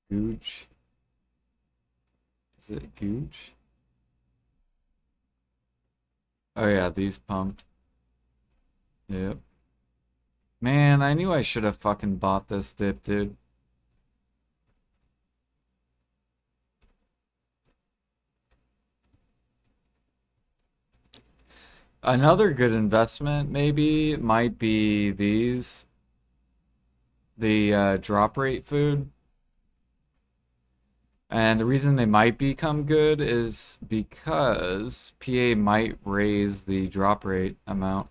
Gooch? Is it Gooch? Oh yeah, these pumped. Yep. Man, I knew I should have fucking bought this dip, dude. Another good investment maybe might be these, the drop rate food. And the reason they might become good is because PA might raise the drop rate amount.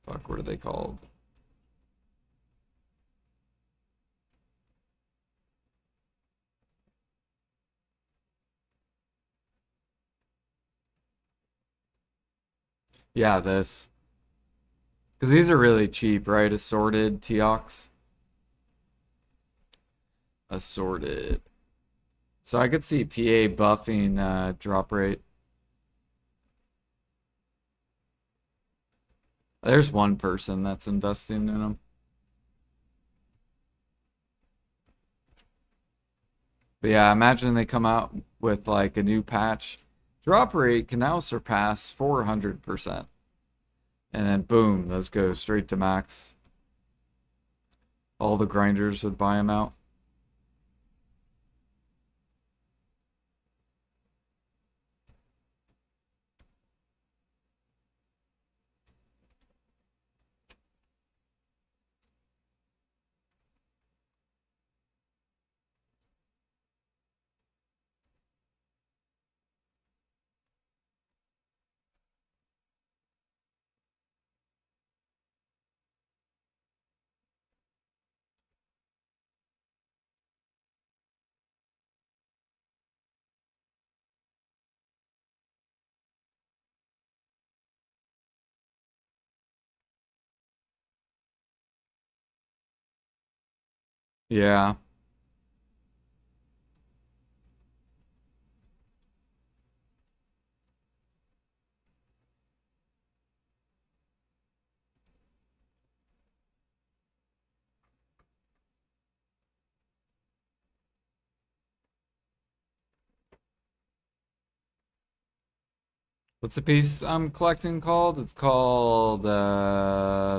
Fuck, what are they called? Yeah, this. Because these are really cheap, right? Assorted Teox. Assorted. So I could see PA buffing drop rate. There's one person that's investing in them. But yeah, imagine they come out with like a new patch. Drop rate can now surpass 400%. And then boom, those go straight to max. All the grinders would buy them out. Yeah. What's the piece I'm collecting called? It's called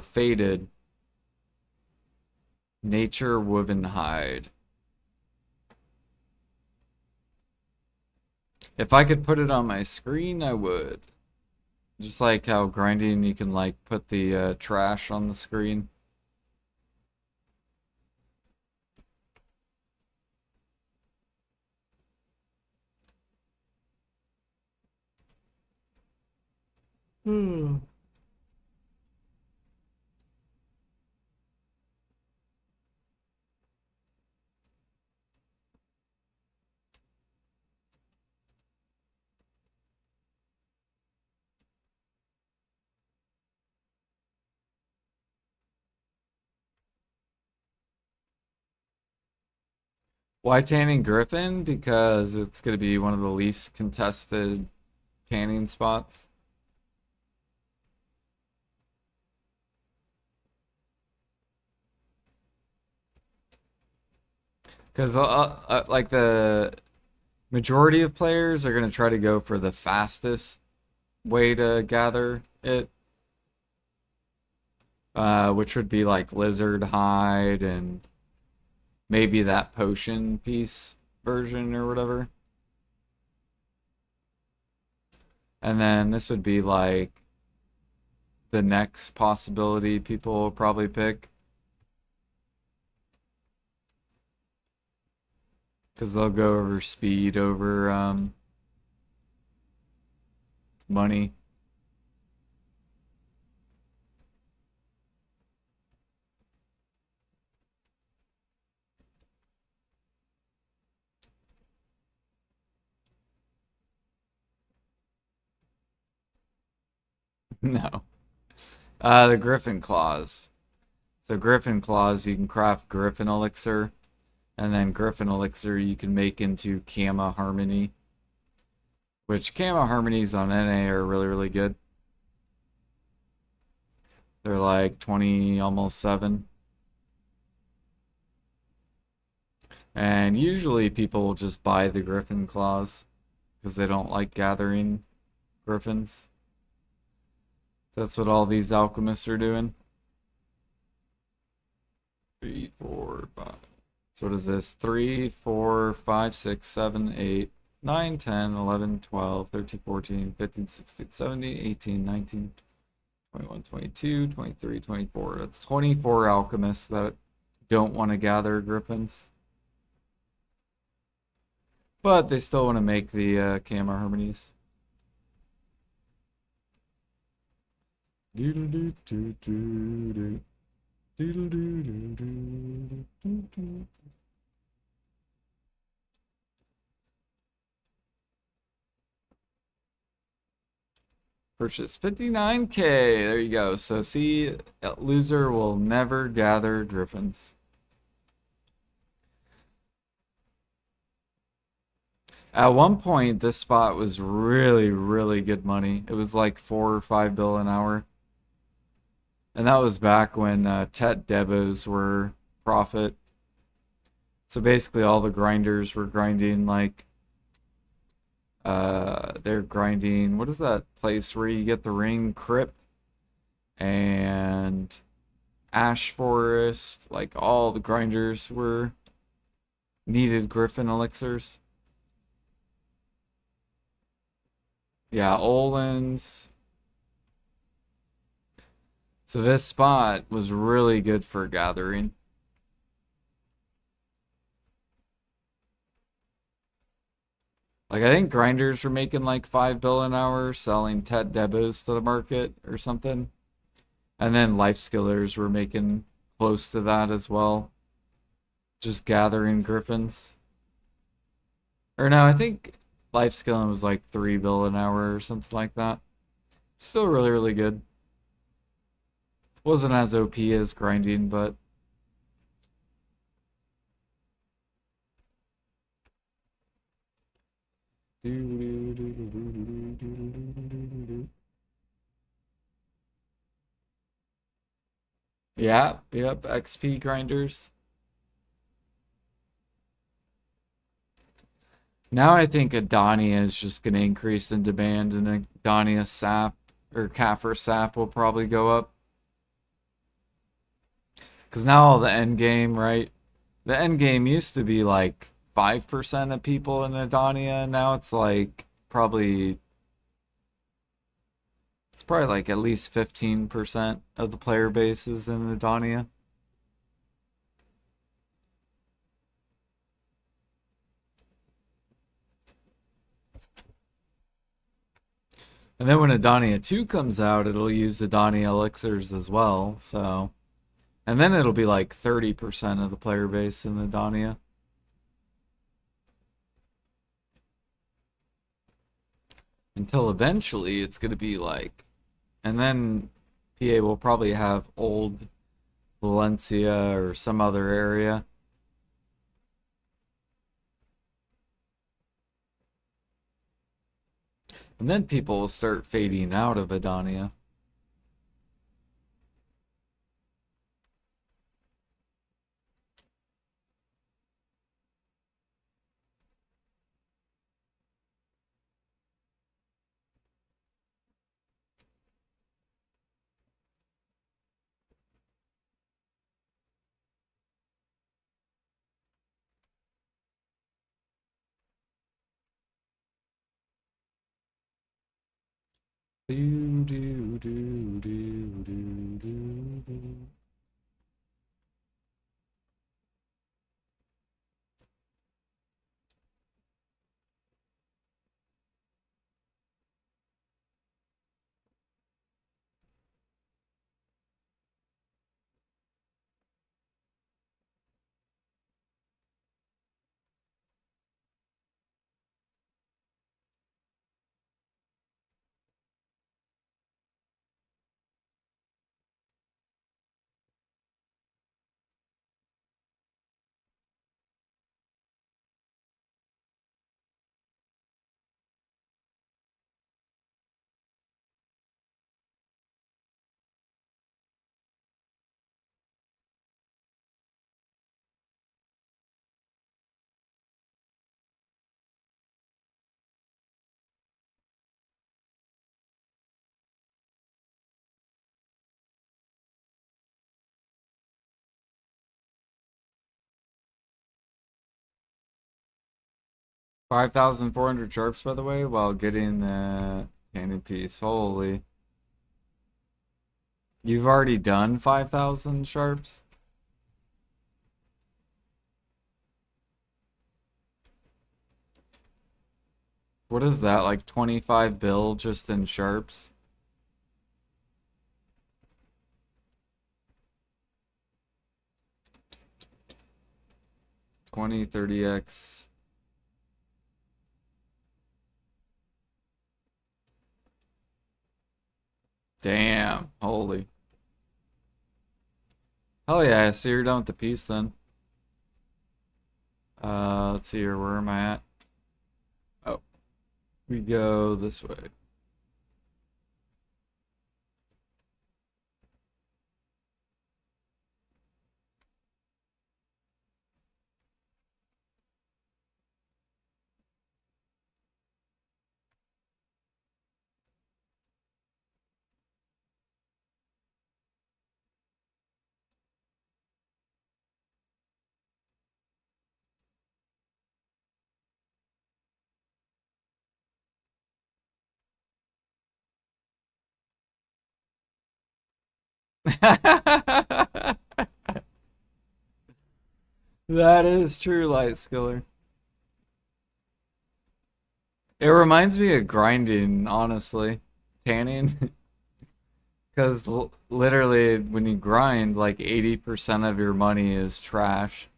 Faded Nature Woven Hide. If I could put it on my screen, I would. Just like how grinding you can like put the trash on the screen. Hmm. Why tanning Griffin? Because it's going to be one of the least contested tanning spots. Because like the majority of players are going to try to go for the fastest way to gather it, which would be like lizard hide and maybe that potion piece version or whatever. And then this would be like the next possibility people will probably pick. Because they'll go over speed over money. No. The Griffin Claws. So Griffin Claws, you can craft Griffin Elixir, and then Griffin Elixir you can make into Kama Harmony, which Kama Harmonies on NA are really, really good. They're like 20, almost 7. And usually people will just buy the Griffin Claws because they don't like gathering Griffins. That's what all these alchemists are doing. 3, 4, 5. So what is this? 3, 4, 5, 6, 7, 8, 9, 10, 11, 12, 13, 14, 15, 16, 17, 18, 19, 21, 22, 23, 24. That's 24 alchemists that don't want to gather griffins. But they still want to make the Kama Harmonies. Purchase 59K. There you go. So see, loser will never gather griffins. At one point, this spot was really, really good money. It was like 4 or 5 bill an hour. And that was back when Tet Debos were profit. So basically all the grinders were grinding like they're grinding, what is that place where you get the ring? Crypt and Ash Forest, like all the grinders were needed Griffin elixirs. Yeah, Olin's. So this spot was really good for gathering. Like I think grinders were making like 5 bill an hour selling Tet Debos to the market or something. And then life skillers were making close to that as well. Just gathering griffins. Or no, I think life skilling was like 3 bill an hour or something like that. Still really, really good. Wasn't as OP as grinding, but yeah, yep, XP grinders. Now I think Adonia is just going to increase in demand, and Adonia sap or Kaffir sap will probably go up. Because now all the end game, right? The end game used to be like 5% of people in Adonia. Now it's like it's probably like at least 15% of the player base is in Adonia. And then when Adonia 2 comes out, it'll use Adonia elixirs as well, so. And then it'll be like 30% of the player base in Adonia. Until eventually it's going to be like. And then PA will probably have old Valencia or some other area. And then people will start fading out of Adonia. Do, do, do, do, do, do, do. 5,400 sharps, by the way, while getting the candy piece. Holy. You've already done 5,000 sharps? What is that, like 25 bill just in sharps? 20, 30x. Damn, holy. Hell yeah, so you're done with the piece then. Let's see here, where am I at? Oh, we go this way. That is true, Light Skiller. It reminds me of grinding, honestly. Tanning. Because literally, when you grind, like 80% of your money is trash.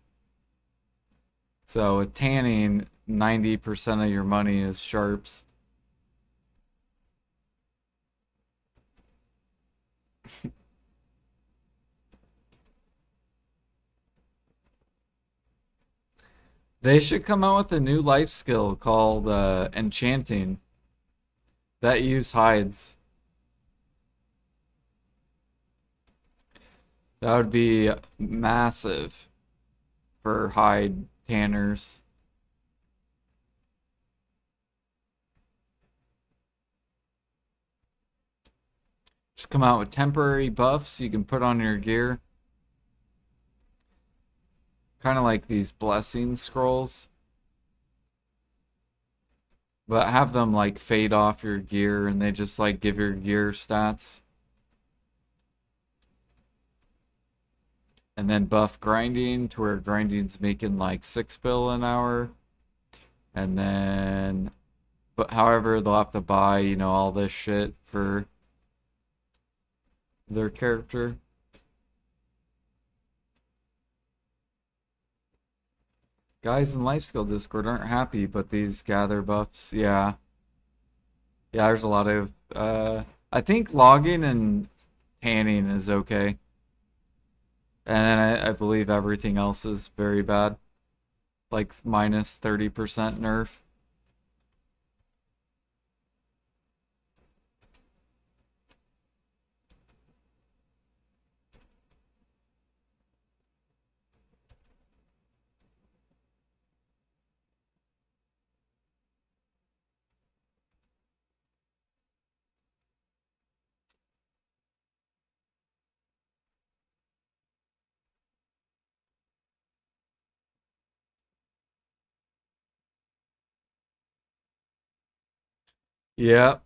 So with tanning, 90% of your money is sharps. They should come out with a new life skill called enchanting that use hides. That would be massive for hide tanners. Just come out with temporary buffs you can put on your gear. Kind of like these blessing scrolls. But have them like fade off your gear and they just like give your gear stats. And then buff grinding to where grinding's making like 6 bill an hour. And then, but however, they'll have to buy, you know, all this shit for their character. Guys in Life Skill Discord aren't happy, but these gather buffs, yeah. Yeah, there's a lot of, I think logging and tanning is okay. And then I believe everything else is very bad. Like minus 30% nerf. Yeah.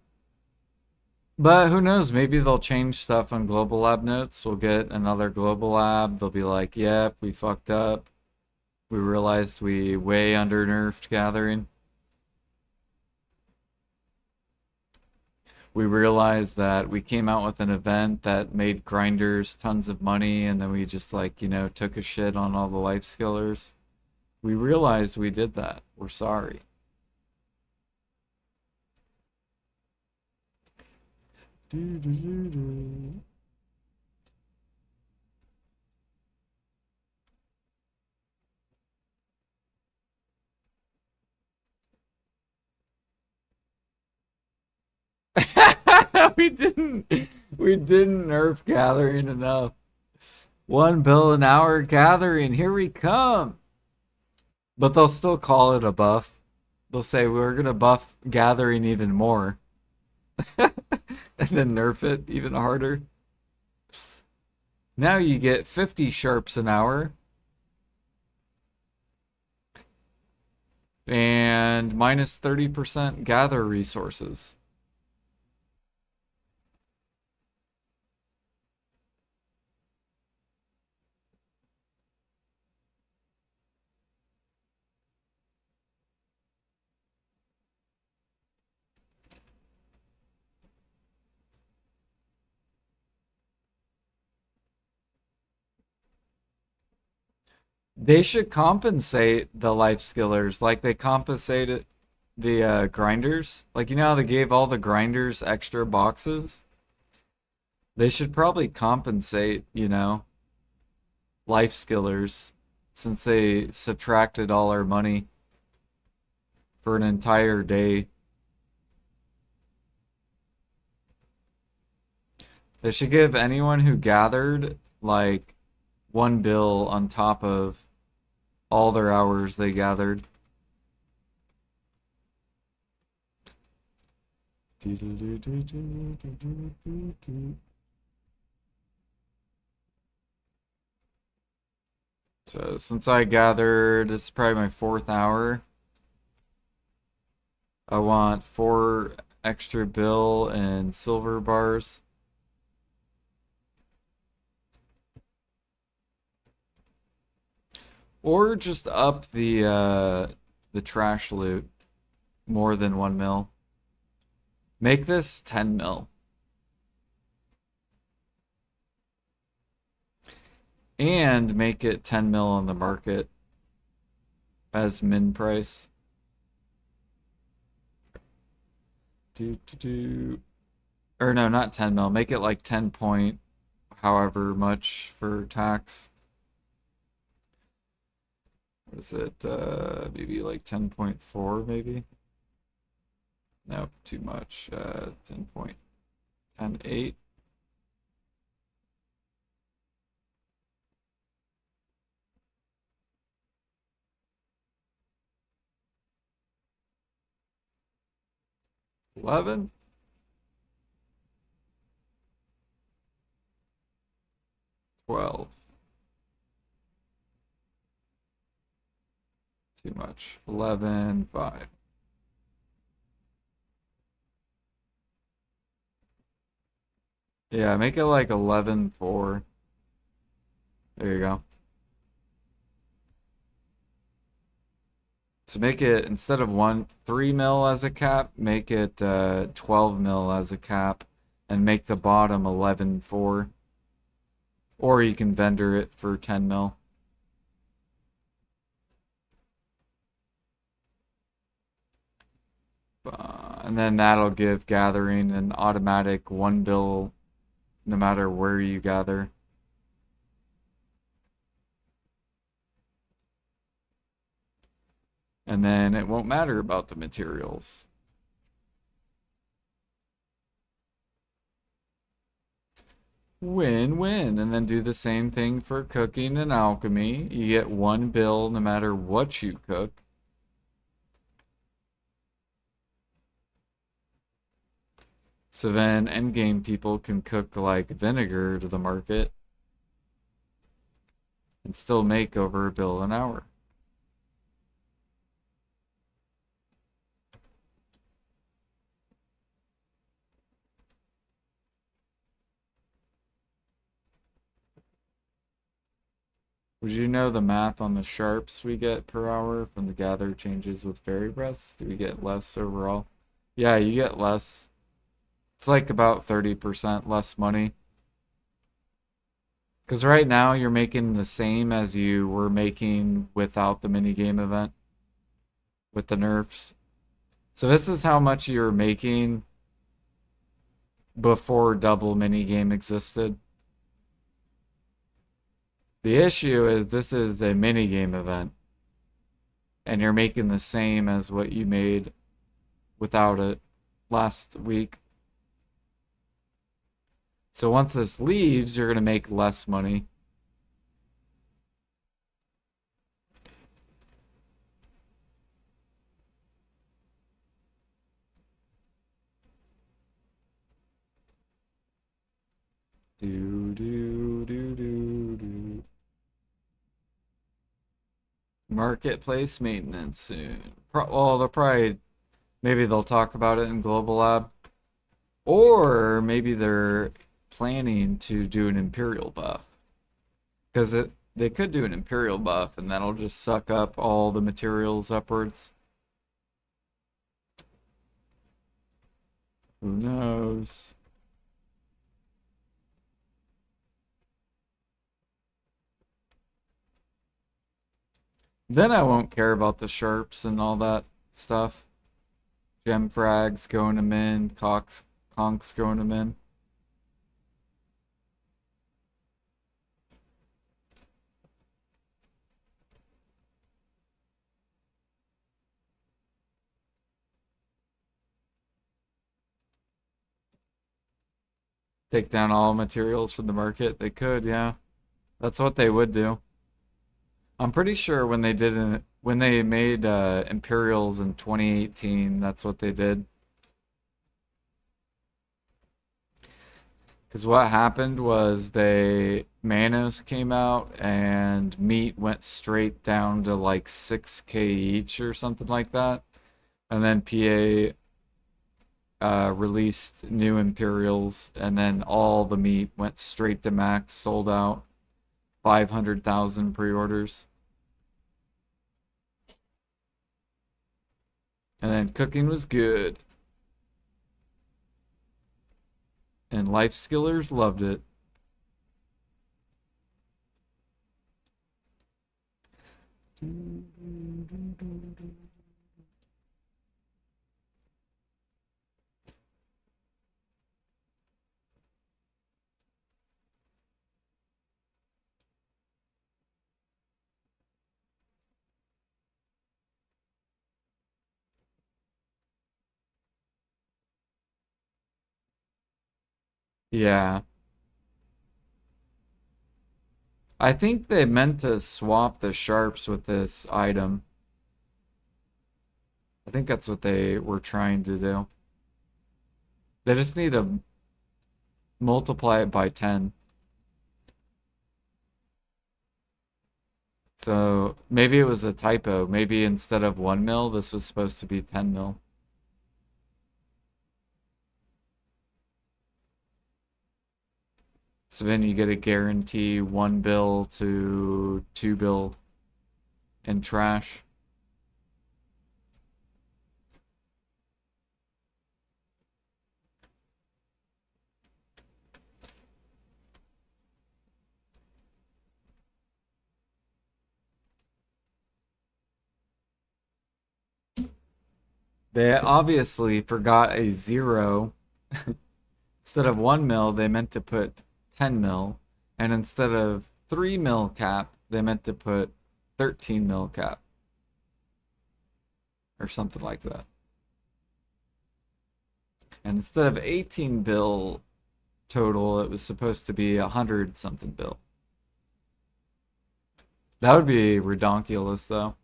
But who knows? Maybe they'll change stuff on Global Lab notes. We'll get another Global Lab. They'll be like, yep, we fucked up. We realized we way under nerfed gathering. We realized that we came out with an event that made grinders tons of money, and then we just like, took a shit on all the life skillers. We realized we did that. We're sorry. Do, do, do, do. We didn't nerf gathering enough. 1 bill an hour gathering. Here we come. But they'll still call it a buff. They'll say we're gonna buff gathering even more. And then nerf it even harder. Now you get 50 sharps an hour. And minus 30% gather resources. They should compensate the life skillers like they compensated the grinders. Like, how they gave all the grinders extra boxes? They should probably compensate, life skillers since they subtracted all our money for an entire day. They should give anyone who gathered like 1 bill on top of all their hours they gathered. So since I gathered, this is probably my 4th hour. I want 4 extra bill and silver bars. Or just up the trash loot more than 1 mil. Make this 10 mil. And make it 10 mil on the market as min price. Or no, not 10 mil. Make it like 10 point however much for tax. What is it? Maybe like 10.4 maybe? Nope, too much. 10.108. $11. $12. Too much. 11.5. Yeah, make it like 11.4. There you go. So make it, instead of 3 mil as a cap, make it 12 mil as a cap, and make the bottom 11.4. Or you can vendor it for 10 mil. And then that'll give gathering an automatic 1 bill no matter where you gather. And then it won't matter about the materials. Win-win. And then do the same thing for cooking and alchemy. You get 1 bill no matter what you cook. So then endgame people can cook like vinegar to the market and still make over 1 bill an hour. Would you know the math on the sharps we get per hour from the gather changes with fairy breaths? Do we get less overall? Yeah, you get less. It's like about 30% less money. Because right now you're making the same as you were making without the minigame event with the nerfs. So this is how much you're making before double minigame existed. The issue is this is a minigame event, and you're making the same as what you made without it last week. So once this leaves, you're going to make less money. Do, do, do, do, do. Marketplace maintenance soon. Well, they'll probably, maybe they'll talk about it in Global Lab. Or maybe they're planning to do an Imperial buff. Because they could do an Imperial buff and that'll just suck up all the materials upwards. Who knows? Then I won't care about the sharps and all that stuff. Gem frags going to min, conks going to min. Take down all materials from the market. They could, yeah. That's what they would do. I'm pretty sure when they did when they made Imperials in 2018, that's what they did. Because what happened was Manos came out and meat went straight down to like 6K each or something like that. And then PA released new Imperials, and then all the meat went straight to max, sold out. 500,000 pre-orders. And then cooking was good. And life skillers loved it. Yeah. I think they meant to swap the sharps with this item. I think that's what they were trying to do. They just need to multiply it by 10. So maybe it was a typo. Maybe instead of 1 mil, this was supposed to be 10 mil. So then you get a guarantee 1 bill to 2 bill in trash. They obviously forgot a zero. Instead of 1 mil, they meant to put 10 mil. And instead of 3 mil cap, they meant to put 13 mil cap. Or something like that. And instead of 18 bill total, it was supposed to be 100 something bill. That would be redonkulous, though.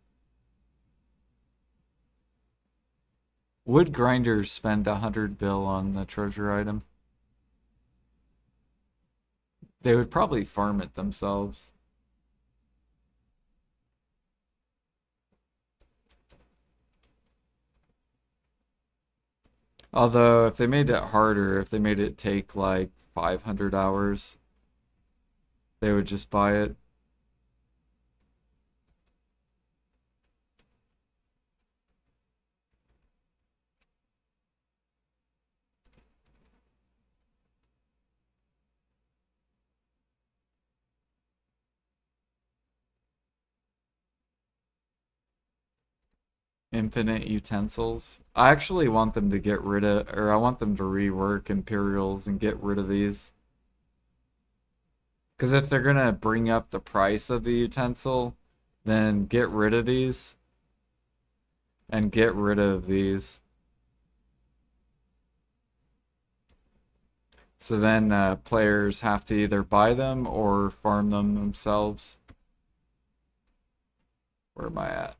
Would grinders spend 100 bill on the treasure item? They would probably farm it themselves. Although, if they made it harder, if they made it take like 500 hours, they would just buy it. infinite utensils. I actually want them to get rid of, or I want them to rework Imperials and get rid of these. Because if they're gonna bring up the price of the utensil, then get rid of these and get rid of these. So then players have to either buy them or farm them themselves. Where am I at?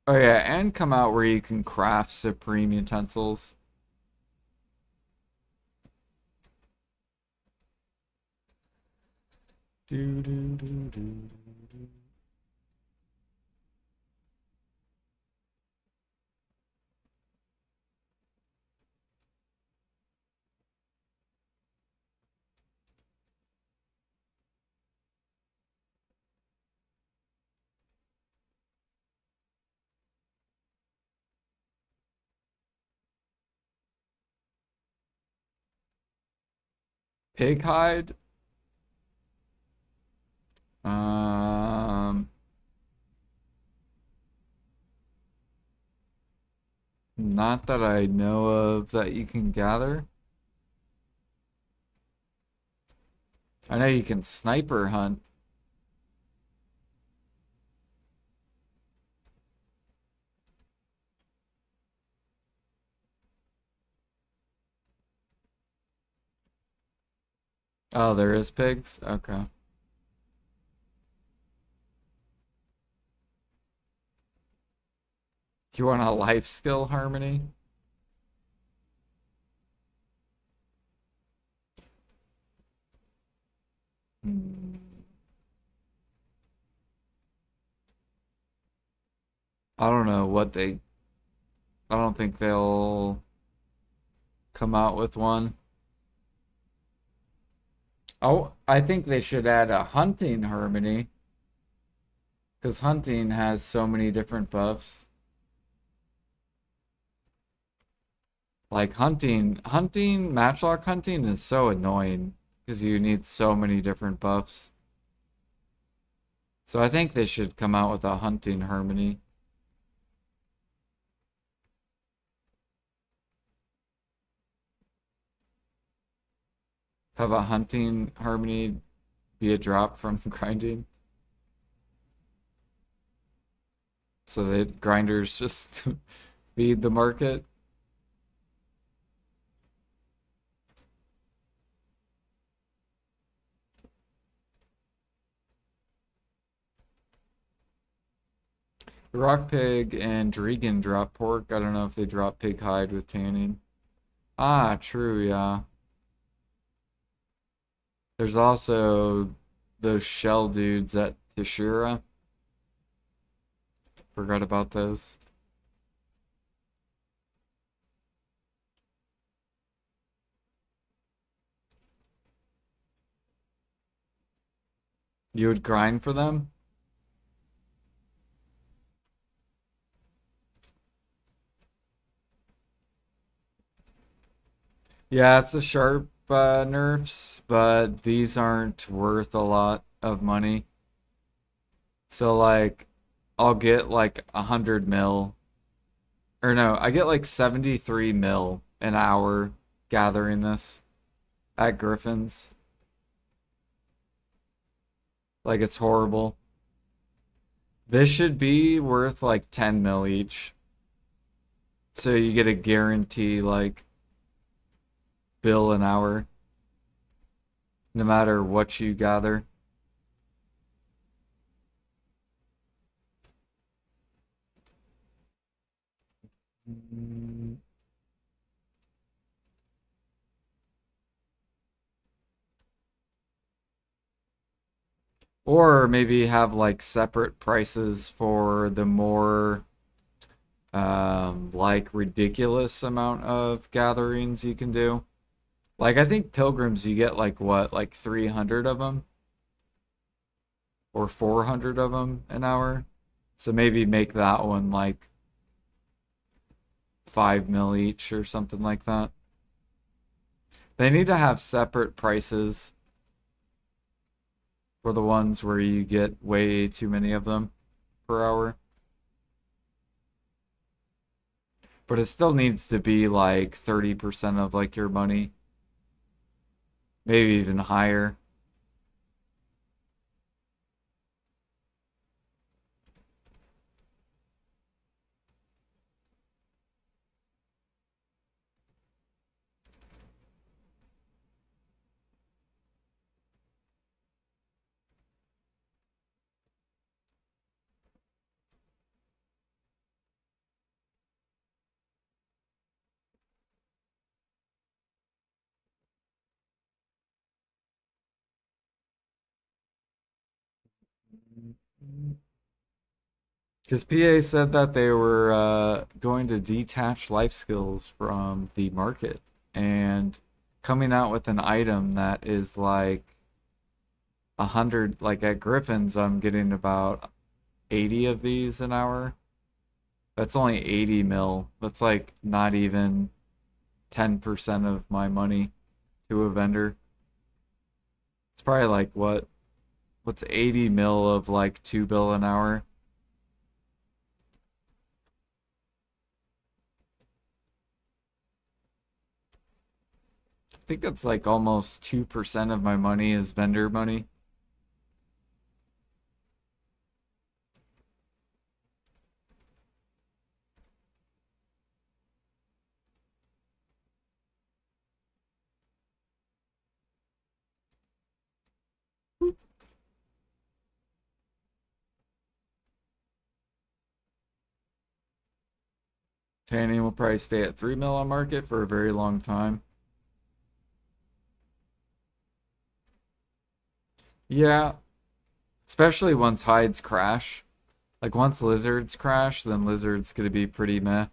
Oh yeah, and come out where you can craft supreme utensils. Do, do, do, do, do. Pig hide? Um, Not that I know of that you can gather. I know you can sniper hunt. Oh, there is pigs? Okay. You want a life skill harmony? Hmm. I don't know what they. I don't think they'll come out with one. Oh, I think they should add a hunting harmony. Because hunting has so many different buffs. Like matchlock hunting is so annoying. Because you need so many different buffs. So I think they should come out with a hunting harmony. Have a hunting harmony be a drop from grinding. So that grinders just feed the market. Rock pig and Dregan drop pork. I don't know if they drop pig hide with tanning. Ah, true, yeah. There's also those shell dudes at Tashira. Forgot about those. You would grind for them? Yeah, it's the sharp nerfs, but these aren't worth a lot of money. So like, I'll get like 100 mil, or no, I get like 73 mil an hour gathering this at Griffin's. Like it's horrible. This should be worth like 10 mil each. So you get a guarantee like bill an hour, no matter what you gather. Or maybe have like separate prices for the more like ridiculous amount of gatherings you can do. Like I think pilgrims you get like what, like 300 of them or 400 of them an hour. So maybe make that one like 5 mil each or something like that. They need to have separate prices for the ones where you get way too many of them per hour. But it still needs to be like 30% of like your money, maybe even higher. Because PA said that they were going to detach life skills from the market and coming out with an item that is like 100, like at Griffin's, I'm getting about 80 of these an hour. That's only 80 mil. That's like not even 10% of my money to a vendor. It's probably like what's 80 mil of like 2 bill an hour? I think that's like almost 2% of my money is vendor money. Tanning will probably stay at 3 mil on market for a very long time. Yeah, especially once hides crash. Like once lizards crash, then lizards gonna be pretty meh.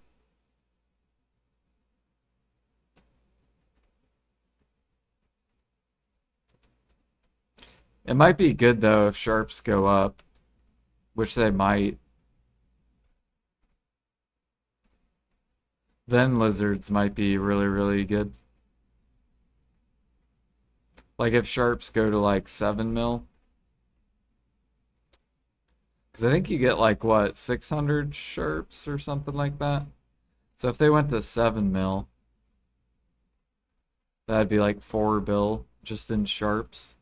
It might be good though if sharps go up, which they might. Then lizards might be really, really good. Like if sharps go to like 7 mil. Because I think you get like what, 600 sharps or something like that. So if they went to 7 mil, that'd be like 4 bill just in sharps.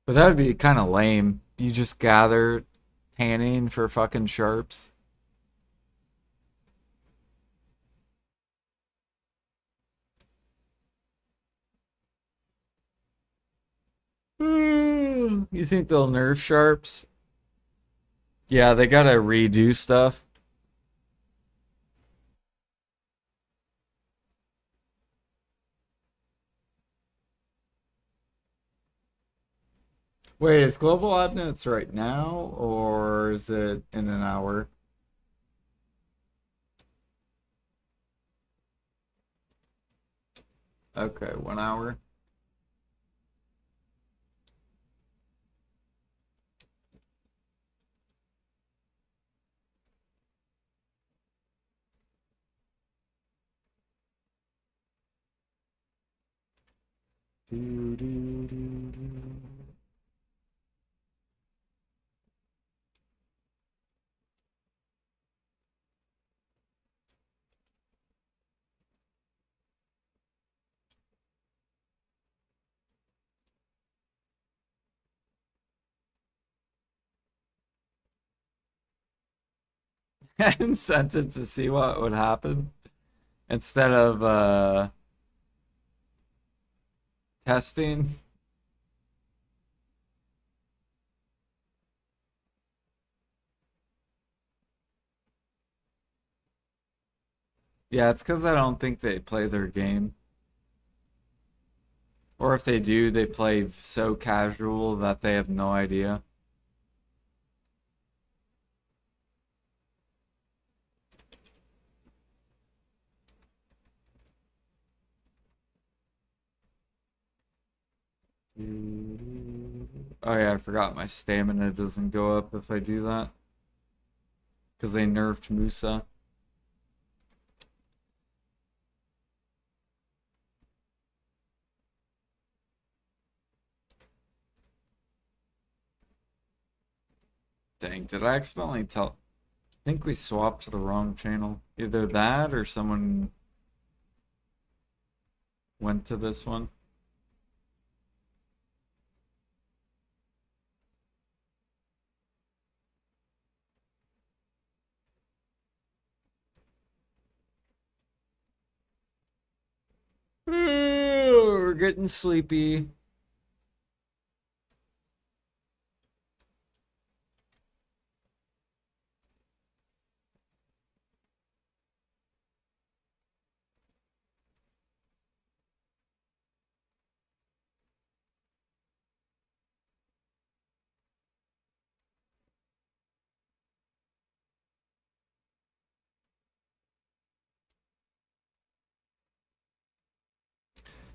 But that would be kind of lame. You just gather tanning for fucking sharps. You think they'll nerf sharps? Yeah, they gotta redo stuff. Wait, is global oddness right now or is it in an hour? Okay, 1 hour. Do, do, do, do. And sent it to see what would happen instead of testing. Yeah, it's because I don't think they play their game. Or if they do, they play so casual that they have no idea. Oh yeah, I forgot my stamina doesn't go up if I do that. because they nerfed Musa. Dang, did I accidentally tell? I think we swapped to the wrong channel. Either that or someone went to this one. We're getting sleepy.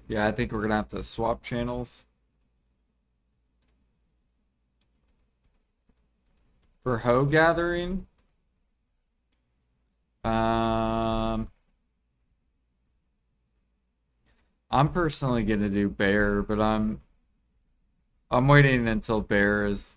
Yeah, I think we're gonna have to swap channels. For hoe gathering, um, I'm personally gonna do bear, but I'm waiting until bear is